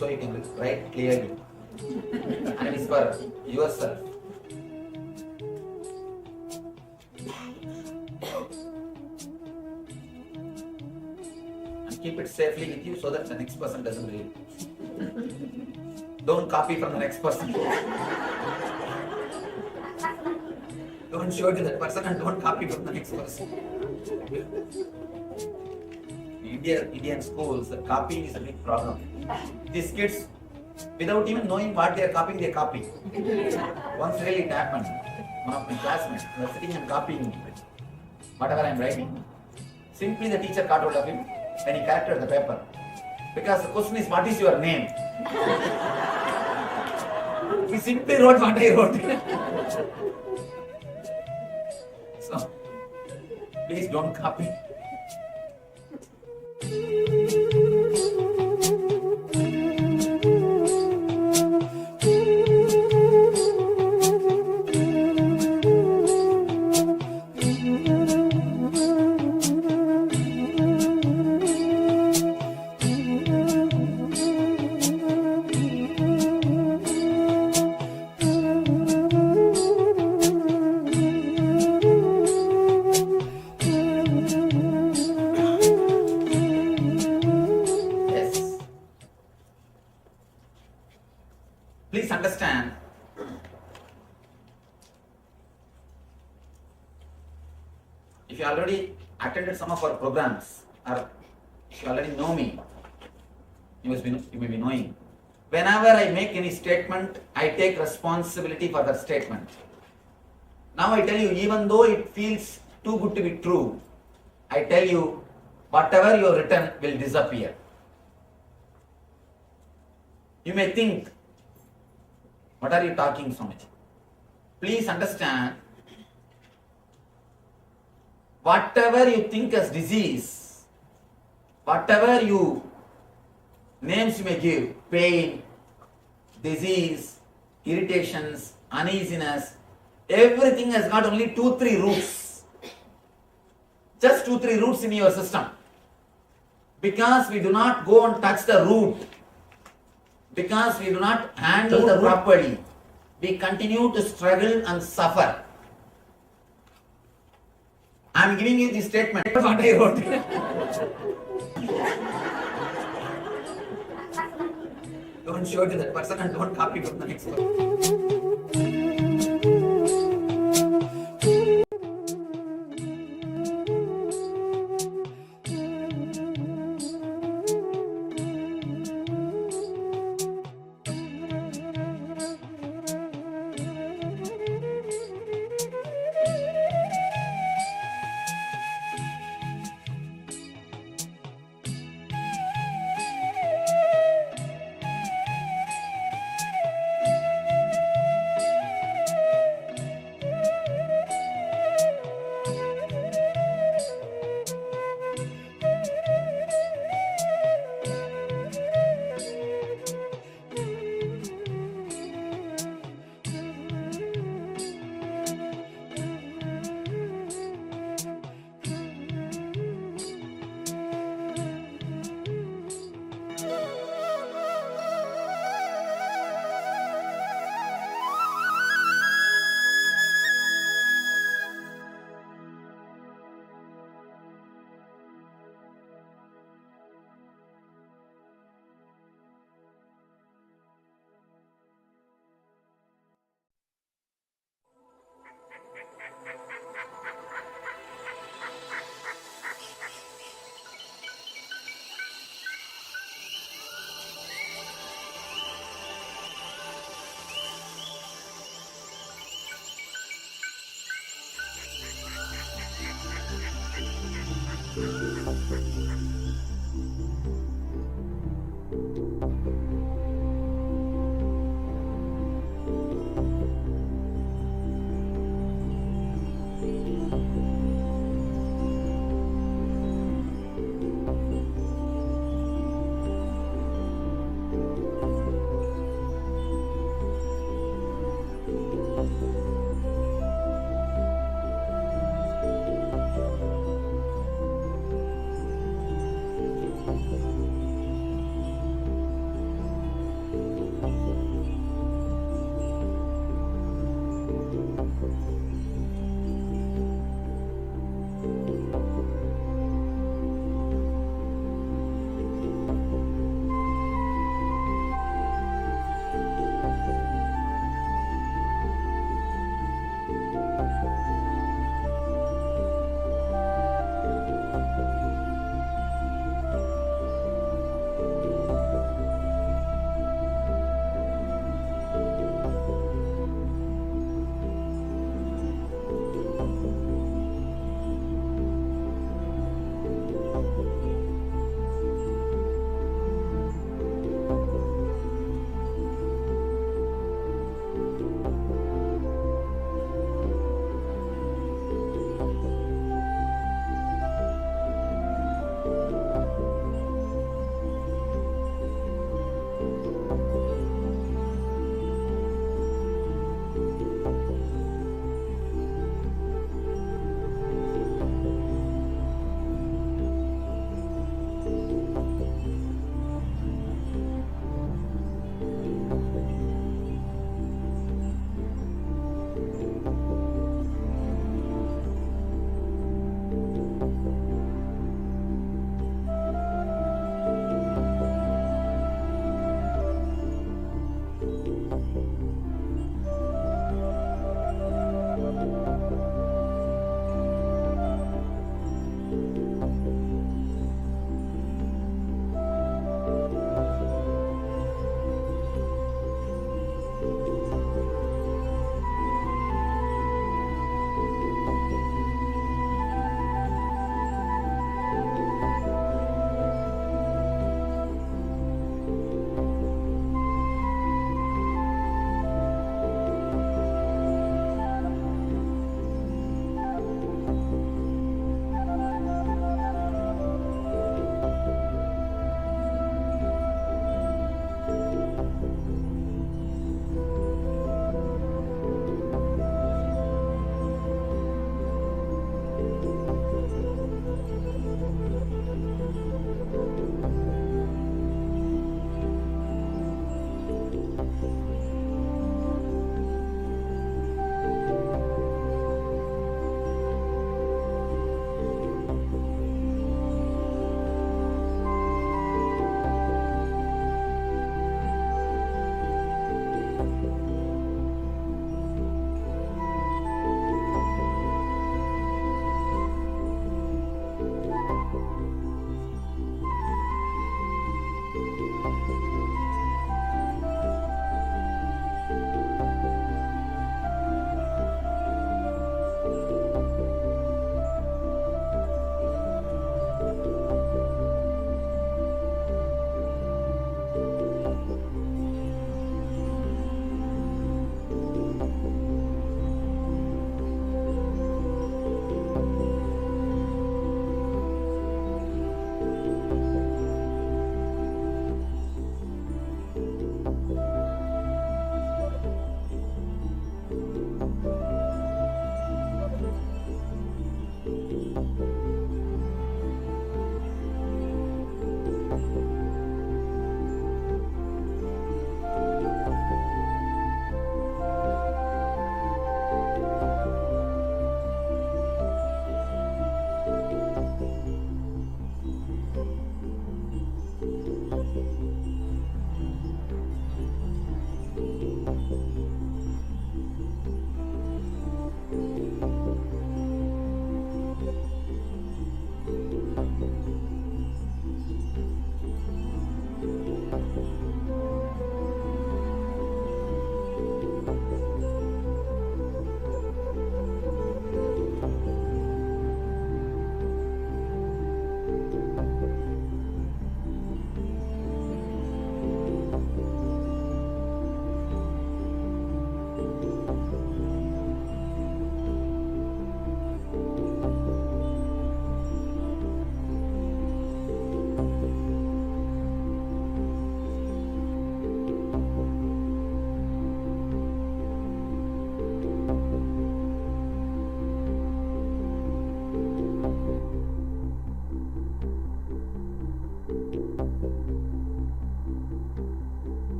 so you can write clearly. And it is for yourself. And keep it safely with you so that the next person doesn't read. Don't copy from the next person. Don't show it to that person and don't copy from the next person. In Indian schools, the copying is a big problem. These kids, without even knowing what they are copying, they copy. Once really it happened. One of my classmates was sitting and copying whatever I am writing. Simply the teacher caught hold of him and he corrected the paper. Because the question is, what is your name? He simply wrote what I wrote. So, please don't copy. Please understand, if you already attended some of our programs or if you already know me, you may be knowing. Whenever I make any statement, I take responsibility for that statement. Now I tell you, even though it feels too good to be true, I tell you, whatever you have written will disappear. You may think, what are you talking so much? Please understand, whatever you think as disease, whatever names you may give, pain, disease, irritations, uneasiness, everything has got only 2-3 roots. Just 2-3 roots in your system. Because we do not go and touch the root, because we do not handle the properly, we continue to struggle and suffer. I am giving you this statement, what I wrote. Don't show it to that person and don't copy from the next person.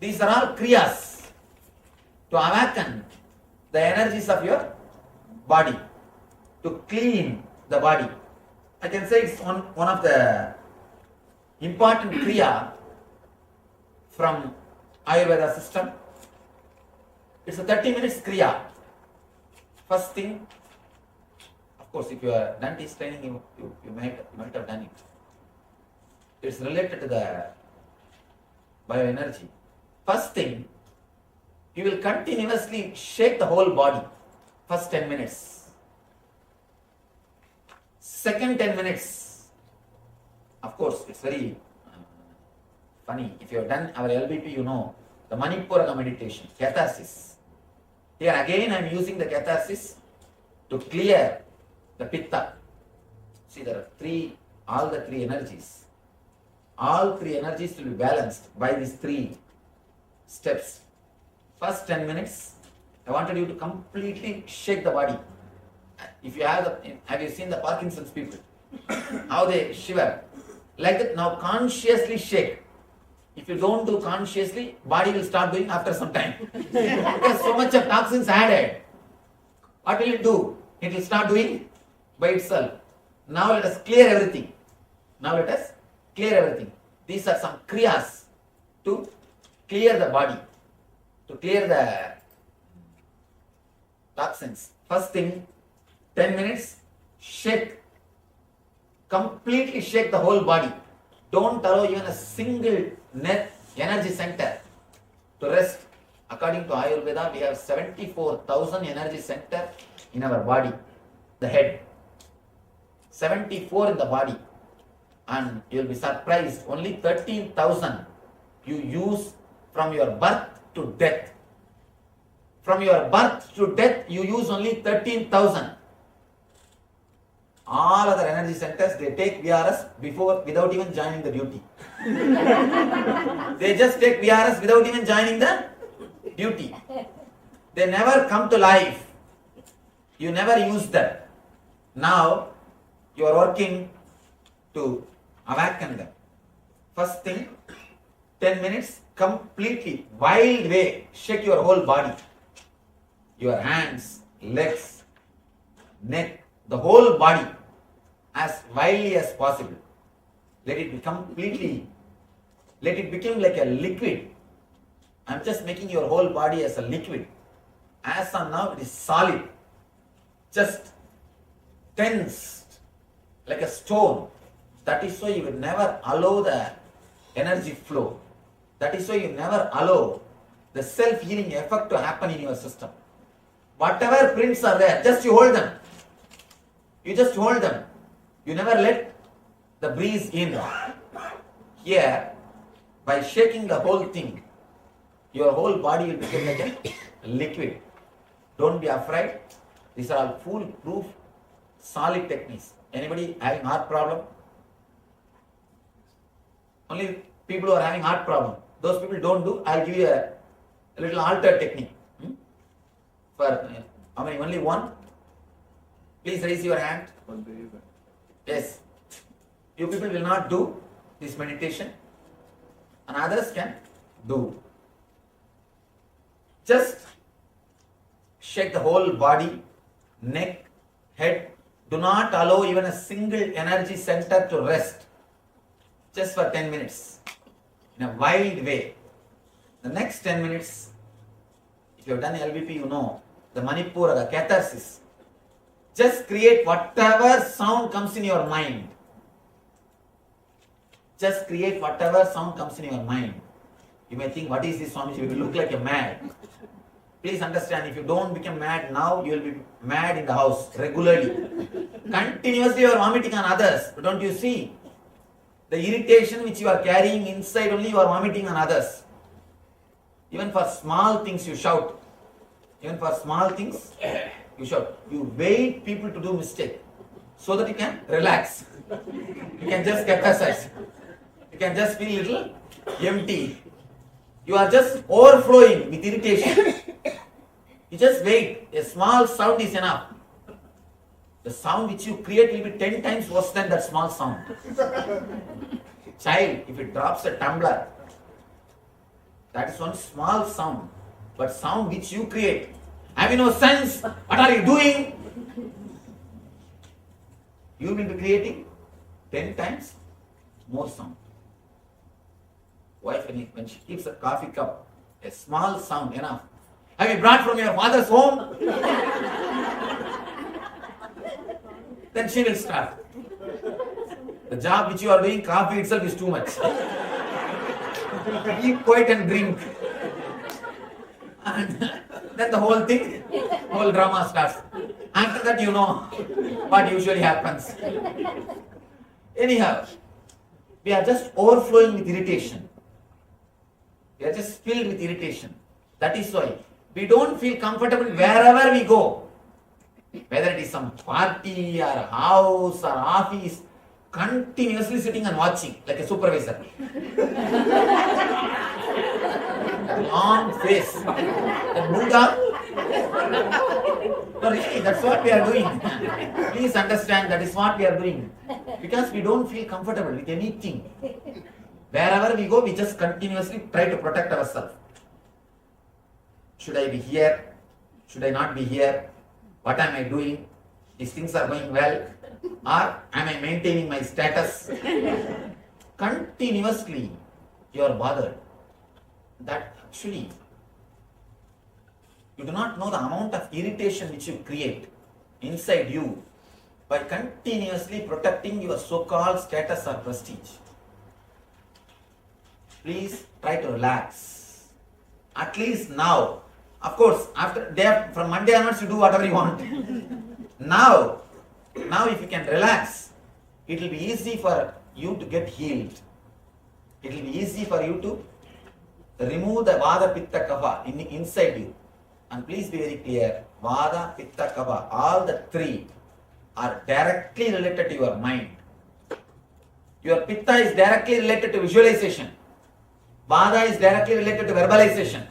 These are all kriyas to awaken the energies of your body, to clean the body. I can say it's one of the important kriya from Ayurveda system. It's a 30 minutes kriya. First thing, of course, if you are done this training, you might have done it. It's related to the bioenergy. First thing, you will continuously shake the whole body. First 10 minutes. Second 10 minutes, of course, it's very funny. If you have done our LBP, you know the Manipura meditation, catharsis. Here again, I am using the catharsis to clear the pitta. See, there are all the three energies. All three energies will be balanced by these three steps. First 10 minutes, I wanted you to completely shake the body. If you have you seen the Parkinson's people? How they shiver? Like that, now consciously shake. If you don't do consciously, body will start doing after some time. Because so much of toxins added. What will it do? It will start doing by itself. Now let us clear everything. These are some kriyas to clear the body, to clear the toxins. First thing, 10 minutes, shake. Completely shake the whole body. Don't allow even a single energy center to rest. According to Ayurveda, we have 74,000 energy center in our body, the head. 74 in the body. And you will be surprised, only 13,000 you use from your birth to death. From your birth to death, you use only 13,000. All other energy centers, they take VRS without even joining the duty. They just take VRS without even joining the duty. They never come to life. You never use them. Now, you are working to awaken them. First thing, 10 minutes, completely, wild way, shake your whole body. Your hands, legs, neck, the whole body, as wildly as possible. Let it become like a liquid. I'm just making your whole body as a liquid. As of now, it is solid, just tensed like a stone. That is why you will never allow the energy flow. That is why you never allow the self-healing effect to happen in your system. Whatever prints are there, just you hold them. You just hold them. You never let the breeze in. Here, by shaking the whole thing, your whole body will become like a liquid. Don't be afraid. These are all foolproof, solid techniques. Anybody having heart problem? Only people who are having heart problem. Those people don't do. I'll give you a little altered technique. For how many? Only one? Please raise your hand. Yes. You people will not do this meditation, and others can do. Just shake the whole body, neck, head. Do not allow even a single energy center to rest. Just for 10 minutes. In a wild way. The next 10 minutes, if you have done LVP, you know, the Manipura, the catharsis. Just create whatever sound comes in your mind. Just create whatever sound comes in your mind. You may think, what is this, Swamiji? You will look like a mad. Please understand, if you don't become mad now, you will be mad in the house regularly. Continuously you are vomiting on others. Don't you see? The irritation which you are carrying inside only, you are vomiting on others. Even for small things you shout. Even for small things you shout. You wait people to do mistake so that you can relax. You can just catharsize. You can just feel little empty. You are just overflowing with irritation. You just wait. A small sound is enough. The sound which you create will be 10 times worse than that small sound. Child, if it drops a tumbler, That is one small sound, but sound which you create. Have you no sense? What are you doing? You will be creating 10 times more sound. Wife, when she keeps a coffee cup, a small sound enough. Have you brought from your father's home? Then she will start. The job which you are doing, coffee itself is too much. Keep quiet and drink. And then the whole thing, whole drama starts. After that, you know what usually happens. Anyhow, we are just overflowing with irritation. We are just filled with irritation. That is why we don't feel comfortable wherever we go. Whether it is some party or house or office, continuously sitting and watching like a supervisor. Long face. The Buddha. No, really, that's what we are doing. Please understand that is what we are doing. Because we don't feel comfortable with anything. Wherever we go, we just continuously try to protect ourselves. Should I be here? Should I not be here? What am I doing? These things are going well? Or am I maintaining my status? Continuously, you are bothered. That actually, you do not know the amount of irritation which you create inside you by continuously protecting your so-called status or prestige. Please try to relax. At least now. Of course, from Monday onwards, you do whatever you want. Now, if you can relax, it will be easy for you to get healed. It will be easy for you to remove the Vada, Pitta, Kapha inside you. And please be very clear, Vada, Pitta, Kapha, all the three are directly related to your mind. Your Pitta is directly related to visualization. Vada is directly related to verbalization.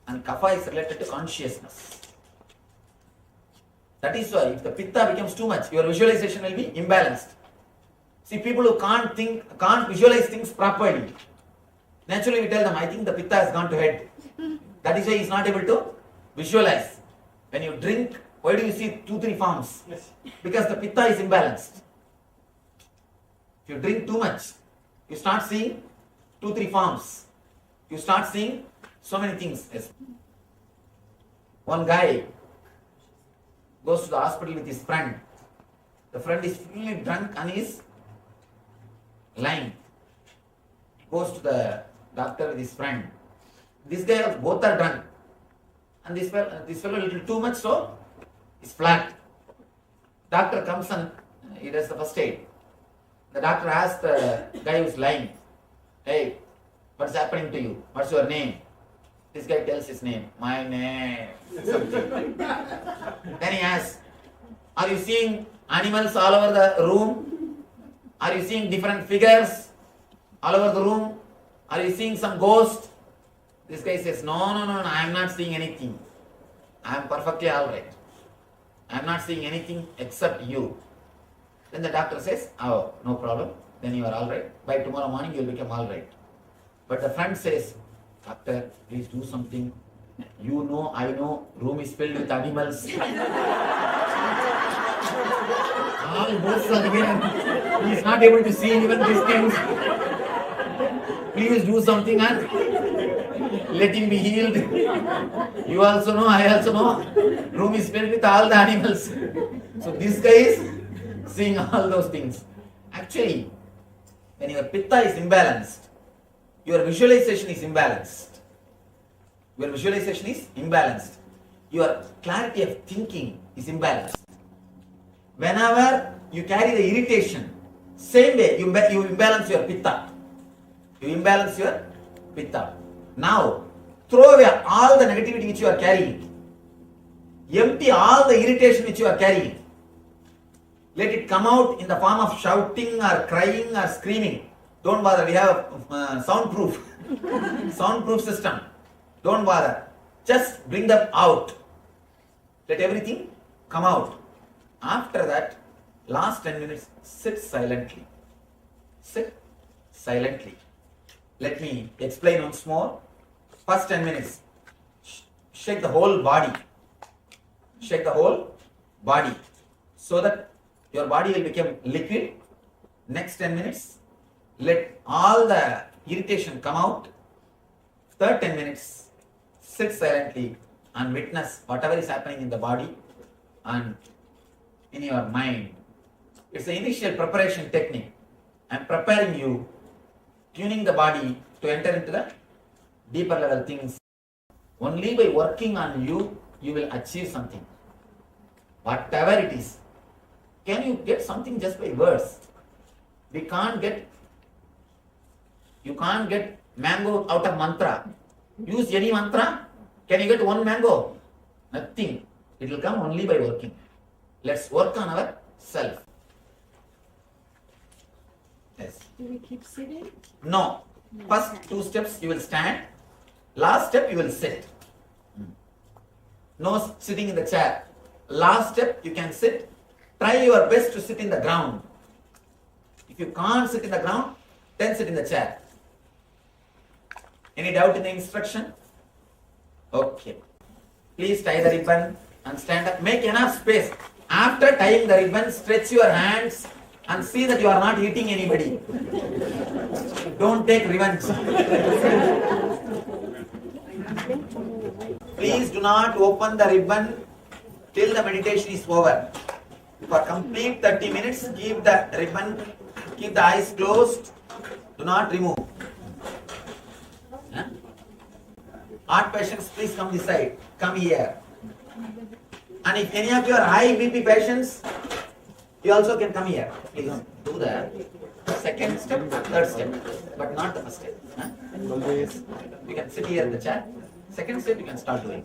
And Kapha is related to consciousness. That is why if the Pitta becomes too much, your visualization will be imbalanced. See, people who can't visualize things properly, naturally we tell them, I think the Pitta has gone to head. That is why he is not able to visualize. When you drink, why do you see 2-3 forms? Yes. Because the Pitta is imbalanced. If you drink too much, you start seeing 2-3 forms. You start seeing so many things. Yes. One guy goes to the hospital with his friend. The friend is fully drunk and is lying. Goes to the doctor with his friend. This guy, both are drunk. And this fellow a little too much, so is flat. Doctor comes and he does the first aid. The doctor asks the guy who is lying, hey, what's happening to you? What's your name? This guy tells his name. My name. Something. Then he asks, are you seeing animals all over the room? Are you seeing different figures all over the room? Are you seeing some ghost? This guy says, no, I am not seeing anything. I am perfectly alright. I am not seeing anything except you. Then the doctor says, oh, no problem. Then you are alright. By tomorrow morning you will become alright. But the friend says, doctor, please do something. You know, I know, room is filled with animals. All ghosts are here. He is not able to see even these things. Please do something and let him be healed. You also know, I also know. Room is filled with all the animals. So this guy is seeing all those things. Actually, when your Pitta is imbalanced, your visualization is imbalanced. Your visualization is imbalanced. Your clarity of thinking is imbalanced. Whenever you carry the irritation, same way you imbalance your Pitta. You imbalance your Pitta. Now, throw away all the negativity which you are carrying. Empty all the irritation which you are carrying. Let it come out in the form of shouting or crying or screaming. Don't bother, we have soundproof system. Don't bother. Just bring them out. Let everything come out. After that, last 10 minutes, sit silently. Sit silently. Let me explain once more. First 10 minutes, shake the whole body. Shake the whole body so that your body will become liquid. Next 10 minutes, let all the irritation come out. Third 10 minutes, sit silently and witness whatever is happening in the body and in your mind. It's the initial preparation technique. I'm preparing you, tuning the body to enter into the deeper level things. Only by working on you, you will achieve something. Whatever it is. Can you get something just by words? You can't get mango out of mantra. Use any mantra. Can you get one mango? Nothing. It will come only by working. Let's work on our self. Yes. Do we keep sitting? No. First 2 steps you will stand. Last step you will sit. No sitting in the chair. Last step you can sit. Try your best to sit in the ground. If you can't sit in the ground, then sit in the chair. Any doubt in the instruction? Okay. Please tie the ribbon and stand up. Make enough space. After tying the ribbon, stretch your hands and see that you are not hitting anybody. Don't take revenge. Please do not open the ribbon till the meditation is over. For complete 30 minutes, keep the ribbon, keep the eyes closed. Do not remove. Heart patients, please come this side. Come here. And if any of you are high BP patients, you also can come here. Please do the second step, third step, but not the first step. You can sit here in the chair. Second step, you can start doing.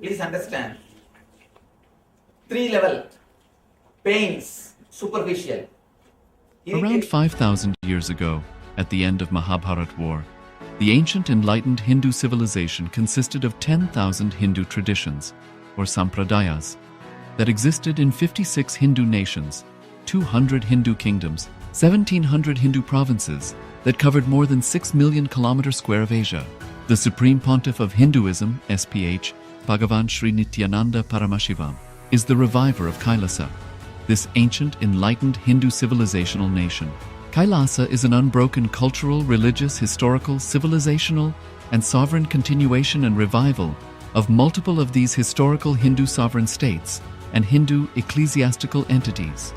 Please understand. 3 level. Pains, superficial. Around 5,000 years ago, at the end of Mahabharat War, the ancient enlightened Hindu civilization consisted of 10,000 Hindu traditions, or sampradayas, that existed in 56 Hindu nations, 200 Hindu kingdoms, 1,700 Hindu provinces that covered more than 6 million kilometer square of Asia. The Supreme Pontiff of Hinduism, SPH, Bhagavan Sri Nithyananda Paramashivoham, is the reviver of KAILASA, this ancient enlightened Hindu civilizational nation. KAILASA is an unbroken cultural, religious, historical, civilizational, and sovereign continuation and revival of multiple of these historical Hindu sovereign states and Hindu ecclesiastical entities.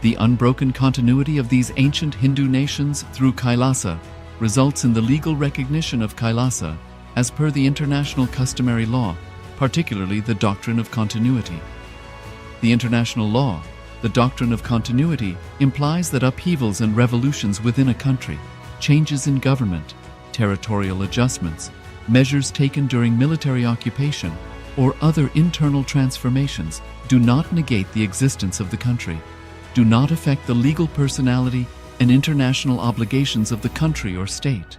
The unbroken continuity of these ancient Hindu nations through KAILASA results in the legal recognition of KAILASA as per the international customary law, particularly the doctrine of continuity. The international law, the doctrine of continuity, implies that upheavals and revolutions within a country, changes in government, territorial adjustments, measures taken during military occupation, or other internal transformations do not negate the existence of the country, do not affect the legal personality and international obligations of the country or state.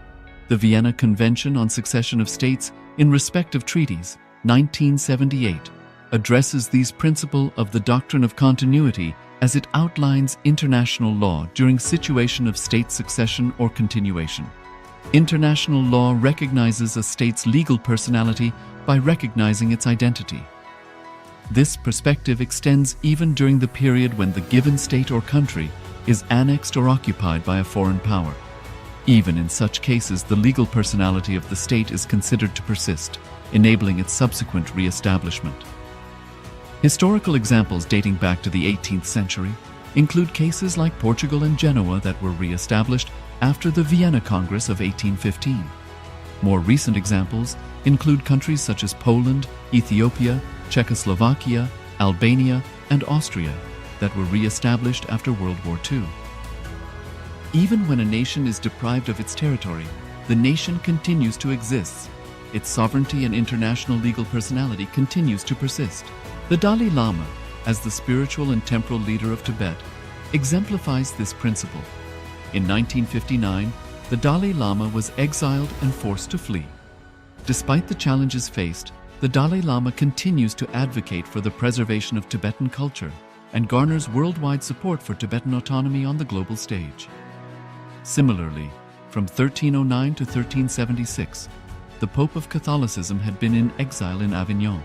The Vienna Convention on Succession of States in respect of treaties, 1978, addresses these principles of the doctrine of continuity as it outlines international law during situation of state succession or continuation. International law recognizes a state's legal personality by recognizing its identity. This perspective extends even during the period when the given state or country is annexed or occupied by a foreign power. Even in such cases, the legal personality of the state is considered to persist, enabling its subsequent re-establishment. Historical examples dating back to the 18th century include cases like Portugal and Genoa that were re-established after the Vienna Congress of 1815. More recent examples include countries such as Poland, Ethiopia, Czechoslovakia, Albania, and Austria that were re-established after World War II. Even when a nation is deprived of its territory, the nation continues to exist. Its sovereignty and international legal personality continues to persist. The Dalai Lama, as the spiritual and temporal leader of Tibet, exemplifies this principle. In 1959, the Dalai Lama was exiled and forced to flee. Despite the challenges faced, the Dalai Lama continues to advocate for the preservation of Tibetan culture and garners worldwide support for Tibetan autonomy on the global stage. Similarly, from 1309 to 1376, the Pope of Catholicism had been in exile in Avignon.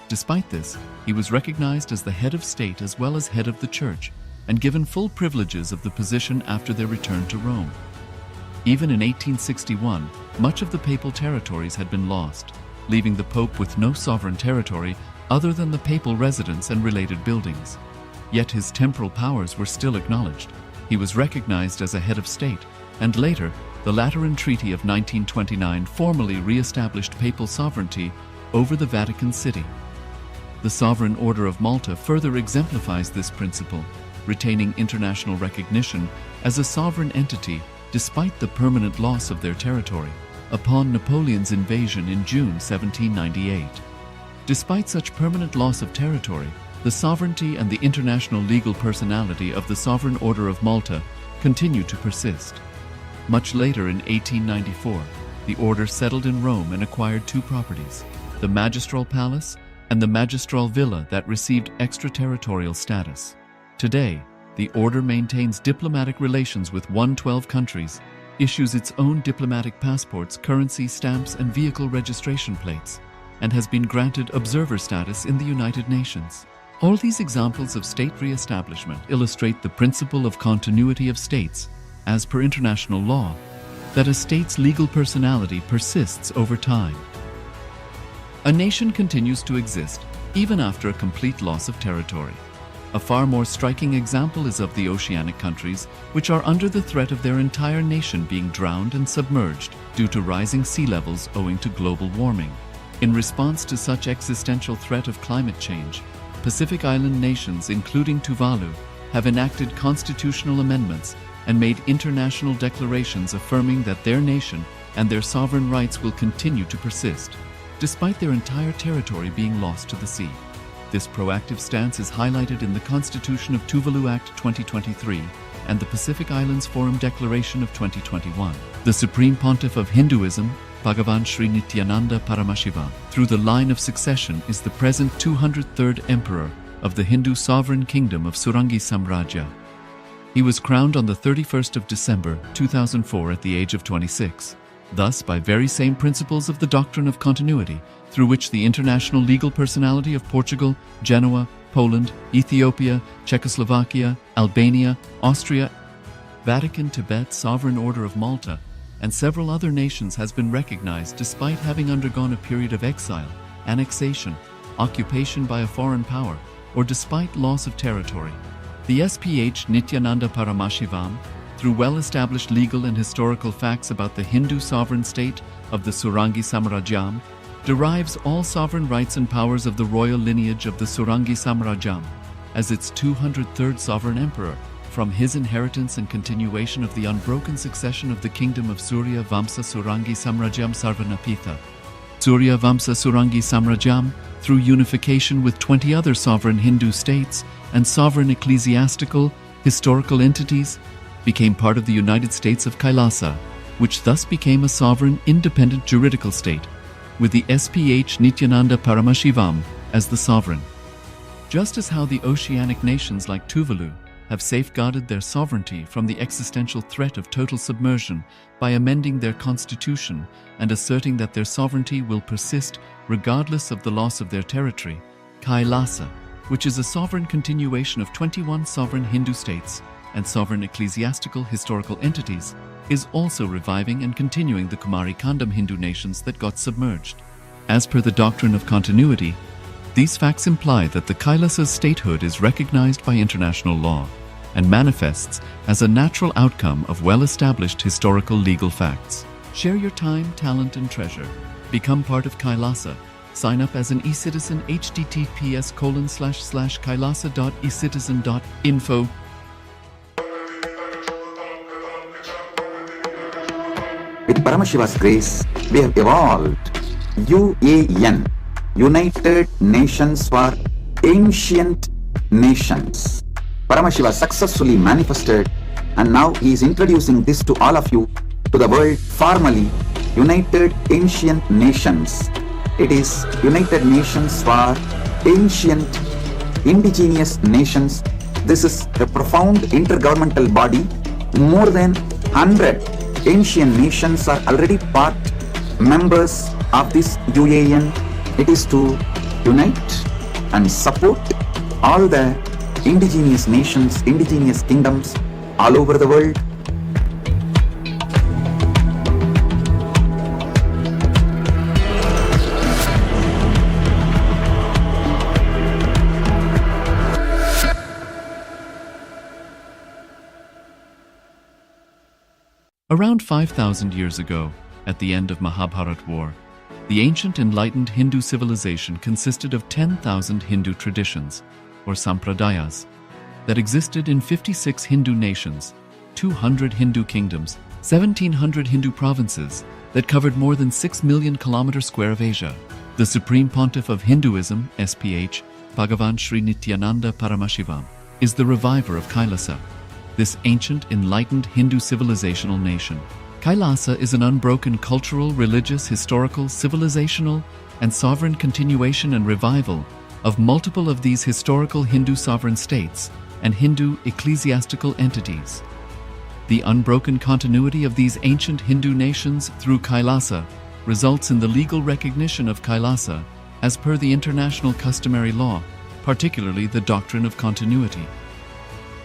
Despite this, he was recognized as the head of state as well as head of the church and given full privileges of the position after their return to Rome. Even in 1861, much of the papal territories had been lost, leaving the Pope with no sovereign territory other than the papal residence and related buildings. Yet his temporal powers were still acknowledged. He was recognized as a head of state, and later, the Lateran Treaty of 1929 formally re-established papal sovereignty over the Vatican City. The Sovereign Order of Malta further exemplifies this principle, retaining international recognition as a sovereign entity despite the permanent loss of their territory upon Napoleon's invasion in June 1798. Despite such permanent loss of territory, the sovereignty and the international legal personality of the Sovereign Order of Malta continue to persist. Much later in 1894, the order settled in Rome and acquired 2 properties, the Magistral Palace and the Magistral Villa that received extraterritorial status. Today, the order maintains diplomatic relations with 112 countries, issues its own diplomatic passports, currency, stamps, and vehicle registration plates, and has been granted observer status in the United Nations. All these examples of state re-establishment illustrate the principle of continuity of states, as per international law, that a state's legal personality persists over time. A nation continues to exist even after a complete loss of territory. A far more striking example is of the oceanic countries, which are under the threat of their entire nation being drowned and submerged due to rising sea levels owing to global warming. In response to such existential threat of climate change, Pacific Island nations, including Tuvalu, have enacted constitutional amendments and made international declarations affirming that their nation and their sovereign rights will continue to persist. despite their entire territory being lost to the sea. This proactive stance is highlighted in the Constitution of Tuvalu Act 2023 and the Pacific Islands Forum Declaration of 2021. The Supreme Pontiff of Hinduism, Bhagavan Sri Nithyananda Paramashivoham, through the line of succession is the present 203rd Emperor of the Hindu Sovereign Kingdom of Surangi Samrajya. He was crowned on the 31st of December 2004 at the age of 26. Thus, by very same principles of the doctrine of continuity, through which the international legal personality of Portugal, Genoa, Poland, Ethiopia, Czechoslovakia, Albania, Austria, Vatican, Tibet, Sovereign Order of Malta, and several other nations has been recognized despite having undergone a period of exile, annexation, occupation by a foreign power, or despite loss of territory. The SPH Nithyananda Paramashivoham, through well-established legal and historical facts about the Hindu sovereign state of the Surangi Samrajyam, derives all sovereign rights and powers of the royal lineage of the Surangi Samrajyam as its 203rd sovereign emperor, from his inheritance and continuation of the unbroken succession of the kingdom of Surya Vamsa Surangi Samrajyam Sarvanapitha. Surya Vamsa Surangi Samrajyam, through unification with 20 other sovereign Hindu states and sovereign ecclesiastical, historical entities, became part of the United States of KAILASA, which thus became a sovereign, independent juridical state, with the SPH Nithyananda Paramashivoham as the sovereign. Just as how the oceanic nations like Tuvalu have safeguarded their sovereignty from the existential threat of total submersion by amending their constitution and asserting that their sovereignty will persist regardless of the loss of their territory, KAILASA, which is a sovereign continuation of 21 sovereign Hindu states and sovereign ecclesiastical historical entities, is also reviving and continuing the Kumari Kandam Hindu nations that got submerged. As per the doctrine of continuity, these facts imply that the KAILASA's statehood is recognized by international law and manifests as a natural outcome of well-established historical legal facts. Share your time, talent, and treasure. Become part of KAILASA. Sign up as an eCitizen https://kailasa.ecitizen.info. With Paramashiva's grace, we have evolved UAN, United Nations for Ancient Nations. Paramashiva successfully manifested, and now he is introducing this to all of you, to the world formally, United Ancient Nations. It is United Nations for Ancient Indigenous Nations. This is a profound intergovernmental body. More than 100 ancient nations are already part members of this UAN. It is to unite and support all the indigenous nations, indigenous kingdoms all over the world. Around 5,000 years ago, at the end of Mahabharat War, the ancient enlightened Hindu civilization consisted of 10,000 Hindu traditions, or sampradayas, that existed in 56 Hindu nations, 200 Hindu kingdoms, 1,700 Hindu provinces that covered more than 6 million kilometers square of Asia. The Supreme Pontiff of Hinduism, SPH, Bhagavan Sri Nithyananda Paramashivoham, is the reviver of KAILASA, this ancient enlightened Hindu civilizational nation. KAILASA is an unbroken cultural, religious, historical, civilizational, and sovereign continuation and revival of multiple of these historical Hindu sovereign states and Hindu ecclesiastical entities. The unbroken continuity of these ancient Hindu nations through KAILASA results in the legal recognition of KAILASA as per the international customary law, particularly the doctrine of continuity.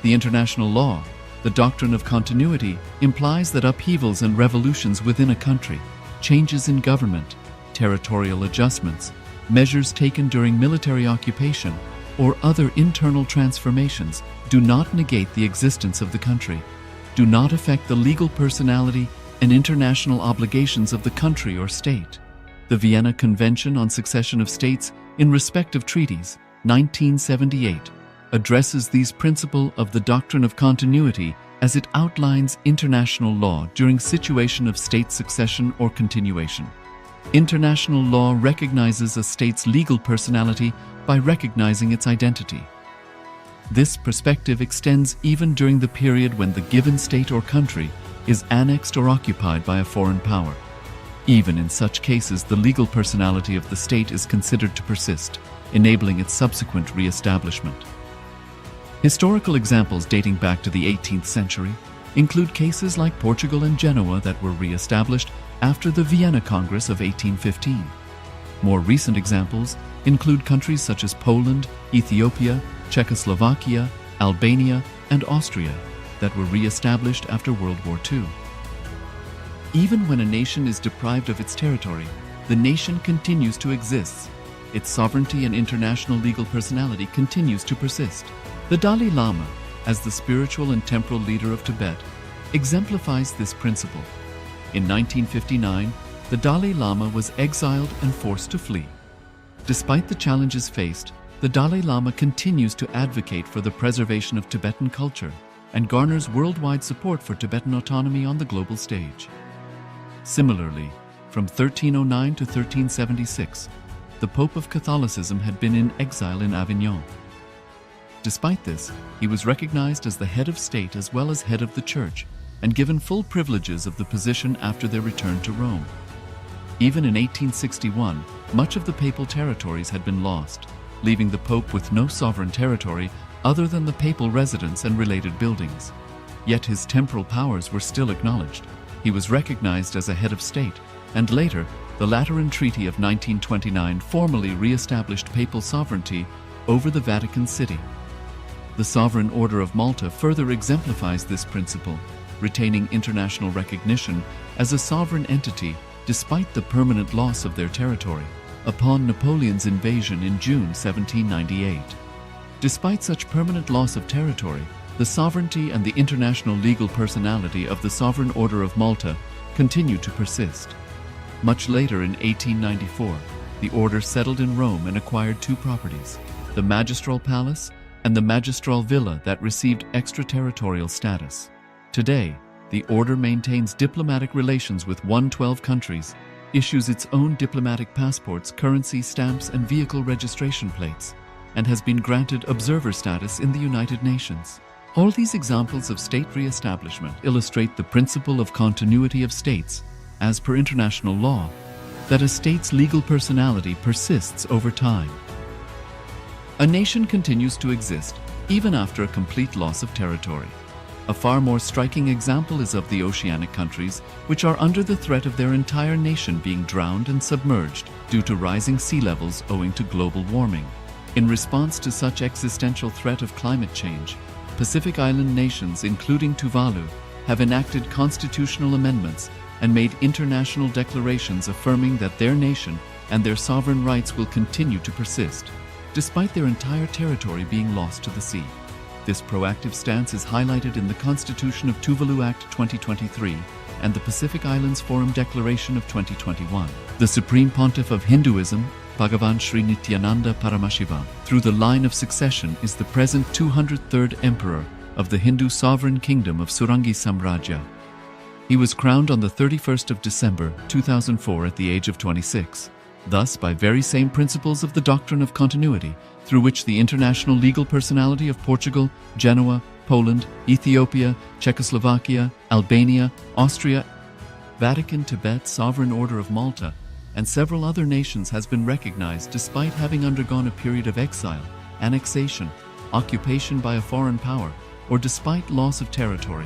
The international law, the doctrine of continuity, implies that upheavals and revolutions within a country, changes in government, territorial adjustments, measures taken during military occupation, or other internal transformations do not negate the existence of the country, do not affect the legal personality and international obligations of the country or state. The Vienna Convention on Succession of States in Respect of Treaties, 1978, addresses these principles of the doctrine of continuity as it outlines international law during situation of state succession or continuation. International law recognizes a state's legal personality by recognizing its identity. This perspective extends even during the period when the given state or country is annexed or occupied by a foreign power. Even in such cases, the legal personality of the state is considered to persist, enabling its subsequent re-establishment. Historical examples dating back to the 18th century include cases like Portugal and Genoa that were re-established after the Vienna Congress of 1815. More recent examples include countries such as Poland, Ethiopia, Czechoslovakia, Albania, and Austria that were re-established after World War II. Even when a nation is deprived of its territory, the nation continues to exist. Its sovereignty and international legal personality continues to persist. The Dalai Lama, as the spiritual and temporal leader of Tibet, exemplifies this principle. In 1959, the Dalai Lama was exiled and forced to flee. Despite the challenges faced, the Dalai Lama continues to advocate for the preservation of Tibetan culture and garners worldwide support for Tibetan autonomy on the global stage. Similarly, from 1309 to 1376, the Pope of Catholicism had been in exile in Avignon. Despite this, he was recognized as the head of state as well as head of the Church, and given full privileges of the position after their return to Rome. Even in 1861, much of the papal territories had been lost, leaving the Pope with no sovereign territory other than the papal residence and related buildings. Yet his temporal powers were still acknowledged. He was recognized as a head of state, and later, the Lateran Treaty of 1929 formally re-established papal sovereignty over the Vatican City. The Sovereign Order of Malta further exemplifies this principle, retaining international recognition as a sovereign entity despite the permanent loss of their territory upon Napoleon's invasion in June 1798. Despite such permanent loss of territory, the sovereignty and the international legal personality of the Sovereign Order of Malta continue to persist. Much later in 1894, the order settled in Rome and acquired two properties, the Magistral Palace and the Magistral Villa that received extraterritorial status. Today, the order maintains diplomatic relations with 112 countries, issues its own diplomatic passports, currency, stamps, and vehicle registration plates, and has been granted observer status in the United Nations. All these examples of state re-establishment illustrate the principle of continuity of states, as per international law, that a state's legal personality persists over time. A nation continues to exist even after a complete loss of territory. A far more striking example is of the oceanic countries, which are under the threat of their entire nation being drowned and submerged due to rising sea levels owing to global warming. In response to such existential threat of climate change, Pacific Island nations, including Tuvalu, have enacted constitutional amendments and made international declarations affirming that their nation and their sovereign rights will continue to persist, despite their entire territory being lost to the sea. This proactive stance is highlighted in the Constitution of Tuvalu Act 2023 and the Pacific Islands Forum Declaration of 2021. The Supreme Pontiff of Hinduism, Bhagavan Sri Nithyananda Paramashivoham, through the line of succession is the present 203rd Emperor of the Hindu Sovereign Kingdom of Surangi Samrajya. He was crowned on the 31st of December 2004 at the age of 26. Thus, by very same principles of the doctrine of continuity, through which the international legal personality of Portugal, Genoa, Poland, Ethiopia, Czechoslovakia, Albania, Austria, Vatican, Tibet, Sovereign Order of Malta, and several other nations has been recognized despite having undergone a period of exile, annexation, occupation by a foreign power, or despite loss of territory.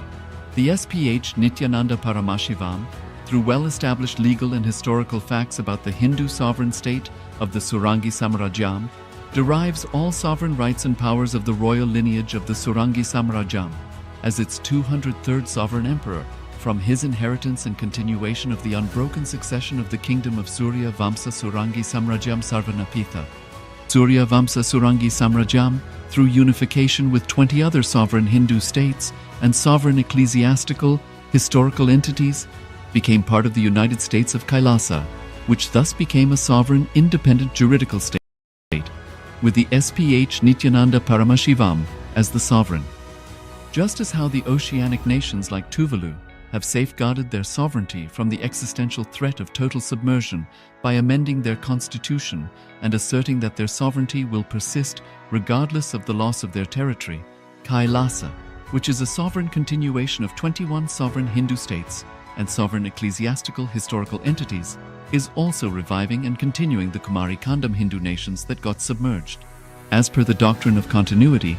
The SPH Nithyananda Paramashivoham, through well-established legal and historical facts about the Hindu sovereign state of the Surangi Samrajyam, derives all sovereign rights and powers of the royal lineage of the Surangi Samrajyam as its 203rd sovereign emperor, from his inheritance and continuation of the unbroken succession of the kingdom of Surya Vamsa Surangi Samrajyam Sarvanapitha. Surya Vamsa Surangi Samrajyam, through unification with 20 other sovereign Hindu states and sovereign ecclesiastical, historical entities, became part of the United States of KAILASA, which thus became a sovereign, independent juridical state, with the SPH Nithyananda Paramashivoham as the sovereign. Just as how the oceanic nations like Tuvalu have safeguarded their sovereignty from the existential threat of total submersion by amending their constitution and asserting that their sovereignty will persist regardless of the loss of their territory. KAILASA, which is a sovereign continuation of 21 sovereign Hindu states and sovereign ecclesiastical historical entities, is also reviving and continuing the Kumari Kandam Hindu nations that got submerged. As per the doctrine of continuity,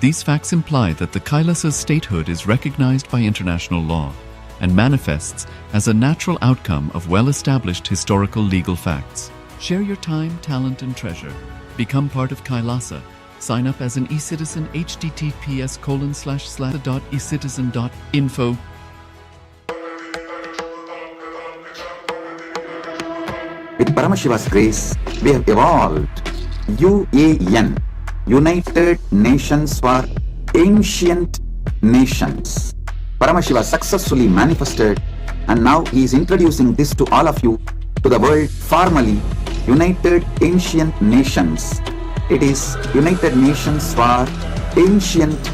these facts imply that the Kailasa's statehood is recognized by international law and manifests as a natural outcome of well-established historical legal facts. Share your time, talent, and treasure. Become part of KAILASA. Sign up as an eCitizen https://ecitizen.info. With Paramashiva's grace, we have evolved UAN, United Nations for Ancient Nations. Paramashiva successfully manifested, and now he is introducing this to all of you, to the world formally, United Ancient Nations. It is United Nations for Ancient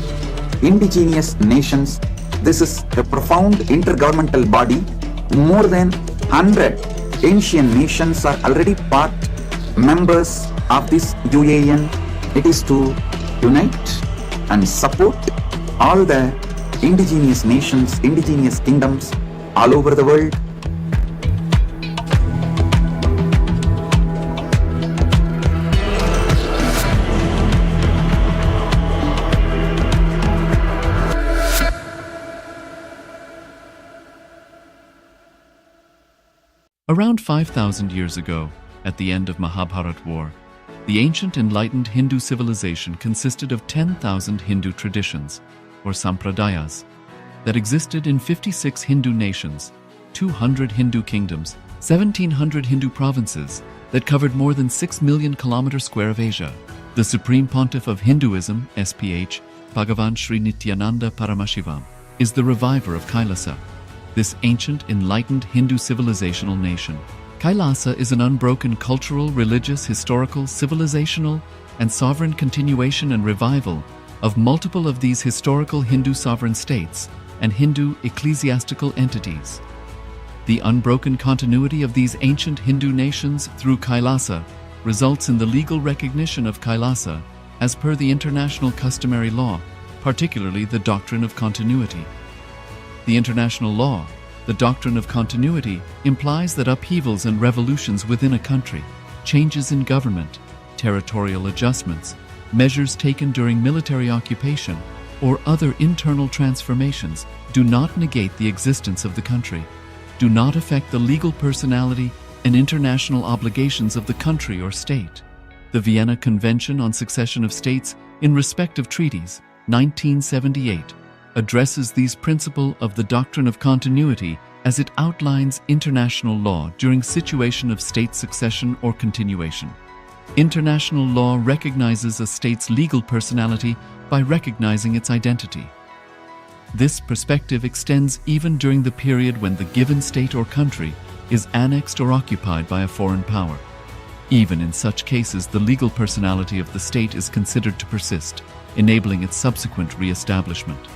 Indigenous Nations. This is a profound intergovernmental body. More than 100 ancient nations are already part members of this UAN. It is to unite and support all the indigenous nations, indigenous kingdoms all over the world. Around 5,000 years ago, at the end of Mahabharat War, the ancient enlightened Hindu civilization consisted of 10,000 Hindu traditions, or sampradayas, that existed in 56 Hindu nations, 200 Hindu kingdoms, 1,700 Hindu provinces that covered more than 6 million kilometers square of Asia. The Supreme Pontiff of Hinduism, SPH, Bhagavan Sri Nithyananda Paramashivoham, is the reviver of KAILASA, this ancient enlightened Hindu civilizational nation. KAILASA is an unbroken cultural, religious, historical, civilizational, and sovereign continuation and revival of multiple of these historical Hindu sovereign states and Hindu ecclesiastical entities. The unbroken continuity of these ancient Hindu nations through KAILASA results in the legal recognition of KAILASA as per the international customary law, particularly the doctrine of continuity. The international law, the doctrine of continuity, implies that upheavals and revolutions within a country, changes in government, territorial adjustments, measures taken during military occupation, or other internal transformations do not negate the existence of the country, do not affect the legal personality and international obligations of the country or state. The Vienna Convention on Succession of States in Respect of Treaties, 1978, addresses these principles of the doctrine of continuity as it outlines international law during situation of state succession or continuation. International law recognizes a state's legal personality by recognizing its identity. This perspective extends even during the period when the given state or country is annexed or occupied by a foreign power. Even in such cases, the legal personality of the state is considered to persist, enabling its subsequent re-establishment.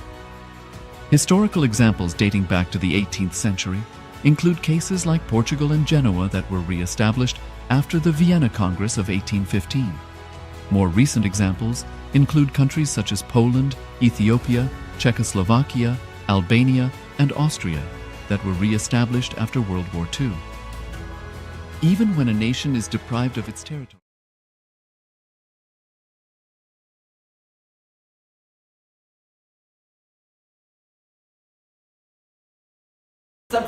Historical examples dating back to the 18th century include cases like Portugal and Genoa that were re-established after the Vienna Congress of 1815. More recent examples include countries such as Poland, Ethiopia, Czechoslovakia, Albania, and Austria that were re-established after World War II. Even when a nation is deprived of its territory,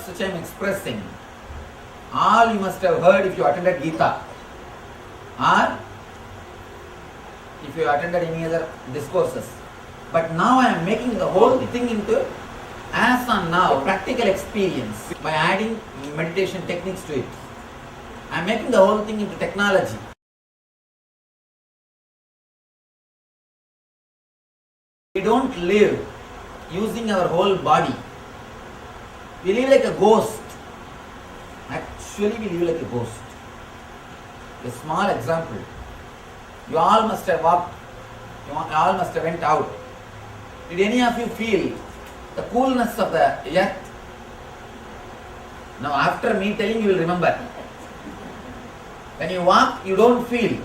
Which I am expressing, all you must have heard if you attended Gita, or if you attended any other discourses. But now I am making the whole thing into, as on now, practical experience by adding meditation techniques to it. I am making the whole thing into technology. We don't live using our whole body. We live like a ghost. Actually, we live like a ghost. A small example. You all must have walked, you all must have went out. Did any of you feel the coolness of the earth Now after me telling, you will remember. When you walk, you don't feel.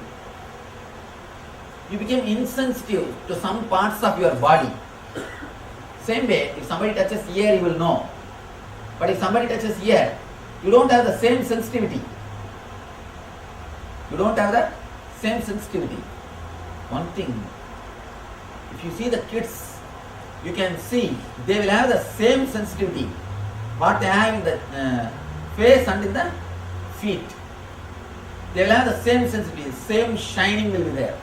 You become insensitive to some parts of your body. Same way, if somebody touches ear, you will know. But if somebody touches ear, you don't have the same sensitivity. You don't have the same sensitivity. One thing, if you see the kids, you can see they will have the same sensitivity what they have in the face and in the feet. They will have the same sensitivity, same shining will be there.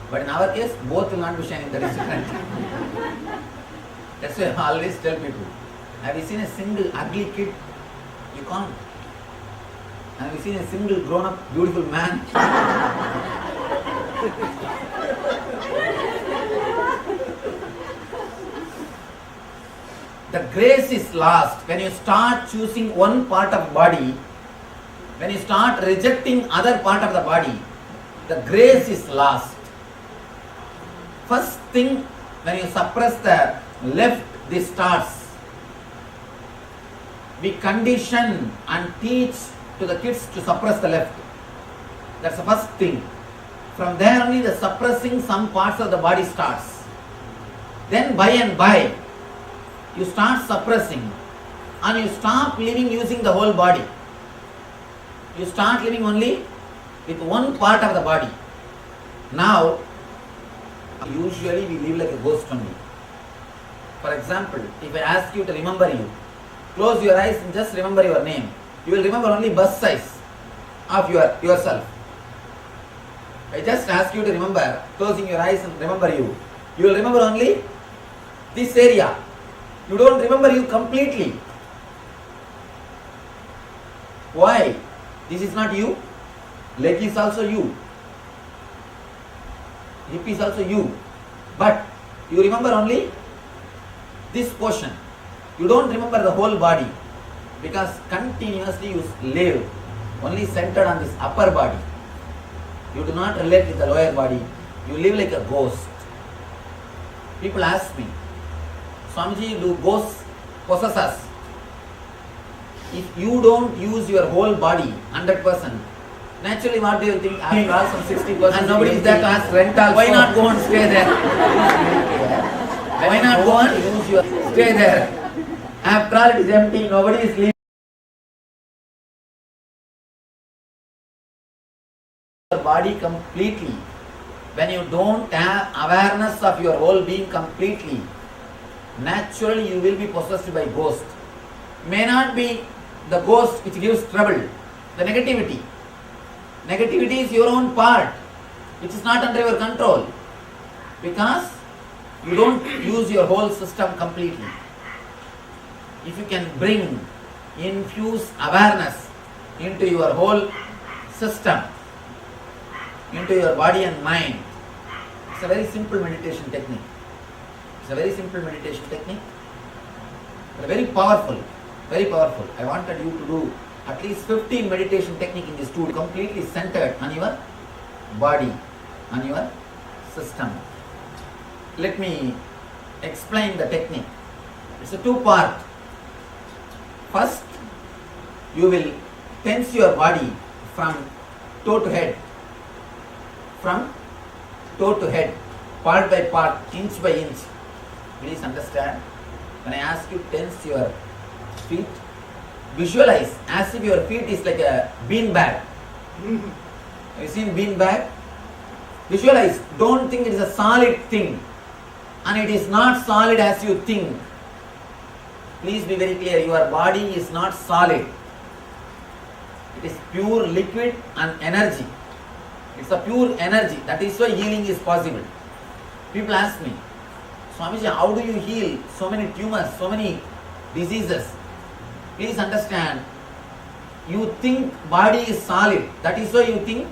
But in our case, both will not be shining, that is different. That's why I always tell people, have you seen a single ugly kid? You can't. Have you seen a single grown-up beautiful man? The grace is lost when you start choosing one part of the body, when you start rejecting other part of the body, the grace is lost. First thing, when you suppress the left, this starts. We condition and teach to the kids to suppress the left. That's the first thing. From there only the suppressing some parts of the body starts. Then by and by, you start suppressing and you stop living using the whole body. You start living only with one part of the body. Now, usually we live like a ghost only. For example, if I ask you to remember you, close your eyes and just remember your name. You will remember only bust size of yourself. I just ask you to remember, closing your eyes and remember you. You will remember only this area. You don't remember you completely. Why? This is not you. Leg is also you. Hip is also you. But you remember only this portion. You don't remember the whole body because continuously you live only centered on this upper body. You do not relate with the lower body. You live like a ghost. People ask me, Swamiji, do ghosts possess us? If you don't use your whole body 100%, naturally what do you think? After all some 60% and nobody is there to ask rent also. Why not go and stay there? Why not go and use your stay there? After all it is empty, nobody is leaving. Your body completely. When you don't have awareness of your whole being completely, naturally you will be possessed by ghost. May not be the ghost which gives trouble, the negativity. Negativity is your own part, which is not under your control, because you don't use your whole system completely. If you can infuse awareness into your whole system, into your body and mind, it's a very simple meditation technique. It's a very simple meditation technique, but very powerful, very powerful. I wanted you to do at least 15 meditation technique in this tool, completely centered on your body, on your system. Let me explain the technique. It's a two-part. First, you will tense your body from toe to head. From toe to head, part by part, inch by inch. Please understand, when I ask you to tense your feet, visualize as if your feet is like a bean bag. Have you seen bean bag? Visualize, don't think it is a solid thing and it is not solid as you think. Please be very clear, your body is not solid. It is pure liquid and energy. It's a pure energy. That is why healing is possible. People ask me, Swamiji, how do you heal so many tumors, so many diseases? Please understand, you think body is solid. That is why you think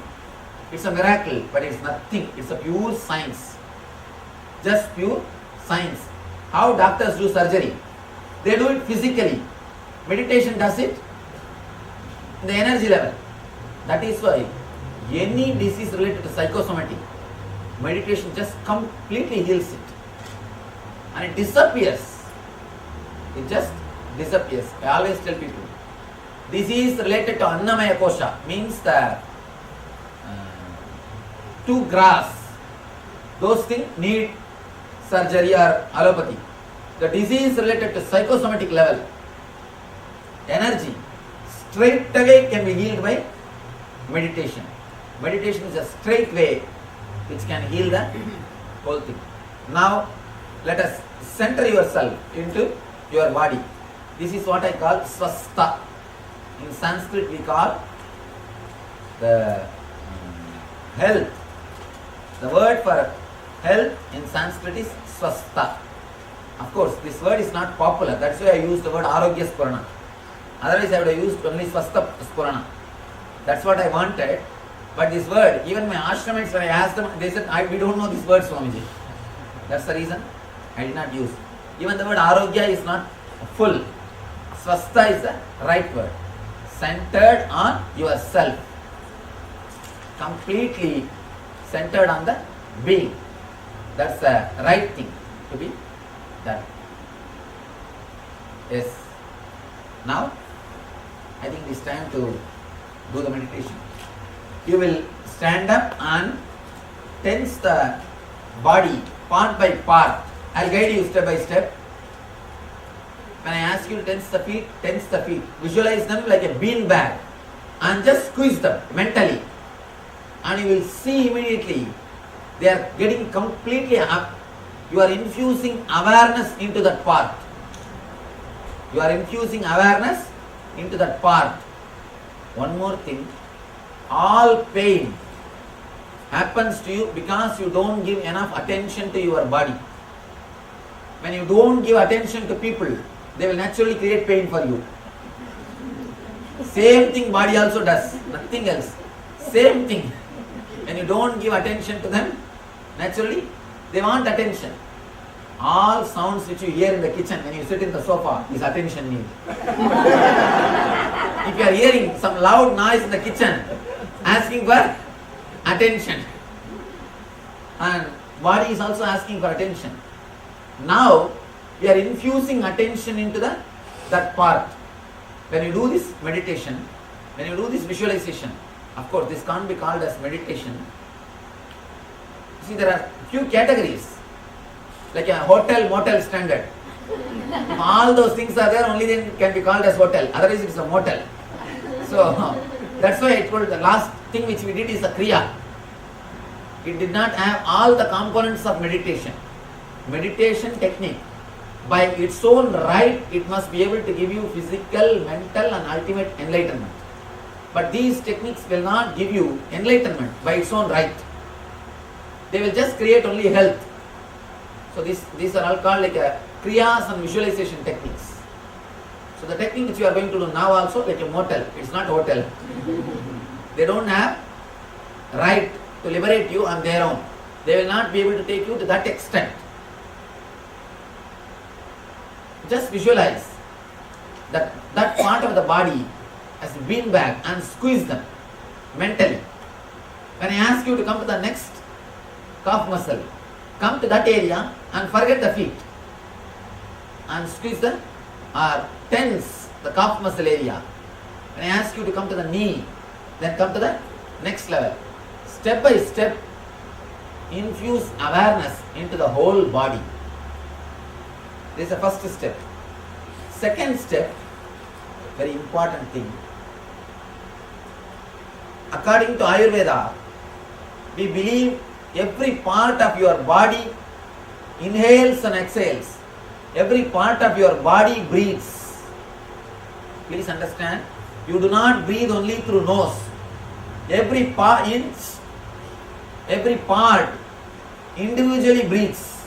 it's a miracle, but it's nothing. It's a pure science. Just pure science. How doctors do surgery? They do it physically. Meditation does it in the energy level. That is why any disease related to psychosomatic, meditation just completely heals it. And it disappears. It just disappears. I always tell people, This is related to Annamaya Kosha, means the to grass. Those things need surgery or allopathy. The disease related to psychosomatic level, energy, straight away can be healed by meditation. Meditation is a straight way which can heal the whole thing. Now, let us center yourself into your body. This is what I call swastha. In Sanskrit we call the health. The word for health in Sanskrit is swastha. Of course, this word is not popular. That's why I used the word Arogya Spurana. Otherwise, I would have used only swastha Spurana. That's what I wanted. But this word, even my ashramites, when I asked them, they said, we don't know this word, Swamiji. That's the reason I did not use. Even the word Arogya is not full. Swastha is the right word. Centered on yourself. Completely centered on the being. That's the right thing to be done. Yes. Now, I think it is time to do the meditation. You will stand up and tense the body part by part. I'll guide you step by step. When I ask you to tense the feet, tense the feet. Visualize them like a bean bag and just squeeze them mentally. And you will see immediately they are getting completely up. You are infusing awareness into that part. You are infusing awareness into that part. One more thing. All pain happens to you because you don't give enough attention to your body. When you don't give attention to people, they will naturally create pain for you. Same thing body also does, nothing else. Same thing. When you don't give attention to them, naturally they want attention. All sounds which you hear in the kitchen when you sit in the sofa is attention need. If you are hearing some loud noise in the kitchen, asking for attention. And body is also asking for attention. Now, we are infusing attention into that part. When you do this meditation, when you do this visualization, of course this can't be called as meditation. See, there are few categories, like a hotel motel standard. If all those things are there, only then it can be called as hotel, otherwise it is a motel. So, that's why I told the last thing which we did is a kriya. It did not have all the components of meditation. Meditation technique, by its own right, it must be able to give you physical, mental and ultimate enlightenment. But these techniques will not give you enlightenment by its own right. They will just create only health. So these are all called like a kriyas and visualization techniques. So the technique which you are going to do now also like a motel, it's not hotel. They don't have right to liberate you on their own. They will not be able to take you to that extent. Just visualize that part of the body as a bean bag and squeeze them mentally. When I ask you to come to the next calf muscle, come to that area and forget the feet and squeeze the or tense the calf muscle area. When I ask you to come to the knee, then come to the next level. Step by step, infuse awareness into the whole body. This is the first step. Second step, very important thing. According to Ayurveda, we believe every part of your body inhales and exhales. Every part of your body breathes. Please understand, you do not breathe only through nose. Every part individually breathes.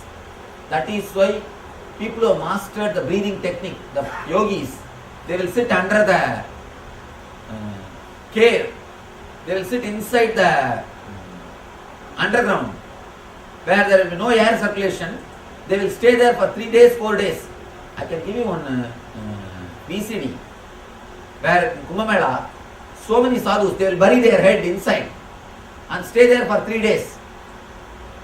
That is why people who have mastered the breathing technique, the yogis, they will sit under the cave. They will sit inside the underground where there will be no air circulation. They will stay there for 3 days, 4 days. I can give you one VCD where in Kumbh Mela, so many sadhus, they will bury their head inside and stay there for 3 days.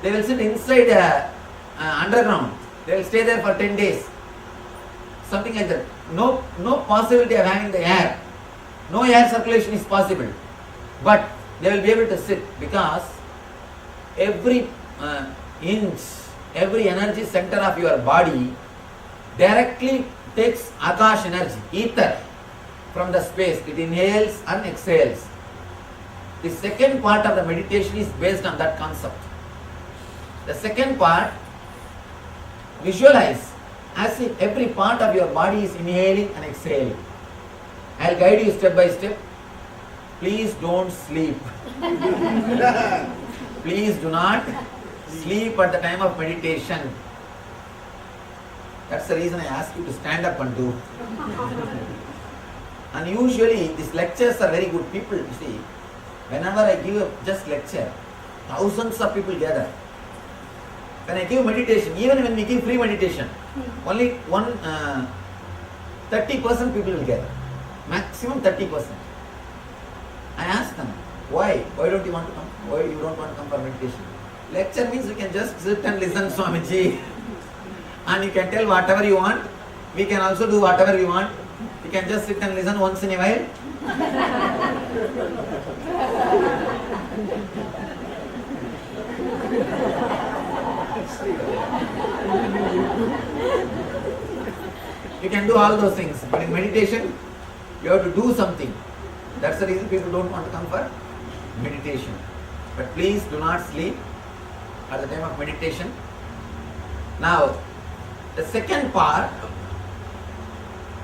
They will sit inside underground. They will stay there for 10 days. Something like that. No possibility of having the air. no air circulation is possible, but they will be able to sit because every inch, every energy center of your body directly takes Akash energy, ether from the space. It inhales and exhales. The second part of the meditation is based on that concept. The second part, visualize as if every part of your body is inhaling and exhaling. I'll guide you step by step. Please don't sleep. Please do not sleep at the time of meditation. That's the reason I ask you to stand up and do. And usually these lectures are very good. People, you see, whenever I give a just lecture, thousands of people gather. When I give meditation, even when we give free meditation, only 30% people will gather. Maximum 30%. I ask them, why? Why don't you want to come? Why you don't want to come for meditation? Lecture means you can just sit and listen, Swamiji. And you can tell whatever you want. We can also do whatever we want. You can just sit and listen once in a while. You can do all those things. But in meditation, you have to do something. That's the reason people don't want to come for meditation. But please do not sleep at the time of meditation. Now, the second part,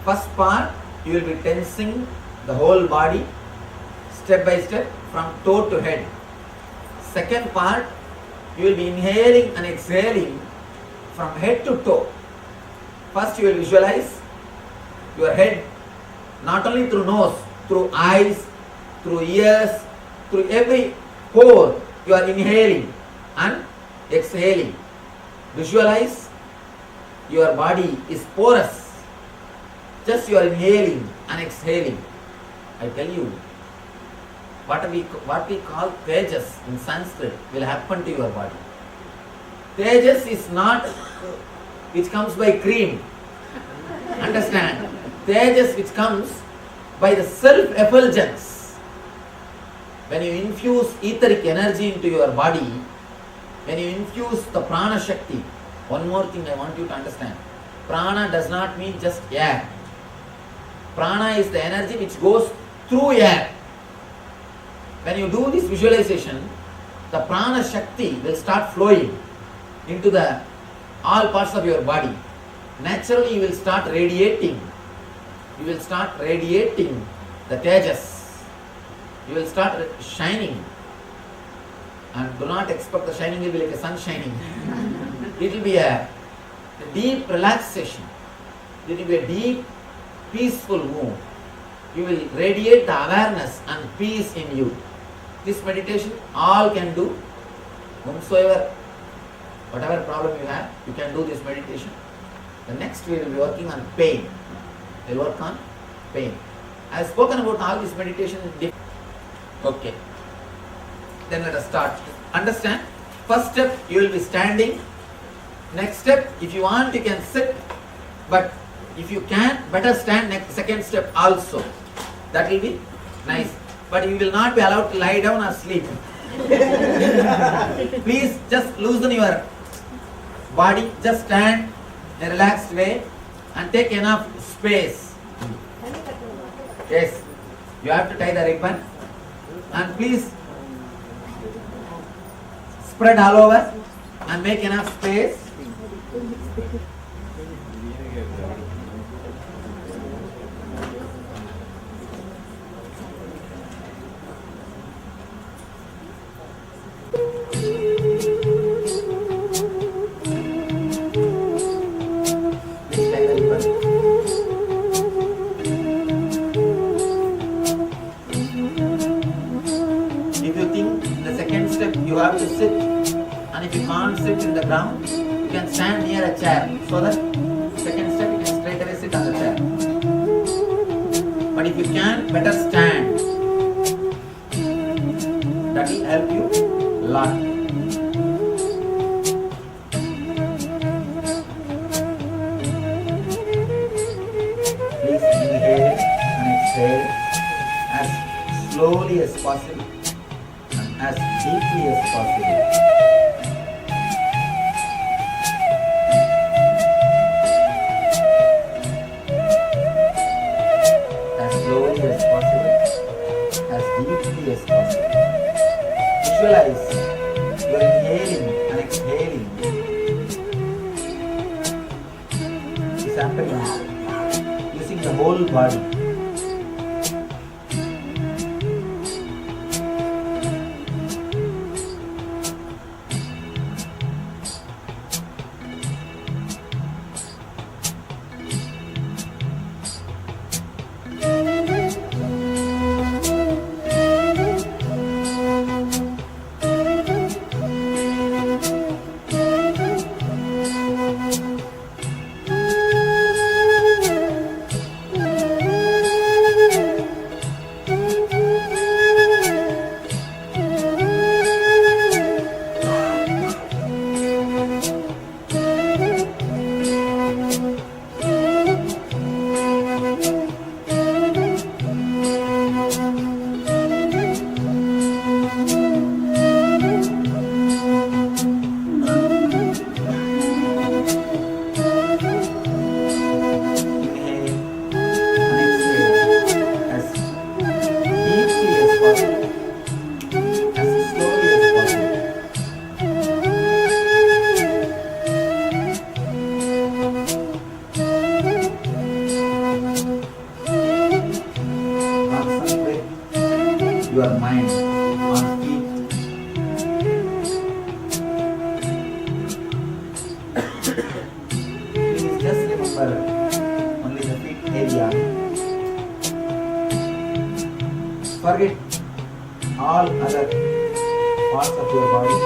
first part, you will be tensing the whole body step by step from toe to head. Second part, you will be inhaling and exhaling from head to toe. First you will visualize your head not only through nose, through eyes, through ears, through every pore you are inhaling and exhaling. Visualize your body is porous. Just you are inhaling and exhaling. I tell you, what we call tejas in Sanskrit will happen to your body. Tejas is not which comes by cream. Understand? Tejas which comes by the self-effulgence. When you infuse etheric energy into your body, when you infuse the prana shakti, one more thing I want you to understand. Prana does not mean just air. Prana is the energy which goes through air. When you do this visualization, the prana shakti will start flowing into the all parts of your body. Naturally you will start radiating. You will start radiating the tejas. You will start shining. And do not expect the shining will be like a sun shining. It will be a deep relaxation. It will be a deep, peaceful mood. You will radiate the awareness and peace in you. This meditation all can do. Whomsoever, whatever problem you have, you can do this meditation. The next we will be working on pain. We will work on pain. I have spoken about all this meditation. Okay. Then let us start. Understand? First step, you will be standing. Next step, if you want, you can sit. But if you can, better stand. Next, second step also. That will be nice. But you will not be allowed to lie down or sleep. Please just loosen your body. Just stand in a relaxed way and take enough space. Yes. You have to tie the ribbon. And please spread all over and make enough space. You have to sit, and if you can't sit in the ground, you can stand near a chair, so that second step you can straight away sit on the chair. But if you can, better stand. That will help you a lot. Please inhale and exhale. slowly as possible and as deeply as possible. As slowly as possible, as deeply as possible. Visualize you are inhaling and exhaling. This happening using the whole body. Your mind on feet. Please just remember only the feet area. Forget all other parts of your body.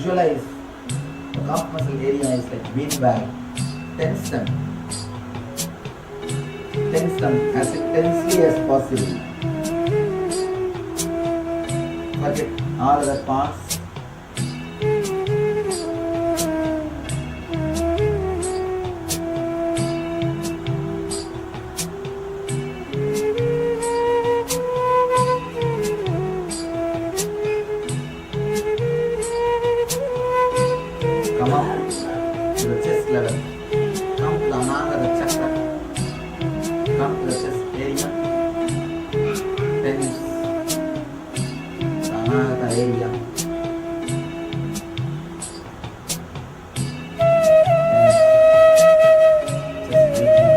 visualize the calf muscle area is like bean bag. Tense them. Tense them as intensely as possible. Forget all other parts. Come up to the chest level. Come to the Anahata chakra. Come to the chest area. Tense the Anahata area. Just breathing.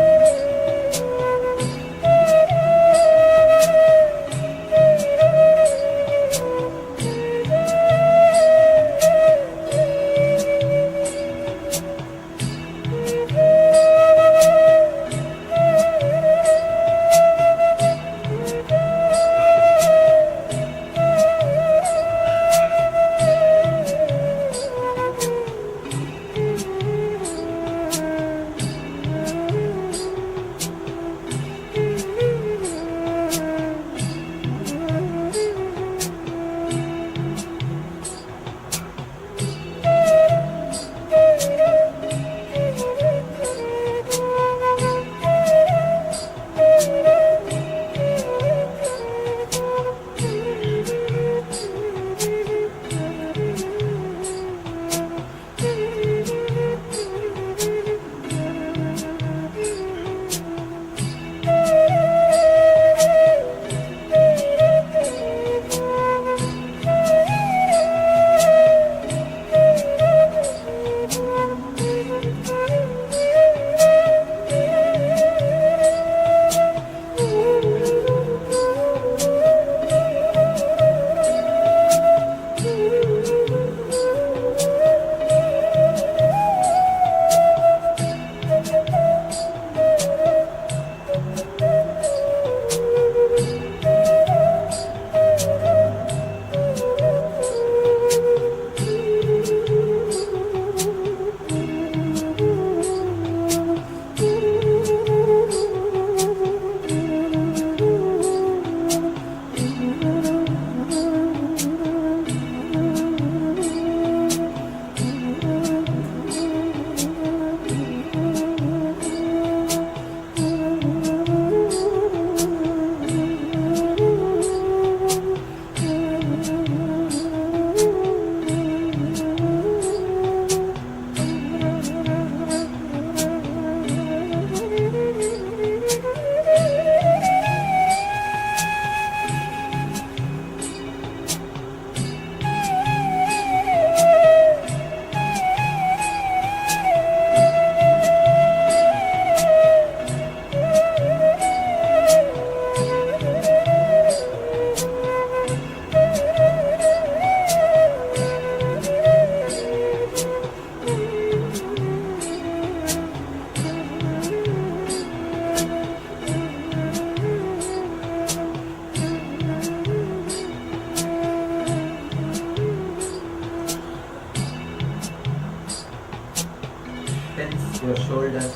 your shoulders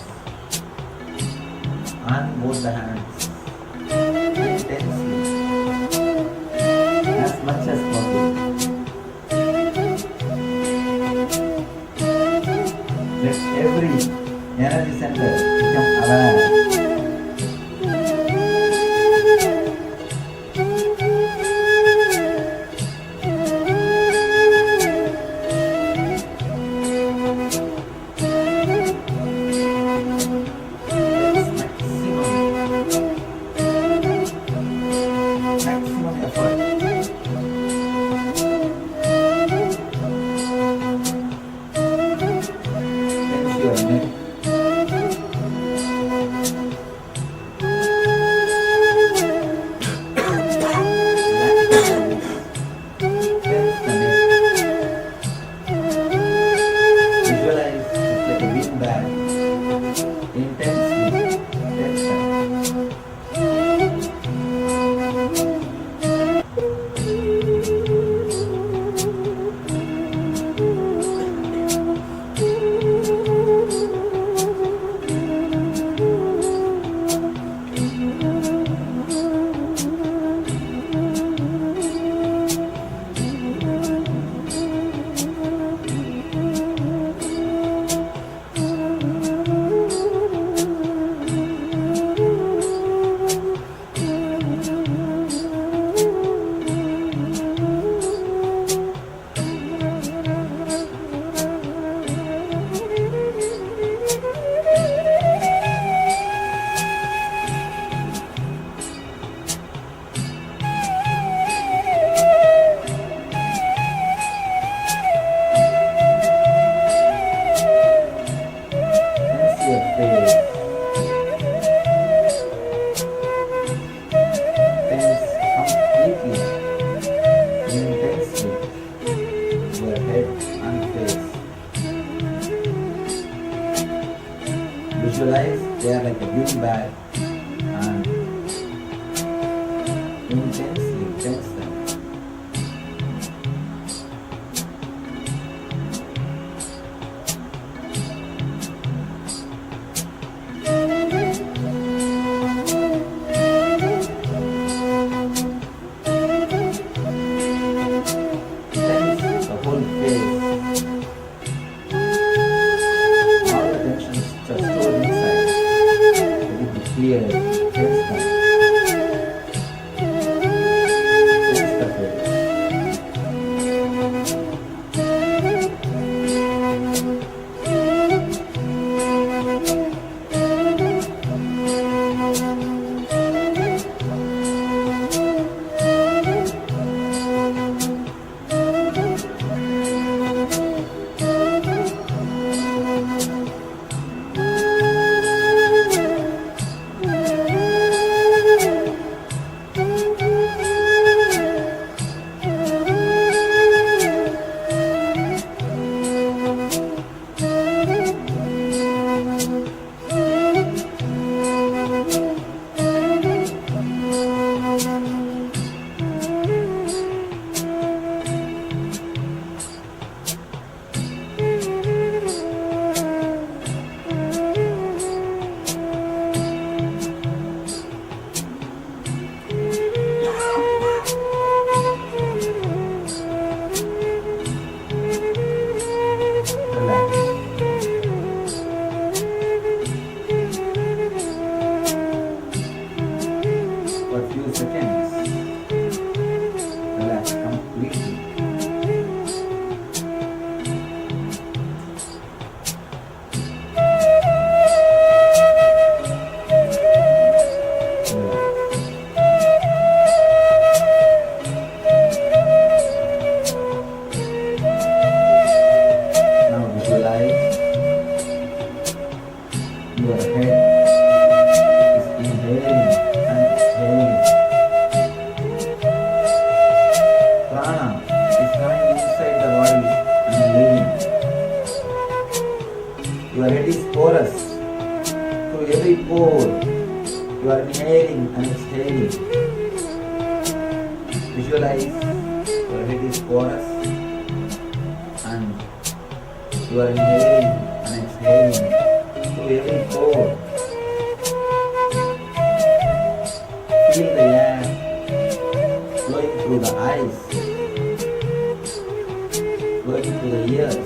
and both the hands intensely as much as possible. Let every energy center become aware. Visualize they are like a bean bag and intensely tense them. Tense the whole face. All the tensions just stored inside. Let it be cleared. Tense them. Tense the face. Relax. For a few seconds, relax completely. Relax. Now visualize your head is inhaling and exhaling. Prana is coming inside the body and leaving. Your head is porous. Through every pore, you are inhaling and exhaling. Visualize your head is porous and you are inhaling and exhaling through every pore. Feel the air flowing through the eyes, flowing through the ears,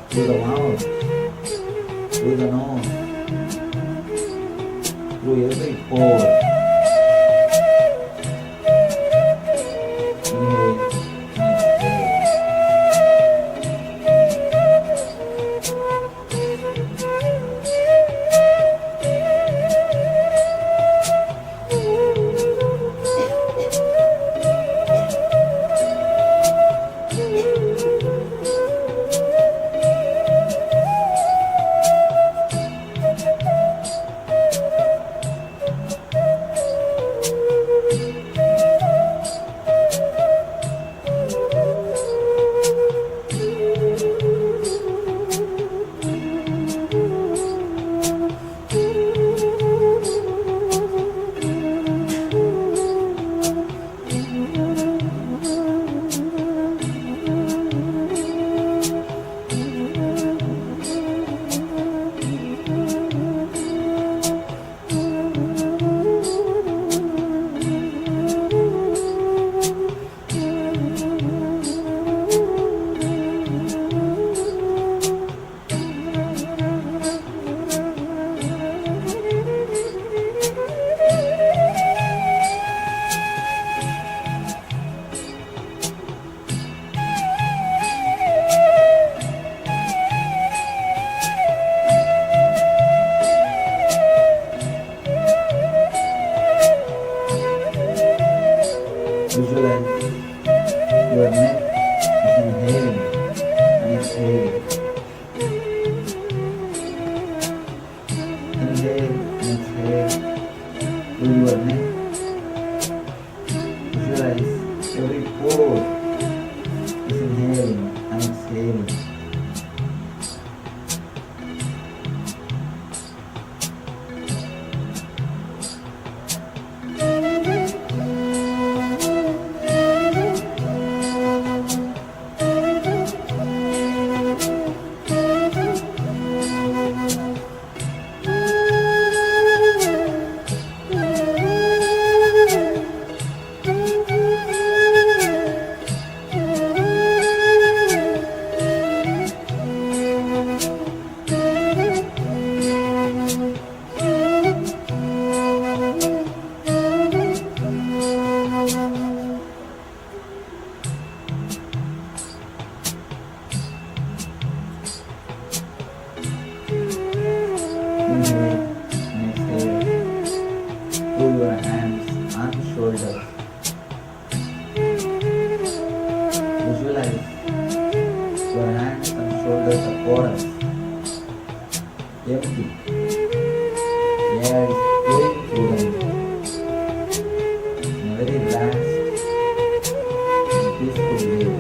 through the mouth, through the nose, through every pore. Inhale and exhale. Your neck is inhaling and exhaling. Inhale and exhale through your neck. Visualize every pore is inhaling and exhaling. Visualize your hands and shoulders are porous, empty. Air is flowing through them in a very relaxed and peaceful way.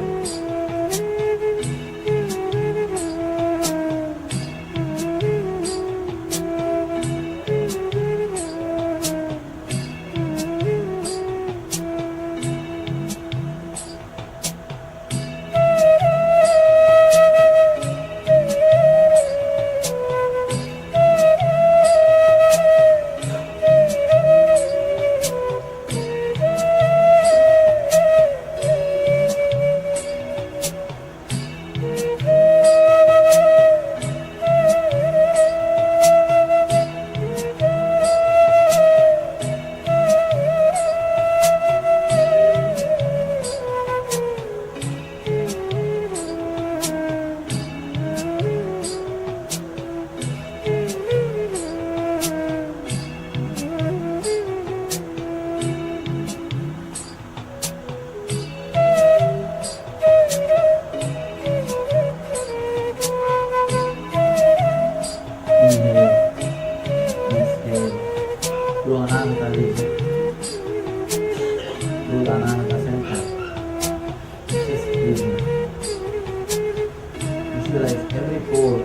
Visualize every pore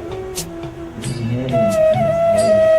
is inhaling and exhaling.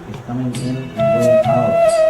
is coming in and going out.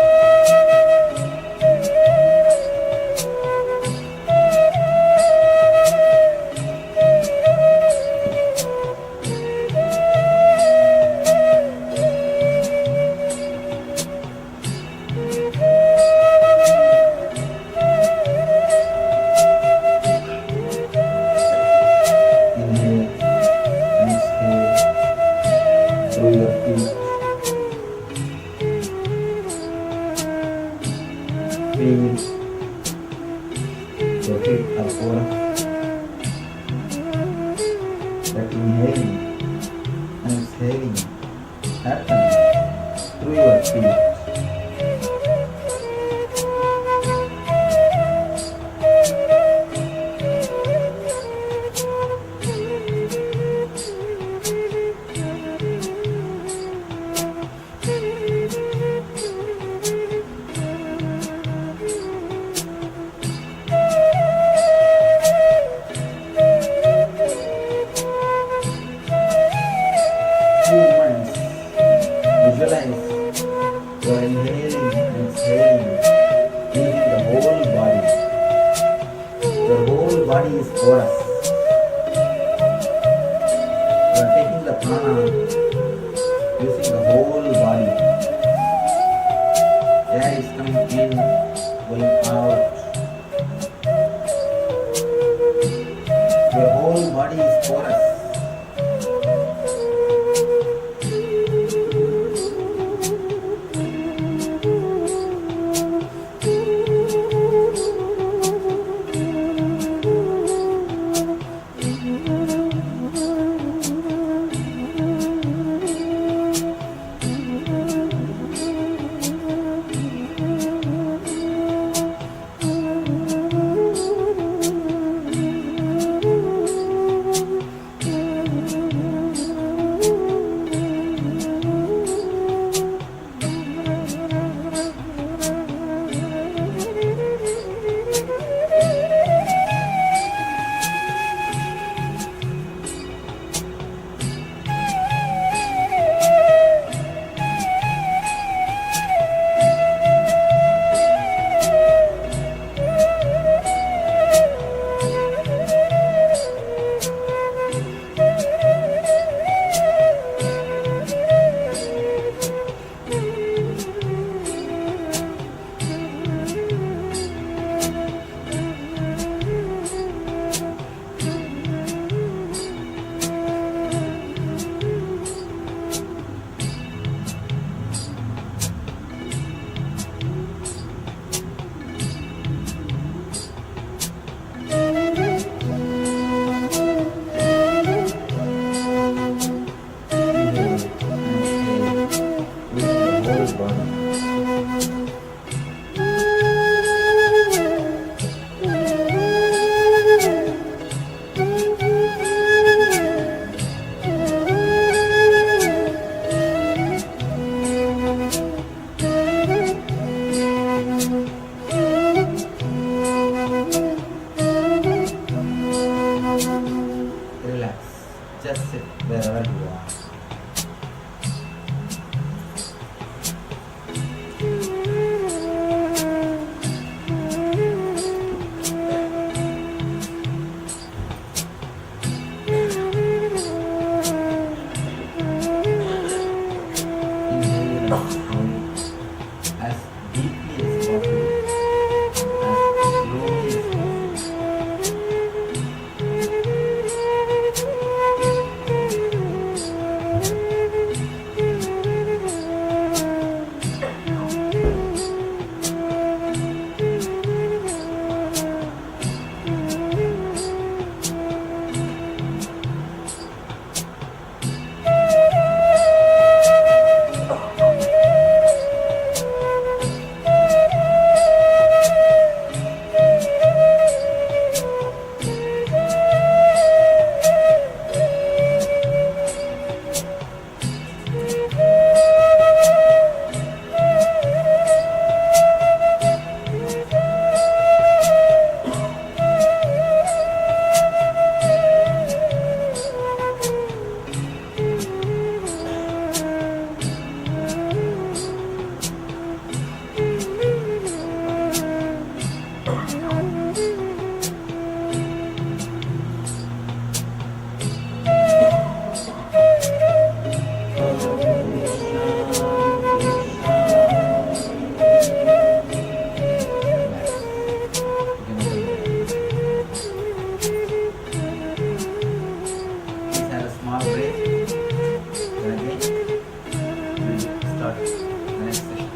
start the next session.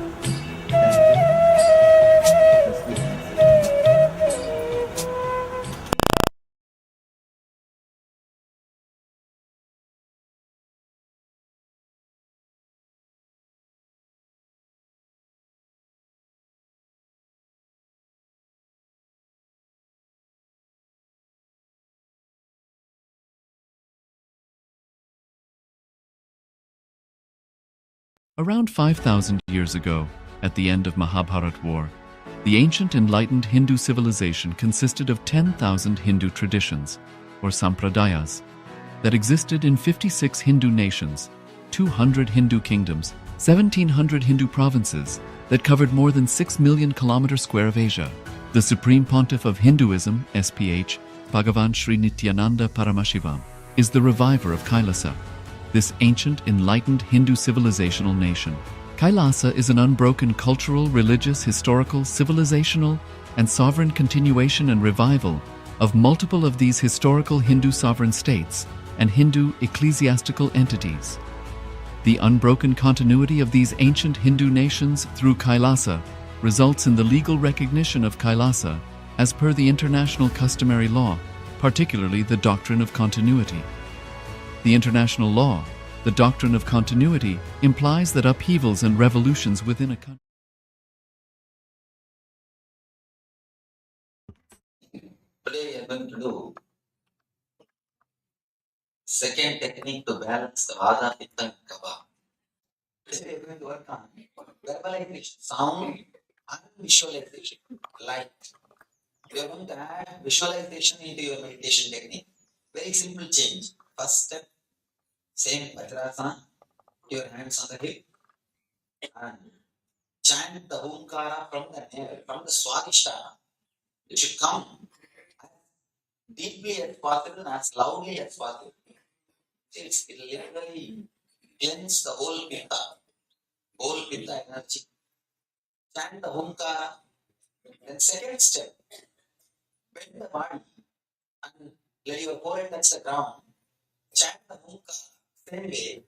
Thank you. Let's do the next session. Around 5,000 years ago, at the end of Mahabharat War, the ancient enlightened Hindu civilization consisted of 10,000 Hindu traditions, or sampradayas, that existed in 56 Hindu nations, 200 Hindu kingdoms, 1,700 Hindu provinces that covered more than 6 million kilometers square of Asia. The Supreme Pontiff of Hinduism, SPH, Bhagavan Sri Nithyananda Paramashivoham, is the reviver of KAILASA, this ancient, enlightened Hindu civilizational nation. KAILASA is an unbroken cultural, religious, historical, civilizational, and sovereign continuation and revival of multiple of these historical Hindu sovereign states and Hindu ecclesiastical entities. The unbroken continuity of these ancient Hindu nations through KAILASA results in the legal recognition of KAILASA as per the international customary law, particularly the doctrine of continuity. The international law, the doctrine of continuity, implies that upheavals and revolutions within a country. Today we are going to do second technique to balance the Vada, Pitta and Kapha. Today we are going to work on verbalization, sound and visualization, light. We are going to add visualization into your meditation technique. Very simple change. First step, same Vajrasana, your hands on the hip and chant the Omkara from the navel, from the Swadhisthana. You should come as deeply as possible and as loudly as possible. It will literally cleanse the whole Pitta energy. Chant the Omkara. Then second step, bend the body and let your forehead touch the ground. Chant the Omkara. Same way,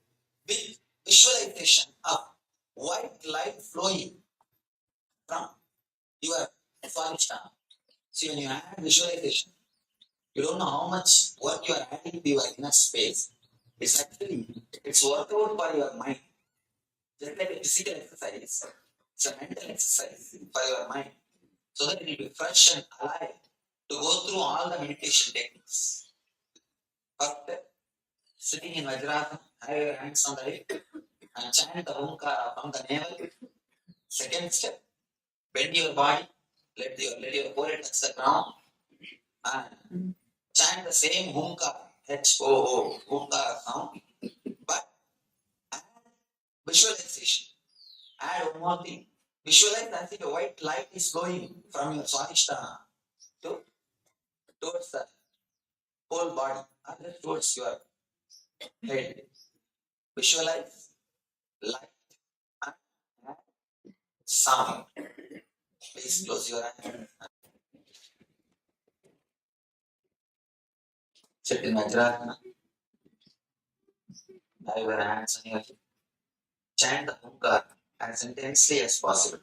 with visualization of white light flowing from your Swadhisthana. See, when you add visualization, you don't know how much work you are adding to your inner space. It's workout for your mind. Just like a physical exercise, it's a mental exercise for your mind. So that it will be fresh and alive to go through all the meditation techniques. First step, sitting in Vajrasana, have your hands on the hip and chant the Omkara from the navel. Second step, bend your body, let your forehead touch the ground and chant the same Omkara, H-O-O, Omkara sound, but add visualization. Add one more thing. Visualize as if a white light is flowing from your Swadhisthana towards the whole body, and towards your head. Visualize light and sound. Please close your eyes. Sit in Vajrasana. Have your hands on your hip. Chant the Omkara as intensely as possible.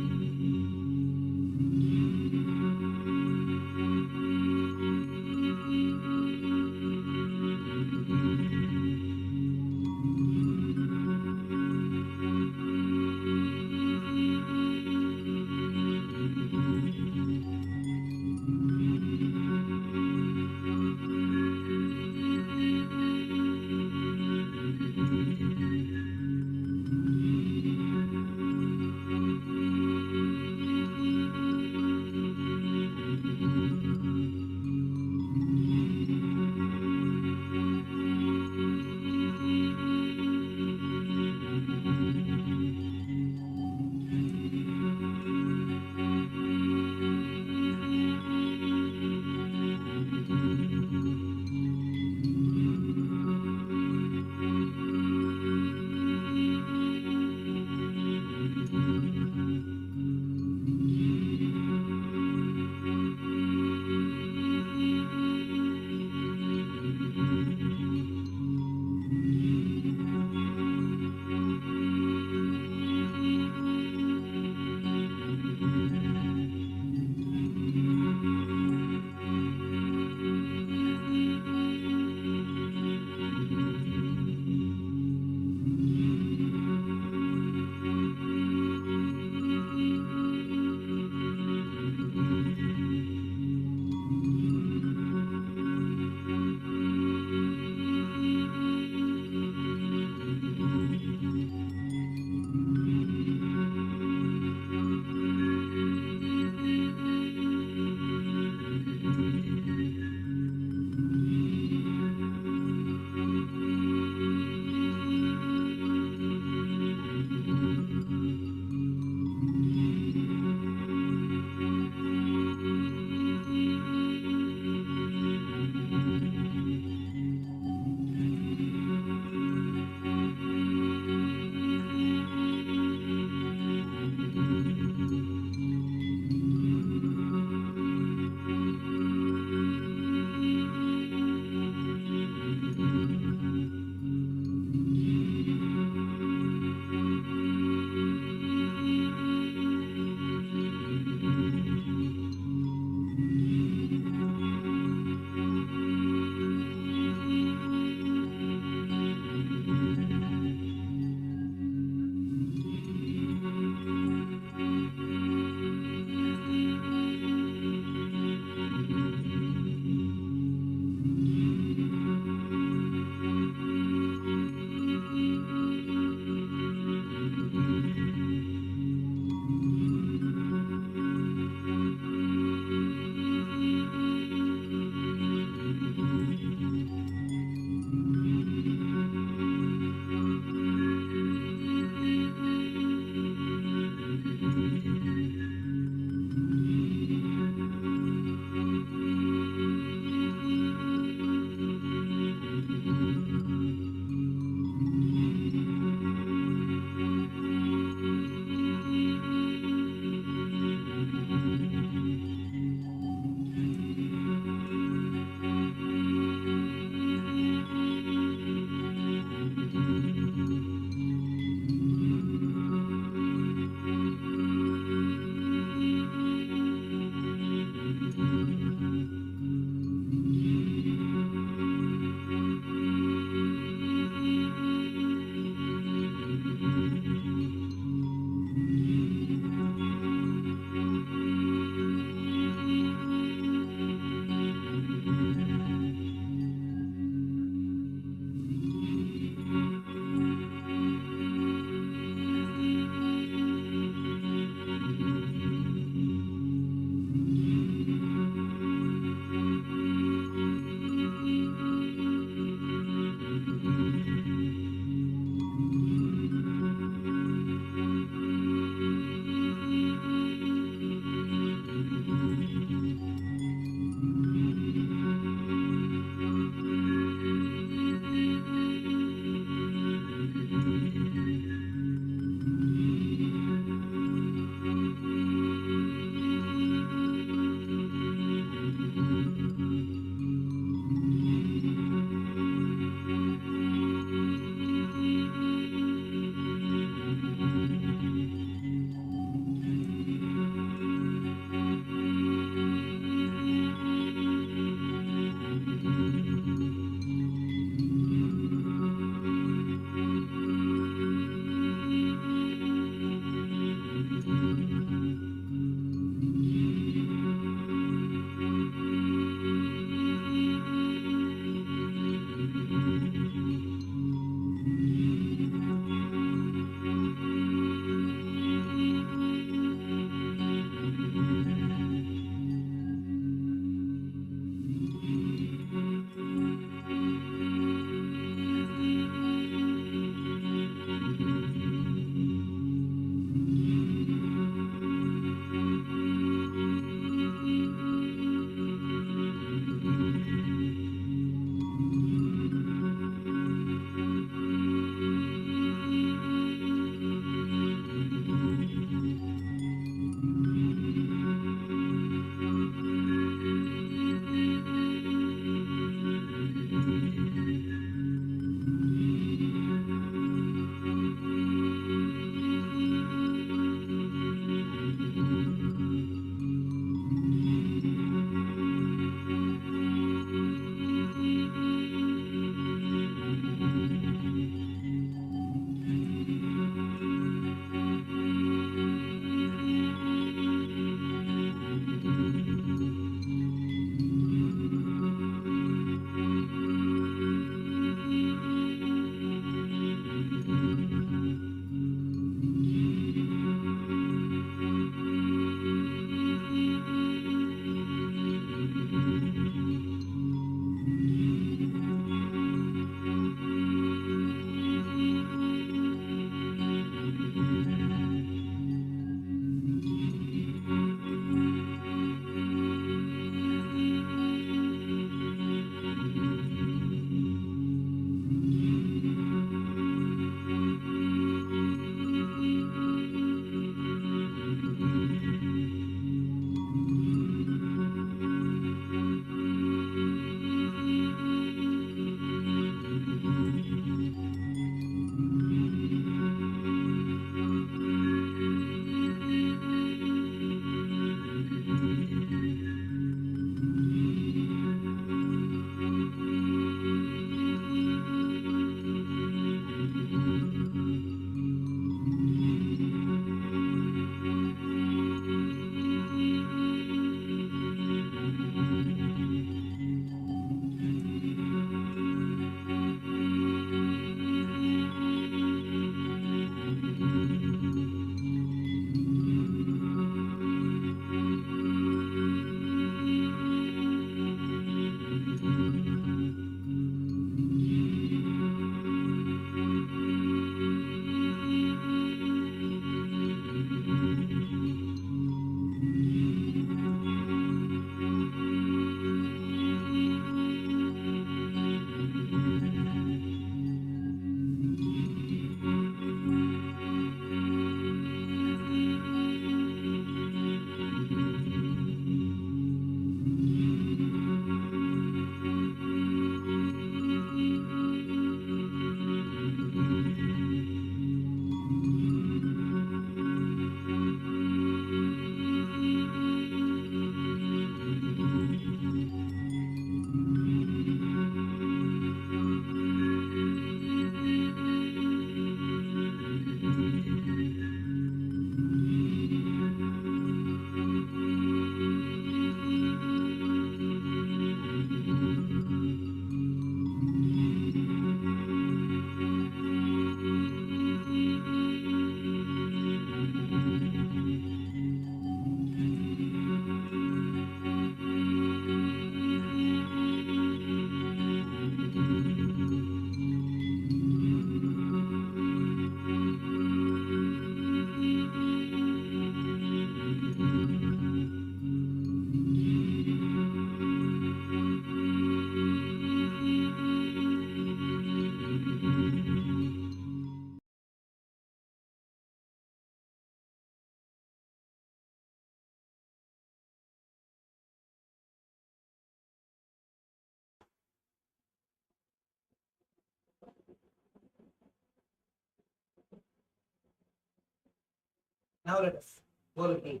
Now let us go a little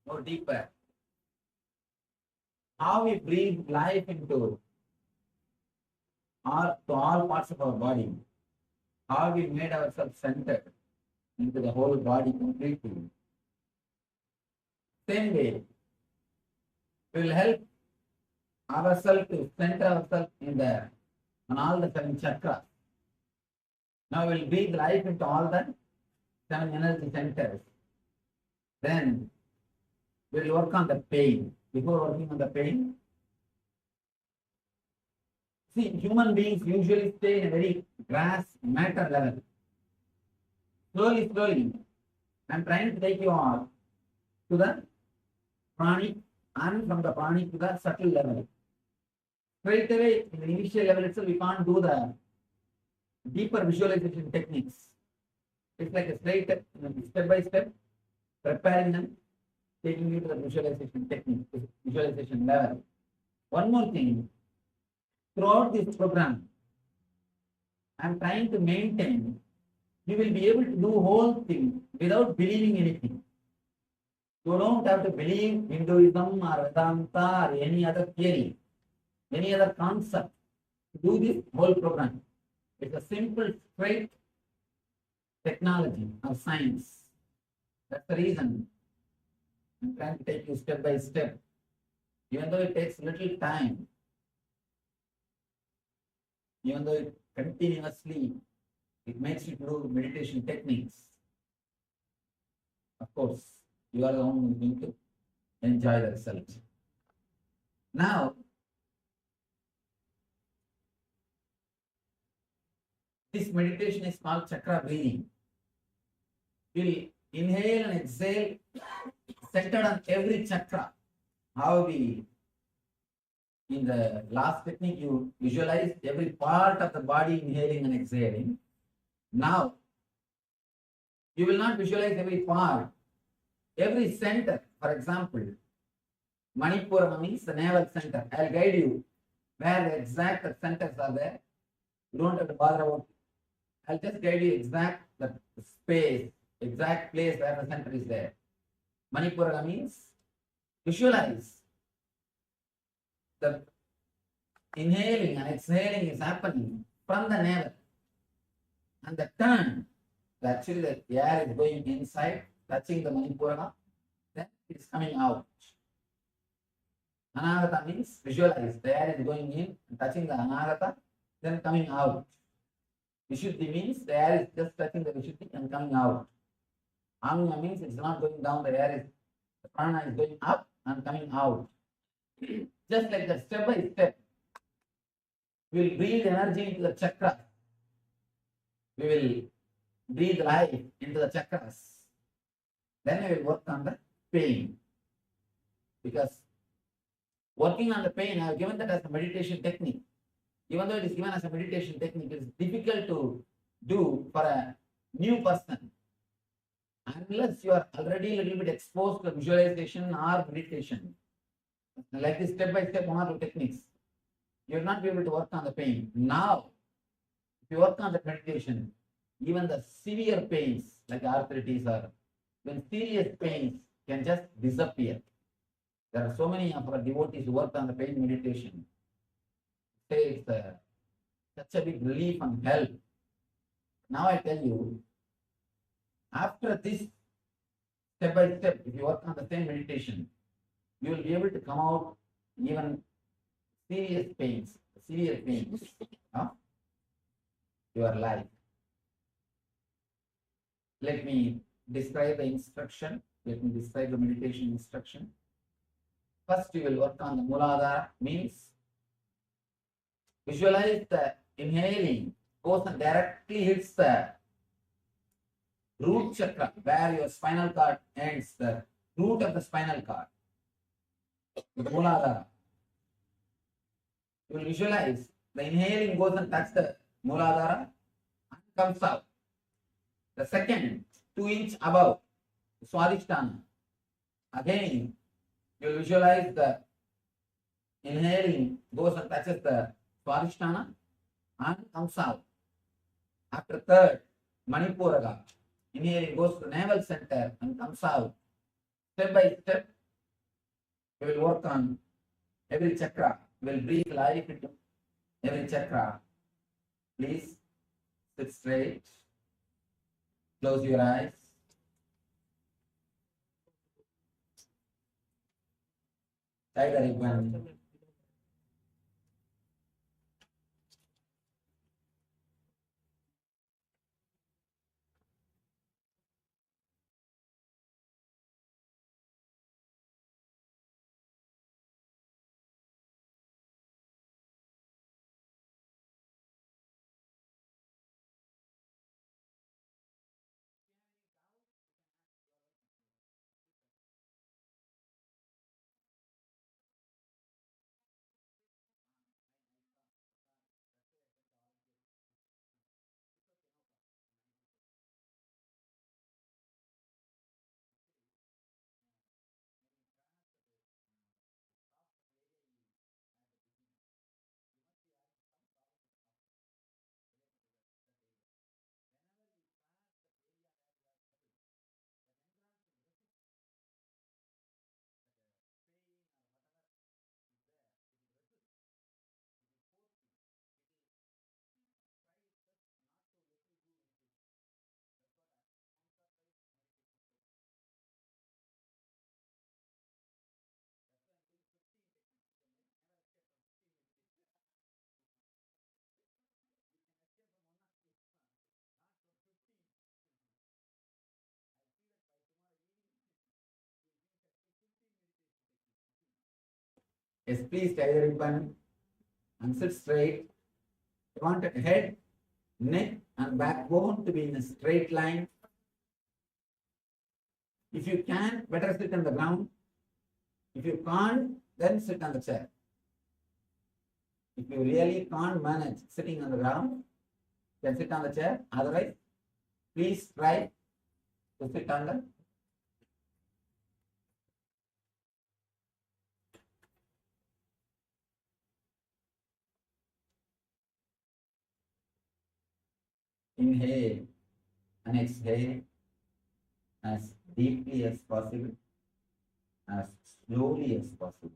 more deeper. How we breathe life into all parts of our body. How we made ourselves centered into the whole body completely. Same way, we will help ourselves to center ourselves on all the 7 chakras. Now we will breathe life into all the 7 energy centers. Then we will work on the pain. Before working on the pain, see, human beings usually stay in a very grass matter level. Slowly, I am trying to take you all to the pranic, and from the pranic to the subtle level. Straight away, in the initial level itself, we can't do the deeper visualization techniques. It's like a straight step by step, preparing them, taking you to the visualization technique, visualization level. One more thing, throughout this program, I am trying to maintain, you will be able to do whole thing without believing anything. You don't have to believe Hinduism or Vedanta or any other theory, any other concept to do this whole program. It's a simple, straight technology or science. That's the reason I'm trying to take you step by step. Even though it takes little time, even though it continuously, it makes you do meditation techniques. Of course, you are the one who is going to enjoy the result. Now, this meditation is called chakra breathing. You will inhale and exhale centered on every chakra. How we, in the last technique, you visualize every part of the body inhaling and exhaling. Now, you will not visualize every part, every center. For example, Manipura means the navel center. I will guide you where the exact centers are there. You don't have to bother about it. I'll just guide you exact the space, exact place where the center is there. Manipura means visualize the inhaling and exhaling is happening from the navel. And the turn, actually the air is going inside, touching the Manipura, then it is coming out. Anahata means visualize, the air is going in, touching the Anahata, then coming out. Vishuddhi means the air is just touching the Vishuddhi and coming out. Anya means it's not going down, the air is, the prana is going up and coming out. Just like that, step by step, we will breathe energy into the chakra. We will breathe life into the chakras. Then we will work on the pain. Because working on the pain, I have given that as a meditation technique. Even though it is given as a meditation technique, it is difficult to do for a new person. Unless you are already a little bit exposed to visualization or meditation. Like this step by step, 1 or 2 techniques. You will not be able to work on the pain. Now, if you work on the meditation, even the severe pains like arthritis or when serious pains can just disappear. There are so many of our devotees who work on the pain meditation. Say it's such a big relief and help. Now I tell you, after this step by step, if you work on the same meditation, you will be able to come out even serious pains of your life. Let me describe the instruction. Let me describe the meditation instruction. First, you will work on the Muladhara, means visualize the inhaling goes and directly hits the root chakra, where your spinal cord ends, the root of the spinal cord, the Muladhara. You will visualize the inhaling goes and touches the Muladhara and comes out. The second, 2-inch above, Swadhisthana. Again, you will visualize the inhaling goes and touches the Swadhisthana and comes out. After third, Manipuraga. Inhaling goes to navel center and comes out. Step by step, we will work on every chakra. We will breathe life into every chakra. Please sit straight. Close your eyes. Tie the ribbon. Yes, please tie the ribbon and sit straight. You want head, neck, and backbone to be in a straight line. If you can, better sit on the ground. If you can't, then sit on the chair. If you really can't manage sitting on the ground, then sit on the chair. Otherwise, please try to sit on the inhale and exhale as deeply as possible, as slowly as possible.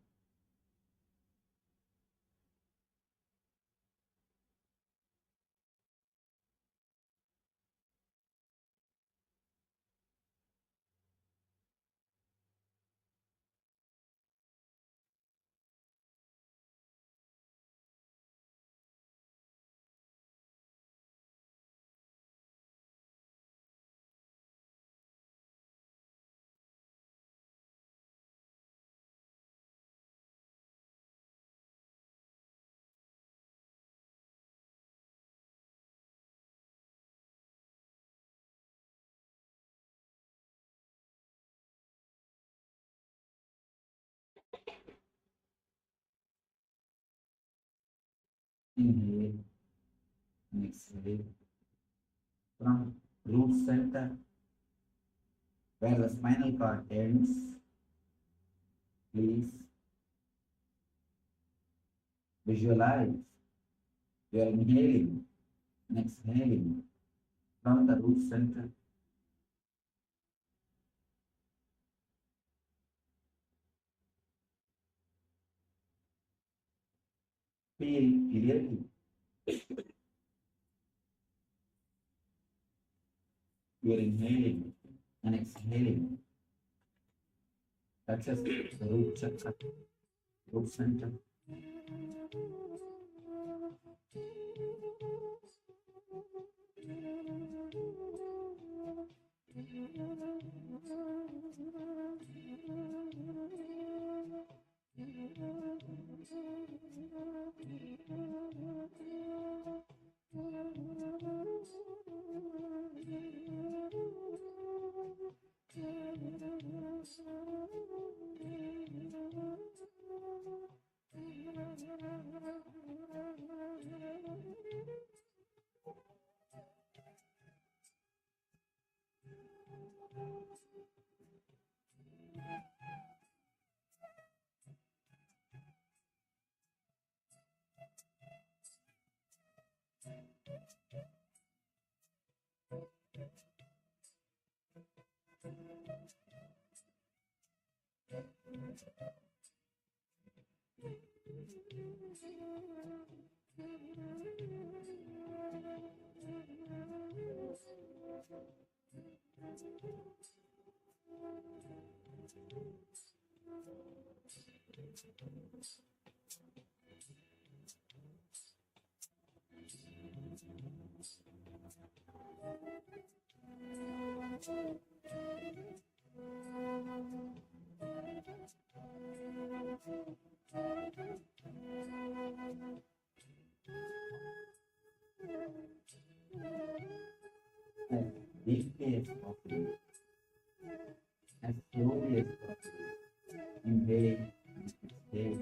Inhale and exhale from root center where the spinal cord ends. Please visualize you are inhaling and exhaling from the root center. Feel clearly. You are inhaling and exhaling. Touches the root chakra, root center. As deeply as possible, as slowly as possible. Inhale, exhale.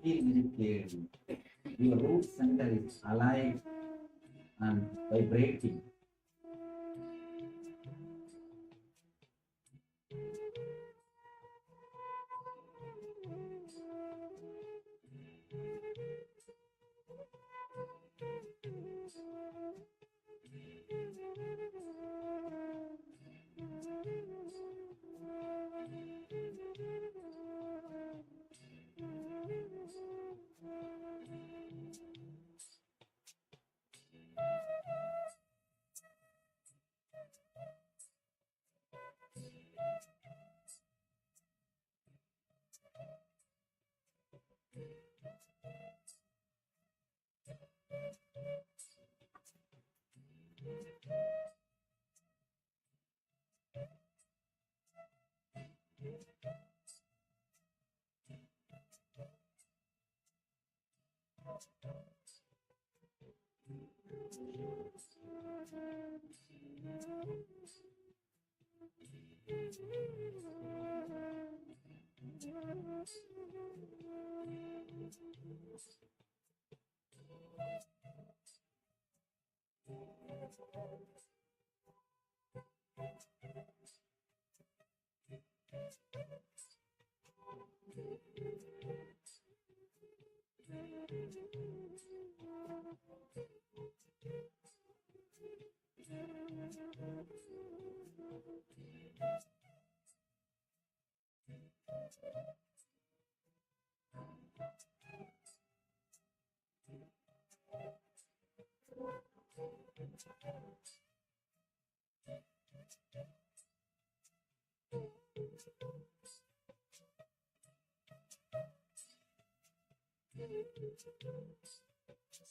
Feel very clearly. Your root center is alive and vibrating.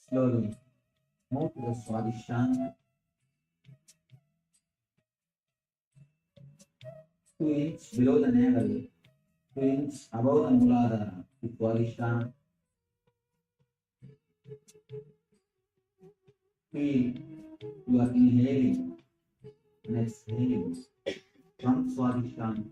Slowly move to the Swadhisthana. 2 inches below the navel, 2 inches above the Muladhara, the Swadhisthana. Feel you are inhaling and exhaling from Swadhisthana.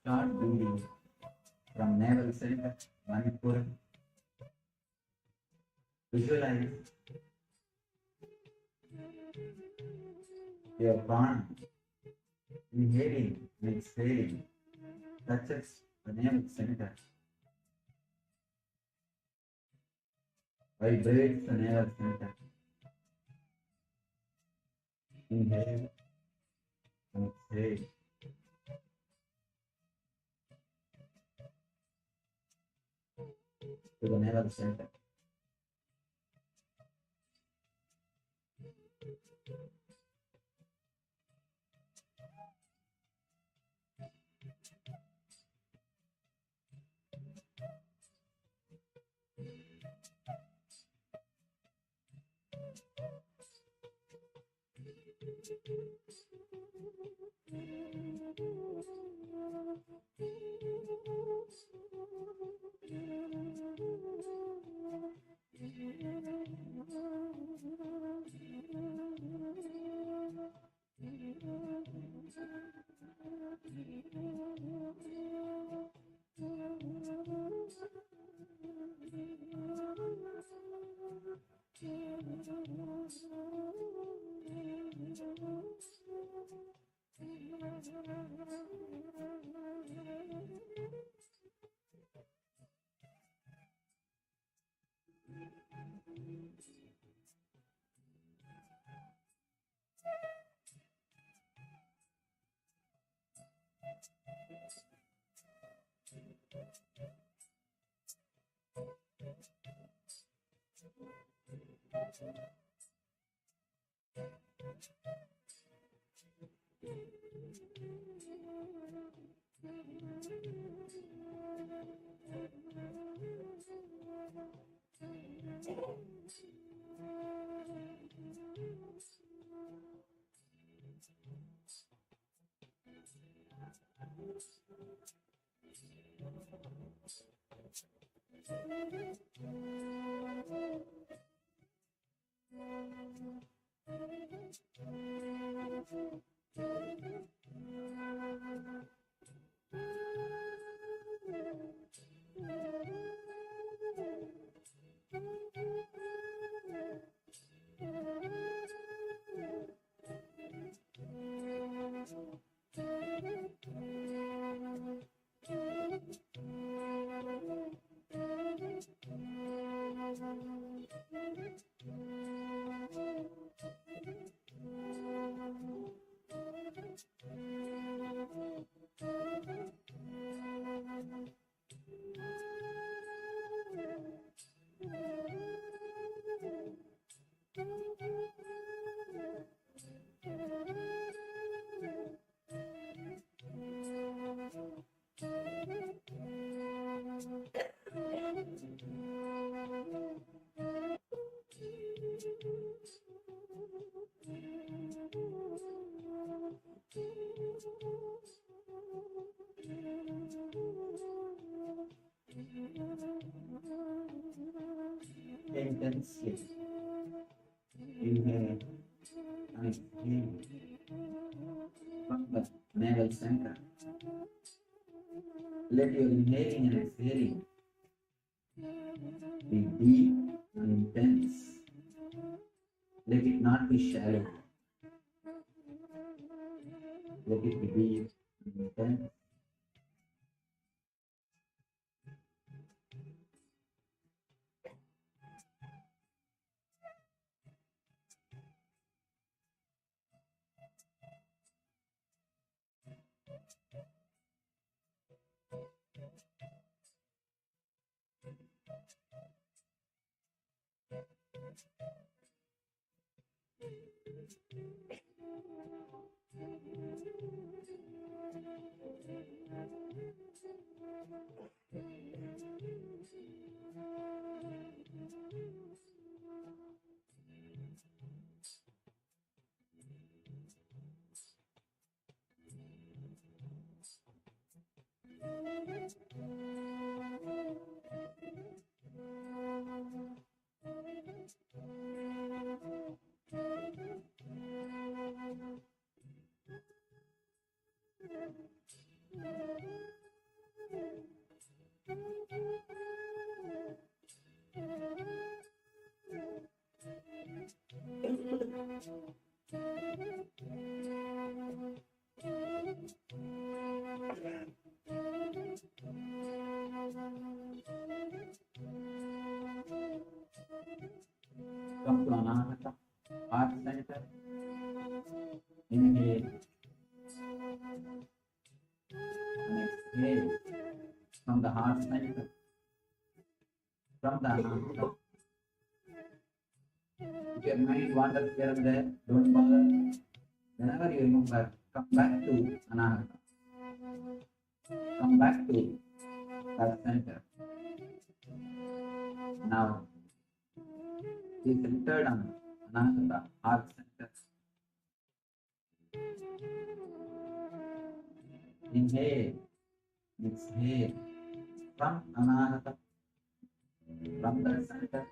Start breathing from navel center, Manipura. Visualize your prana inhaling and exhaling touches the navel center. Vibrates the navel center. Inhale and exhale. To the navel center. intensely. Inhale and exhale from the navel center. Let your inhaling and exhaling be deep and intense. Let it not be shallow. Let it be deep and intense. Come to Anahata, heart center. Inhale and exhale from the heart center. From the Anahata. If your mind wanders here and there, don't bother. Whenever you remember, come back to Anahata. Come back to that center. Now, be centered on Anahata, heart center. Inhale, exhale from Anahata, from the center.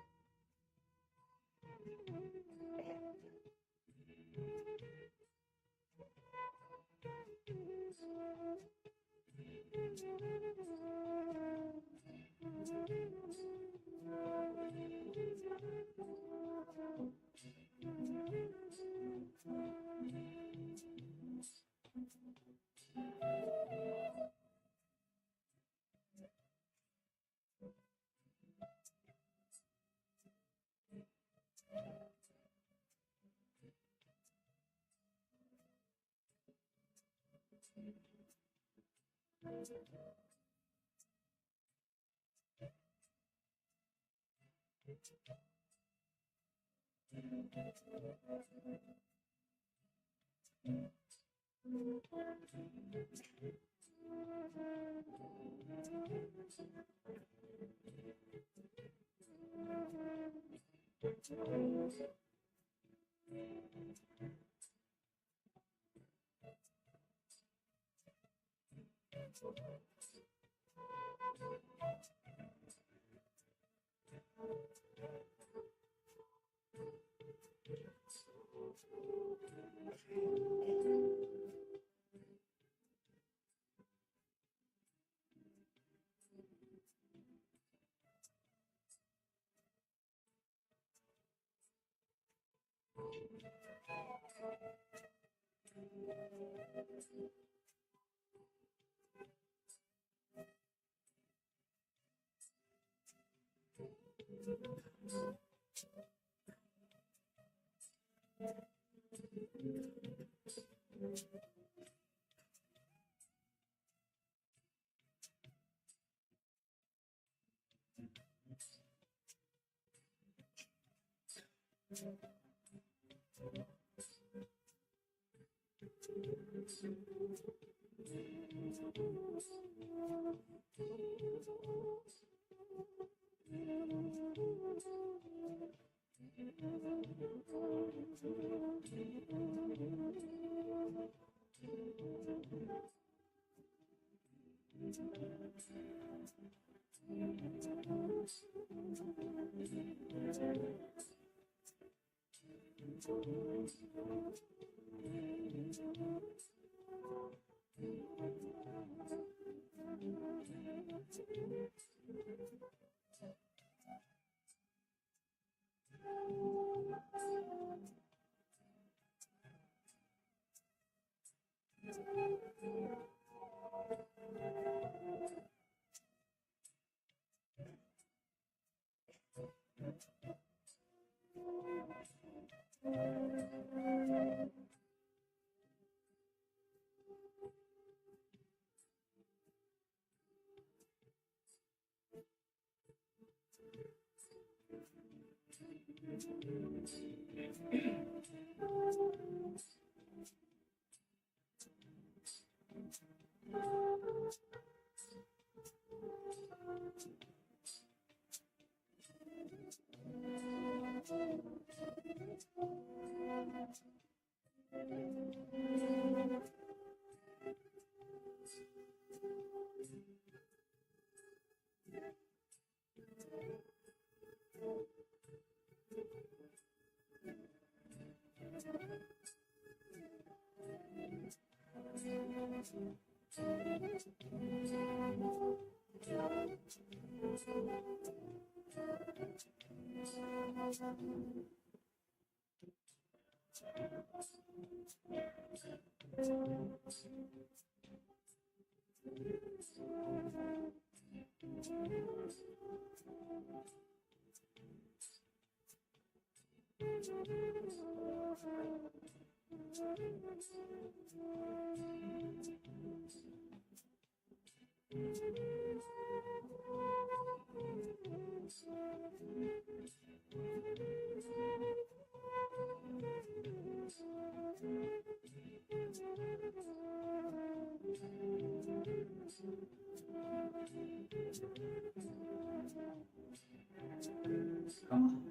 Come on.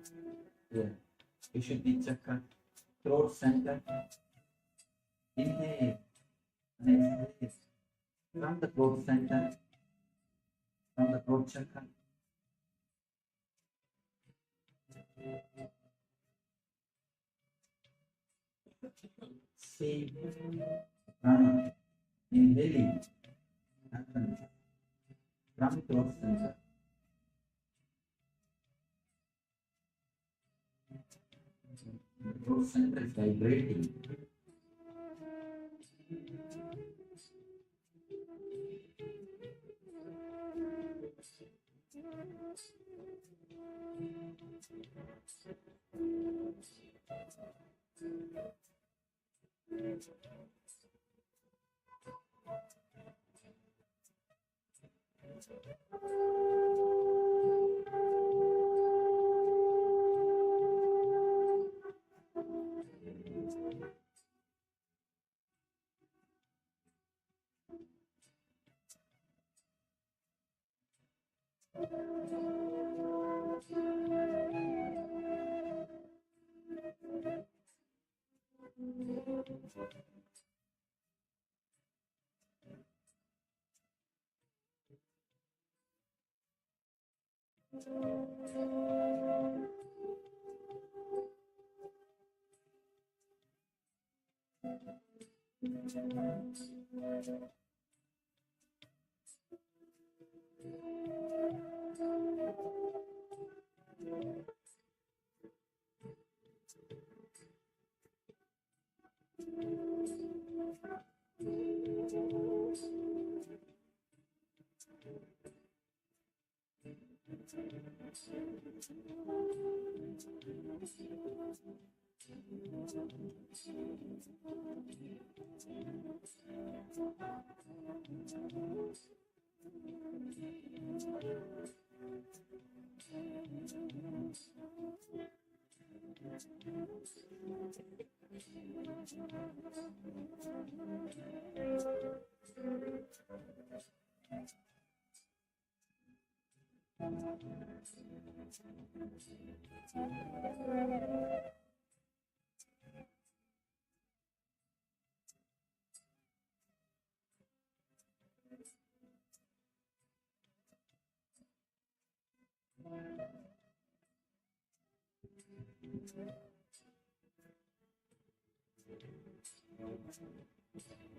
Yeah. You should be chakra, throat center. Inhale and exhale from the throat center, from the throat chakra. See prana inhaling happens from throat center. The throat center is vibrating.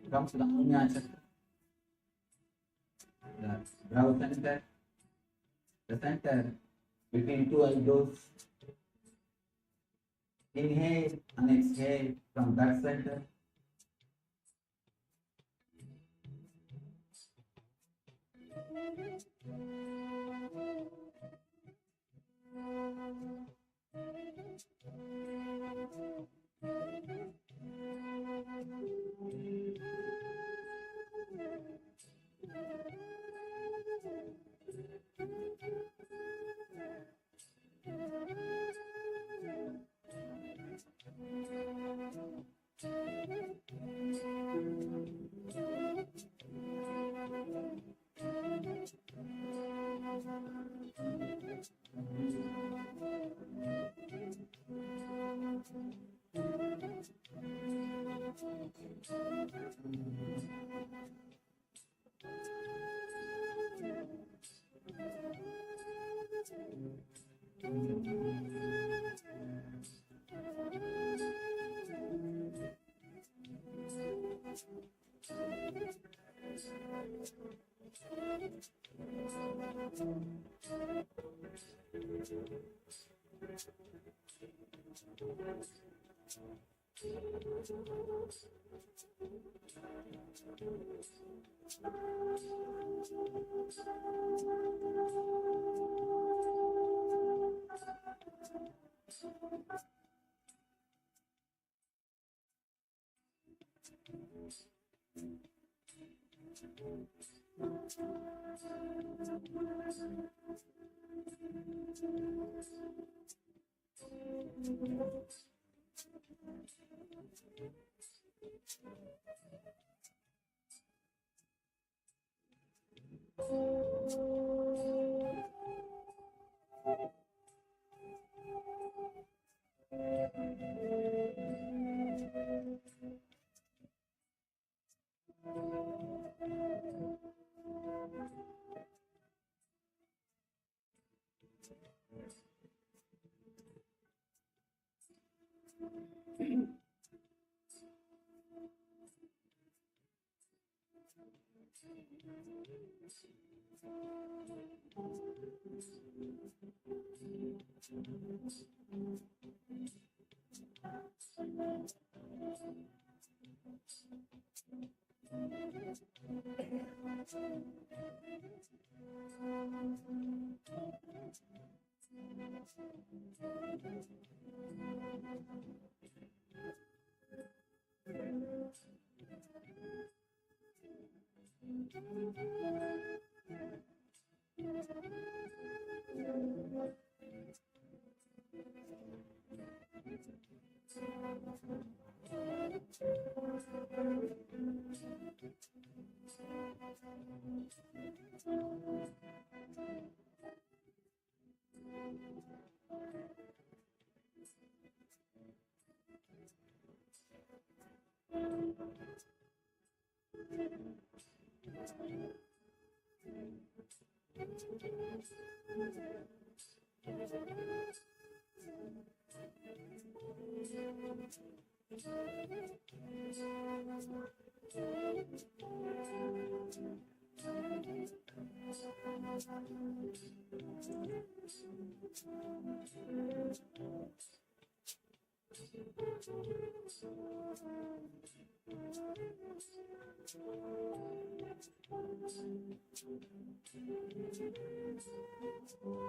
Come to the Anya Chakra, the brow center, the center between two eyebrows. Inhale and exhale from that center.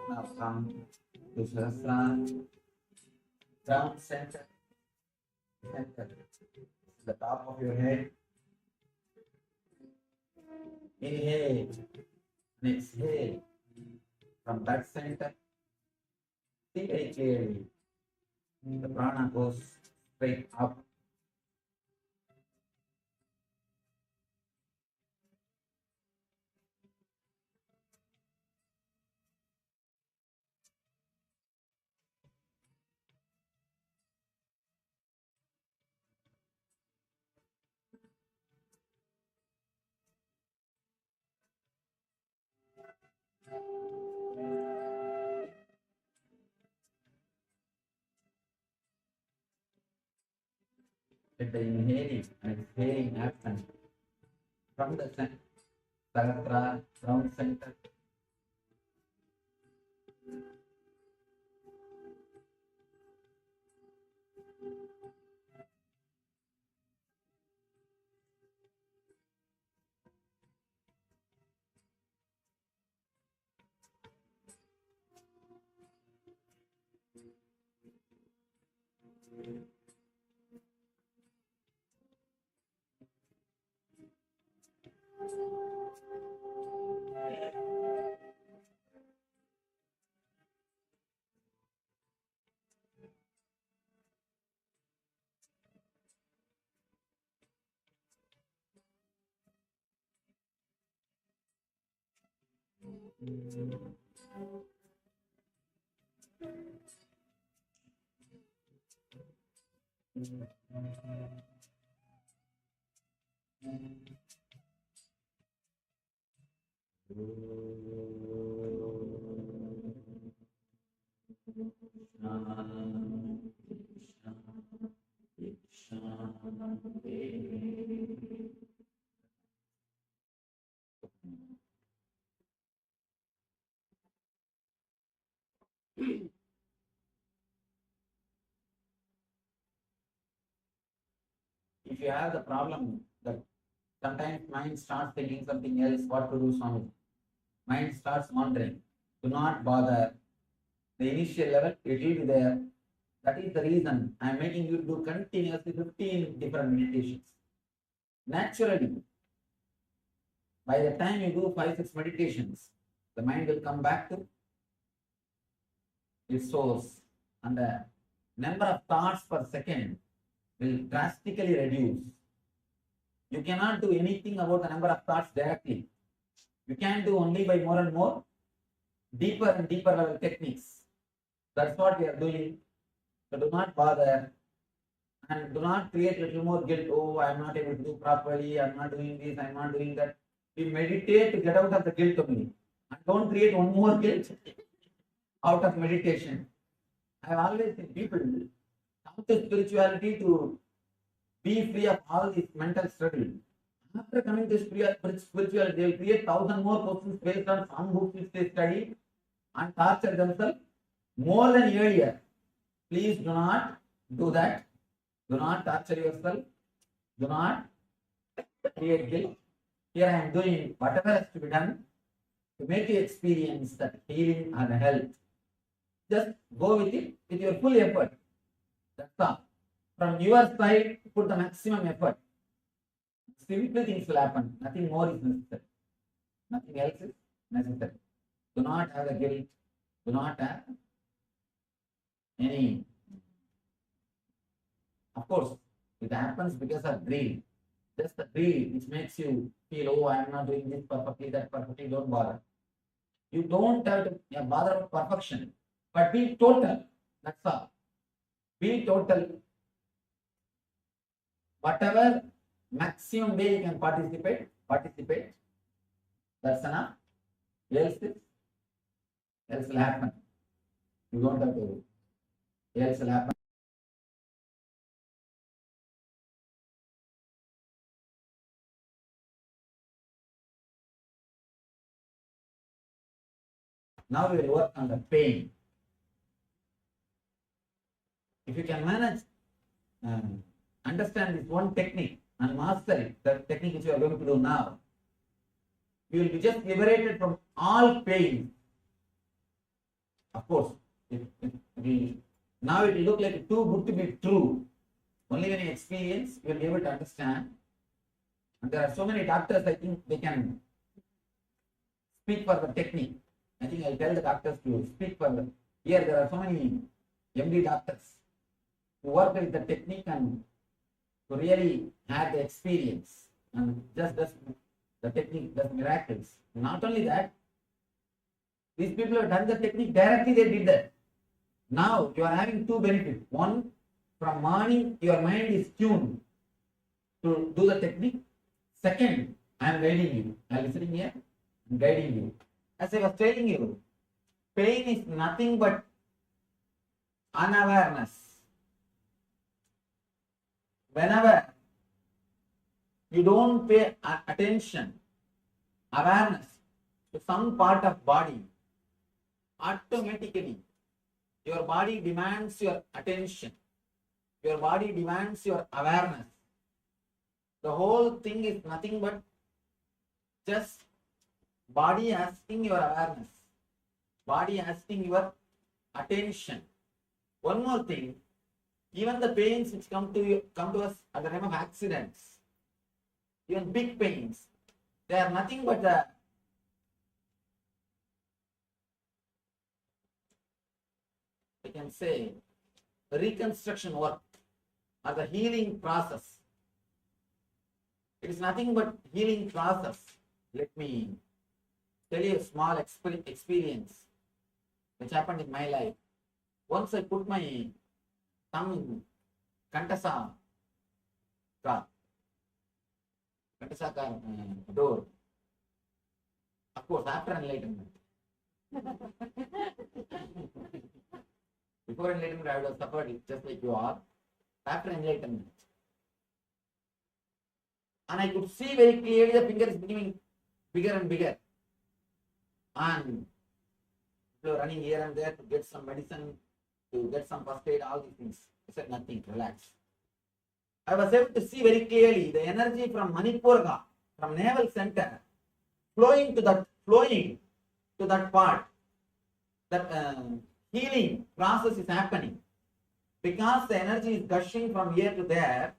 Now come to sharasana, down center, the top of your head. Inhale and exhale from that center. See very clearly. The prana goes straight up. Let the inhaling and exhaling happen from the center, Sahasrara, from center. If you have the problem that sometimes mind starts thinking something else, what to do, Swami? Mind starts wandering. Do not bother. The initial level, it will be there. That is the reason I am making you do continuously 15 different meditations. Naturally, by the time you do 5-6 meditations, the mind will come back to its source, and the number of thoughts per second will drastically reduce. You cannot do anything about the number of thoughts directly. You can do only by more and more deeper and deeper level techniques. That's what we are doing. So do not bother and do not create a little more guilt. Oh, I am not able to do properly. I am not doing this. I am not doing that. We meditate to get out of the guilt only. And don't create one more guilt out of meditation. I have always seen people come to spirituality to be free of all this mental struggle. After coming to spirituality, they will create 1,000 more questions based on some books which they study and torture themselves more than earlier. Please do not do that. Do not torture yourself. Do not create guilt. Here I am doing whatever has to be done to make you experience that healing and health. Just go with it with your full effort. That's all. From your side, put the maximum effort. Simple things will happen. Nothing more is necessary. Nothing else is necessary. Do not have a guilt. Do not have any. Of course, it happens because of greed. Just the greed which makes you feel, oh, I am not doing this perfectly, that perfectly. Don't bother. You don't have to bother about perfection, but be total. That's all. Be total. Whatever maximum way you can participate. That's enough. Else will happen. You don't have to. Else will happen. Now we will work on the pain. If you can manage, understand this one technique and master it, the technique which you are going to do now, you will be just liberated from all pain. Of course, now it will look like too good to be true. Only when you experience, you will be able to understand. And there are so many doctors, I think they can speak for the technique. I think I'll tell the doctors to speak for them. Here there are so many MD doctors who work with the technique and who really had the experience and just does the technique, does miracles. Not only that, these people have done the technique directly, they did that. Now you are having two benefits. One, from morning your mind is tuned to do the technique. Second, I am guiding you. I am sitting here, I am guiding you. As I was telling you, pain is nothing but unawareness. whenever you don't pay attention, awareness to some part of body, automatically your body demands your attention. Your body demands your awareness. The whole thing is nothing but just body asking your awareness, body asking your attention. One more thing, even the pains which come to us at the time of accidents, even big pains, they are nothing but the I can say reconstruction work or the healing process. It is nothing but healing process. Let me tell you a small experience which happened in my life. Once I put my thumb in Kantasa car door. Of course, after enlightenment. Before enlightenment, I would have suffered it just like you are. After enlightenment. And I could see very clearly the finger is becoming bigger and bigger. And running here and there to get some medicine, to get some first aid, all these things. I said nothing, relax. I was able to see very clearly the energy from Manipurga, from navel center, flowing to that part. That healing process is happening. Because the energy is gushing from here to there,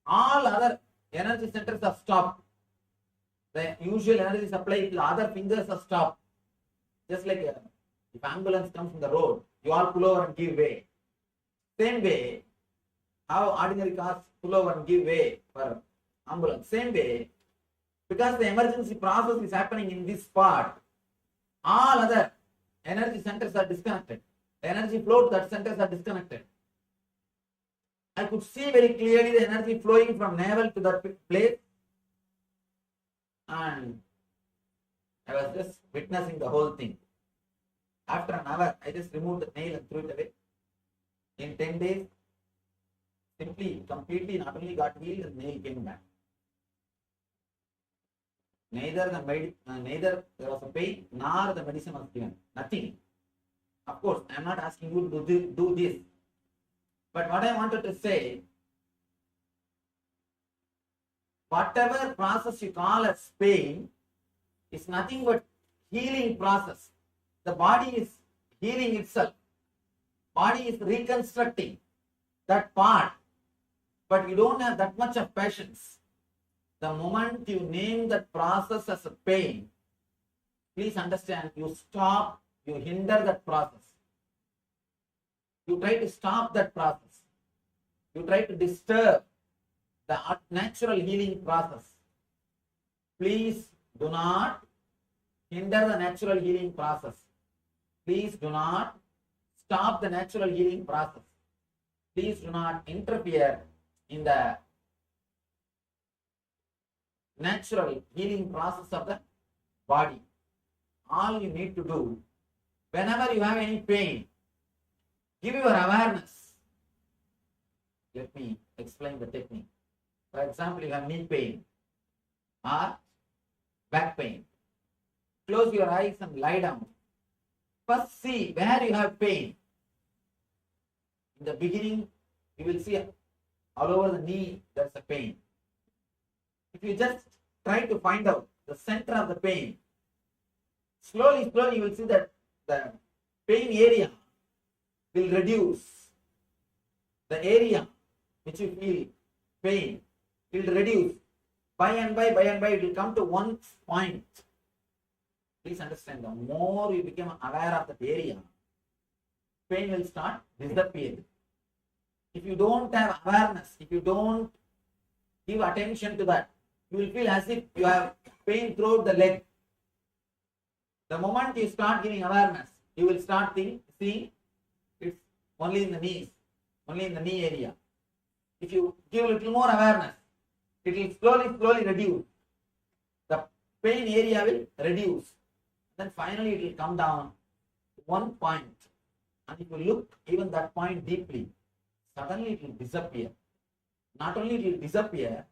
all other energy centers are stopped. The usual energy supply to the other fingers are stopped. Just like if ambulance comes from the road, you all pull over and give way. Same way, how ordinary cars pull over and give way for ambulance. Same way, because the emergency process is happening in this part, all other energy centers are disconnected. The energy flow to that centers are disconnected. I could see very clearly the energy flowing from navel to that place, and I was just witnessing the whole thing. After an hour, I just removed the nail and threw it away. In 10 days, simply, completely, not only got healed, the nail came back. Neither there was a pain, nor the medicine was given. Nothing. Of course, I am not asking you to do this. But what I wanted to say, whatever process you call as pain is nothing but healing process. The body is healing itself. Body is reconstructing that part. But you don't have that much of patience. The moment you name that process as a pain, please understand, you stop, you hinder that process. You try to stop that process. You try to disturb the natural healing process. Please do not hinder the natural healing process. Please do not stop the natural healing process. Please do not interfere in the natural healing process of the body. All you need to do, whenever you have any pain, give your awareness. Let me explain the technique. For example, you have knee pain or back pain. Close your eyes and lie down. First see where you have pain. In the beginning, you will see all over the knee there's a pain. If you just try to find out the center of the pain, slowly you will see that the pain area will reduce. The area which you feel pain will reduce. By and by it will come to one point. Please understand, the more you become aware of that area, pain will start disappearing. If you don't have awareness, if you don't give attention to that, you will feel as if you have pain throughout the leg. The moment you start giving awareness, you will start seeing it's only in the knees, only in the knee area. If you give a little more awareness, it will slowly reduce. The pain area will reduce. Then finally it will come down to one point. And if you look even that point deeply, suddenly it will disappear. not only it will disappear,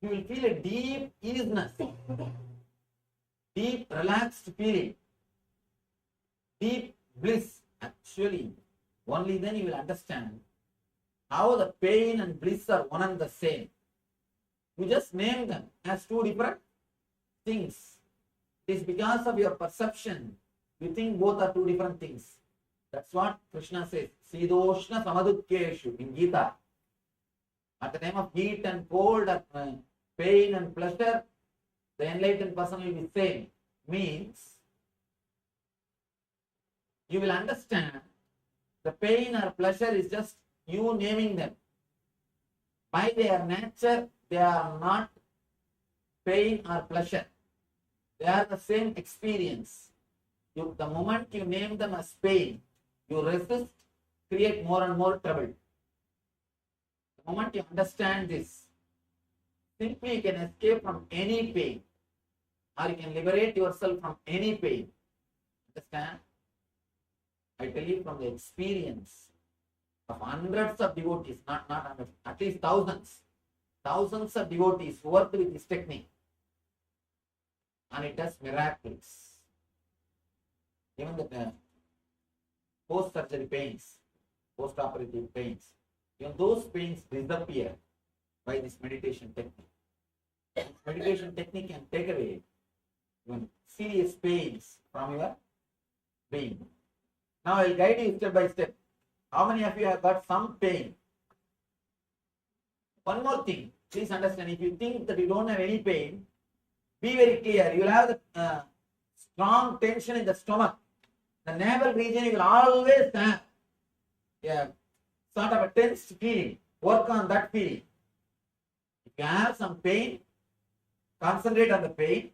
you will feel a deep easiness, deep relaxed feeling, deep bliss. Actually, only then you will understand how the pain and bliss are one and the same. You just name them as two different things. It is because of your perception you think both are two different things. That's what Krishna says. Sidoshna Samadukkeshu in Gita. At the time of heat and cold, pain and pleasure, the enlightened person will be same. Means you will understand the pain or pleasure is just you naming them. By their nature, they are not pain or pleasure. They are the same experience. The moment you name them as pain, you resist, create more and more trouble. The moment you understand this, simply you can escape from any pain, or you can liberate yourself from any pain. Understand? I tell you from the experience of hundreds of devotees, not hundreds, at least thousands of devotees who worked with this technique, and it does miracles. Even the post-surgery pains, post-operative pains, even those pains disappear by this meditation technique. This meditation technique can take away even serious pains from your being. Now I will guide you step by step. How many of you have got some pain? One more thing, please understand, if you think that you don't have any pain, be very clear. You will have the strong tension in the stomach. The navel region, you will always have sort of a tense feeling. Work on that feeling. If you have some pain, concentrate on the pain.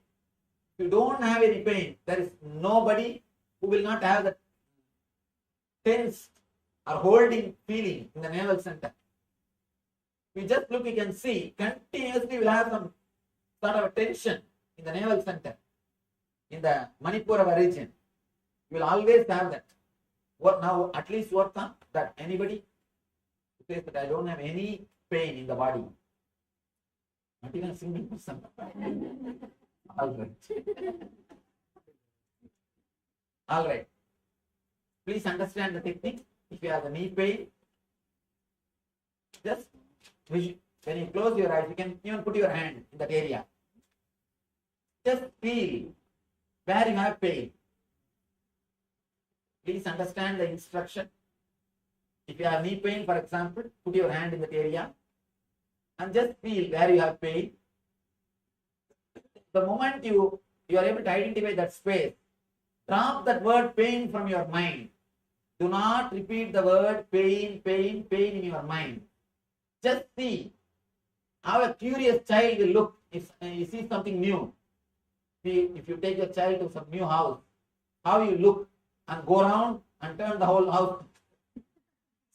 If you don't have any pain, there is nobody who will not have the tense or holding feeling in the navel center. If you just look, you can see continuously will have some sort of a tension in the navel center, in the Manipura region. You will always have that. What now? At least work on that. Anybody who says that I don't have any pain in the body? Not even a single person. All right. All right. Please understand the technique. If you have the knee pain, just when you close your eyes, you can even put your hand in that area. Just feel where you have pain. Please understand the instruction. If you have knee pain, for example, put your hand in that area and just feel where you have pain. The moment you are able to identify that space, drop that word pain from your mind. Do not repeat the word pain, pain, pain in your mind. Just see how a curious child will look if you see something new. If you take your child to some new house, how you look and go around and turn the whole house.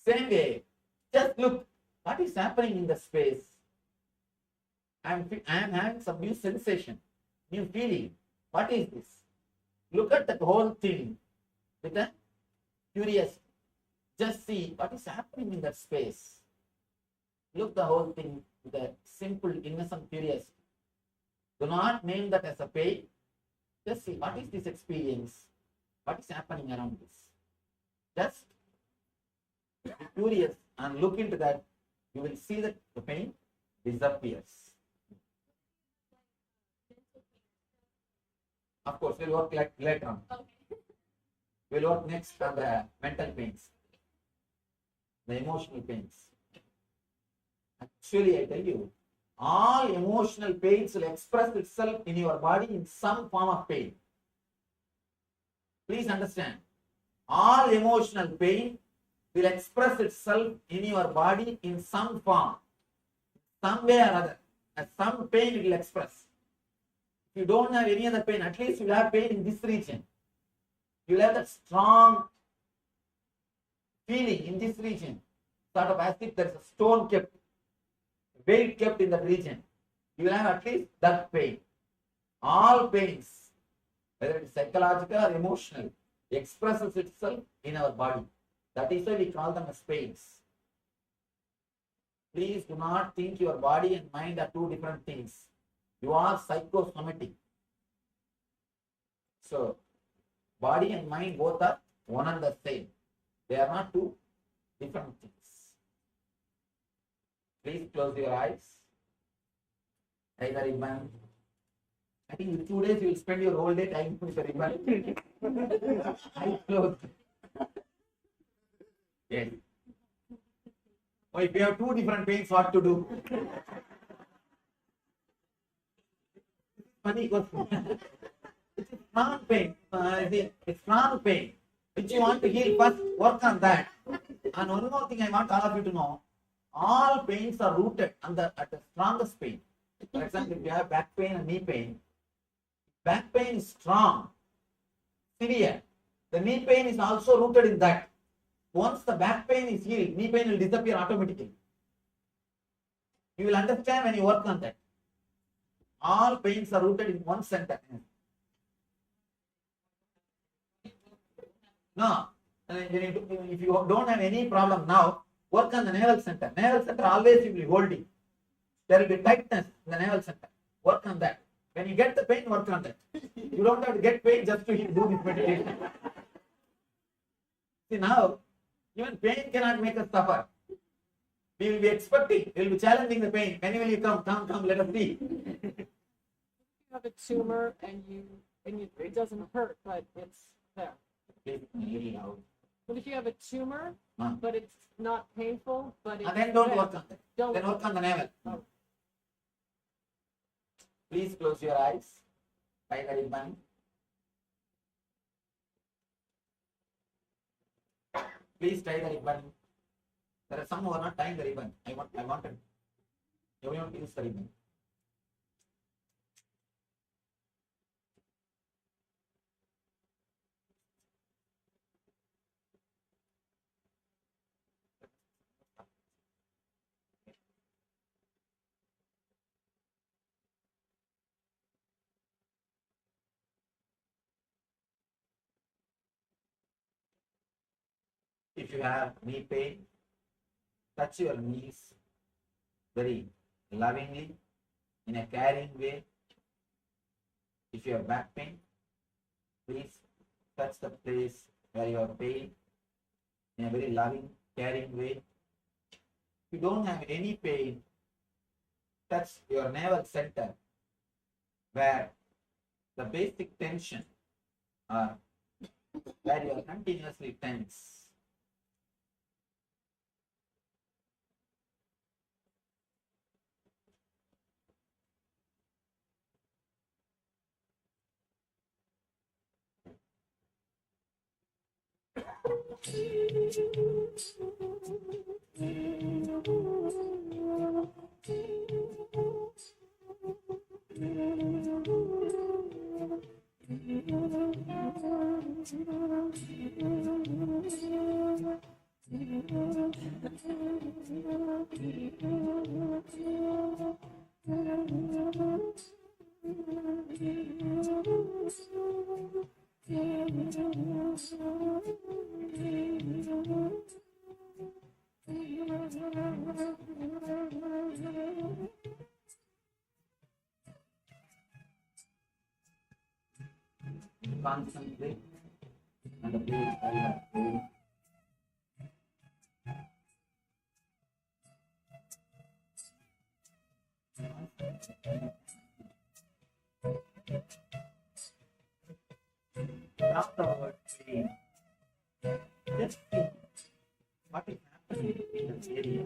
Same way, just look what is happening in the space. I am having some new sensation, new feeling. What is this? Look at that whole thing with a curious. Just see what is happening in that space. Look the whole thing with a simple, innocent curiosity. Do not name that as a pain. Just see what is this experience. What is happening around this? Just be curious and look into that. You will see that the pain disappears. Of course, we'll work later on. We'll work next on the mental pains, the emotional pains. Actually, I tell you, all emotional pains will express itself in your body in some form of pain. Please understand, all emotional pain will express itself in your body in some form, some way or other. As some pain it will express. If you don't have any other pain, at least you will have pain in this region. You will have that strong feeling in this region, sort of as if there is a stone kept, weight kept in that region. You will have at least that pain. All pains, whether it is psychological or emotional, expresses itself in our body. That is why we call them as pains. Please do not think your body and mind are two different things. You are psychosomatic. So, body and mind both are one and the same. They are not two different things. Please close your eyes. Tie the ribbon. I think in 2 days you will spend your whole day tying with the ribbon. Eyes closed. Yes. Oh, if you have two different pains, what to do? Funny question. It's strong pain. It's strong pain. Which you want to heal first, work on that. And one more thing I want all of you to know. All pains are rooted at the strongest pain. For example, if you have back pain and knee pain, back pain is strong, severe. The knee pain is also rooted in that. Once the back pain is healed, knee pain will disappear automatically. You will understand when you work on that. All pains are rooted in one center. No, if you don't have any problem now, work on the navel center. Navel center always you will be holding. There will be tightness in the navel center. Work on that. When you get the pain, work on that. You don't have to get pain just to do this meditation. See now, even pain cannot make us suffer. We will be expecting, we will be challenging the pain. When will you come? Come, let us see. You have a tumor and it doesn't hurt, but it's there. But if you have a tumor, but it's not painful, but it's then don't there, work on that. Then work on the navel. Oh. Please close your eyes. Tie the ribbon. Please tie the ribbon. There are some who are not tying the ribbon. I wanted everyone to use the ribbon. If you have knee pain, touch your knees very lovingly, in a caring way. If you have back pain, please touch the place where you have pain in a very loving, caring way. If you don't have any pain, touch your navel center where the basic tension or where you are continuously tense. Concentrate and the place where you have pain. Drop the word pain. Just think what is happening in this area.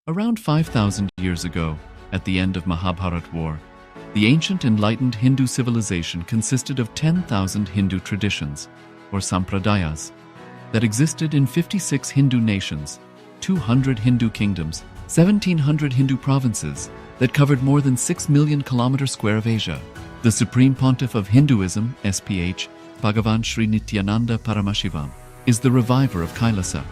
Around 5,000 years ago, at the end of Mahabharat War, the ancient enlightened Hindu civilization consisted of 10,000 Hindu traditions, or sampradayas, that existed in 56 Hindu nations, 200 Hindu kingdoms, 1,700 Hindu provinces that covered more than 6 million kilometers square of Asia. The Supreme Pontiff of Hinduism, SPH, Bhagavan Sri Nithyananda Paramashivoham, is the reviver of KAILASA,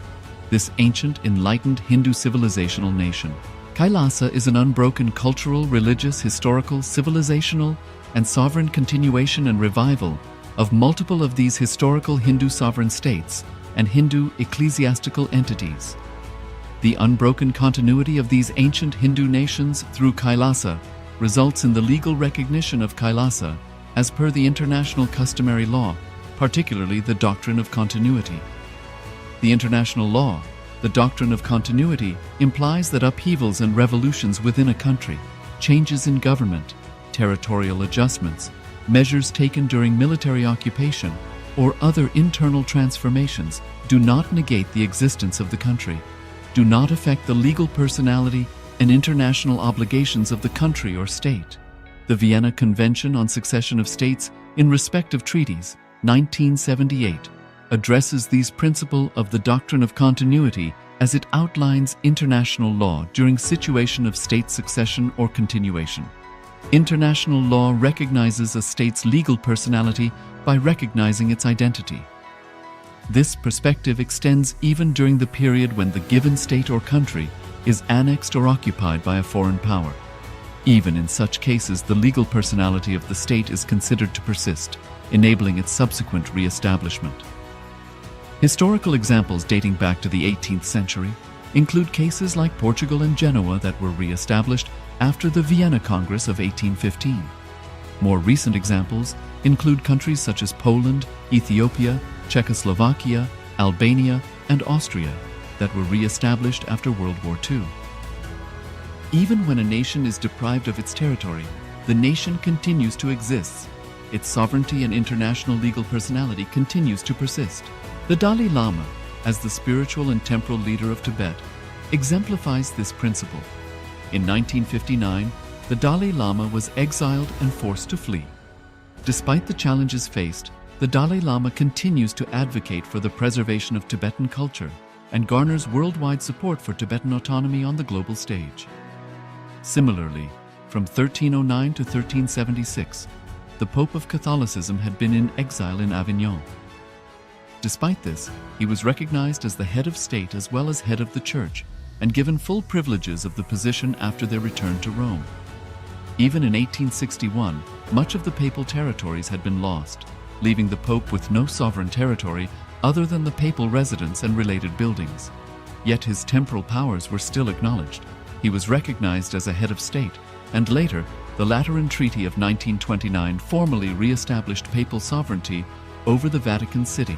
this ancient, enlightened Hindu civilizational nation. KAILASA is an unbroken cultural, religious, historical, civilizational, and sovereign continuation and revival of multiple of these historical Hindu sovereign states and Hindu ecclesiastical entities. The unbroken continuity of these ancient Hindu nations through KAILASA results in the legal recognition of KAILASA as per the international customary law, particularly the doctrine of continuity. The international law, the doctrine of continuity, implies that upheavals and revolutions within a country, changes in government, territorial adjustments, measures taken during military occupation, or other internal transformations do not negate the existence of the country, do not affect the legal personality and international obligations of the country or state. The Vienna Convention on Succession of States in respect of treaties, 1978, addresses these principles of the doctrine of continuity as it outlines international law during situation of state succession or continuation. International law recognizes a state's legal personality by recognizing its identity. This perspective extends even during the period when the given state or country is annexed or occupied by a foreign power. Even in such cases, the legal personality of the state is considered to persist, enabling its subsequent re-establishment. Historical examples dating back to the 18th century include cases like Portugal and Genoa that were re-established after the Vienna Congress of 1815. More recent examples include countries such as Poland, Ethiopia, Czechoslovakia, Albania, and Austria that were re-established after World War II. Even when a nation is deprived of its territory, the nation continues to exist. Its sovereignty and international legal personality continues to persist. The Dalai Lama, as the spiritual and temporal leader of Tibet, exemplifies this principle. In 1959, the Dalai Lama was exiled and forced to flee. Despite the challenges faced, the Dalai Lama continues to advocate for the preservation of Tibetan culture and garners worldwide support for Tibetan autonomy on the global stage. Similarly, from 1309 to 1376, the Pope of Catholicism had been in exile in Avignon. Despite this, he was recognized as the head of state as well as head of the church and given full privileges of the position after their return to Rome. Even in 1861, much of the papal territories had been lost. leaving the Pope with no sovereign territory other than the papal residence and related buildings. Yet his temporal powers were still acknowledged. He was recognized as a head of state, and later, the Lateran Treaty of 1929 formally re-established papal sovereignty over the Vatican City.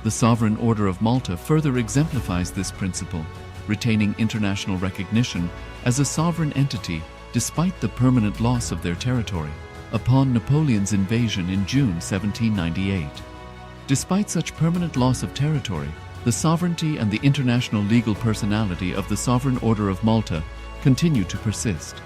The Sovereign Order of Malta further exemplifies this principle, retaining international recognition as a sovereign entity despite the permanent loss of their territory upon Napoleon's invasion in June 1798. Despite such permanent loss of territory, the sovereignty and the international legal personality of the Sovereign Order of Malta continue to persist.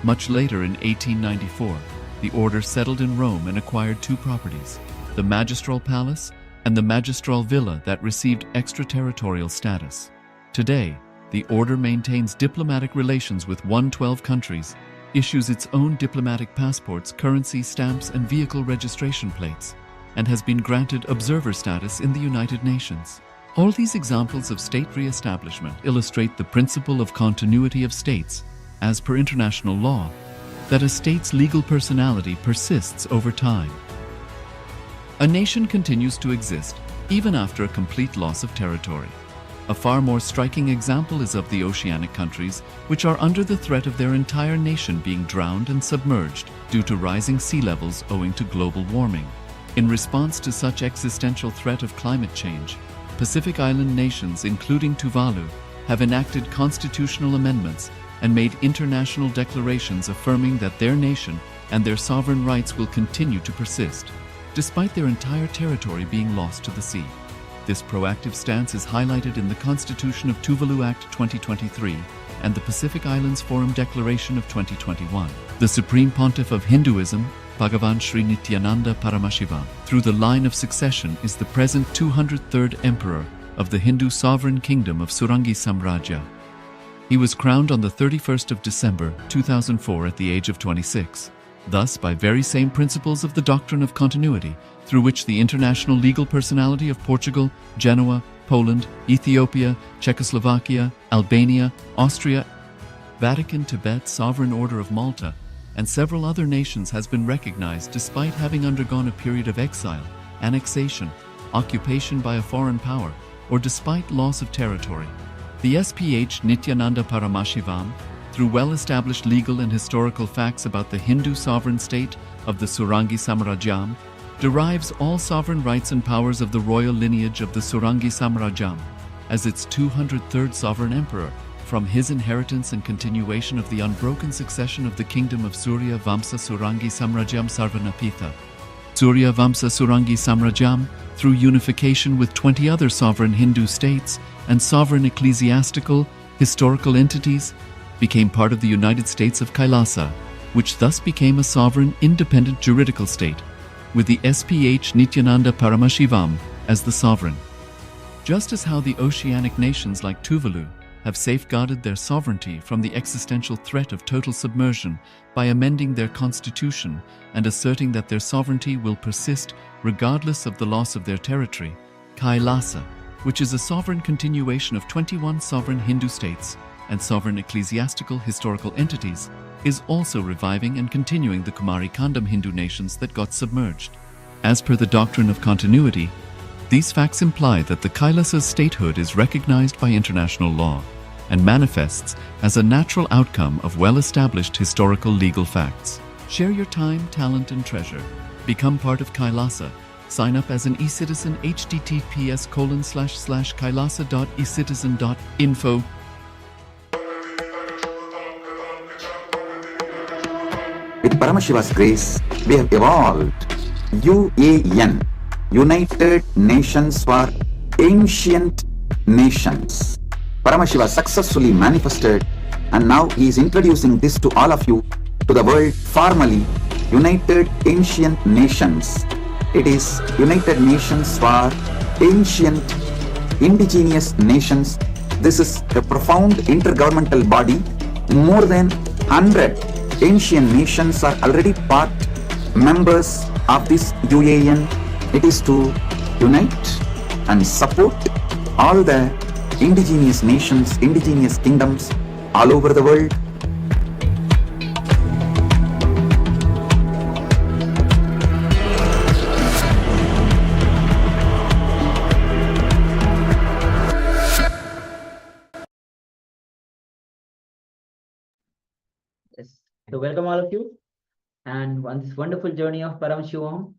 Much later in 1894, the order settled in Rome and acquired two properties, the Magistral Palace and the Magistral Villa that received extraterritorial status. Today, the order maintains diplomatic relations with 112 countries, issues its own diplomatic passports, currency stamps, and vehicle registration plates, and has been granted observer status in the United Nations. All these examples of state re-establishment illustrate the principle of continuity of states, as per international law, that a state's legal personality persists over time. A nation continues to exist even after a complete loss of territory. A far more striking example is of the oceanic countries, which are under the threat of their entire nation being drowned and submerged due to rising sea levels owing to global warming. In response to such existential threat of climate change, Pacific Island nations, including Tuvalu, have enacted constitutional amendments and made international declarations affirming that their nation and their sovereign rights will continue to persist, despite their entire territory being lost to the sea. This proactive stance is highlighted in the Constitution of Tuvalu Act 2023 and the Pacific Islands Forum Declaration of 2021. The Supreme Pontiff of Hinduism, Bhagavan Sri Nithyananda Paramashivoham, through the line of succession is the present 203rd Emperor of the Hindu Sovereign Kingdom of Surangi Samrajya. He was crowned on the 31st of December 2004 at the age of 26. Thus, by very same principles of the doctrine of continuity, through which the international legal personality of Portugal, Genoa, Poland, Ethiopia, Czechoslovakia, Albania, Austria, Vatican, Tibet, Sovereign Order of Malta, and several other nations has been recognized despite having undergone a period of exile, annexation, occupation by a foreign power, or despite loss of territory. The SPH Nithyananda Paramashivoham, through well-established legal and historical facts about the Hindu sovereign state of the Surangi Samrajyam, derives all sovereign rights and powers of the royal lineage of the Surangi Samrajyam as its 203rd sovereign emperor, from his inheritance and continuation of the unbroken succession of the kingdom of Surya Vamsa Surangi Samrajyam Sarvanapitha. Surya Vamsa Surangi Samrajyam, through unification with 20 other sovereign Hindu states and sovereign ecclesiastical, historical entities, became part of the United States of KAILASA, which thus became a sovereign, independent juridical state, with the SPH Nithyananda Paramashivoham as the sovereign. Just as how the oceanic nations like Tuvalu have safeguarded their sovereignty from the existential threat of total submersion by amending their constitution and asserting that their sovereignty will persist regardless of the loss of their territory, KAILASA, which is a sovereign continuation of 21 sovereign Hindu states and sovereign ecclesiastical historical entities, is also reviving and continuing the Kumari Kandam Hindu nations that got submerged. As per the doctrine of continuity, these facts imply that the KAILASA's statehood is recognized by international law and manifests as a natural outcome of well-established historical legal facts. Share your time, talent, and treasure. Become part of KAILASA. Sign up as an eCitizen https://kailasa.ecitizen.info. With Paramashiva's grace, we have evolved UAN, United Nations for Ancient Nations. Paramashiva successfully manifested, and now he is introducing this to all of you, to the world formally, United Ancient Nations. It is United Nations for Ancient Indigenous Nations. This is a profound intergovernmental body. More than 100 ancient nations are already part members of this UAN. It is to unite and support all the indigenous nations, indigenous kingdoms all over the world. So welcome all of you, and on this wonderful journey of Paramashivoham.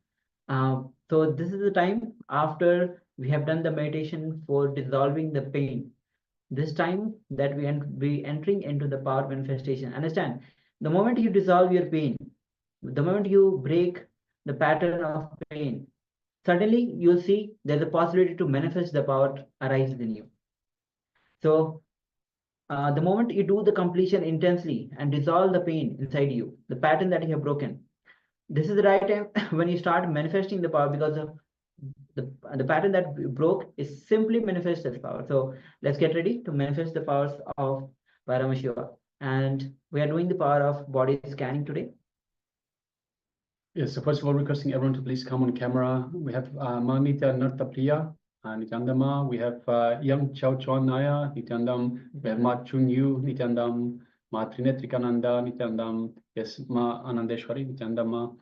So this is the time after we have done the meditation for dissolving the pain. This time that we be entering into the power manifestation. Understand, the moment you dissolve your pain, the moment you break the pattern of pain, suddenly you'll see there's a possibility to manifest the power arises in you. So the moment you do the completion intensely and dissolve the pain inside you, the pattern that you have broken, this is the right time when you start manifesting the power, because of the pattern that broke is simply manifest as power. So let's get ready to manifest the powers of Paramashiva. And we are doing the power of body scanning today. Yes, so first of all, requesting everyone to please come on camera. We have Manitya Nartapriya, Nityanandama. We have Yang Chao Chuan Naya, Nityanandam. We have Ma Chun Yu, Nityanandam. Ma Trinetrikananda, Nityanandam. Yes, Ma Anandeshwari, Nityanandama.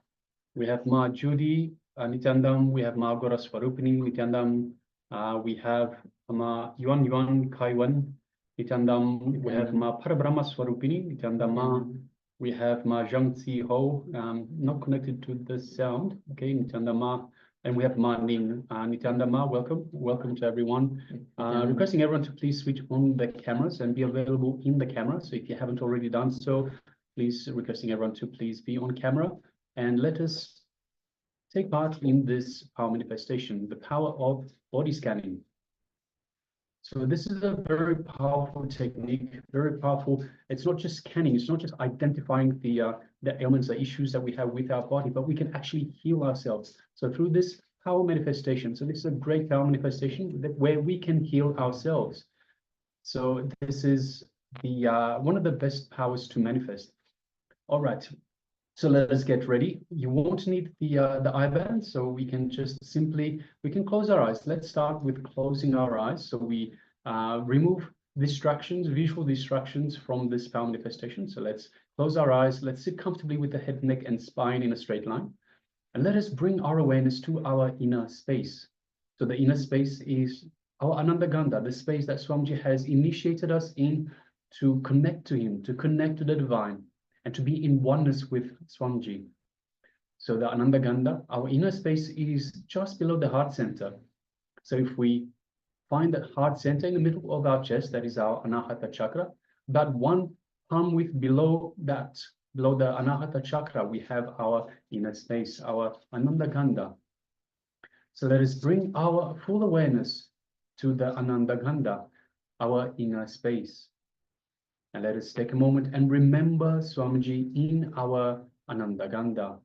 We have Ma Judy, Nityanandam. We have Ma Gora Swarupini, Nityanandam. We have Ma Yuan Yuan Kaiwan, Nityanandam. We have Ma Parabrahma Swarupini, Nityanandama. We have Ma Zhang Tzi Ho, not connected to the sound, okay, Nityanandama. And we have Ma Ning, Nityanandama, welcome to everyone. Requesting everyone to please switch on the cameras and be available in the camera. So if you haven't already done so, please requesting everyone to please be on camera and let us take part in this power manifestation, the power of body scanning. So this is a very powerful technique, very powerful. It's not just scanning, it's not just identifying the ailments, the issues that we have with our body, but we can actually heal ourselves. So through this power manifestation, so this is a great power manifestation where we can heal ourselves. So this is the one of the best powers to manifest. All right, so let us get ready. You won't need the eye band, so we can just simply, we can close our eyes. Let's start with closing our eyes. So we remove distractions, visual distractions from this power manifestation. So let's close our eyes. Let's sit comfortably with the head, neck, and spine in a straight line. And let us bring our awareness to our inner space. So the inner space is our Anandagandha, the space that Swamiji has initiated us in to connect to him, to connect to the divine, and to be in oneness with Swamiji. So the Anandagandha, our inner space, is just below the heart center. So if we find that heart center in the middle of our chest, that is our Anahata chakra, about one palm width below that, below the Anahata chakra, we have our inner space, our Anandagandha. So let us bring our full awareness to the Anandagandha, our inner space. And let us take a moment and remember Swamiji in our Anandagandha.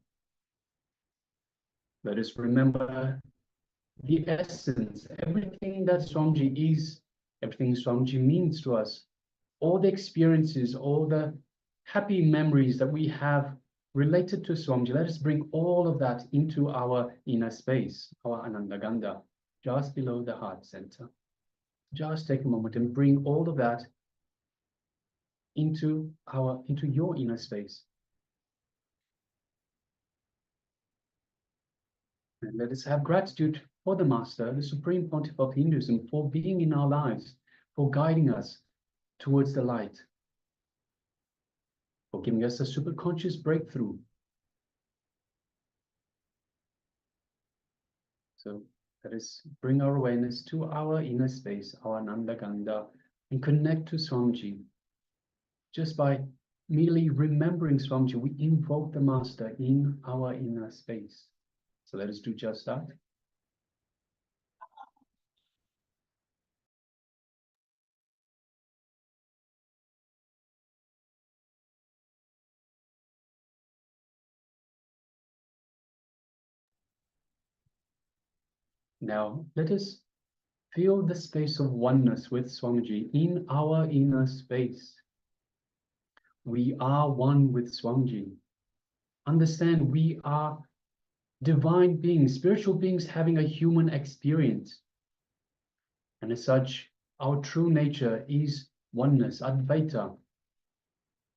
Let us remember the essence, everything that Swamiji is, everything Swamiji means to us, all the experiences, all the happy memories that we have related to Swamiji. Let us bring all of that into our inner space, our Anandagandha, just below the heart center. Just take a moment and bring all of that into your inner space. And let us have gratitude for the Master, the Supreme Pontiff of Hinduism, for being in our lives, for guiding us towards the light, for giving us a superconscious breakthrough. So let us bring our awareness to our inner space, our Anandagandha, and connect to Swamiji. Just by merely remembering Swamiji, we invoke the Master in our inner space. So let us do just that. Now, let us feel the space of oneness with Swamiji in our inner space. We are one with Swamiji. Understand we are divine beings, spiritual beings having a human experience. And as such, our true nature is oneness, Advaita.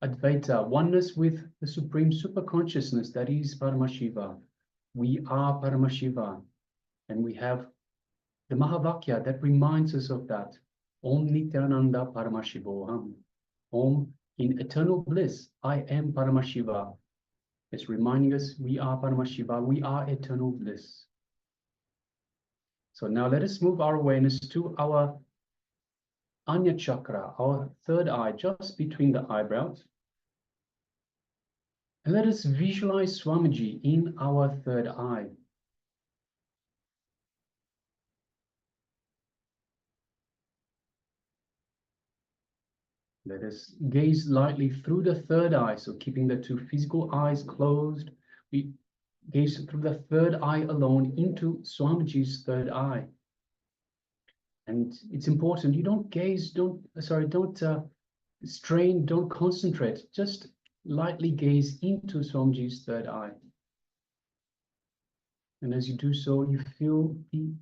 Advaita, oneness with the supreme superconsciousness that is Paramashiva. We are Paramashiva. And we have the Mahavakya that reminds us of that. Om Nithyananda Paramashivoham. Om in eternal bliss. I am Paramashiva. It's reminding us we are Paramashiva, we are eternal bliss. So now let us move our awareness to our Anya Chakra, our third eye, just between the eyebrows. And let us visualize Swamiji in our third eye. Let us gaze lightly through the third eye, so keeping the two physical eyes closed, we gaze through the third eye alone into Swamiji's third eye. And it's important, you don't gaze, don't strain, don't concentrate, just lightly gaze into Swamiji's third eye. And as you do so, you feel the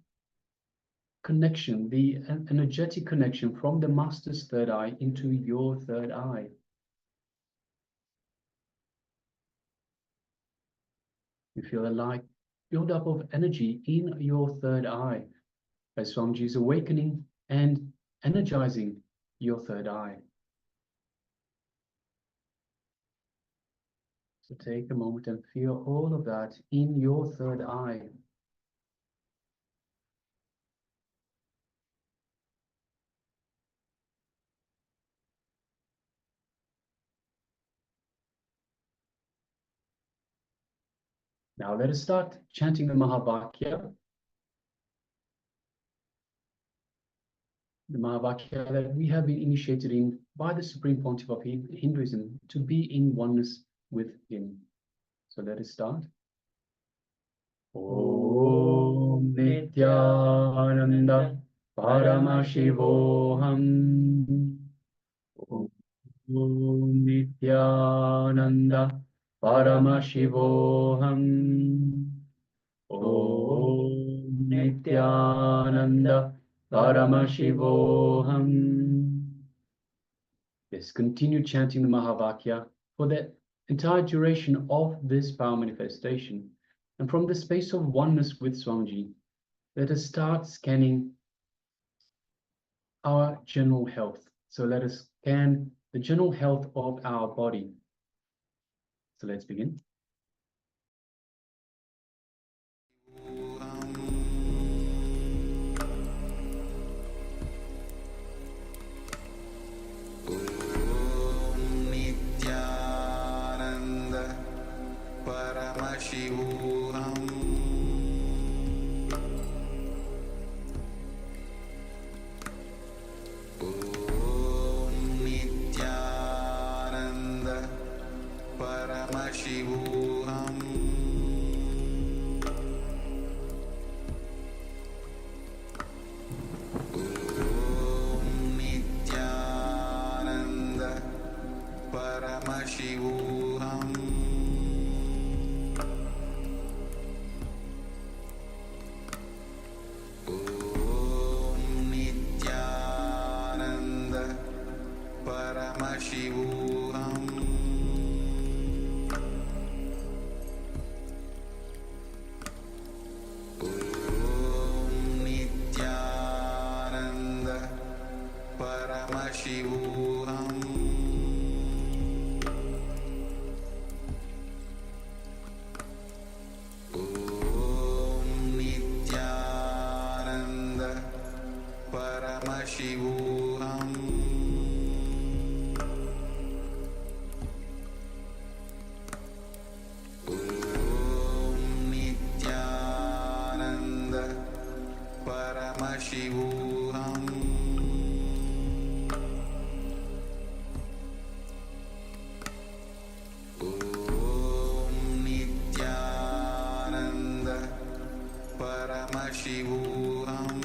connection, the energetic connection from the Master's third eye into your third eye. You feel a light build-up of energy in your third eye as Swamiji is awakening and energizing your third eye. So take a moment and feel all of that in your third eye. Now let us start chanting the Mahavakya. The Mahavakya that we have been initiated in by the Supreme Pontiff of Hinduism to be in oneness with him. So let us start. Om Nithyananda Paramashivoham. Om Nithyananda Paramashivoham. Om Nithyananda Paramashivoham. Yes, continue chanting the Mahavakya for the entire duration of this power manifestation. And from the space of oneness with Swamiji, let us start scanning our general health. So let us scan the general health of our body. So let's begin. Nithyananda Paramashivoham. Om Nithyananda Paramashivoham. Paramashivoham. Om Nithyananda Paramashivoham. Om Nithyananda Paramashivoham. Paramashivoham. Om Nithyananda Paramashivoham. Om Nithyananda Paramashivoham.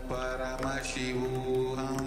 Paramashivoham.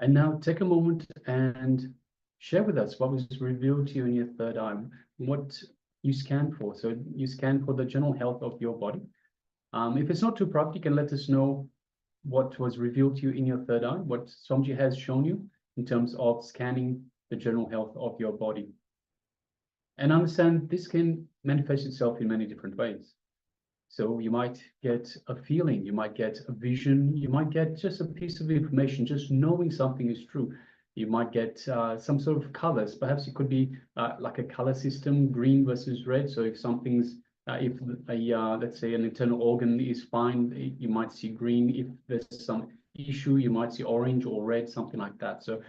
And now take a moment and share with us what was revealed to you in your third eye, what you scanned for. So you scanned for the general health of your body. If it's not too private, you can let us know what was revealed to you in your third eye, what Swamiji has shown you in terms of scanning the general health of your body. And understand this can manifest itself in many different ways. So you might get a feeling, you might get a vision, you might get just a piece of information, just knowing something is true. You might get some sort of colors. Perhaps it could be like a color system, green versus red. So if something's, if let's say an internal organ is fine, you might see green. If there's some issue, you might see orange or red, something like that. So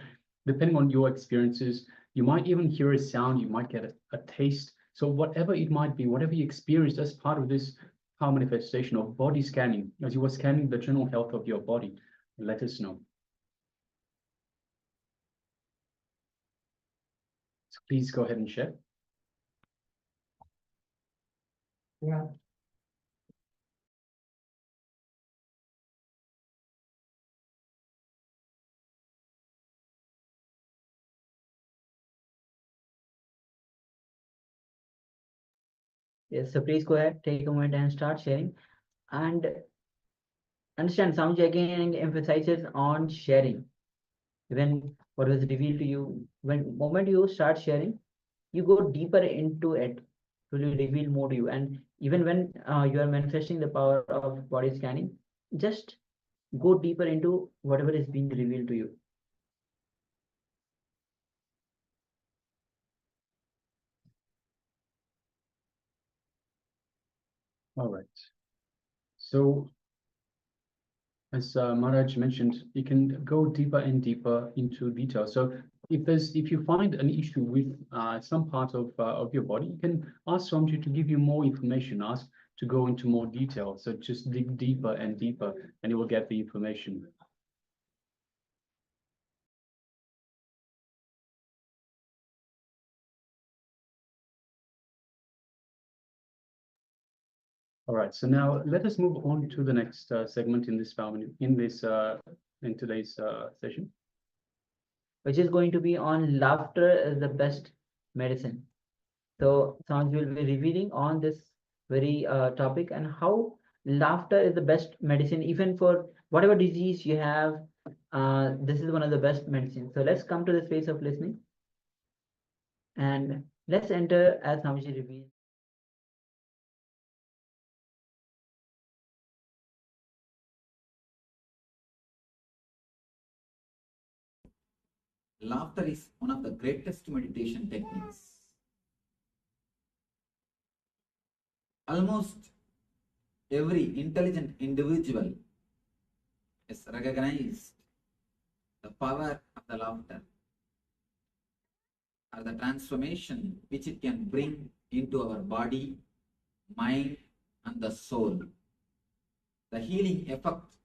depending on your experiences, you might even hear a sound, you might get a taste. So whatever it might be, whatever you experience as part of this power manifestation of body scanning, as you were scanning the general health of your body, let us know. So please go ahead and share. Yeah. Yes, so please go ahead, take a moment and start sharing. And understand, Swamiji again emphasizes on sharing. Even what was revealed to you, when moment you start sharing, you go deeper into it, it will reveal more to you. And even when you are manifesting the power of body scanning, just go deeper into whatever is being revealed to you. All right. So as Maharaj mentioned, you can go deeper and deeper into detail. So if you find an issue with some part of your body, you can ask Swamiji to give you more information, ask to go into more detail. So just dig deeper and deeper, and you will get the information. All right, so now let us move on to the next segment in this in today's session, which is going to be on laughter is the best medicine. So Swamiji will be revealing on this very topic and how laughter is the best medicine, even for whatever disease you have. This is one of the best medicines. So let's come to the space of listening and let's enter as Swamiji reveals. Laughter is one of the greatest meditation techniques. Almost every intelligent individual has recognized the power of the laughter or the transformation which it can bring into our body, mind, and the soul. The healing effect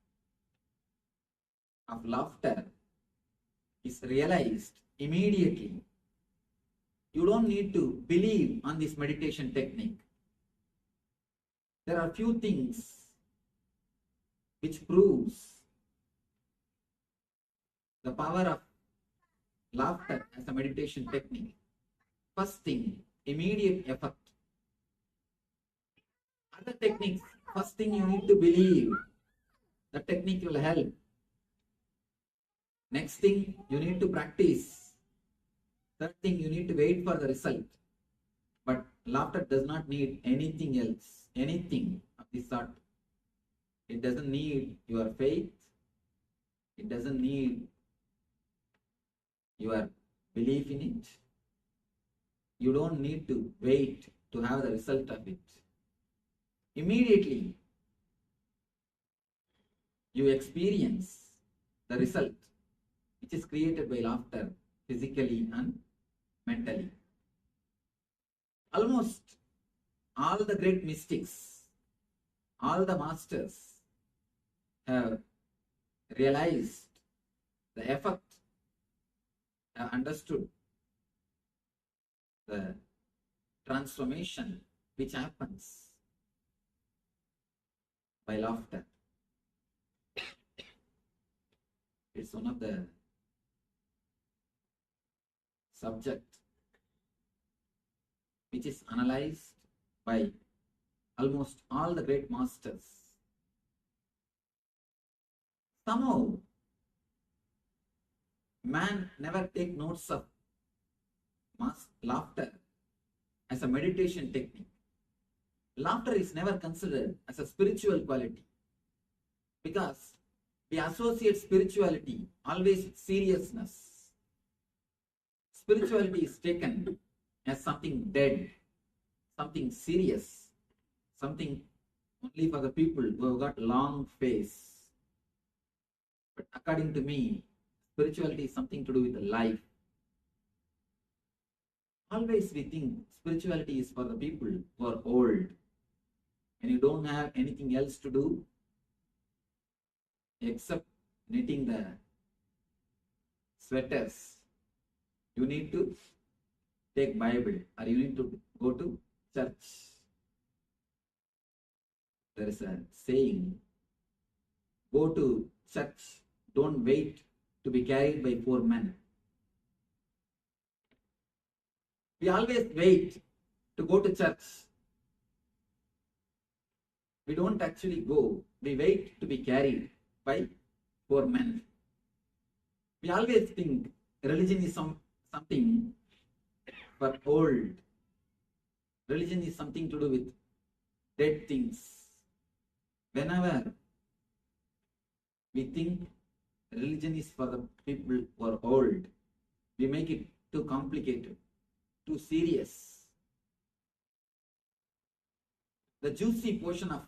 of laughter is realized immediately. You don't need to believe on this meditation technique. There are few things which proves the power of laughter as a meditation technique. First thing, immediate effect. Other techniques, first thing you need to believe. The technique will help. Next thing, you need to practice. Third thing, you need to wait for the result. But laughter does not need anything else, anything of this sort. It doesn't need your faith. It doesn't need your belief in it. You don't need to wait to have the result of it. Immediately, you experience the result, which is created by laughter, physically and mentally. Almost all the great mystics, all the masters have realized the effect, have understood the transformation which happens by laughter. It's one of the subject which is analyzed by almost all the great masters. Somehow, man never take notes of laughter as a meditation technique. Laughter is never considered as a spiritual quality because we associate spirituality always with seriousness. Spirituality is taken as something dead, something serious, something only for the people who have got long face. But according to me, spirituality is something to do with life. Always we think spirituality is for the people who are old. When you don't have anything else to do except knitting the sweaters, you need to take Bible or you need to go to church. There is a saying, go to church, don't wait to be carried by 4 men. We always wait to go to church. We don't actually go, we wait to be carried by 4 men. We always think religion is something for old. Religion is something to do with dead things. Whenever we think religion is for the people who are old, we make it too complicated, too serious. The juicy portion of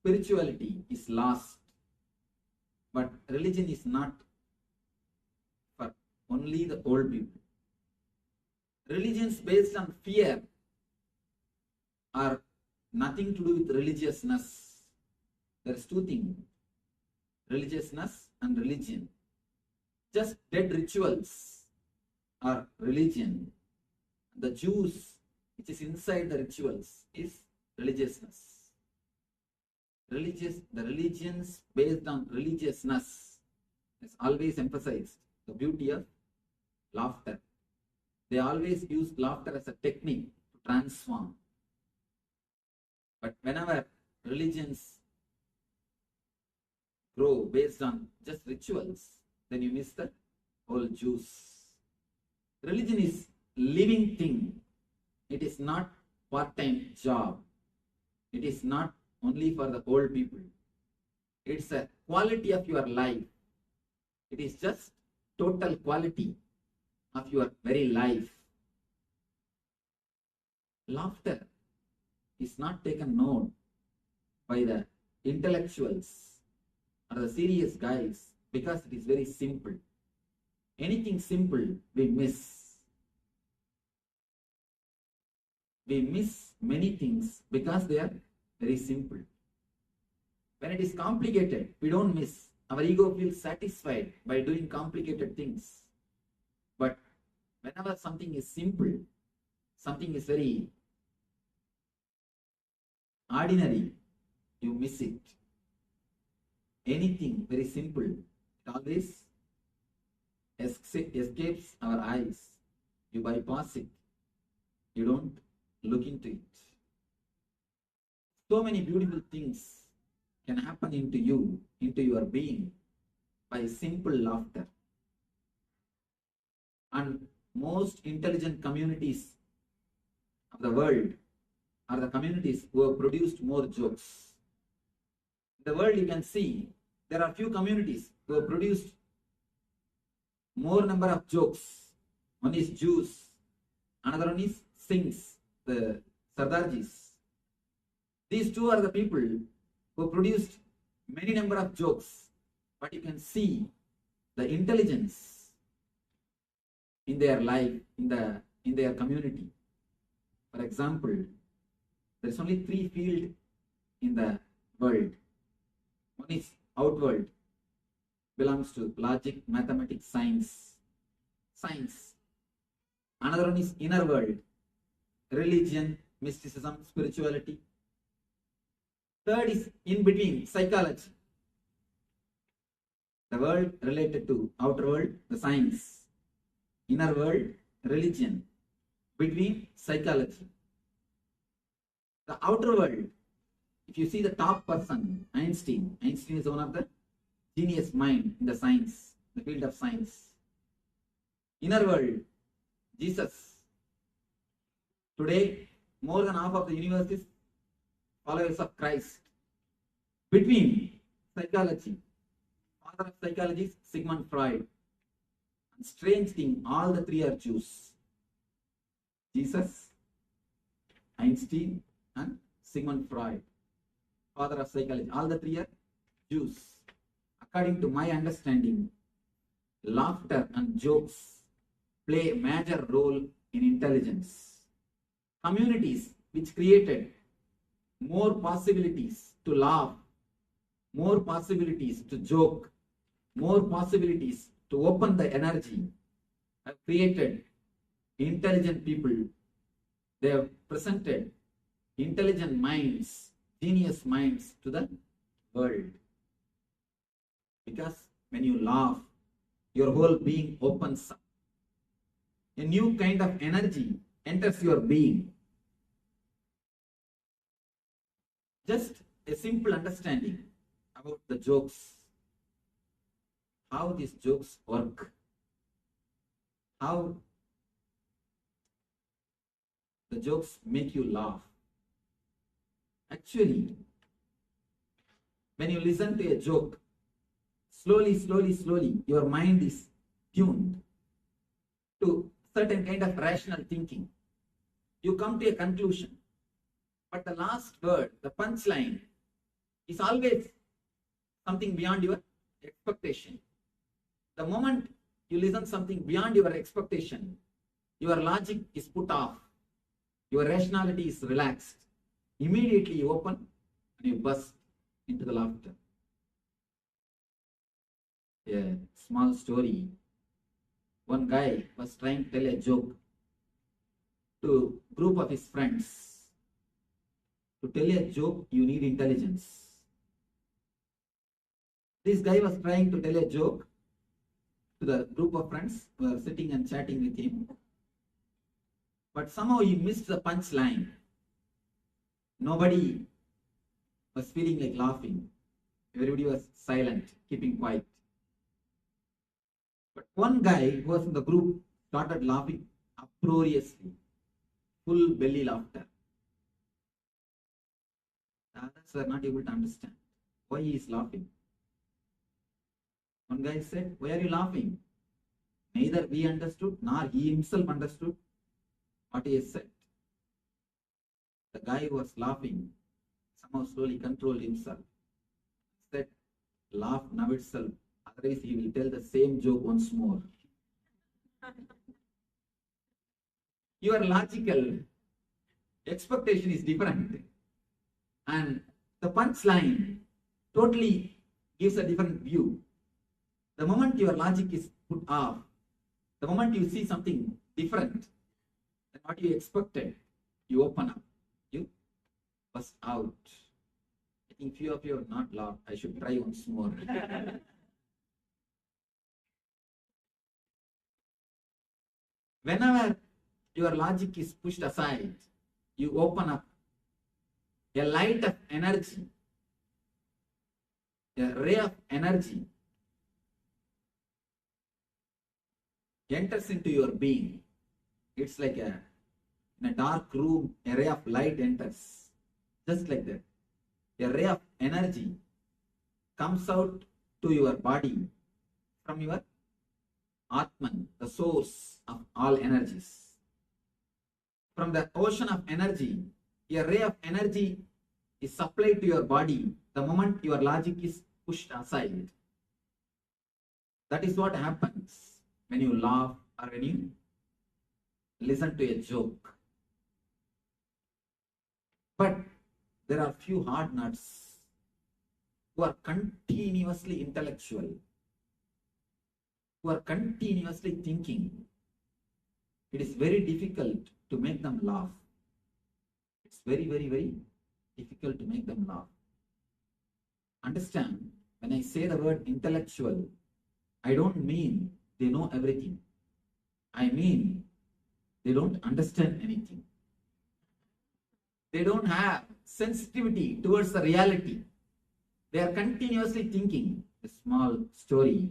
spirituality is lost, but religion is not for only the old people. Religions based on fear are nothing to do with religiousness. There is 2 things, religiousness and religion. Just dead rituals are religion. The juice which is inside the rituals is religiousness. The religions based on religiousness has always emphasized the beauty of laughter. They always use laughter as a technique to transform. But whenever religions grow based on just rituals, then you miss the whole juice. Religion is living thing. It is not part-time job. It is not only for the old people. It's a quality of your life. It is just total quality of your very life. Laughter is not taken note by the intellectuals or the serious guys because it is very simple. Anything simple we miss. We miss many things because they are very simple. When it is complicated, we don't miss. Our ego feels satisfied by doing complicated things. But whenever something is simple, something is very ordinary, you miss it. Anything very simple, it always escapes our eyes. You bypass it. You don't look into it. So many beautiful things can happen into you, into your being, by simple laughter. And most intelligent communities of the world are the communities who have produced more jokes. In the world, you can see there are few communities who have produced more number of jokes. One is Jews, another one is Singhs, the Sardarjis. These 2 are the people who produced many number of jokes, but you can see the intelligence in their life, in their community. For example, there is only 3 fields in the world. One is outward, belongs to logic, mathematics, science. Another one is inner world, religion, mysticism, spirituality. Third is in between, psychology. The world related to outer world, the science. Inner world, religion, between psychology. The outer world, if you see the top person, Einstein is one of the genius mind in the science, the field of science. Inner world, Jesus. Today, more than half of the universe is followers of Christ. Between psychology, father of psychology is Sigmund Freud. And strange thing, all the three are Jews. Jesus, Einstein, and Sigmund Freud, father of psychology. All the three are Jews. According to my understanding, laughter and jokes play a major role in intelligence. Communities which created more possibilities to laugh, more possibilities to joke, more possibilities to open the energy, have created intelligent people. They have presented intelligent minds, genius minds to the world. Because when you laugh, your whole being opens up. A new kind of energy enters your being. Just a simple understanding about the jokes, how these jokes work, how the jokes make you laugh. Actually, when you listen to a joke, slowly, your mind is tuned to certain kind of rational thinking. You come to a conclusion, but the last word, the punchline, is always something beyond your expectation. The moment you listen something beyond your expectation, your logic is put off, your rationality is relaxed. Immediately you open and you burst into the laughter. A small story. One guy was trying to tell a joke to a group of his friends. To tell a joke, you need intelligence. This guy was trying to tell a joke to the group of friends who were sitting and chatting with him. But somehow he missed the punchline. Nobody was feeling like laughing. Everybody was silent, keeping quiet. But one guy who was in the group started laughing uproariously, full belly laughter. The others were not able to understand why he is laughing. One guy said, "Why are you laughing?" Neither we understood nor he himself understood what he has said. The guy who was laughing somehow slowly controlled himself. Said, "Laugh now itself, otherwise he will tell the same joke once more." Your logical expectation is different, and the punchline totally gives a different view. The moment your logic is put off, the moment you see something different than what you expected, you open up, you bust out. I think few of you have not laughed. I should try once more. Whenever your logic is pushed aside, you open up. A light of energy, a ray of energy enters into your being. It's like in a dark room, a ray of light enters. Just like that. A ray of energy comes out to your body from your Atman, the source of all energies. From the ocean of energy, a ray of energy is supplied to your body the moment your logic is pushed aside. That is what happens when you laugh or when you listen to a joke. But there are few hard nuts who are continuously intellectual, who are continuously thinking. It is very difficult to make them laugh. It's very difficult to make them laugh. Understand, when I say the word intellectual, I don't mean they know everything. I mean They don't understand anything. They don't have sensitivity towards the reality. They are continuously thinking. A small story.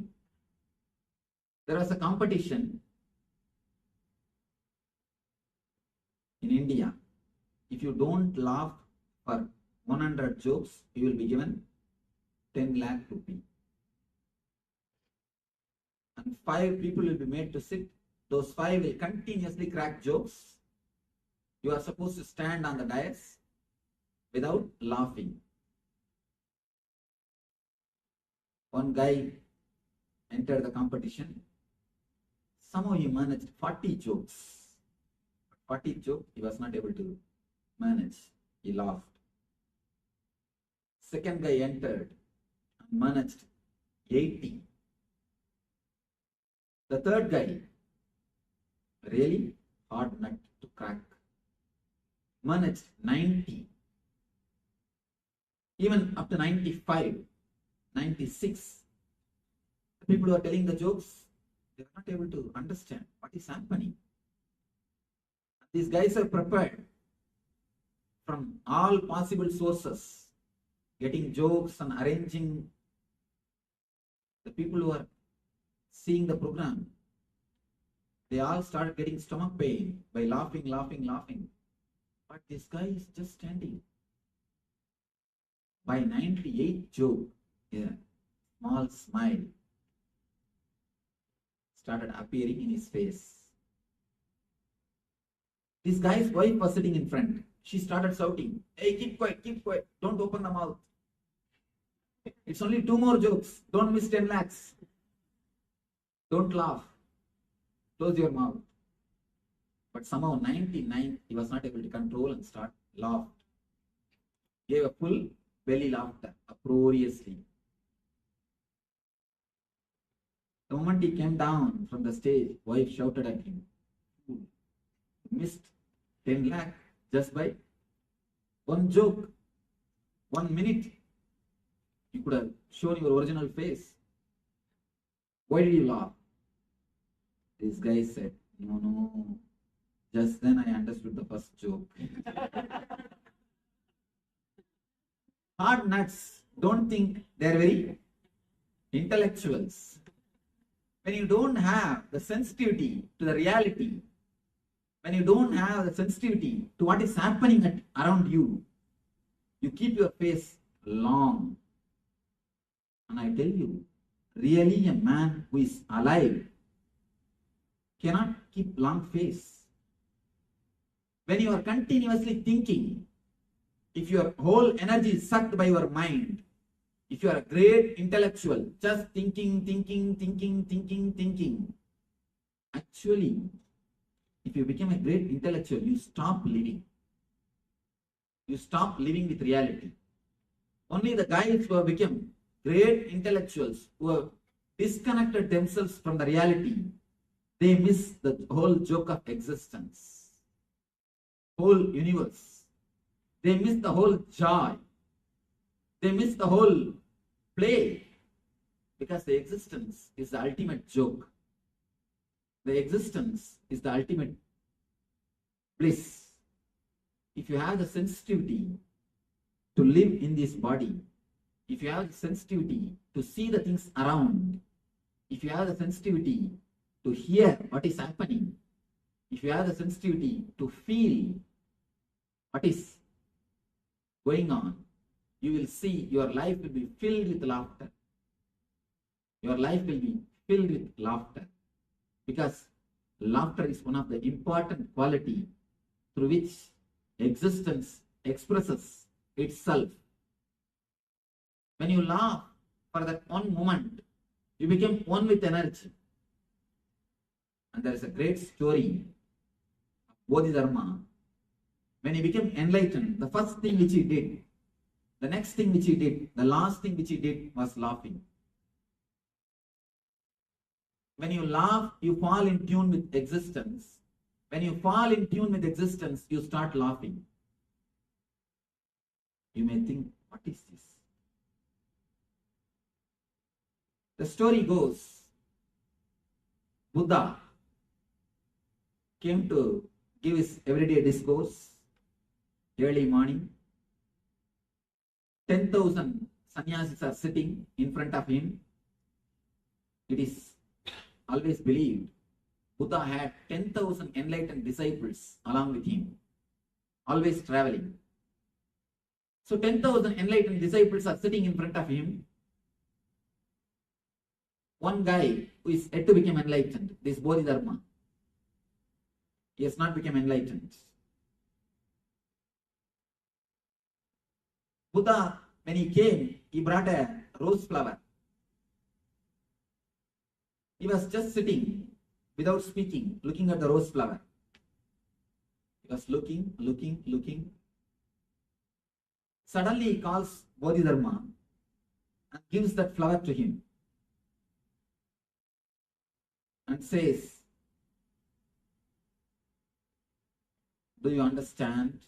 There was a competition in India. If you don't laugh for 100 jokes, you will be given 10 lakh rupee. And 5 people will be made to sit. Those 5 will continuously crack jokes. You are supposed to stand on the dais without laughing. One guy entered the competition. Somehow he managed 40 jokes. 40 jokes he was not able to manage. He laughed. Second guy entered and managed 80. The third guy, really hard nut to crack, managed 90. Even up to 95, 96. The people who are telling the jokes, they are not able to understand what is happening. These guys are prepared from all possible sources, getting jokes and arranging. The people who are seeing the program, they all started getting stomach pain by laughing. But this guy is just standing. By 98 joke, a small smile started appearing in his face. This guy's wife was sitting in front. She started shouting, "Hey, keep quiet, don't open the mouth. It's only 2 more jokes, don't miss 10 lakhs. Don't laugh, close your mouth." But somehow 99, he was not able to control and start laughed. Gave a full belly laughter, uproariously. The moment he came down from the stage, wife shouted at him, "You missed 10 lakh just by one joke, 1 minute. You could have shown your original face. Why did you laugh?" This guy said, No. Just then I understood the first joke. Hard nuts don't think they're very intellectuals. When you don't have the sensitivity to the reality, when you don't have the sensitivity to what is happening around you, you keep your face long. And I tell you, really a man who is alive cannot keep long face. When you are continuously thinking, if your whole energy is sucked by your mind, if you are a great intellectual, just thinking, actually, if you become a great intellectual, you stop living. You stop living with reality. Only the guys who have become great intellectuals, who have disconnected themselves from the reality, they miss the whole joke of existence, whole universe. They miss the whole joy. They miss the whole play, because the existence is the ultimate joke. The existence is the ultimate bliss. If you have the sensitivity to live in this body, if you have the sensitivity to see the things around, if you have the sensitivity to hear what is happening, if you have the sensitivity to feel what is going on, you will see your life will be filled with laughter. Your life will be filled with laughter, because laughter is one of the important qualities through which existence expresses itself. When you laugh for that one moment, you become one with energy. And there is a great story of Bodhidharma. When he became enlightened, the first thing which he did, the next thing which he did, the last thing which he did was laughing. When you laugh, you fall in tune with existence. When you fall in tune with existence, you start laughing. You may think, what is this? The story goes, Buddha came to give his everyday discourse early morning. 10,000 sannyasis are sitting in front of him. It is always believed Buddha had 10,000 enlightened disciples along with him, always traveling. So 10,000 enlightened disciples are sitting in front of him. One guy who is yet to become enlightened, this Bodhidharma, he has not become enlightened. Buddha, when he came, he brought a rose flower. He was just sitting without speaking, looking at the rose flower. He was looking. Suddenly he calls Bodhidharma and gives that flower to him and says, "Do you understand?"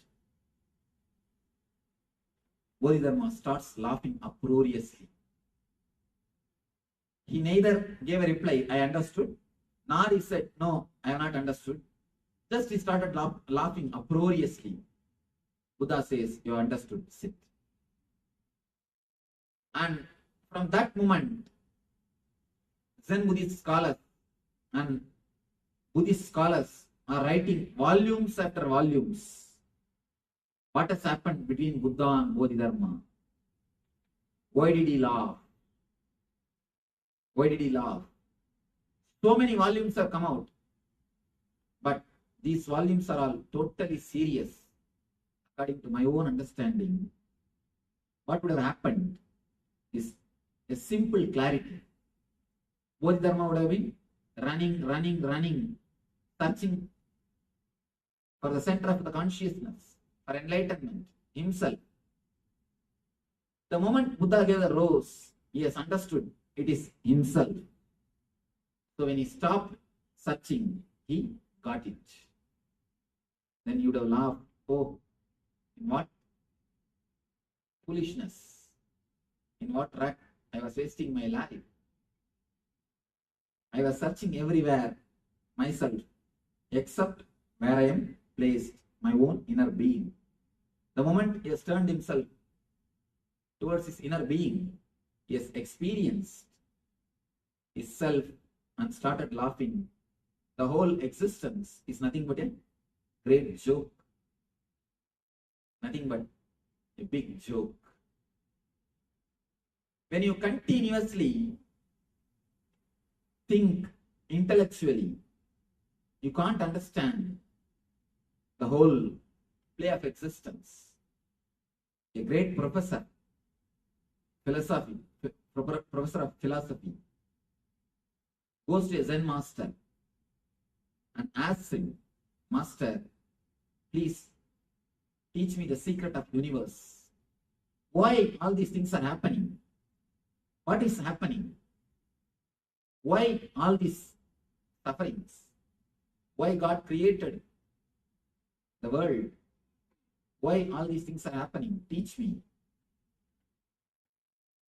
Bodhidharma starts laughing uproariously. He neither gave a reply, "I understood," nor he said, "No, I have not understood." Just he started laughing uproariously. Buddha says, "You understood, sit." And from that moment, Zen Buddhist scholars and Buddhist scholars are writing volumes after volumes. What has happened between Buddha and Bodhidharma? Why did he laugh? Why did he laugh? So many volumes have come out, but these volumes are all totally serious. According to my own understanding, what would have happened is a simple clarity. Bodhidharma would have been running, searching for the center of the consciousness, for enlightenment, himself. The moment Buddha gave the rose, he has understood it is himself. So when he stopped searching, he got it. Then he would have laughed, "Oh, in what foolishness, in what wreck I was wasting my life. I was searching everywhere myself, except where I am placed, my own inner being." The moment he has turned himself towards his inner being, he has experienced his self and started laughing. The whole existence is nothing but a great joke, nothing but a big joke. When you continuously think intellectually, you can't understand the whole play of existence. A great professor of philosophy goes to a Zen master and asks him, "Master, please teach me the secret of universe. Why all these things are happening? What is happening? Why all these sufferings? Why God created the world? Why all these things are happening? Teach me."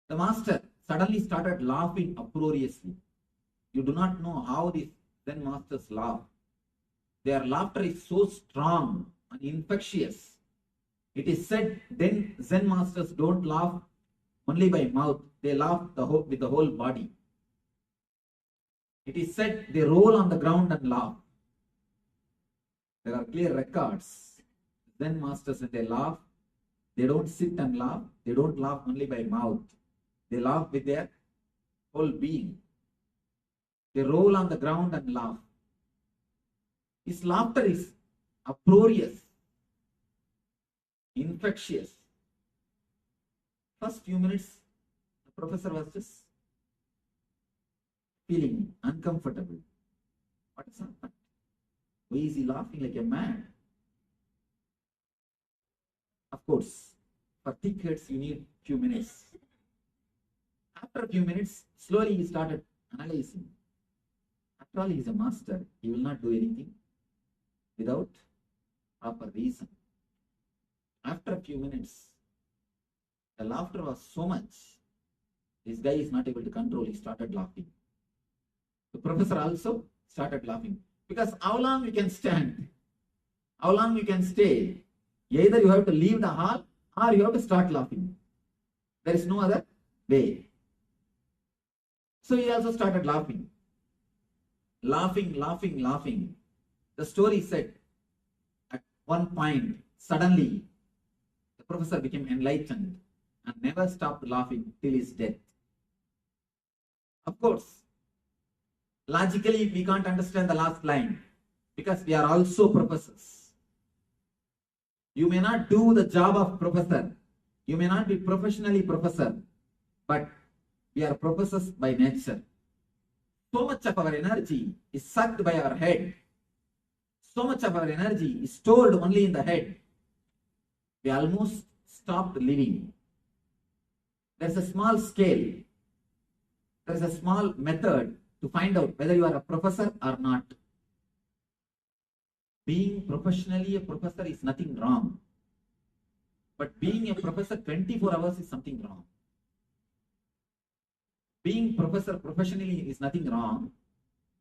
The master suddenly started laughing uproariously. You do not know how these Zen masters laugh. Their laughter is so strong and infectious. It is said then Zen masters don't laugh only by mouth, they laugh with the whole body. It is said they roll on the ground and laugh. There are clear records. Zen masters, when they laugh, they don't sit and laugh. They don't laugh only by mouth. They laugh with their whole being. They roll on the ground and laugh. His laughter is uproarious, infectious. First few minutes, the professor was just feeling uncomfortable. What is happened? Why is he laughing like a man? Of course, for thick heads, you need few minutes. After a few minutes, slowly he started analyzing. After all, he is a master. He will not do anything without proper reason. After a few minutes, the laughter was so much, this guy is not able to control. He started laughing. The professor also started laughing. Because how long you can stand? How long you can stay? Either you have to leave the hall or you have to start laughing. There is no other way. So he also started laughing. Laughing. The story said, at one point, suddenly, the professor became enlightened and never stopped laughing till his death. Of course, logically, we can't understand the last line because we are also professors. You may not do the job of professor. You may not be professionally professor, but we are professors by nature. So much of our energy is sucked by our head. So much of our energy is stored only in the head. We almost stopped living. There's a small scale. There's a small method to find out whether you are a professor or not. Being professionally a professor is nothing wrong. But being a professor 24 hours is something wrong. Being professor professionally is nothing wrong.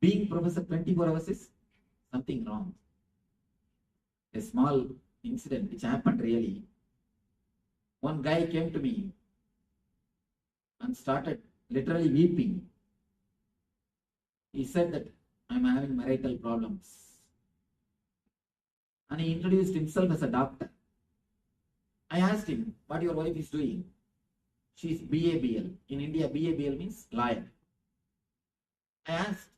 Being professor 24 hours is something wrong. A small incident which happened really. One guy came to me and started literally weeping. He said that I'm having marital problems. And he introduced himself as a doctor. I asked him what your wife is doing. She's BABL. In India, BABL means lawyer. I asked,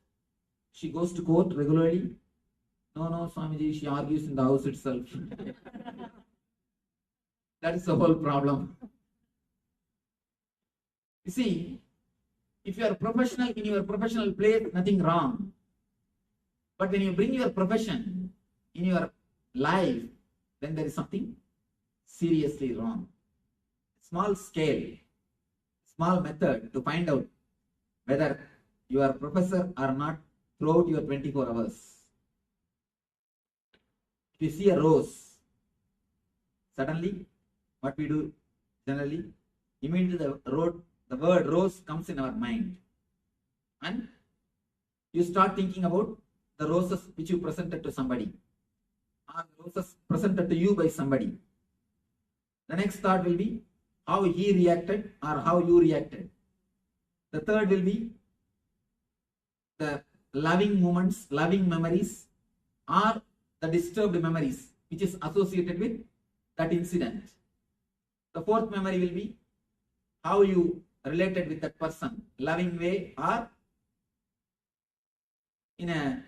she goes to court regularly? No, Swamiji, she argues in the house itself. That is the whole problem. You see, if you are professional in your professional place, nothing wrong. But when you bring your profession in your life, then there is something seriously wrong. Small scale, small method to find out whether you are a professor or not throughout your 24 hours. If you see a rose, suddenly what we do generally, immediately the word rose comes in our mind. And you start thinking about the roses which you presented to somebody, or roses presented to you by somebody. The next thought will be how he reacted or how you reacted. The third will be the loving moments, loving memories, or the disturbed memories which is associated with that incident. The fourth memory will be how you related with that person, loving way or in a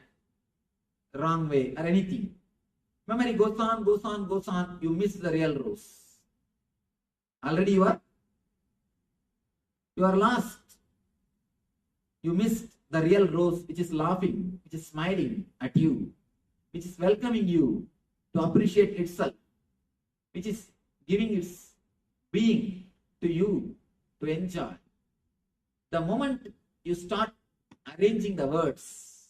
wrong way or anything. Memory goes on, you miss the real rose. Already you are lost. You missed the real rose which is laughing, which is smiling at you, which is welcoming you to appreciate itself, which is giving its being to you to enjoy. The moment you start arranging the words,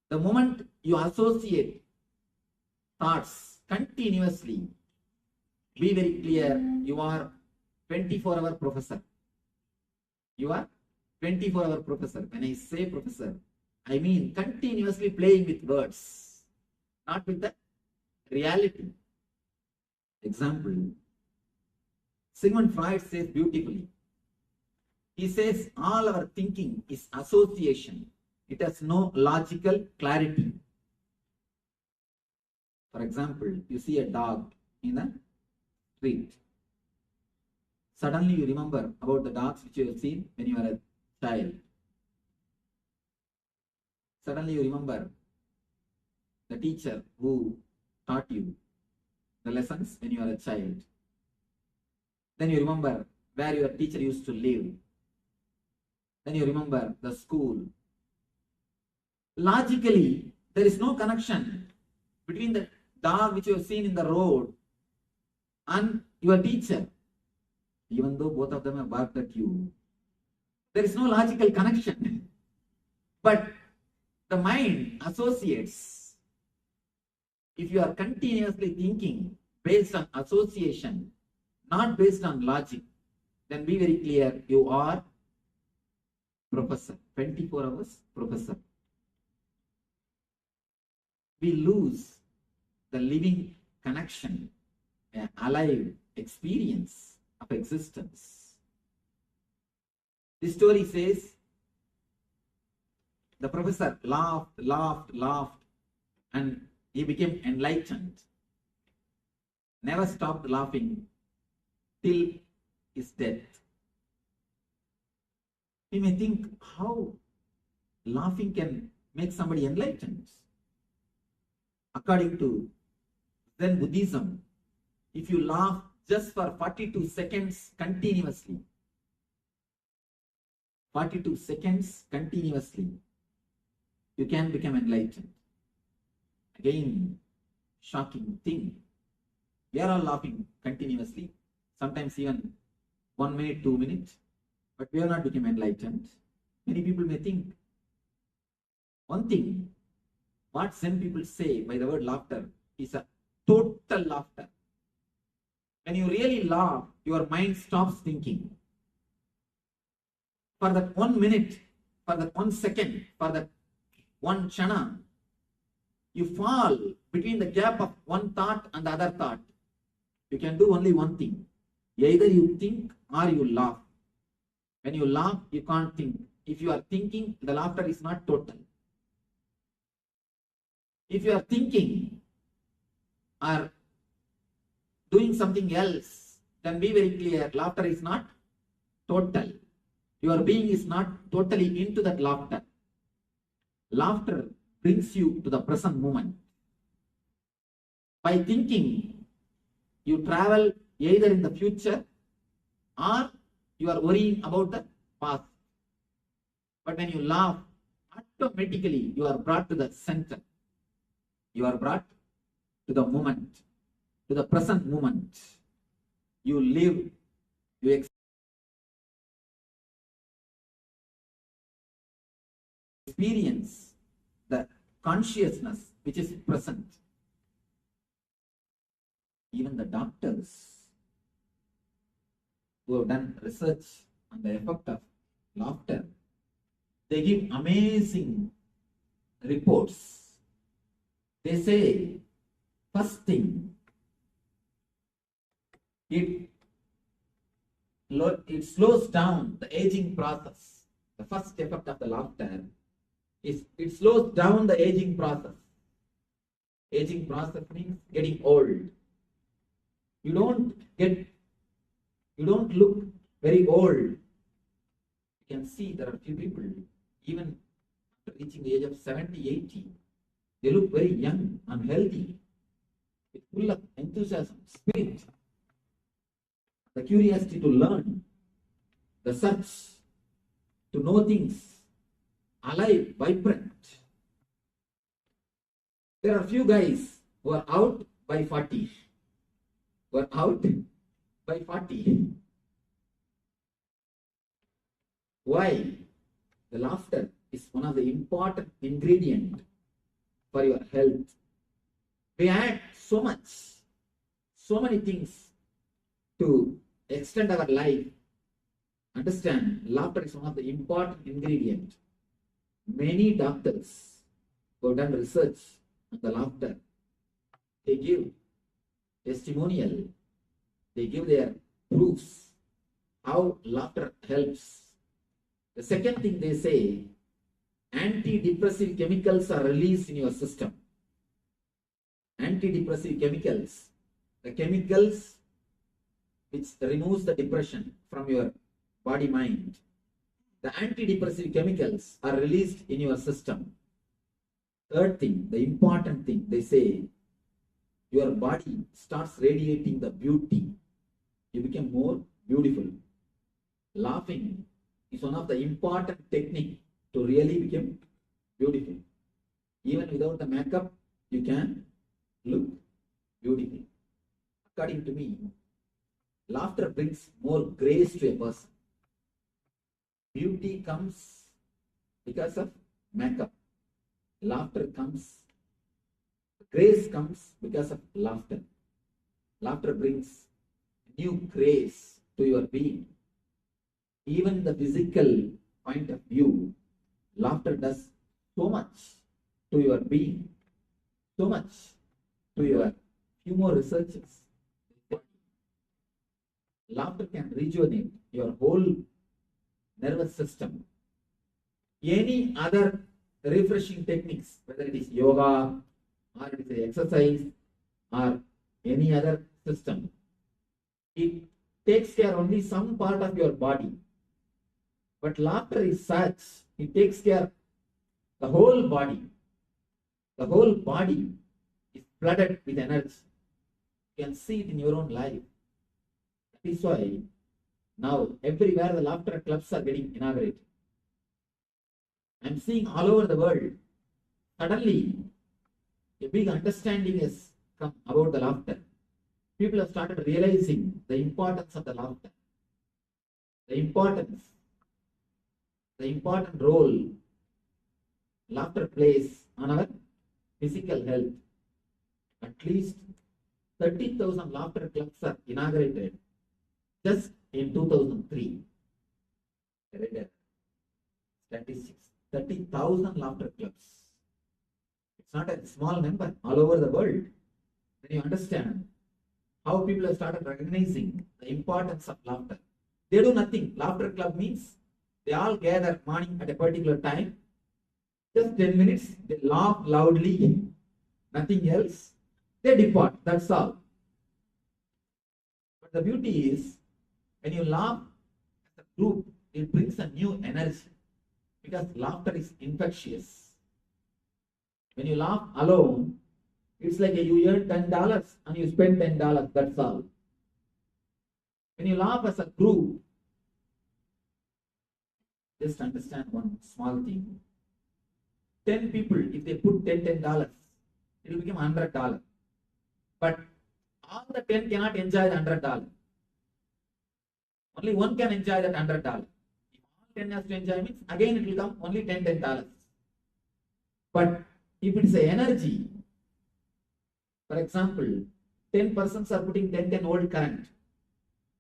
the moment you associate thoughts continuously, be very clear, you are 24-hour professor. You are 24-hour professor. When I say professor, I mean continuously playing with words, not with the reality. Example, Sigmund Freud says beautifully. He says all our thinking is association. It has no logical clarity. For example, you see a dog in a street. Suddenly you remember about the dogs which you have seen when you were a child. Suddenly you remember the teacher who taught you the lessons when you were a child. Then you remember where your teacher used to live. Then you remember the school. Logically, there is no connection between the dog which you have seen in the road and your teacher, even though both of them have barked at you. There is no logical connection. But the mind associates. If you are continuously thinking based on association, not based on logic, then be very clear, you are professor, 24 hours professor. we lose the living connection, an alive experience of existence. This story says the professor laughed, and he became enlightened. Never stopped laughing till his death. We may think how laughing can make somebody enlightened. According to Zen Buddhism, if you laugh just for 42 seconds continuously, 42 seconds continuously, you can become enlightened. Again, shocking thing. We are all laughing continuously, sometimes even 1 minute, 2 minutes, but we are not become enlightened. Many people may think. One thing, what Zen people say by the word laughter is a total laughter. When you really laugh, your mind stops thinking. For that 1 minute, for that 1 second, for that one chana, you fall between the gap of one thought and the other thought. You can do only one thing. Either you think or you laugh. When you laugh, you can't think. If you are thinking, the laughter is not total. If you are thinking or doing something else, then be very clear, laughter is not total. Your being is not totally into that laughter. Laughter brings you to the present moment. By thinking, you travel either in the future or you are worrying about the past. But when you laugh, automatically you are brought to the center. You are brought to the moment, to the present moment. You live, you experience the consciousness which is present. Even the doctors who have done research on the effect of laughter, they give amazing reports. They say, first thing, it slows down the aging process. The first effect of the laughter is it slows down the aging process. Aging process means getting old. You don't look very old. You can see there are few people, even after reaching the age of 70, 80, they look very young and healthy, full of enthusiasm, spirit, the curiosity to learn, the search to know things, alive, vibrant. There are few guys who are out by 40. Who are out by 40. Why? The laughter is one of the important ingredients for your health. We add so much, so many things to extend our life. Understand, laughter is one of the important ingredients. Many doctors who have done research on the laughter, they give testimonial, they give their proofs how laughter helps. The second thing they say, antidepressive chemicals are released in your system. Antidepressive chemicals, the chemicals which removes the depression from your body mind. The antidepressive chemicals are released in your system. Third thing, the important thing, they say, your body starts radiating the beauty. You become more beautiful. Laughing is one of the important techniques to really become beautiful. Even without the makeup, you can look beautiful. According to me, laughter brings more grace to a person. Beauty comes because of makeup. Laughter comes, grace comes because of laughter. Laughter brings new grace to your being. Even the physical point of view, laughter does so much to your being. so much to your few more researches. Laughter can rejuvenate your whole nervous system. Any other refreshing techniques, whether it is yoga or it is exercise or any other system, it takes care only some part of your body. But laughter is such, it takes care the whole body. The whole body is flooded with energy. You can see it in your own life. That is why now everywhere the laughter clubs are getting inaugurated. I'm seeing all over the world, suddenly a big understanding has come about the laughter. People have started realizing the importance of the laughter, the important role laughter plays on our physical health. At least 30,000 laughter clubs are inaugurated just in 2003. Statistics, 30,000 laughter clubs. It's not a small number all over the world. Then you understand how people have started recognizing the importance of laughter. They do nothing. Laughter club means they all gather morning at a particular time. Just 10 minutes, they laugh loudly, nothing else. They depart, that's all. But the beauty is, when you laugh as a group, it brings a new energy because laughter is infectious. When you laugh alone, it's like you earn $10 and you spend $10, that's all. When you laugh as a group, just understand one small thing. 10 people, if they put $10, it will become $100. But all the 10 cannot enjoy the $100. Only one can enjoy that $100. If all 10 has to enjoy means, again it will come only $10. But if it is an energy, for example, 10 persons are putting 10 volt current,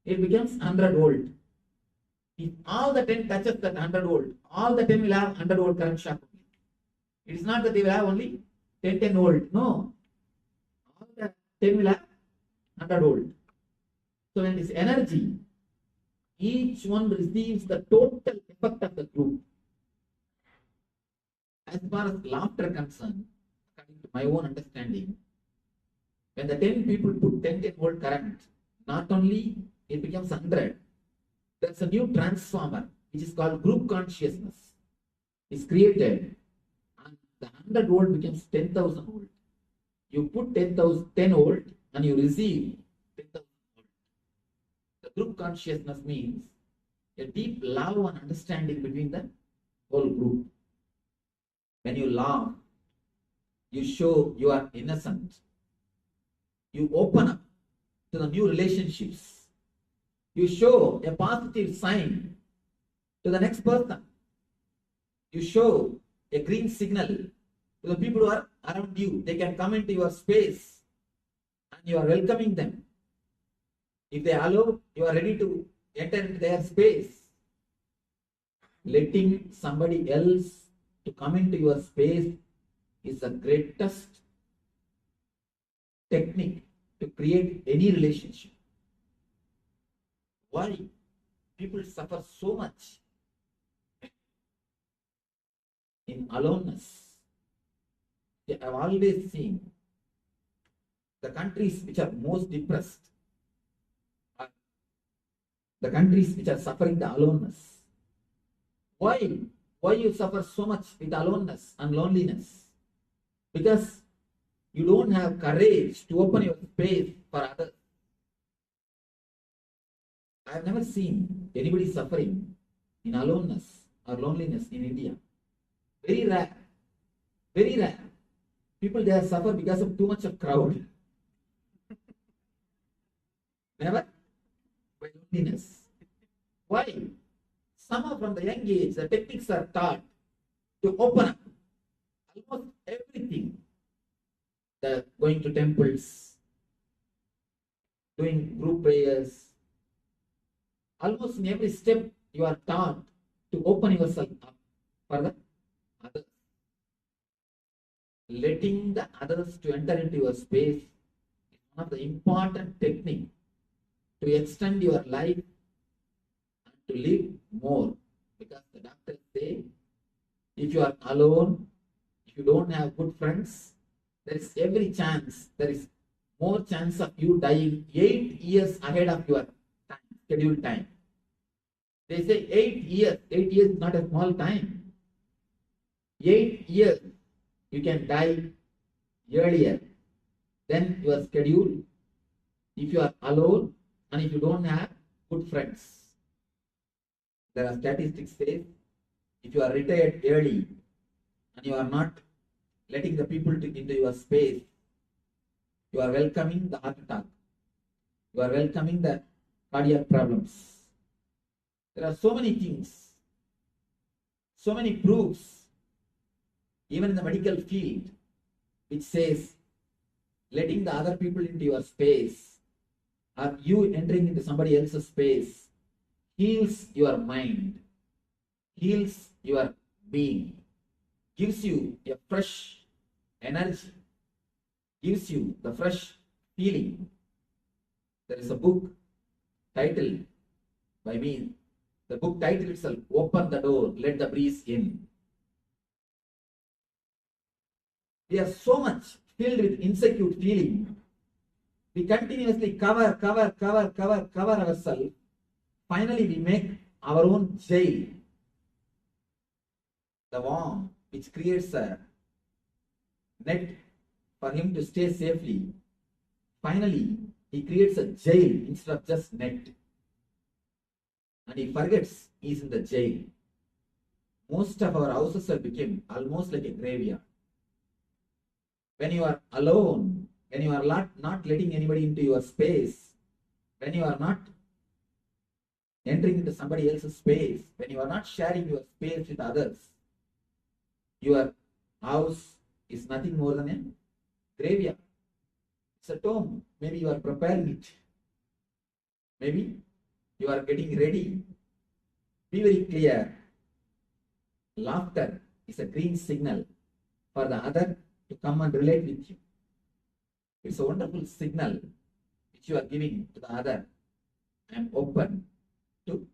it becomes 100 volt. If all the 10 touches that 100 volt, all the 10 will have 100 volt current shock. It is not that they will have only 10 volt. No. All the 10 will have 100 volt. So when this energy, each one receives the total effect of the group. As far as laughter concerned, according to my own understanding, when the 10 people put 10 volt current, not only it becomes 100, there's a new transformer which is called group consciousness. It's created and the 100 volt becomes 10,000 volt. You put 10 volt and you receive 10,000 volt. The group consciousness means a deep love and understanding between the whole group. When you laugh, you show you are innocent. You open up to the new relationships. You show a positive sign to the next person. You show a green signal to the people who are around you. They can come into your space and you are welcoming them. If they allow, you are ready to enter into their space. Letting somebody else to come into your space is the greatest technique to create any relationship. Why people suffer so much in aloneness? I've always seen the countries which are most depressed are the countries which are suffering the aloneness. Why? Why you suffer so much with aloneness and loneliness? Because you don't have courage to open your space for others. I have never seen anybody suffering in aloneness or loneliness in India. Very rare. Very rare. People there suffer because of too much of crowd. Never by loneliness. Why? Somehow from the young age, the techniques are taught to open up almost everything. The going to temples, doing group prayers. Almost in every step, you are taught to open yourself up for the others. letting the others to enter into your space is one of the important techniques to extend your life and to live more. Because the doctors say, if you are alone, if you don't have good friends, there is every chance, there is more chance of you dying 8 years ahead of your time, scheduled time. They say 8 years. 8 years is not a small time. 8 years you can die earlier than your schedule if you are alone and if you don't have good friends. There are statistics say if you are retired early and you are not letting the people into your space, you are welcoming the heart attack. You are welcoming the cardiac problems. There are so many things, so many proofs, even in the medical field, which says letting the other people into your space or you entering into somebody else's space heals your mind, heals your being, gives you a fresh energy, gives you the fresh feeling. There is a book titled by me. The book title itself, Open the Door, Let the Breeze In. We are so much filled with insecure feeling. We continuously cover ourselves. Finally, we make our own jail. The worm, which creates a net for him to stay safely. Finally, he creates a jail instead of just net. And he forgets he's in the jail. Most of our houses have become almost like a graveyard. When you are alone, when you are not letting anybody into your space, when you are not entering into somebody else's space, when you are not sharing your space with others, your house is nothing more than a graveyard. It's a tomb. Maybe you are preparing it. Maybe you are getting ready. Be very clear. Laughter is a green signal for the other to come and relate with you. It's a wonderful signal which you are giving to the other. I am open to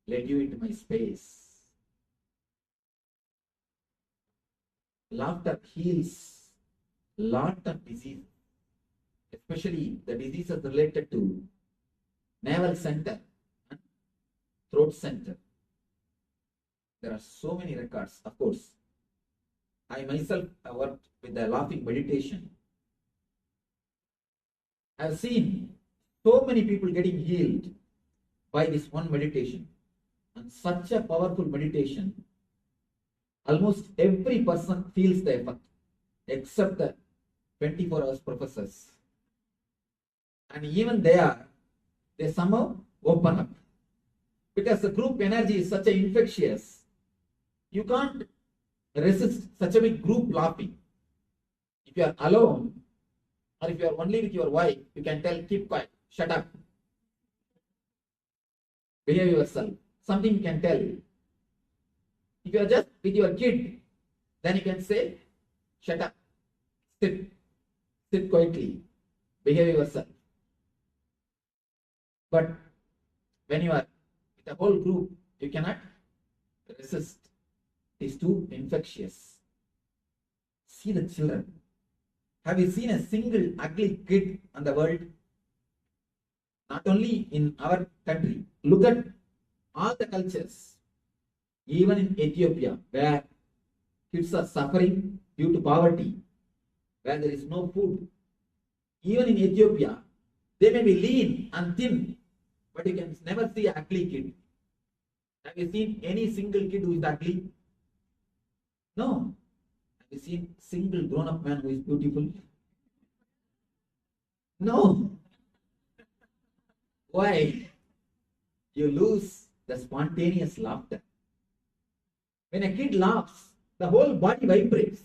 let you into my space. Laughter heals a lot of diseases, especially the diseases related to navel center and throat center. There are so many records. Of course, I myself have worked with the laughing meditation. I have seen so many people getting healed by this one meditation. And such a powerful meditation, almost every person feels the effect, except the 24 hours professors. And even they somehow open up. Because the group energy is such a infectious. You can't resist such a big group laughing. If you are alone, or if you are only with your wife, you can tell, keep quiet, shut up. Behave yourself. Something you can tell. If you are just with your kid, then you can say, shut up, sit quietly, behave yourself. But when you are with a whole group, you cannot resist. It is too infectious. See the children. Have you seen a single ugly kid in the world? Not only in our country. Look at all the cultures. Even in Ethiopia, where kids are suffering due to poverty, where there is no food. Even in Ethiopia, they may be lean and thin, but you can never see an ugly kid. Have you seen any single kid who is ugly? No. Have you seen single grown-up man who is beautiful? No. Why? You lose the spontaneous laughter. When a kid laughs, the whole body vibrates.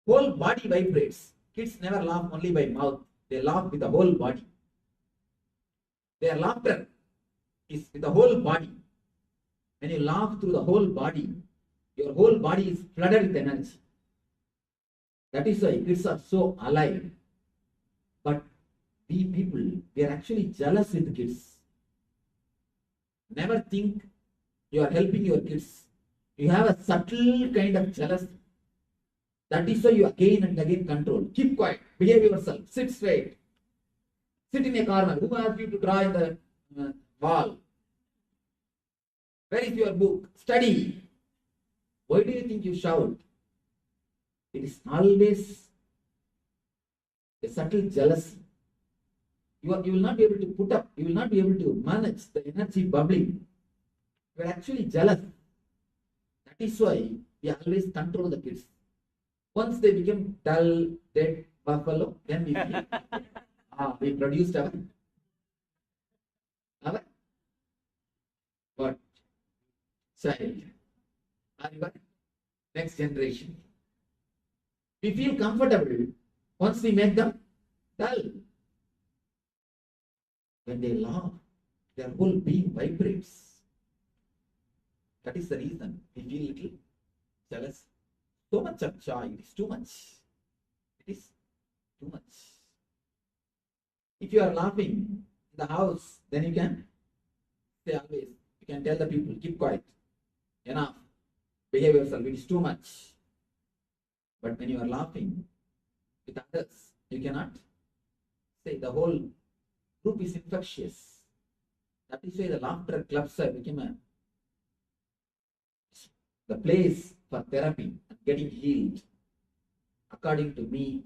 Whole body vibrates. Kids never laugh only by mouth. They laugh with the whole body. Their laughter is with the whole body. When you laugh through the whole body, your whole body is flooded with energy. That is why kids are so alive. But we people, we are actually jealous with kids. Never think you are helping your kids. You have a subtle kind of jealousy. That is why you again and again control. Keep quiet. Behave yourself. Sit straight. Sit in a corner. Who asked you to draw in the wall? Where is your book? Study. Why do you think you shout? It is always a subtle jealousy. You will not be able to put up, you will not be able to manage the energy bubbling. You are actually jealous. That is why we always control the kids. Once they become dull, dead buffalo, then we feel, we produced our what? Child. Our next generation. We feel comfortable once we make them dull. When they laugh, their whole being vibrates. That is the reason we feel little jealous. So much of joy, it is too much. It is too much. If you are laughing in the house, then you can say always, you can tell the people, keep quiet, enough, behave yourself, it is too much. But when you are laughing with others, you cannot say the whole group is infectious. That is why the laughter clubs have become the place for therapy and getting healed. According to me,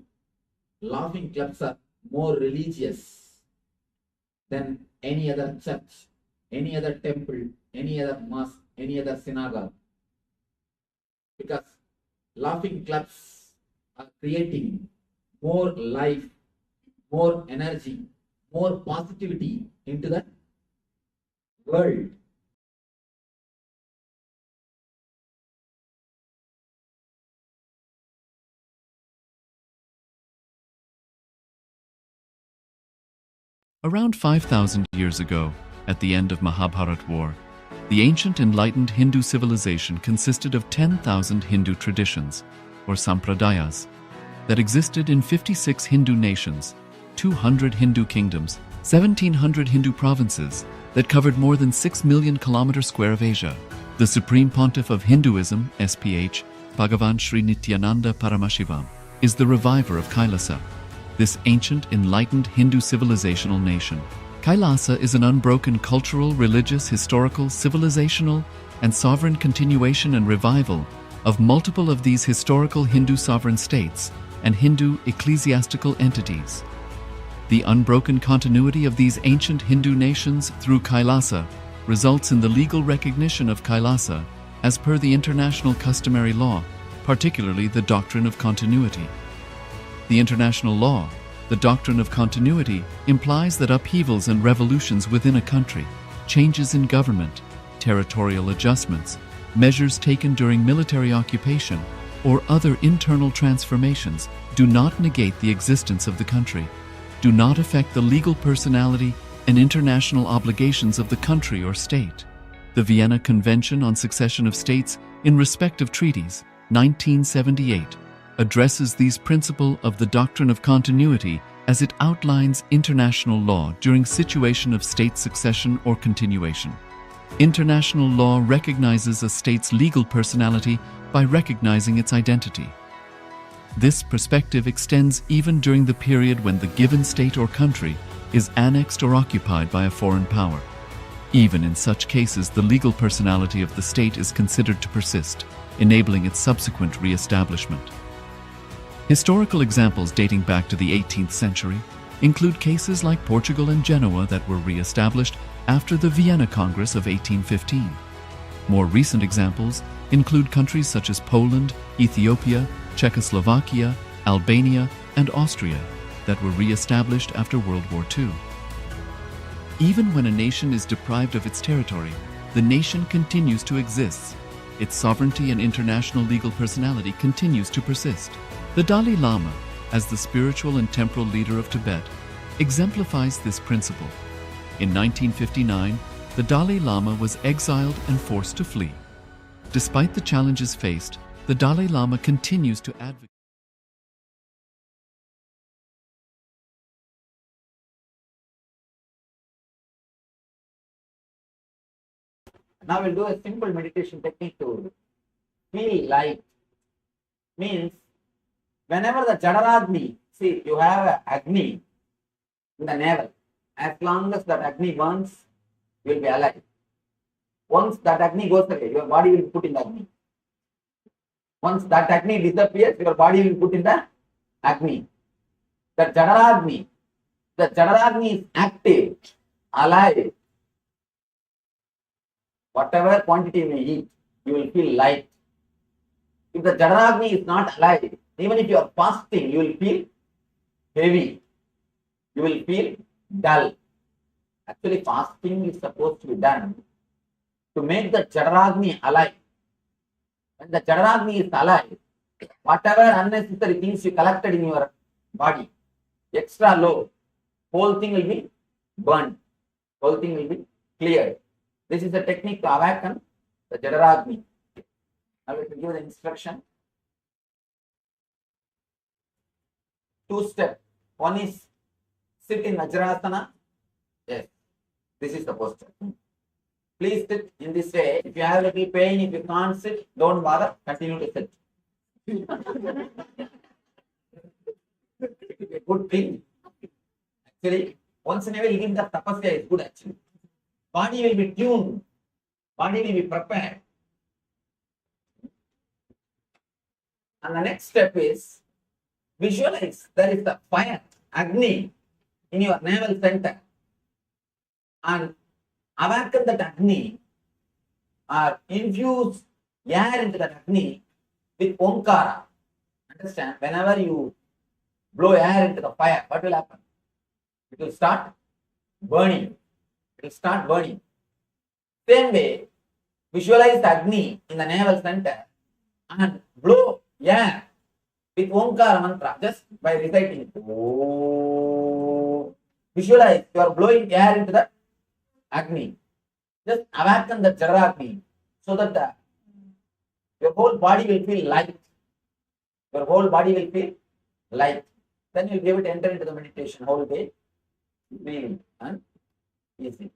laughing clubs are more religious than any other church, any other temple, any other mosque, any other synagogue. Because laughing clubs are creating more life, more energy, more positivity into the world. Around 5,000 years ago, at the end of Mahabharat War, the ancient enlightened Hindu civilization consisted of 10,000 Hindu traditions, or sampradayas, that existed in 56 Hindu nations, 200 Hindu kingdoms, 1,700 Hindu provinces that covered more than 6 million kilometers square of Asia. The Supreme Pontiff of Hinduism, SPH, Bhagavan Sri Nithyananda Paramashivoham, is the reviver of KAILASA, this ancient enlightened Hindu civilizational nation. KAILASA is an unbroken cultural, religious, historical, civilizational, and sovereign continuation and revival of multiple of these historical Hindu sovereign states and Hindu ecclesiastical entities. The unbroken continuity of these ancient Hindu nations through KAILASA results in the legal recognition of KAILASA as per the international customary law, particularly the doctrine of continuity. The international law, the doctrine of continuity, implies that upheavals and revolutions within a country, changes in government, territorial adjustments, measures taken during military occupation, or other internal transformations do not negate the existence of the country, do not affect the legal personality and international obligations of the country or state. The Vienna Convention on Succession of States in respect of treaties, 1978, addresses these principles of the doctrine of continuity as it outlines international law during situation of state succession or continuation. International law recognizes a state's legal personality by recognizing its identity. This perspective extends even during the period when the given state or country is annexed or occupied by a foreign power. Even in such cases, the legal personality of the state is considered to persist, enabling its subsequent re-establishment. Historical examples dating back to the 18th century include cases like Portugal and Genoa that were re-established after the Vienna Congress of 1815. More recent examples include countries such as Poland, Ethiopia, Czechoslovakia, Albania, and Austria that were re-established after World War II. Even when a nation is deprived of its territory, the nation continues to exist. Its sovereignty and international legal personality continues to persist. The Dalai Lama, as the spiritual and temporal leader of Tibet, exemplifies this principle. In 1959, the Dalai Lama was exiled and forced to flee. Despite the challenges faced, the Dalai Lama continues to advocate Now we'll do a simple meditation technique to feel light. Means whenever the Jadaragni, see, you have a Agni in the navel. As long as that Agni burns, you will be alive. Once that Agni goes away, your body will be put in the Agni. Once that Agni disappears, your body will be put in the Agni. The Jadaragni is active, alive. Whatever quantity you may eat, you will feel light. If the Jadaragni is not alive, even if you are fasting, you will feel heavy. You will feel dull. Actually, fasting is supposed to be done to make the Jadaragni alive. When the Jadaragni is alive, whatever unnecessary things you collected in your body, extra low, whole thing will be burned. Whole thing will be cleared. This is the technique to awaken the Jadaragni. Now let me give the instruction. 2 steps. One is sit in Vajrasana. Yes, this is the posture. Please sit in this way. If you have a little pain, if you can't sit, don't bother. Continue to sit. It is a good thing. Actually, once in a while, even the tapasya is good actually. Body will be tuned. Body will be prepared. And the next step is visualize there is the fire, Agni, in your navel center. And awaken that Agni or infuse air into that Agni with Omkara. Understand? Whenever you blow air into the fire, what will happen? It will start burning. It will start burning. Same way, visualize the Agni in the navel center and blow air with Omkara mantra just by reciting. Oh. Visualize you are blowing air into the Agni. Just awaken the Jadaragni so that your whole body will feel light. Your whole body will feel light. Then you will be able to enter into the meditation whole day, feeling and easy.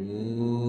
Om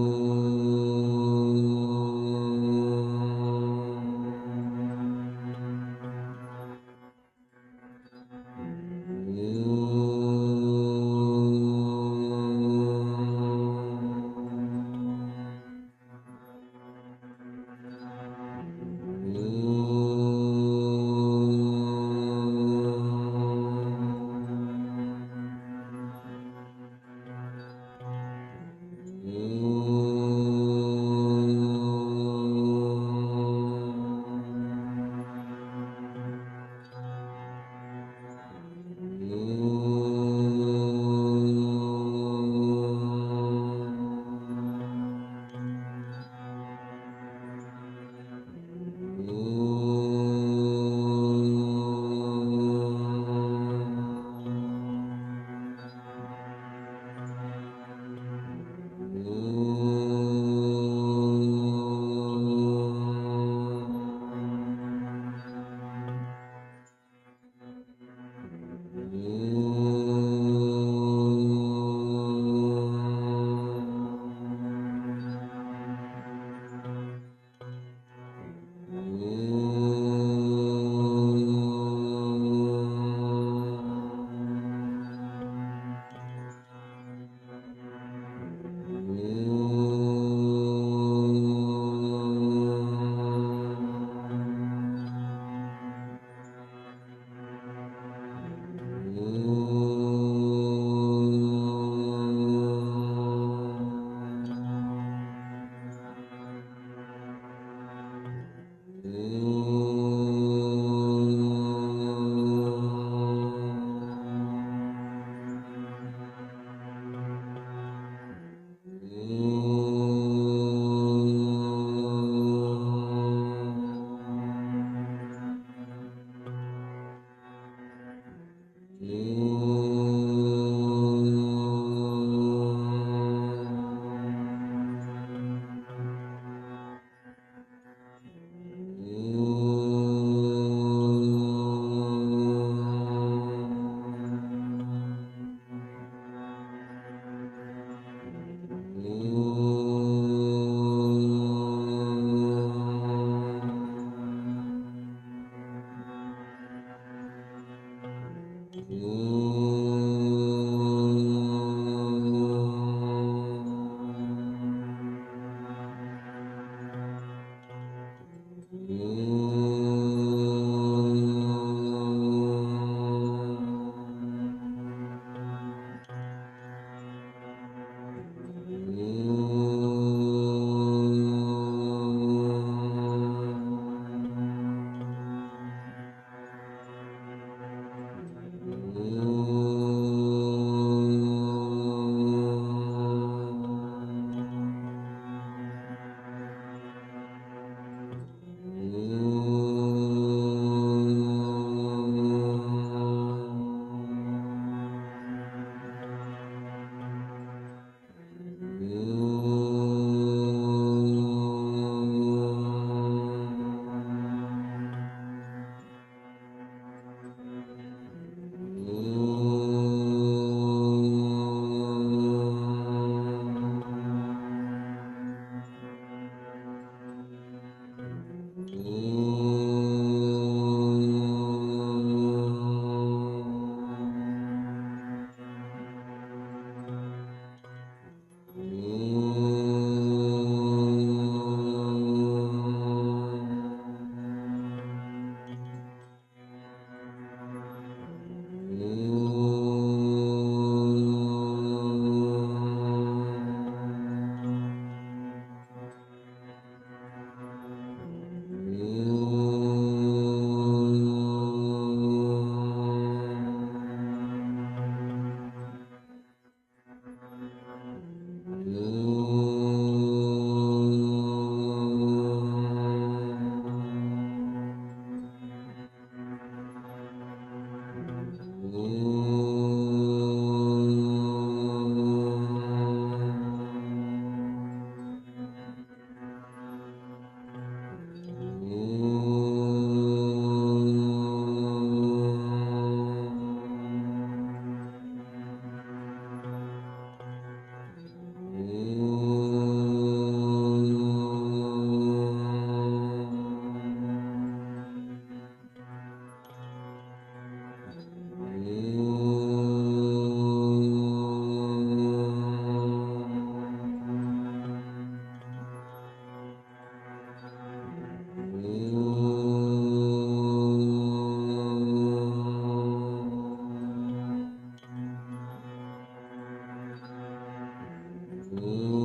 Om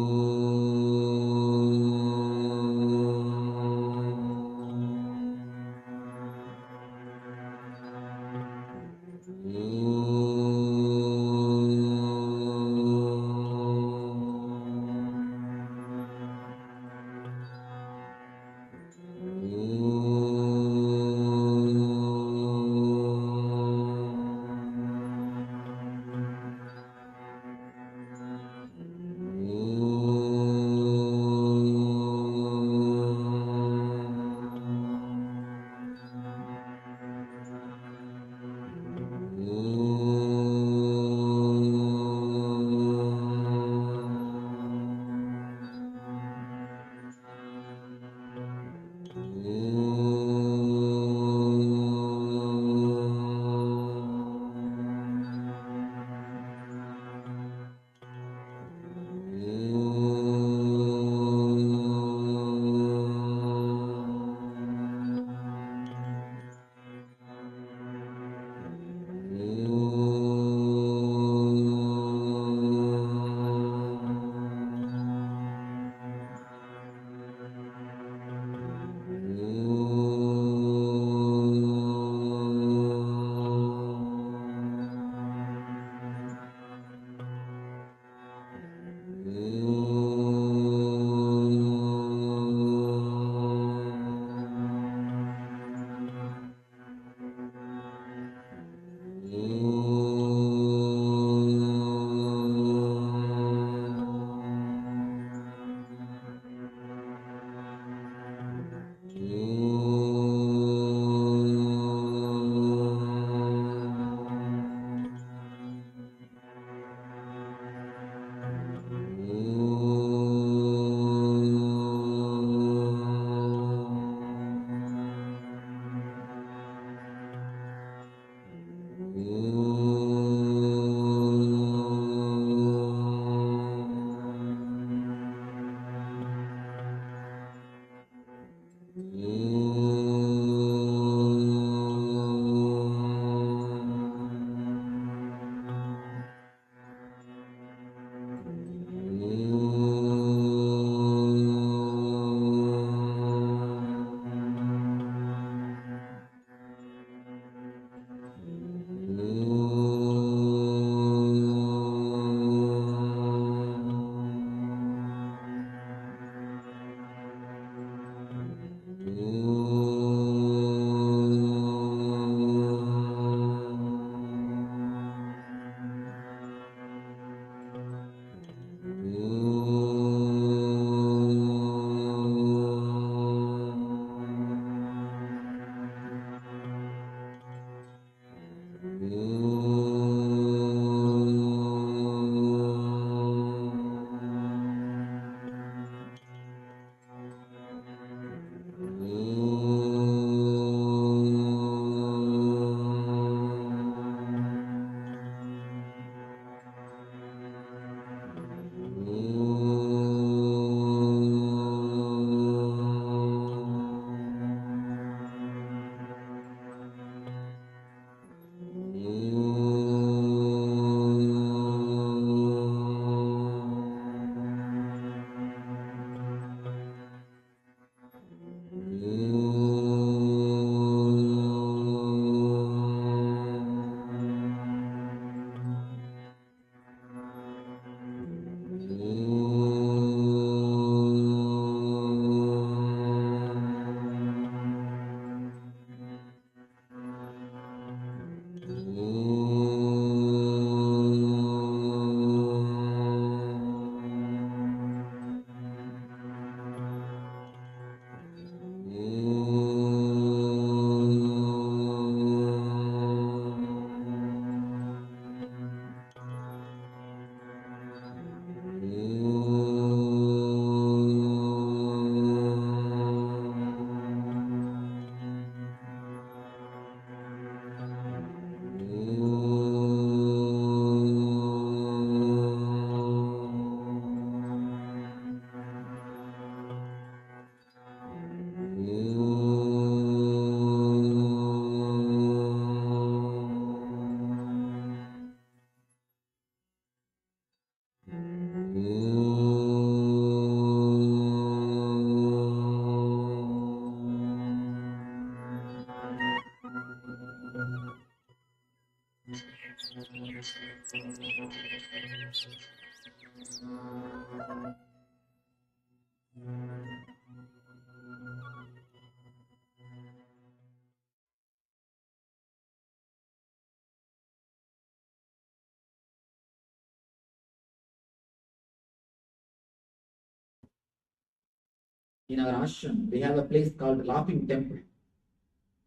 In our ashram, we have a place called Laughing Temple.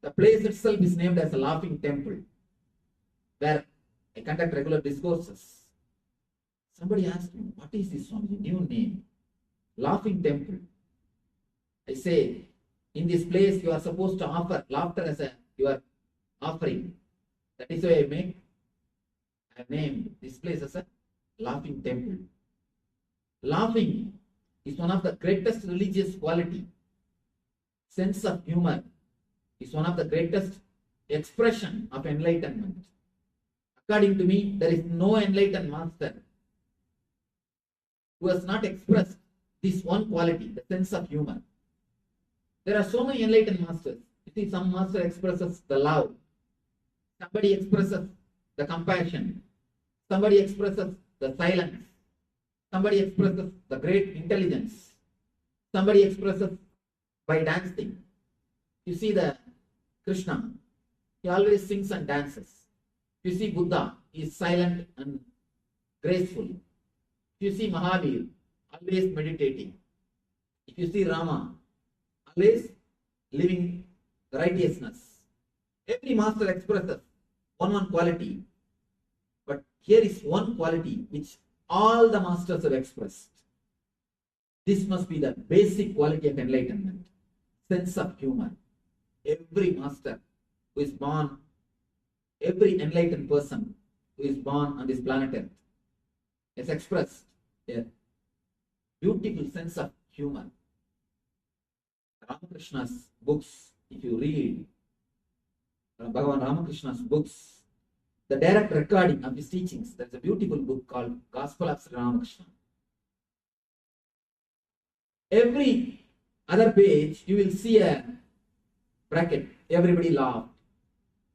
The place itself is named as a Laughing Temple, where I conduct regular discourses. Somebody asked me, what is this Swamiji, new name? Laughing Temple. I say, in this place you are supposed to offer laughter as your offering. That is why I named this place as a Laughing Temple. Laughing is one of the greatest religious quality. Sense of humor is one of the greatest expression of enlightenment. According to me, there is no enlightened master who has not expressed this one quality, the sense of humor. There are so many enlightened masters. You see, some master expresses the love. Somebody expresses the compassion. Somebody expresses the silence. Somebody expresses the great intelligence. Somebody expresses by dancing. You see the Krishna, he always sings and dances. You see Buddha, he is silent and graceful. You see Mahavir, always meditating. If you see Rama, always living righteousness. Every master expresses one quality. But here is one quality which all the masters have expressed. This must be the basic quality of enlightenment. Sense of humor. Every master who is born, every enlightened person who is born on this planet Earth has expressed a beautiful sense of humor. Ramakrishna's books, if you read Bhagavan Ramakrishna's books, the direct recording of his teachings, there's a beautiful book called Gospel of Sri Ramakrishna. Every other page, you will see a bracket. Everybody laughed.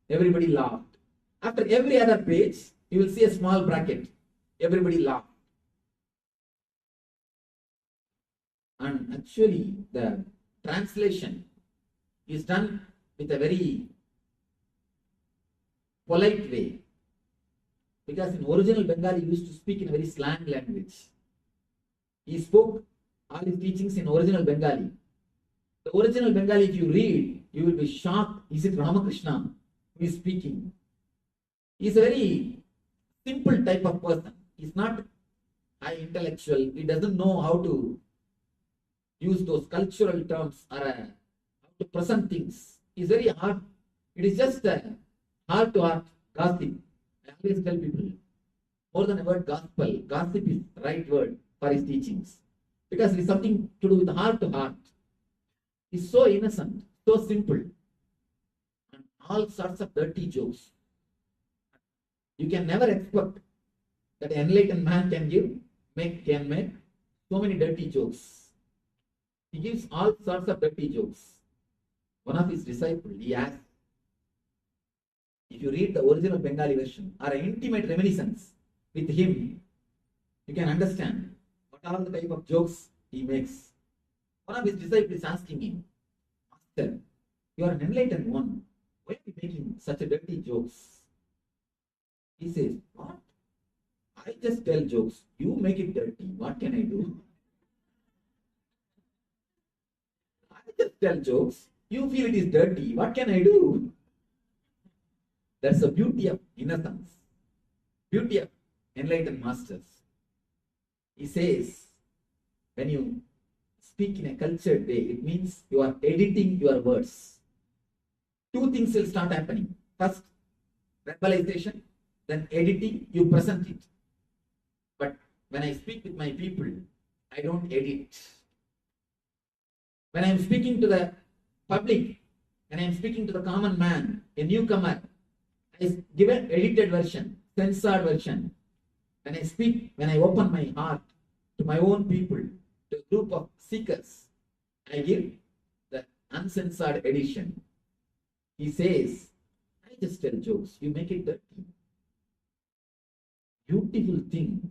Everybody laughed. After every other page, you will see a small bracket. Everybody laughed. And actually, the translation is done with a very polite way. Because in original Bengali, he used to speak in a very slang language. He spoke all his teachings in original Bengali. The original Bengali, if you read, you will be shocked. Is it Ramakrishna who is speaking? He is a very simple type of person. He is not high intellectual. He doesn't know how to use those cultural terms or how to present things. He is very hard. It is just a heart-to-heart gossip. I always tell people, more than a word gospel, gossip is the right word for his teachings. Because it is something to do with heart-to-heart. It's so innocent, so simple. And all sorts of dirty jokes. You can never expect that an enlightened man can make so many dirty jokes. He gives all sorts of dirty jokes. One of his disciples, he asked, if you read the original Bengali version or an intimate reminiscence with him, you can understand what all the type of jokes he makes. One of his disciples is asking him, Master, you are an enlightened one. Why are you making such a dirty jokes? He says, what? I just tell jokes. You make it dirty. What can I do? I just tell jokes. You feel it is dirty. What can I do? That's the beauty of innocence. Beauty of enlightened masters. He says, when you speak in a cultured way, it means you are editing your words. Two things will start happening. First, verbalization, then editing, you present it. But when I speak with my people, I don't edit. When I am speaking to the public, when I am speaking to the common man, a newcomer, I give an edited version, censored version. When I speak, when I open my heart to my own people, to a group of seekers, I give the uncensored edition. He says, I just tell jokes, you make it dirty. Beautiful thing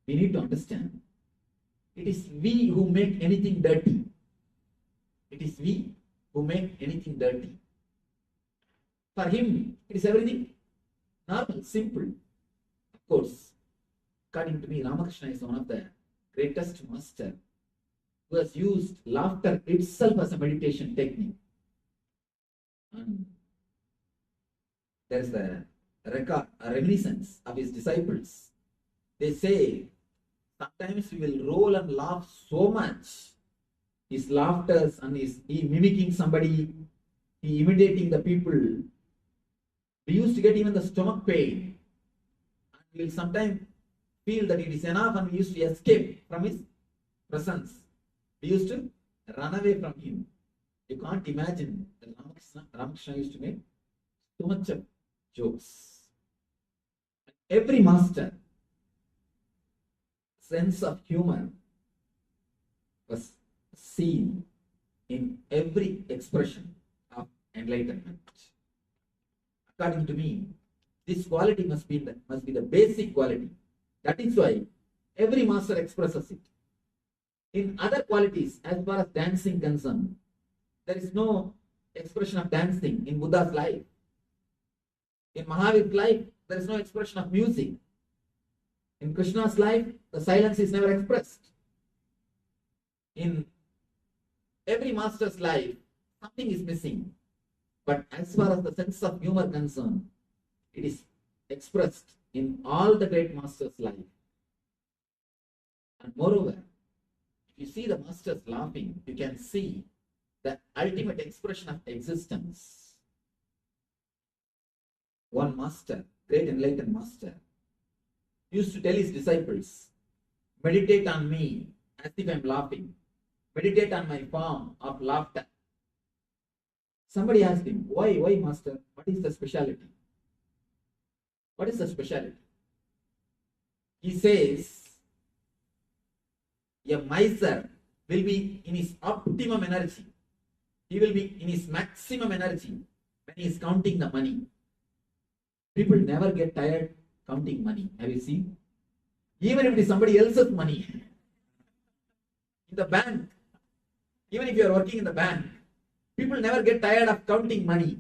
we need to understand. It is we who make anything dirty. It is we who make anything dirty. For him, it is everything normal, simple. Of course, according to me, Ramakrishna is one of the greatest master who has used laughter itself as a meditation technique. And there is a record, a reminiscence of his disciples. They say sometimes he will roll and laugh so much. His laughter and he mimicking somebody, he imitating the people. We used to get even the stomach pain. And we will sometimes feel that it is enough and we used to escape from his presence. We used to run away from him. You can't imagine that Ramakrishna used to make so much of jokes. Every master sense of humor was seen in every expression of enlightenment. According to me, this quality must be the basic quality. That is why every master expresses it. In other qualities, as far as dancing concerned, there is no expression of dancing in Buddha's life. In Mahavir's life, there is no expression of music. In Krishna's life, the silence is never expressed. In every master's life, something is missing. But as far as the sense of humor concerned, it is expressed in all the great masters' life. And moreover, if you see the masters laughing, you can see the ultimate expression of existence. One master, great enlightened master, used to tell his disciples, meditate on me as if I am laughing. Meditate on my form of laughter. Somebody asked him, why master? What is the speciality? What is the speciality? He says, a miser will be in his optimum energy. He will be in his maximum energy when he is counting the money. People never get tired counting money. Have you seen? Even if it is somebody else's money. In the bank, even if you are working in the bank, people never get tired of counting money.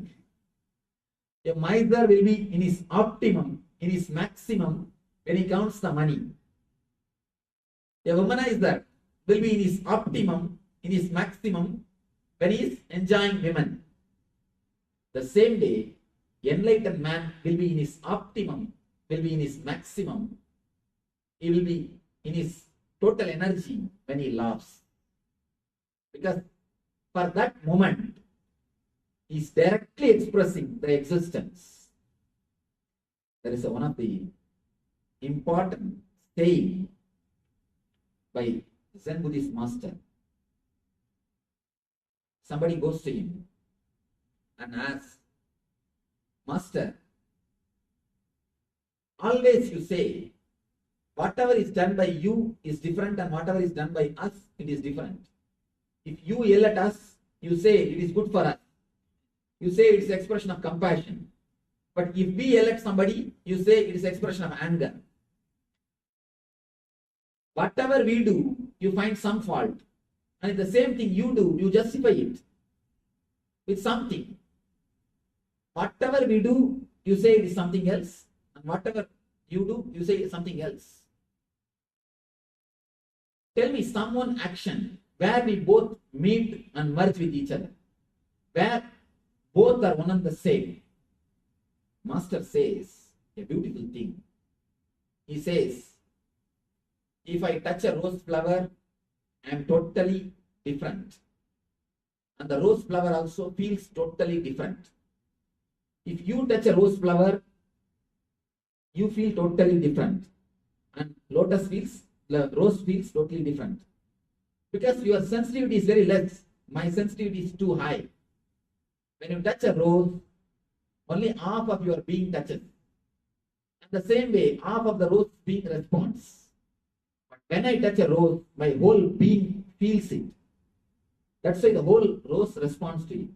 A miser will be in his optimum, in his maximum when he counts the money. A womanizer will be in his optimum, in his maximum when he is enjoying women. The same day, enlightened man will be in his optimum, will be in his maximum. He will be in his total energy when he laughs. Because for that moment, he is directly expressing the existence. There is one of the important saying by Zen Buddhist master. Somebody goes to him and asks, Master, always you say, whatever is done by you is different and whatever is done by us, it is different. If you yell at us, you say it is good for us. You say it is expression of compassion. But if we yell at somebody, you say it is expression of anger. Whatever we do, you find some fault. And the same thing you do, you justify it with something. Whatever we do, you say it is something else. And whatever you do, you say it is something else. Tell me one action where we both meet and merge with each other. Where both are one and the same. Master says a beautiful thing. He says, if I touch a rose flower, I am totally different. And the rose flower also feels totally different. If you touch a rose flower, you feel totally different. And the rose feels totally different. Because your sensitivity is very less. My sensitivity is too high. When you touch a rose, only half of your being touches. And the same way, half of the rose being responds. But when I touch a rose, my whole being feels it. That's why the whole rose responds to it.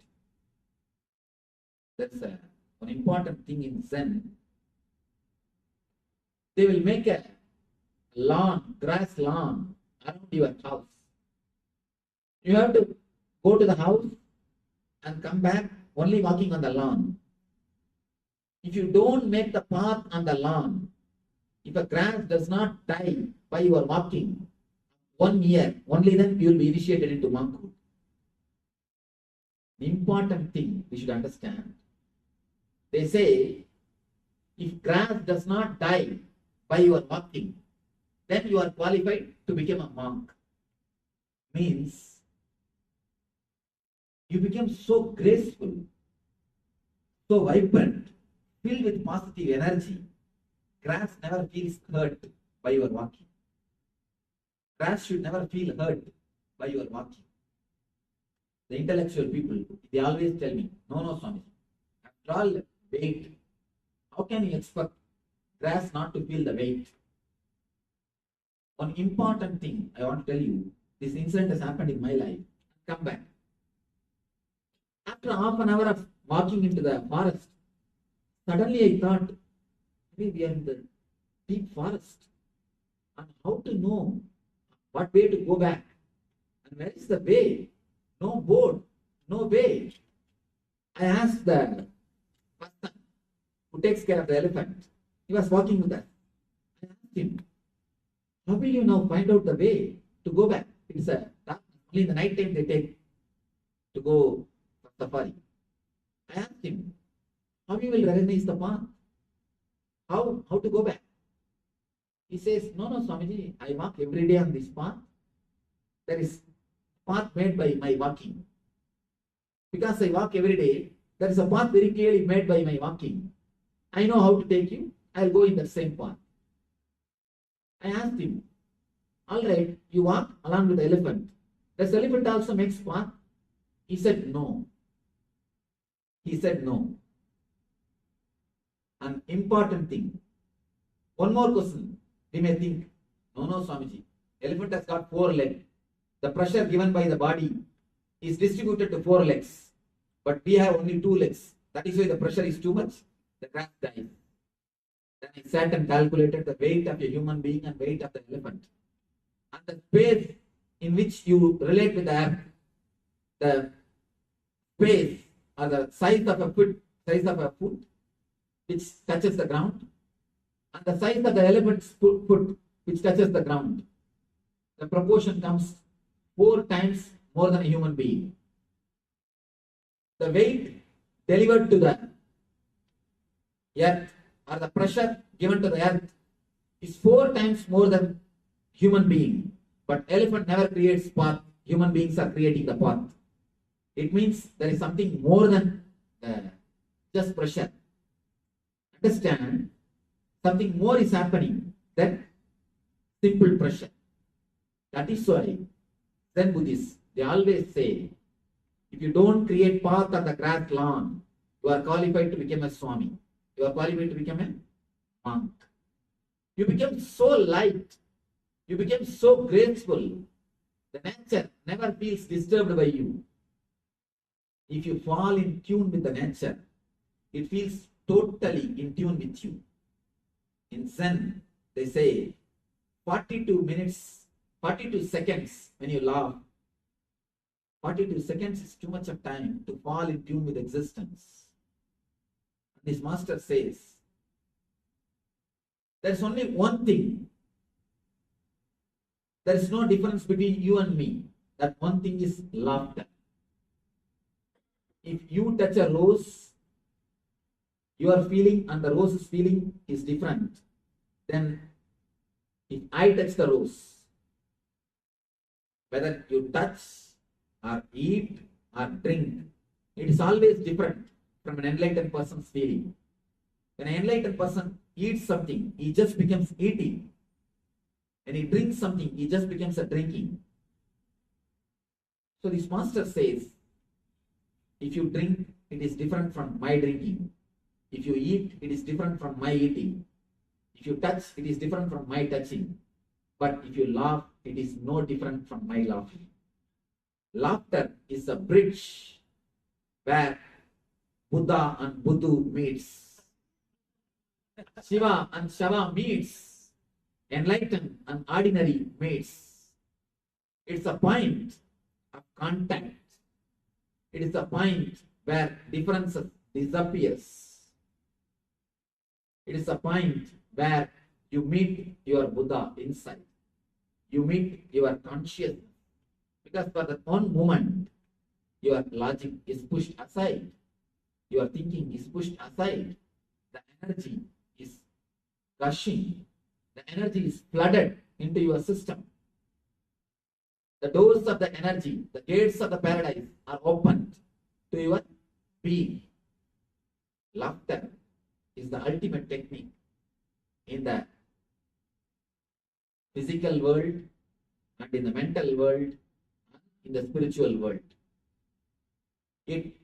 That's an important thing in Zen. They will make a lawn, grass lawn, around your house. You have to go to the house and come back only walking on the lawn. If you don't make the path on the lawn, if a grass does not die by your walking 1 year, only then you will be initiated into monkhood. The important thing we should understand. They say, if grass does not die by your walking, then you are qualified to become a monk. Means you become so graceful, so vibrant, filled with positive energy. Grass never feels hurt by your walking. Grass should never feel hurt by your walking. The intellectual people, they always tell me, no, Swami, after all weight, how can you expect grass not to feel the weight? One important thing I want to tell you, this incident has happened in my life. Come back. After half an hour of walking into the forest, suddenly I thought, maybe we are in the deep forest. And how to know what way to go back? And where is the way? No board, no way. I asked the person who takes care of the elephant. He was walking with us. I asked him, how will you now find out the way to go back? It's only in the night time they take to go for safari. I asked him, how you will recognize the path? How to go back? He says, no, Swamiji, I walk every day on this path. There is path made by my walking. Because I walk every day, there is a path very clearly made by my walking. I know how to take you. I'll go in the same path. I asked him, all right, you walk along with the elephant. Does the elephant also make path? He said no. He said no. An important thing. One more question. We may think, no, Swamiji. Elephant has got 4 legs. The pressure given by the body is distributed to 4 legs. But we have only 2 legs. That is why the pressure is too much. The grass dies. Then I sat and calculated the weight of a human being and weight of the elephant. And the space in which you relate with the earth, the space or the size of a foot which touches the ground, and the size of the elephant's foot which touches the ground. The proportion comes 4 times more than a human being. The weight delivered to the earth or the pressure given to the earth is 4 times more than human being. But elephant never creates path. Human beings are creating the path. It means there is something more than just pressure. Understand, something more is happening than simple pressure. That is why Zen Buddhists, they always say, if you don't create path on the grass lawn, you are qualified to become a Swami. You are qualified to become a monk. You become so light. You become so graceful. The nature never feels disturbed by you. If you fall in tune with the nature, it feels totally in tune with you. In Zen, they say 42 seconds when you laugh. 42 seconds is too much of time to fall in tune with existence. This master says, there is only one thing. There is no difference between you and me. That one thing is laughter. If you touch a rose, your feeling and the rose's feeling is different. Then if I touch the rose, whether you touch or eat or drink, it is always different from an enlightened person's feeling. When an enlightened person eats something, he just becomes eating. When he drinks something, he just becomes a drinking. So this master says, if you drink, it is different from my drinking. If you eat, it is different from my eating. If you touch, it is different from my touching. But if you laugh, it is no different from my laughing. Laughter is a bridge where Buddha and Buddhu meets. Shiva and Shava meets. Enlightened and ordinary meets. It's a point of contact. It is a point where differences disappears. It is a point where you meet your Buddha inside. You meet your consciousness. Because for that one moment, your logic is pushed aside. Your thinking is pushed aside. The energy is gushing. The energy is flooded into your system. The doors of the energy, the gates of the paradise are opened to your being. Laughter is the ultimate technique in the physical world and in the mental world, in the spiritual world. It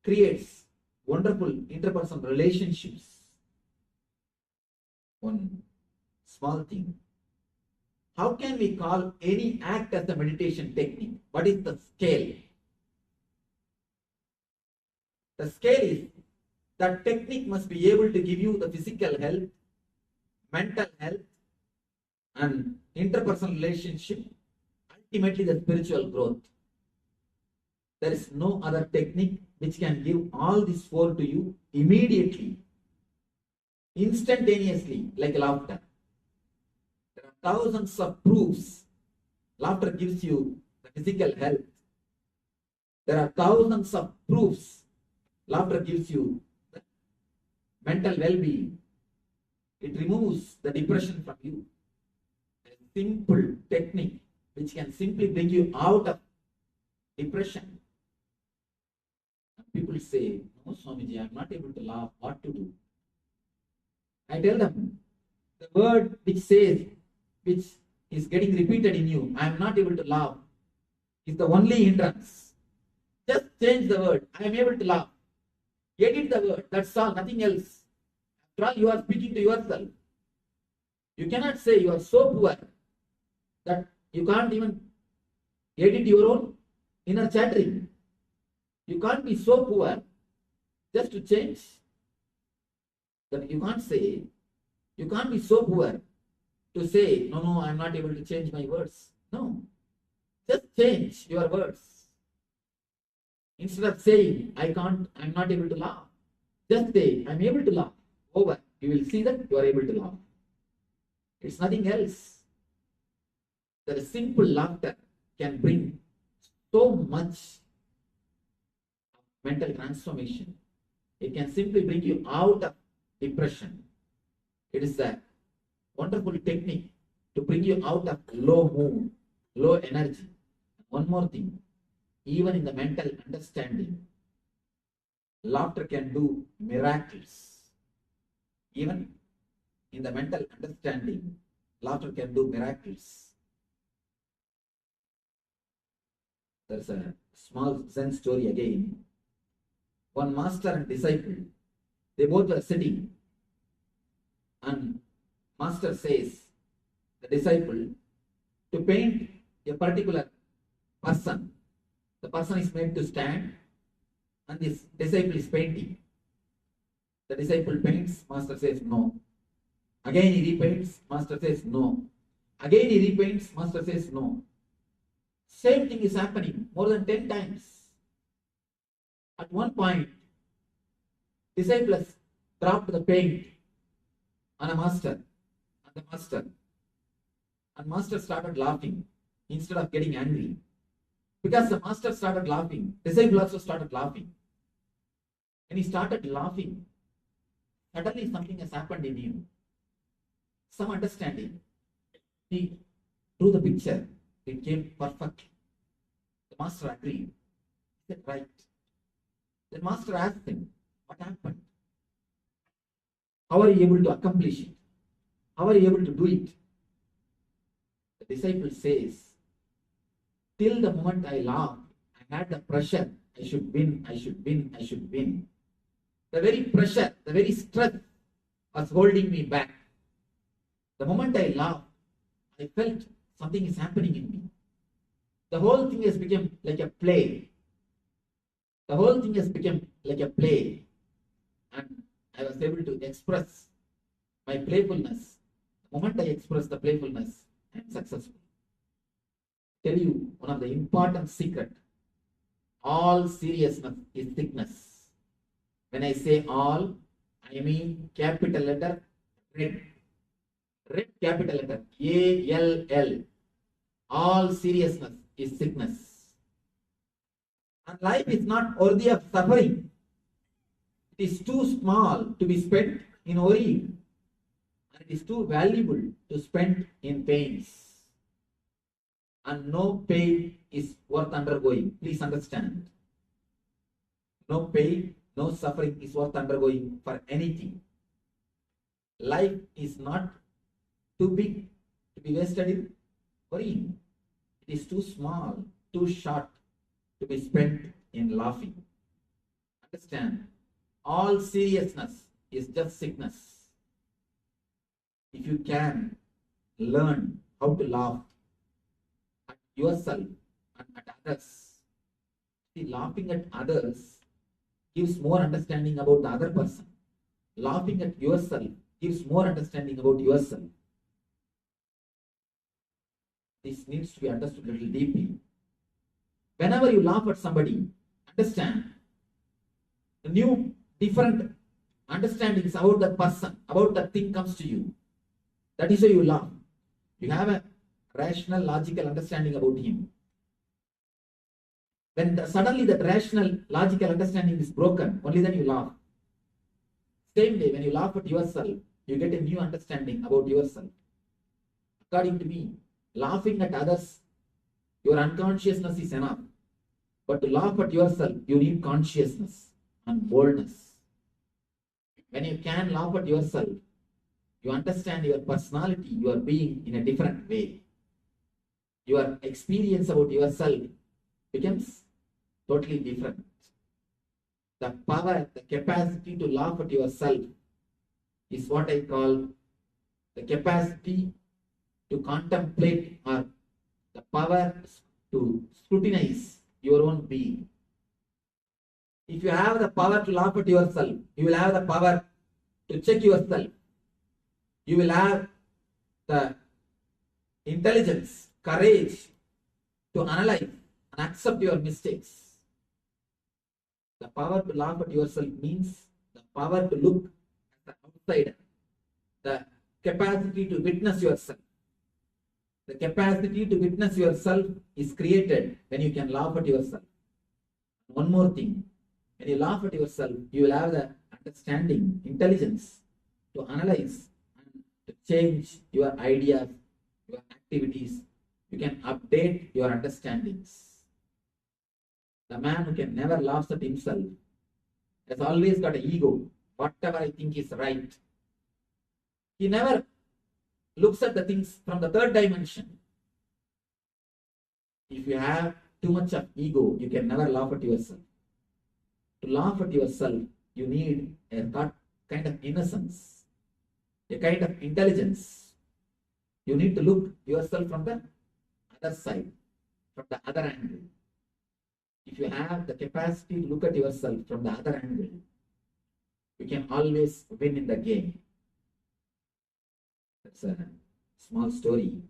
creates wonderful interpersonal relationships. One small thing. How can we call any act as a meditation technique? What is the scale? The scale is that technique must be able to give you the physical health, mental health, and interpersonal relationship, ultimately the spiritual growth. There is no other technique which can give all these four to you immediately, instantaneously, like laughter. There are thousands of proofs. Laughter gives you the physical health. There are thousands of proofs. Laughter gives you the mental well-being. It removes the depression from you. A simple technique which can simply bring you out of depression. People say, "No, Swamiji, I am not able to laugh. What to do?" I tell them, the word which is getting repeated in you, "I am not able to laugh," is the only hindrance. Just change the word, "I am able to laugh." Edit the word, that's all, nothing else. After all, you are speaking to yourself. You cannot say you are so poor that you can't even edit your own inner chattering. You can't be so poor just to change. That you can't say, you can't be so poor to say, no, I'm not able to change my words. No, just change your words. Instead of saying, I'm not able to laugh, just say, I'm able to laugh. Over. You will see that you are able to laugh. It's nothing else. That a simple laughter can bring so much mental transformation. It can simply bring you out of depression. It is a wonderful technique to bring you out of low mood, low energy. One more thing, even in the mental understanding, laughter can do miracles. Even in the mental understanding, laughter can do miracles. There's a small Zen story again. One master and disciple, they both were sitting, and master says, the disciple, to paint a particular person. The person is made to stand, and this disciple is painting. The disciple paints, master says no. Again he repaints, master says no. Again he repaints, master says no. Same thing is happening more than 10 times. At one point, disciple has dropped the paint on a master, and master started laughing instead of getting angry. Because the master started laughing, disciple also started laughing. When he started laughing, suddenly something has happened in him. Some understanding. He drew the picture. It came perfect. The master agreed. He said, right. The master asked him, what happened? How are you able to accomplish it? How are you able to do it? The disciple says, till the moment I laughed, I had the pressure. I should win, I should win, I should win. The very pressure, the very stress was holding me back. The moment I laughed, I felt something is happening in me. The whole thing has become like a play. The whole thing has become like a play. And I was able to express my playfulness. The moment I express the playfulness, I am successful. tell you one of the important secret. All seriousness is sickness. When I say all, I mean capital letter red. Red capital letter A-L-L. All seriousness is sickness. And life is not worthy of suffering. It is too small to be spent in worrying. And it is too valuable to spend in pains. And no pain is worth undergoing. Please understand. No pain, no suffering is worth undergoing for anything. Life is not too big to be wasted in worrying. It is too small, too short to be spent in laughing. Understand, all seriousness is just sickness. If you can learn how to laugh at yourself and at others, see, laughing at others gives more understanding about the other person. Laughing at yourself gives more understanding about yourself. This needs to be understood a little deeply. Whenever you laugh at somebody, understand the new, different understandings about that person, about that thing comes to you. That is why you laugh. You have a rational, logical understanding about him. When suddenly that rational, logical understanding is broken, only then you laugh. Same way, when you laugh at yourself, you get a new understanding about yourself. According to me, laughing at others, your unconsciousness is enough. But to laugh at yourself, you need consciousness and boldness. When you can laugh at yourself, you understand your personality, your being in a different way. Your experience about yourself becomes totally different. The power, the capacity to laugh at yourself is what I call the capacity to contemplate, or the power to scrutinize your own being. If you have the power to laugh at yourself, you will have the power to check yourself. You will have the intelligence, courage to analyze and accept your mistakes. The power to laugh at yourself means the power to look at the outsider, the capacity to witness yourself. The capacity to witness yourself is created when you can laugh at yourself. One more thing, when you laugh at yourself, you will have the understanding, intelligence to analyze and to change your ideas, your activities. You can update your understandings. The man who can never laugh at himself has always got an ego. Whatever I think is right. He never looks at the things from the third dimension. If you have too much of ego, you can never laugh at yourself. To laugh at yourself, you need a kind of innocence, a kind of intelligence. You need to look yourself from the other side, from the other angle. If you have the capacity to look at yourself from the other angle, you can always win in the game. That's a small story.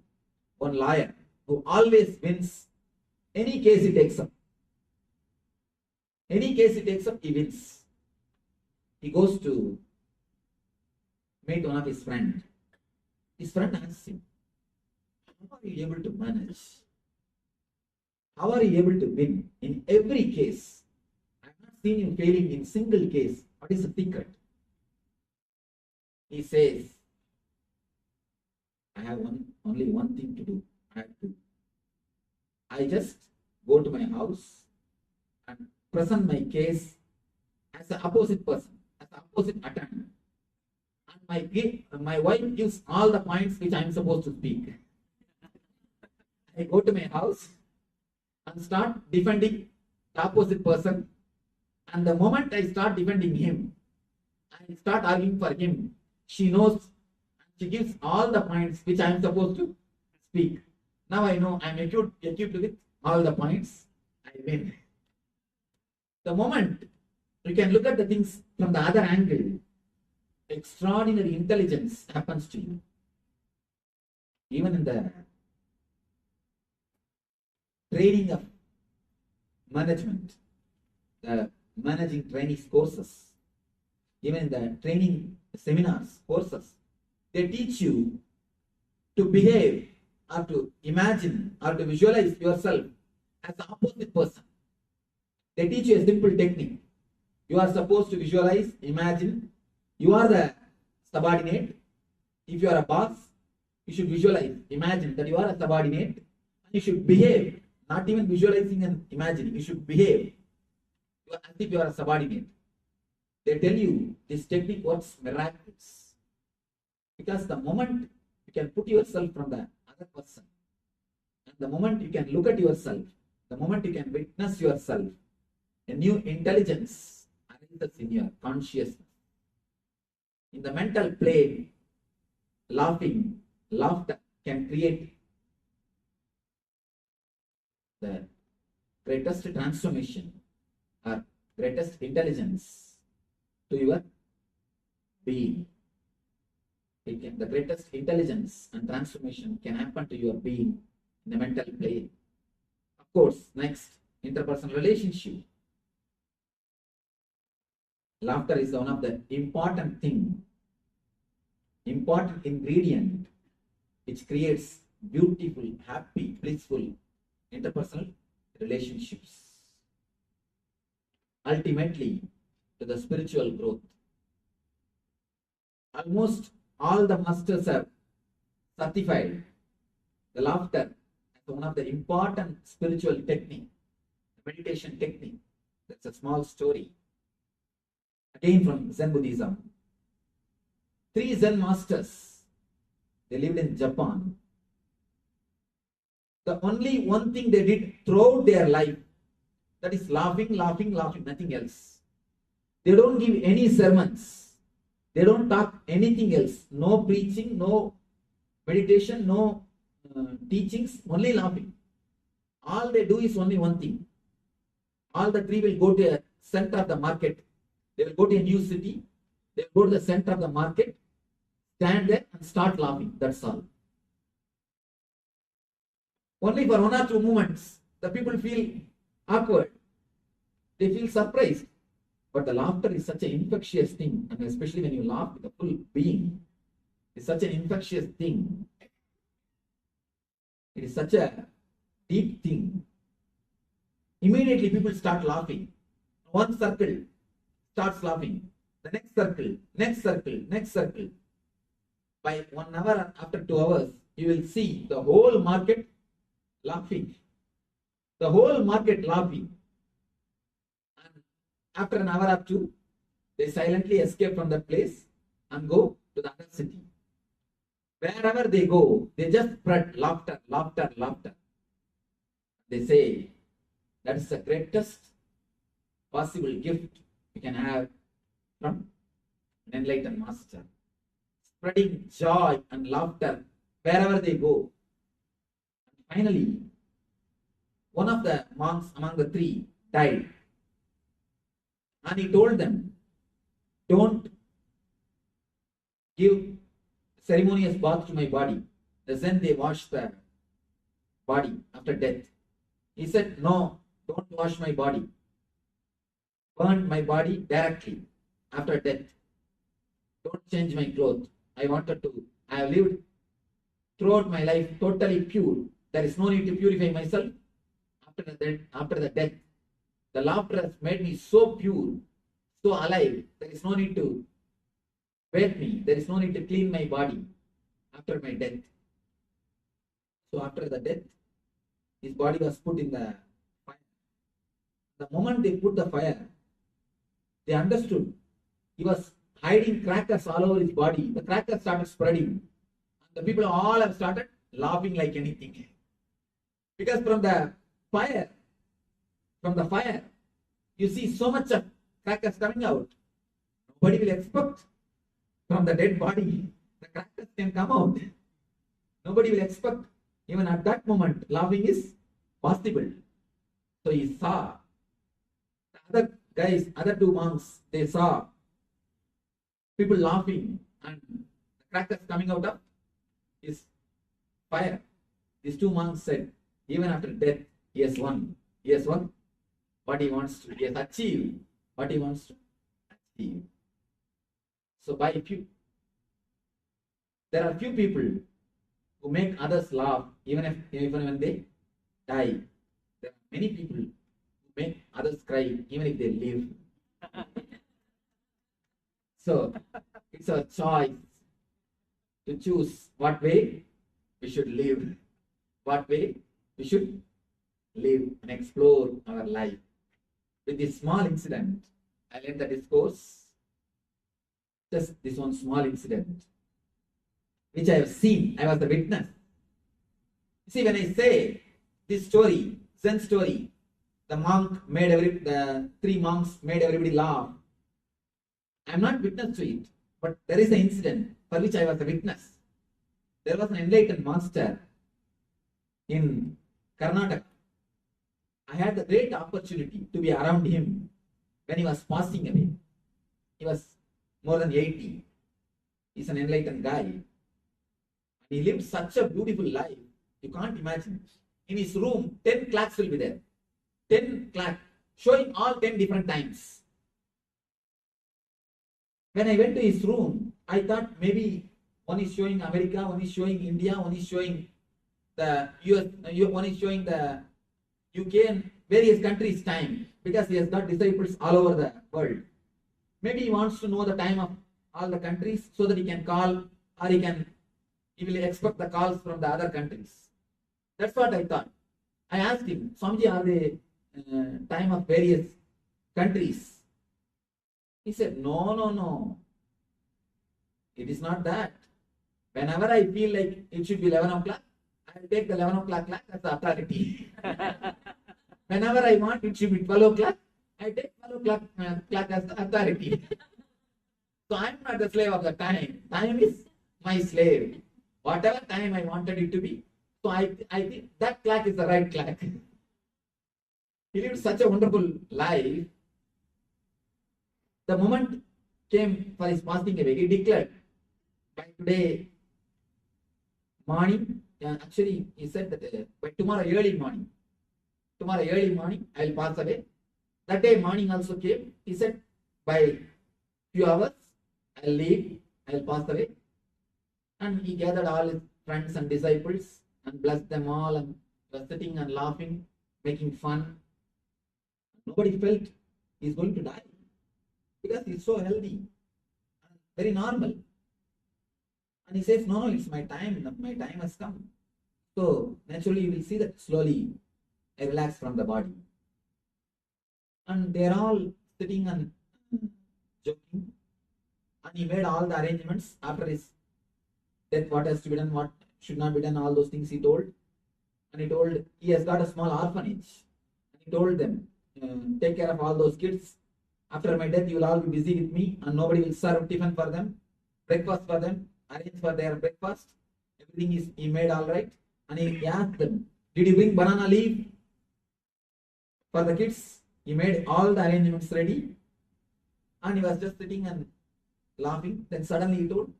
One lawyer who always wins any case he takes up. Any case he takes up, he wins. He goes to meet one of his friends. His friend asks him, how are you able to manage? How are you able to win in every case? I have not seen you failing in single case. What is the secret? He says, I have only one thing to do. I just go to my house and present my case as an opposite person, as an opposite attorney. And my wife gives all the points which I am supposed to speak. I go to my house and start defending the opposite person. And the moment I start defending him, I start arguing for him. She knows, she gives all the points which I am supposed to speak. Now I know I am equipped with all the points. I win. The moment you can look at the things from the other angle, extraordinary intelligence happens to you. Even in the training of management, the managing trainees courses, even the training seminars, courses, they teach you to behave or to imagine or to visualize yourself as the opposite person. They teach you a simple technique. You are supposed to visualize, imagine, you are the subordinate. If you are a boss, you should visualize, imagine that you are a subordinate, and you should behave, not even visualizing and imagining, you should behave as if you are a subordinate. They tell you this technique works miraculous, because the moment you can put yourself from the other person, and the moment you can look at yourself, the moment you can witness yourself, a new intelligence arises in your consciousness. In the mental plane, laughter can create the greatest transformation or greatest intelligence to your being. The greatest intelligence and transformation can happen to your being in the mental plane. Of course, next, interpersonal relationship. Laughter is one of the important ingredient which creates beautiful, happy, blissful interpersonal relationships. Ultimately, to the spiritual growth. Almost all the masters have certified the laughter as one of the important spiritual technique, meditation technique. That's a small story. Again from Zen Buddhism. 3 Zen masters, they lived in Japan. The only one thing they did throughout their life, that is laughing, nothing else. They don't give any sermons. They don't talk anything else. No preaching, no meditation, no teachings, only laughing. All they do is only one thing. All the 3 will go to a center of the market. They will go to a new city. They will go to the center of the market, stand there and start laughing. That's all. Only for 1 or 2 moments, the people feel awkward. They feel surprised. But the laughter is such an infectious thing, and especially when you laugh with a full being, it's such an infectious thing. It is such a deep thing. Immediately people start laughing. One circle starts laughing. The next circle, next circle, next circle. By 1 hour, after 2 hours, you will see the whole market laughing. The whole market laughing. And after an hour or 2, they silently escape from that place and go to the other city. Wherever they go, they just spread laughter, laughter, laughter. They say that is the greatest possible gift you can have from an enlightened master. Spreading joy and laughter wherever they go. Finally, one of the monks among the 3 died. And he told them, don't give ceremonious bath to my body. The Zen, they wash the body after death. He said, no, don't wash my body. Burn my body directly after death. Don't change my clothes. I have lived throughout my life totally pure. There is no need to purify myself after the death. The laughter has made me so pure, so alive. There is no need to bathe me. There is no need to clean my body after my death. So after the death, his body was put in the fire. The moment they put the fire, they understood he was hiding crackers all over his body. The crackers started spreading. And the people all have started laughing like anything. Because from the fire, you see so much of crackers coming out. Nobody will expect from the dead body the crackers can come out. Nobody will expect, even at that moment, laughing is possible. So he saw the other guys, other 2 monks, they saw people laughing and the crackers coming out of his fire. These 2 monks said, even after death, He has won. He has won what he wants to. He has achieved what he wants to achieve. So by few, there are few people who make others laugh even when they die. There are many people who make others cry even if they live. So it's a choice to choose what way we should live, what way we should live and explore our life. With this small incident, I learned the discourse, just this one small incident, which I have seen, I was the witness. See, when I say this story, Zen story, the three monks made everybody laugh. I am not witness to it, but there is an incident for which I was a witness. There was an enlightened master in Karnataka. I had the great opportunity to be around him when he was passing away. He was more than 80. He's an enlightened guy. He lived such a beautiful life. You can't imagine. In his room, 10 clocks will be there. 10 clocks, showing all 10 different times. When I went to his room, I thought maybe one is showing America, one is showing India, one is showing the US, one is showing the UK and various countries' time, because he has got disciples all over the world. Maybe he wants to know the time of all the countries so that he can call, or he will expect the calls from the other countries. That's what I thought. I asked him, Swamiji, are they time of various countries? He said, no. It is not that. Whenever I feel like it should be 11 o'clock, I will take the 11 o'clock clock as the authority. Whenever I want it should be 12 o'clock, I take 12 o'clock clock as the authority. So I am not the slave of the time. Time is my slave. Whatever time I wanted it to be. So I think that clock is the right clock. He lived such a wonderful life. The moment came for his passing away, he declared, by today morning, actually he said that by tomorrow early morning, I will pass away. That day morning also came. He said, by few hours, I will leave, I will pass away. And he gathered all his friends and disciples and blessed them all, and was sitting and laughing, making fun. Nobody felt he is going to die, because he is so healthy, very normal. And he says, no, it's my time has come. So naturally you will see that slowly I relax from the body. And they are all sitting and joking. And he made all the arrangements after his death, what has to be done, what should not be done, all those things he told. And he told, he has got a small orphanage. And he told them, take care of all those kids. After my death, you will all be busy with me, and nobody will serve tiffin for them, breakfast for them, arrange for their breakfast. Everything is he made all right. And he asked them, did you bring banana leaf for the kids? He made all the arrangements ready. And he was just sitting and laughing. Then suddenly he told,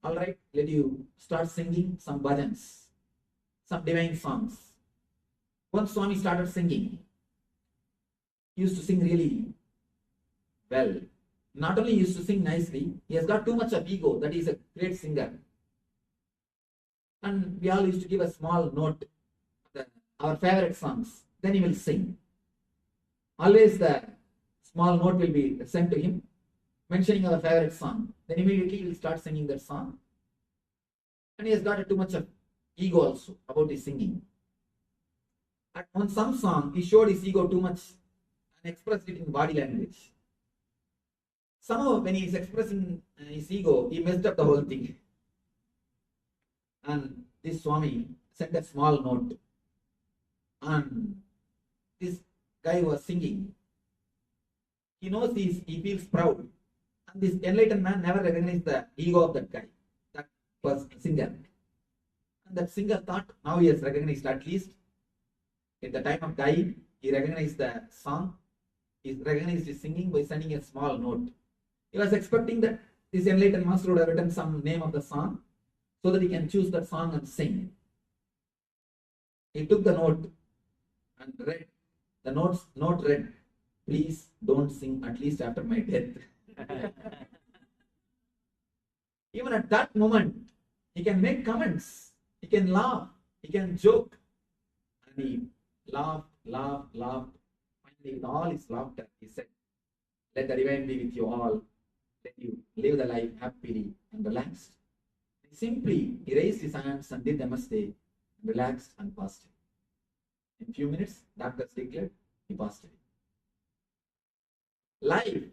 all right, let you start singing some bhajans, some divine songs. Once Swami started singing, he used to sing really well. Not only he used to sing nicely, he has got too much of ego that he is a great singer. And we all used to give a small note, our favorite songs. Then he will sing. Always the small note will be sent to him, mentioning our favorite song. Then immediately he will start singing that song. And he has got too much of ego also about his singing. And on some song, he showed his ego too much and expressed it in body language. Somehow when he is expressing his ego, he messed up the whole thing. And this Swami sent a small note. And this guy who was singing, he knows he feels proud. And this enlightened man never recognized the ego of that guy, that was singer. And that singer thought, now he has recognized, at least at the time of dying, he recognized the song. He recognized his singing by sending a small note. He was expecting that this enlightened master would have written some name of the song so that he can choose that song and sing. He took the note and read the note read, please don't sing at least after my death. Even at that moment, he can make comments, he can laugh, he can joke. And he laughed. Finally, with all his laughter, he said, let the divine be with you all. Let you live the life happily and relaxed. Simply, he raised his hands and did namaste, relaxed and passed away. In a few minutes, doctors declared he passed away. Life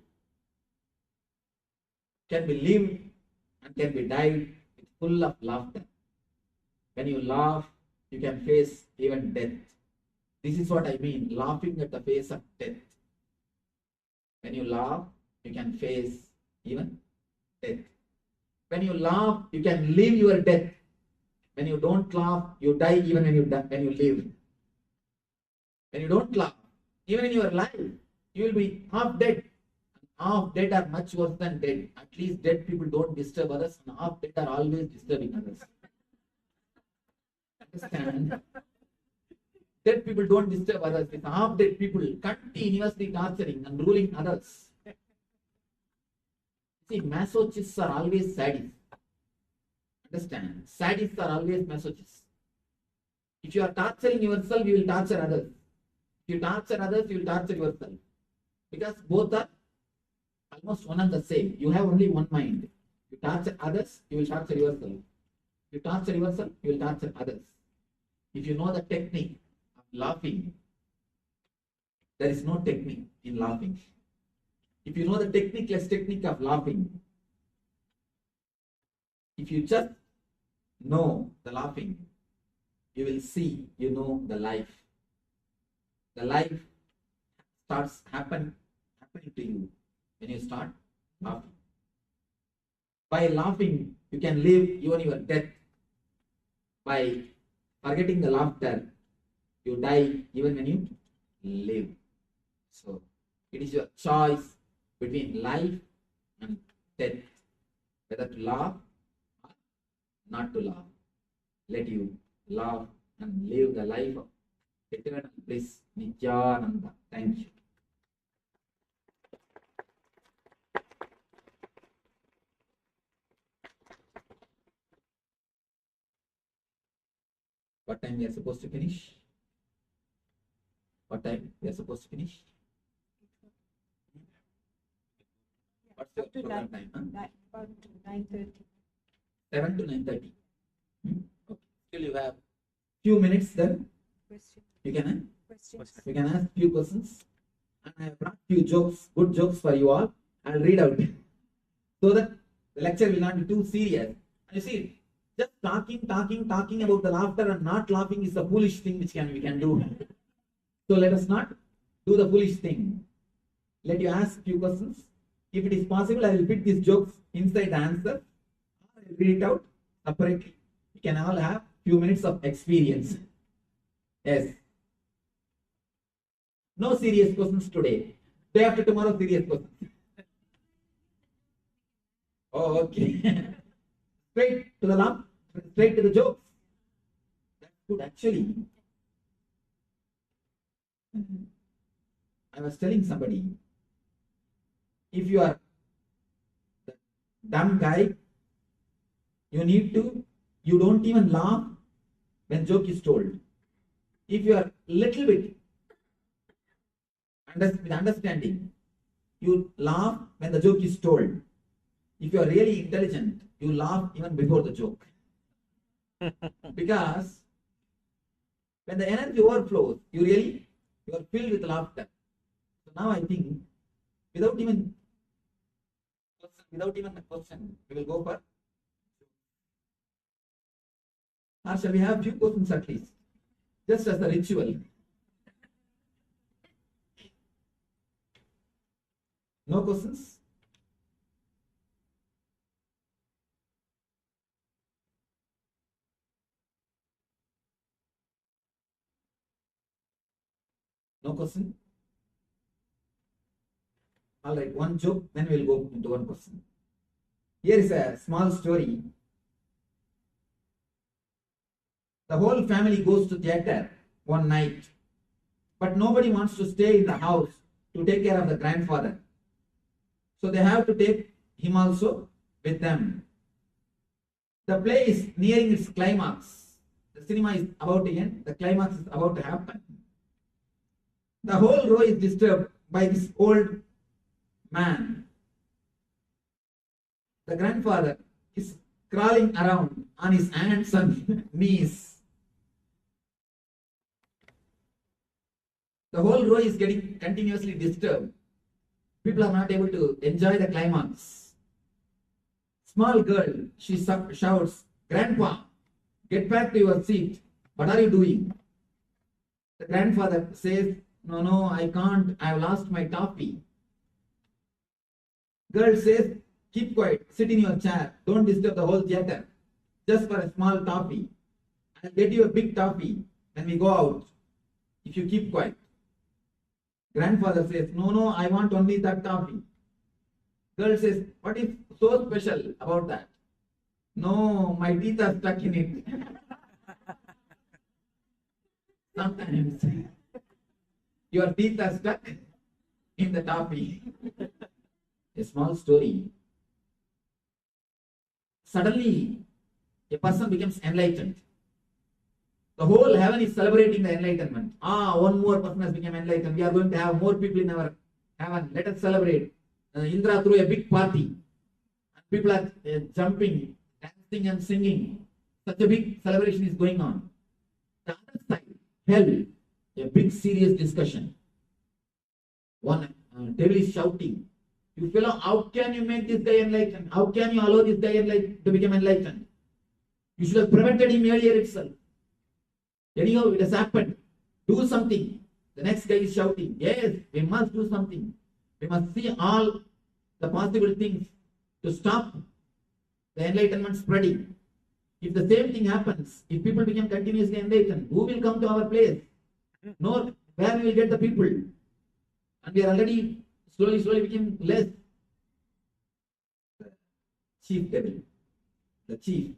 can be lived and can be died with full of laughter. When you laugh, you can face even death. This is what I mean, laughing at the face of death. When you laugh, you can face even death. When you laugh, you can live your death. When you don't laugh, you die even when you live. When you don't laugh, even in your life, you will be half dead. Half dead are much worse than dead. At least dead people don't disturb others, and half dead are always disturbing others. Understand? Dead people don't disturb others. With half dead people continuously torturing and ruling others. See, masochists are always sadists. Understand? Sadists are always masochists. If you are torturing yourself, you will torture others. If you torture others, you will torture yourself. Because both are almost one and the same. You have only one mind. You torture others, you will torture yourself. You torture yourself, you will torture others. If you know the technique of laughing, there is no technique in laughing. If you know the techniqueless technique of laughing, if you just know the laughing, you will see, you know the life. The life starts happening to you when you start laughing. By laughing, you can live even your death. By forgetting the laughter, you die even when you live. So, it is your choice between life and death, whether to laugh or not to laugh. Let you laugh and live the life of eternal bliss, Nithyananda. Thank you. What time we are supposed to finish? What time we are supposed to finish? What's your program time? About 9:30. 7 to 9:30. Okay. Still you have few minutes then. You can ask few questions. And I have brought few jokes, good jokes for you all. I'll read out so that the lecture will not be too serious. And you see, just talking about the laughter and not laughing is a foolish thing which we can do. So let us not do the foolish thing. Let you ask few questions. If it is possible, I will fit these jokes inside the answer. I will read it out separately. We can all have few minutes of experience. Yes. No serious questions today. Day after tomorrow, serious questions. Oh, okay. Straight to the laugh, straight to the jokes. That's good, actually. I was telling somebody, if you are the dumb guy, you don't even laugh when joke is told. If you are little bit with understanding, you laugh when the joke is told. If you are really intelligent, you laugh even before the joke. Because when the energy overflows, you are filled with laughter. So now I think, without even a question, we will go for. Or shall we have few questions at least? Just as a ritual. No questions? No question? All right, one joke, then we'll go into one question. Here is a small story. The whole family goes to theater one night. but nobody wants to stay in the house to take care of the grandfather. So they have to take him also with them. The play is nearing its climax. The cinema is about to end. The climax is about to happen. The whole row is disturbed by this old man. The grandfather is crawling around on his hands and knees. The whole row is getting continuously disturbed. People are not able to enjoy the climax. Small girl, she shouts, "Grandpa, get back to your seat. What are you doing?" The grandfather says, No, I can't. I've lost my toffee." Girl says, "Keep quiet. Sit in your chair. Don't disturb the whole theater. Just for a small toffee. I'll get you a big toffee when we go out, if you keep quiet." Grandfather says, No, I want only that toffee." Girl says, "What is so special about that?" "No, my teeth are stuck in it." Sometimes your teeth are stuck in the toffee. A small story. Suddenly, a person becomes enlightened. The whole heaven is celebrating the enlightenment. One more person has become enlightened. We are going to have more people in our heaven. Let us celebrate. Indra threw a big party. People are jumping, dancing and singing. Such a big celebration is going on. The other side, hell, a big serious discussion. One devil is shouting, "You fellow, how can you make this guy enlightened? How can you allow this guy to become enlightened? You should have prevented him earlier itself. Anyhow, it has happened. Do something." The next guy is shouting, "Yes, we must do something. We must see all the possible things to stop the enlightenment spreading. If the same thing happens, if people become continuously enlightened, who will come to our place? No, where we will get the people? And we are already slowly becoming less." The chief devil, the chief,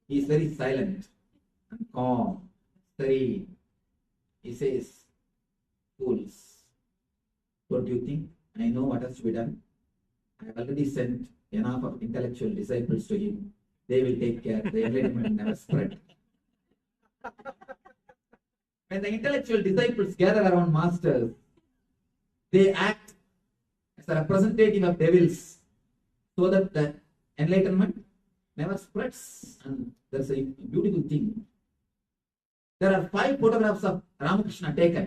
he is very silent and calm, serene. He says, "Fools, don't you think I know what has to be done? I have already sent enough of intellectual disciples to him. They will take care. The enlightenment never spread." When the intellectual disciples gather around masters, they act as a representative of devils so that the enlightenment never spreads. And that's a beautiful thing. There are 5 photographs of Ramakrishna taken.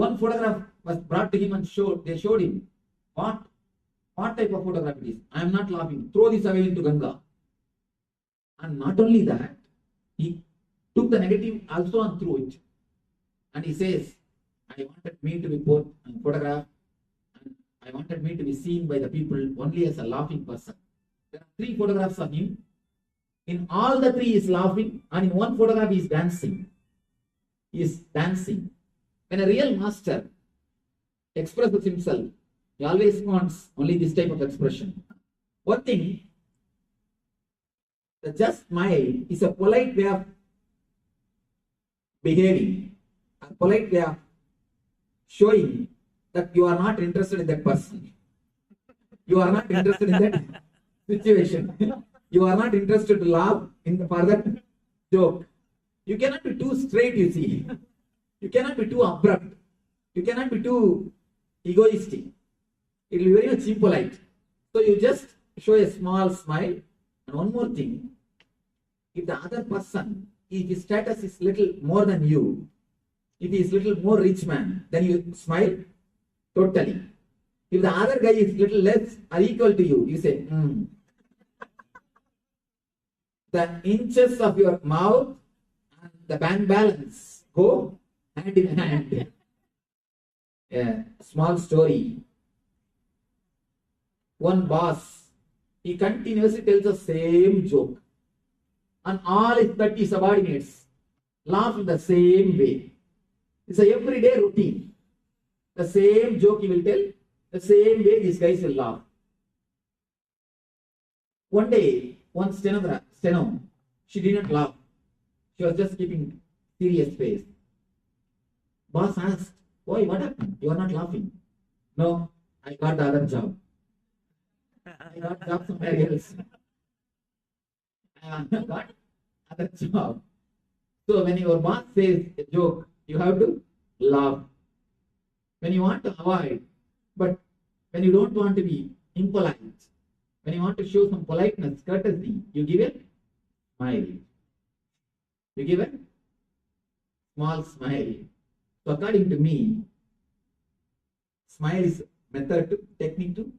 One photograph was brought to him and they showed him what type of photograph it is. "I am not laughing. Throw this away into Ganga." And not only that, he took the negative also and threw it. And he says, "I wanted me to be photographed, and I wanted me to be seen by the people only as a laughing person." There are 3 photographs of him. In all the 3 he is laughing, and in one photograph he is dancing. He is dancing. When a real master expresses himself, he always wants only this type of expression. One thing, the just smile is a polite way of behaving, a polite way of showing that you are not interested in that person. You are not interested in that situation. You are not interested to laugh for that joke. You cannot be too straight, you see. You cannot be too abrupt. You cannot be too egoistic. It will be very much impolite. So you just show a small smile. And one more thing, if the other person, if his status is little more than you, if he is little more rich man, then you smile totally. If the other guy is little less or equal to you, you say, The inches of your mouth and the bank balance go hand in hand. A small story. One boss, he continuously tells the same joke, and all his 30 subordinates laugh in the same way. It's a everyday routine. The same joke he will tell, the same way these guys will laugh. One day, one steno, she didn't laugh. She was just keeping serious face. Boss asked, why, what happened? You are not laughing. No, I got the other job. I got job somewhere else. I got other job. So when your boss says a joke, you have to laugh. When you want to avoid, but when you don't want to be impolite, when you want to show some politeness, courtesy, you give a smile. You give a small smile. So according to me, smile is method to technique to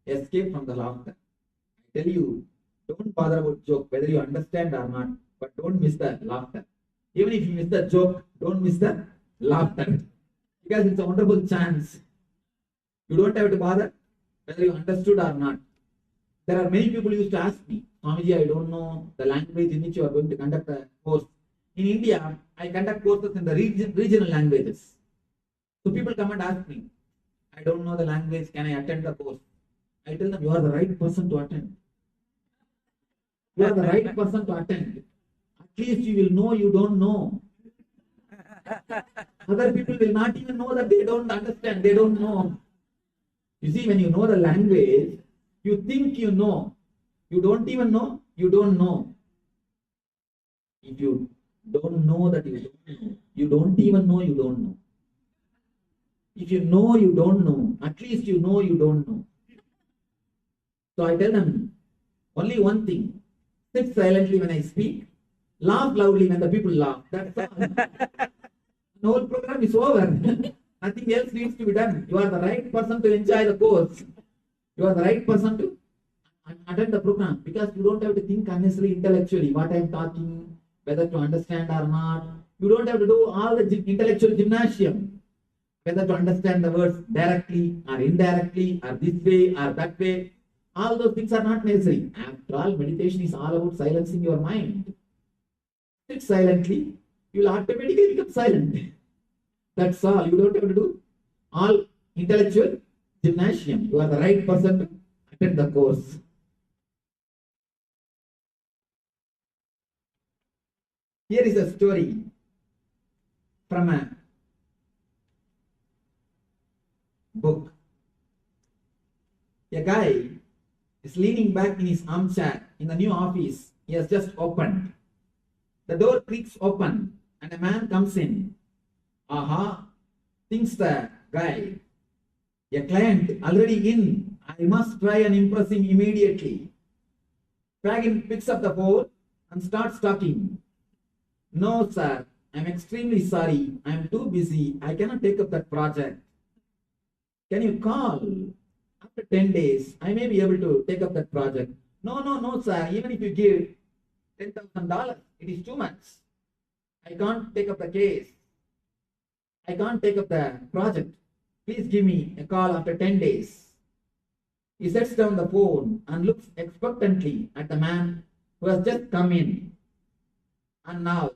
escape from the laughter. I tell you, don't bother about joke, whether you understand or not, but don't miss the laughter. Even if you miss the joke, don't miss the laughter. Because it's a wonderful chance. You don't have to bother whether you understood or not. There are many people who used to ask me, Swamiji, I don't know the language in which you are going to conduct a course. In India, I conduct courses in the regional languages. So people come and ask me, I don't know the language, can I attend the course? I tell them, you are the right person to attend. You are the right person to attend. At least you will know you don't know. Other people will not even know that they don't understand, they don't know. You see, when you know the language, you think you know. You don't even know, you don't know. If you don't know that you don't know, you don't even know you don't know. If you know you don't know, at least you know you don't know. So I tell them only one thing: sit silently when I speak, laugh loudly when the people laugh. That's all. The whole program is over. Nothing else needs to be done. You are the right person to enjoy the course. You are the right person to attend the program, because you don't have to think unnecessarily intellectually what I am talking, whether to understand or not. You don't have to do all the intellectual gymnasium, whether to understand the words directly or indirectly or this way or that way. All those things are not necessary. After all, meditation is all about silencing your mind. Sit silently, you will automatically become silent. That's all. You don't have to do all intellectual gymnasium. You are the right person to attend the course. Here is a story from a book. A guy is leaning back in his armchair in the new office he has just opened. The door creaks open and a man comes in. Aha, thinks the guy. A client already in. I must try and impress him immediately. Dragon picks up the phone and starts talking. No, sir, I'm extremely sorry. I'm too busy. I cannot take up that project. Can you call? After 10 days, I may be able to take up that project. No, sir. Even if you give $10,000, it is too much. I can't take up the case. I can't take up the project. Please give me a call after 10 days. He sets down the phone and looks expectantly at the man who has just come in. And now,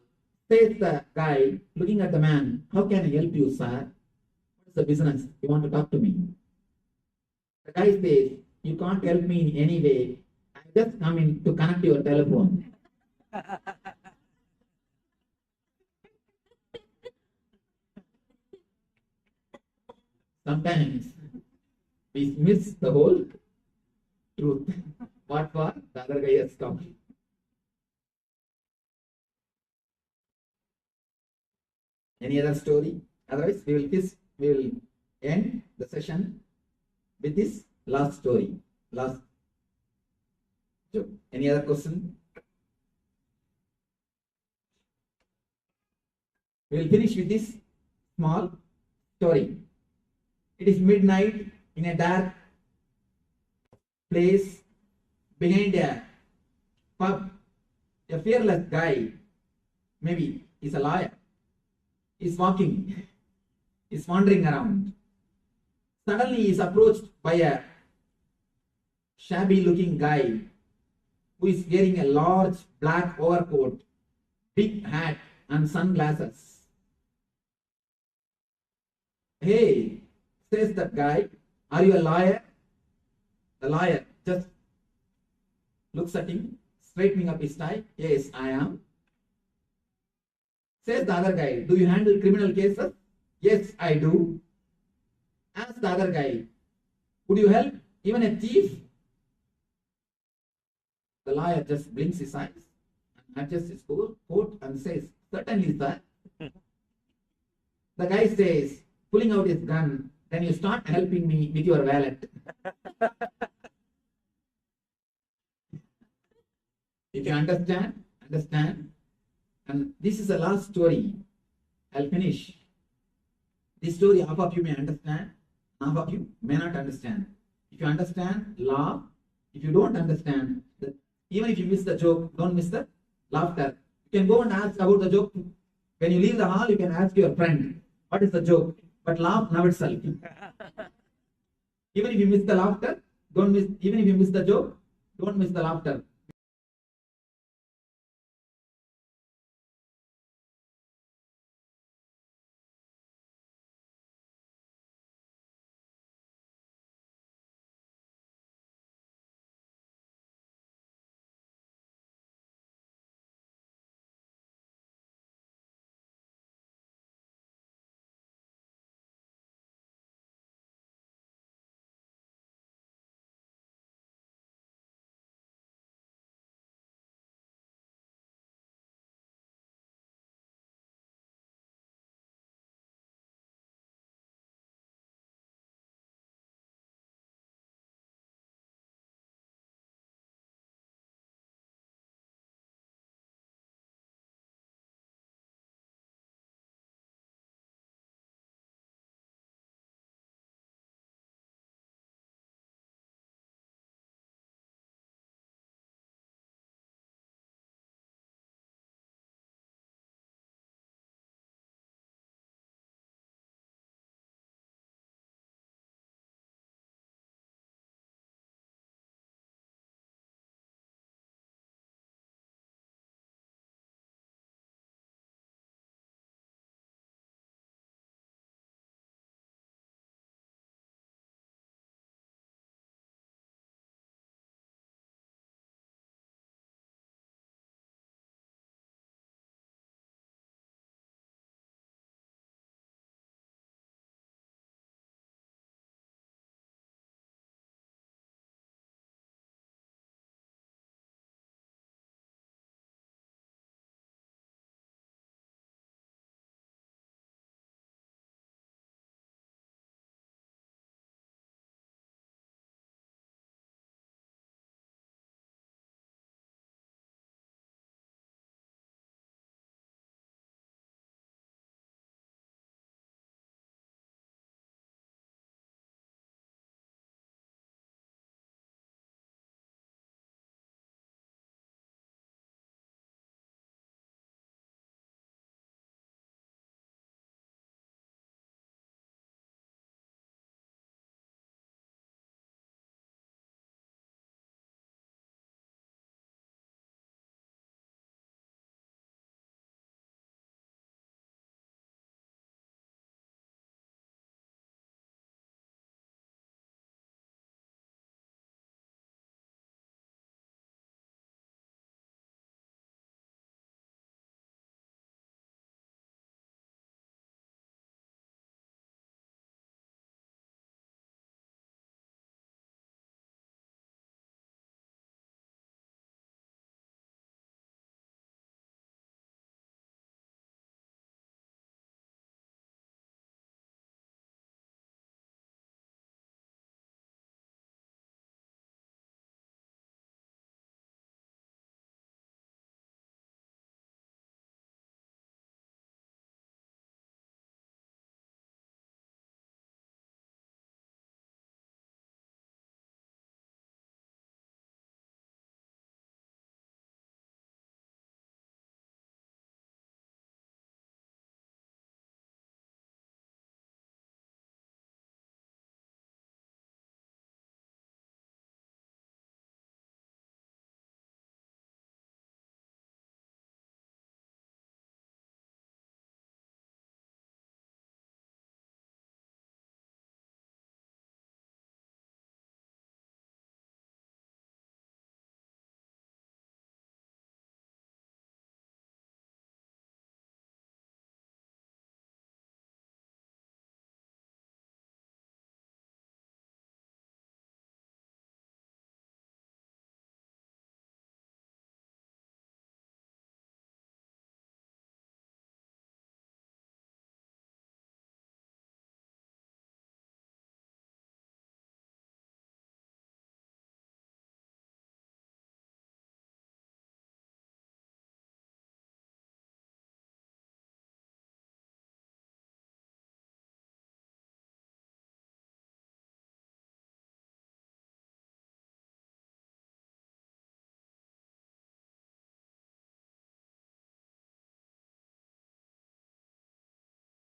says the guy, looking at the man, how can I help you, sir? What's the business? You want to talk to me? The guy says, you can't help me in any way. I just come in to connect your telephone. Sometimes we miss the whole truth. What for? The other guy has come. Any other story? Otherwise, we will end the session with this last story. Last joke. Any other question? We will finish with this small story. It is midnight in a dark place behind a pub. A fearless guy, maybe he's a lawyer, is walking, is wandering around. Suddenly he is approached by a shabby looking guy who is wearing a large black overcoat, big hat and sunglasses. Hey, says that guy, are you a lawyer? The lawyer just looks at him, straightening up his tie. Yes, I am. Says the other guy, do you handle criminal cases? Yes, I do. Ask the other guy, would you help even a thief? The lawyer just blinks his eyes and adjusts his coat and says, certainly, sir. The guy says, pulling out his gun, then you start helping me with your wallet. You can understand. And this is the last story. I'll finish. This story, half of you may understand, half of you may not understand. If you understand, laugh. If you don't understand, even if you miss the joke, don't miss the laughter. You can go and ask about the joke. When you leave the hall, you can ask your friend, what is the joke? But laugh now itself. Even if you miss the laughter, don't miss. Even if you miss the joke, don't miss the laughter.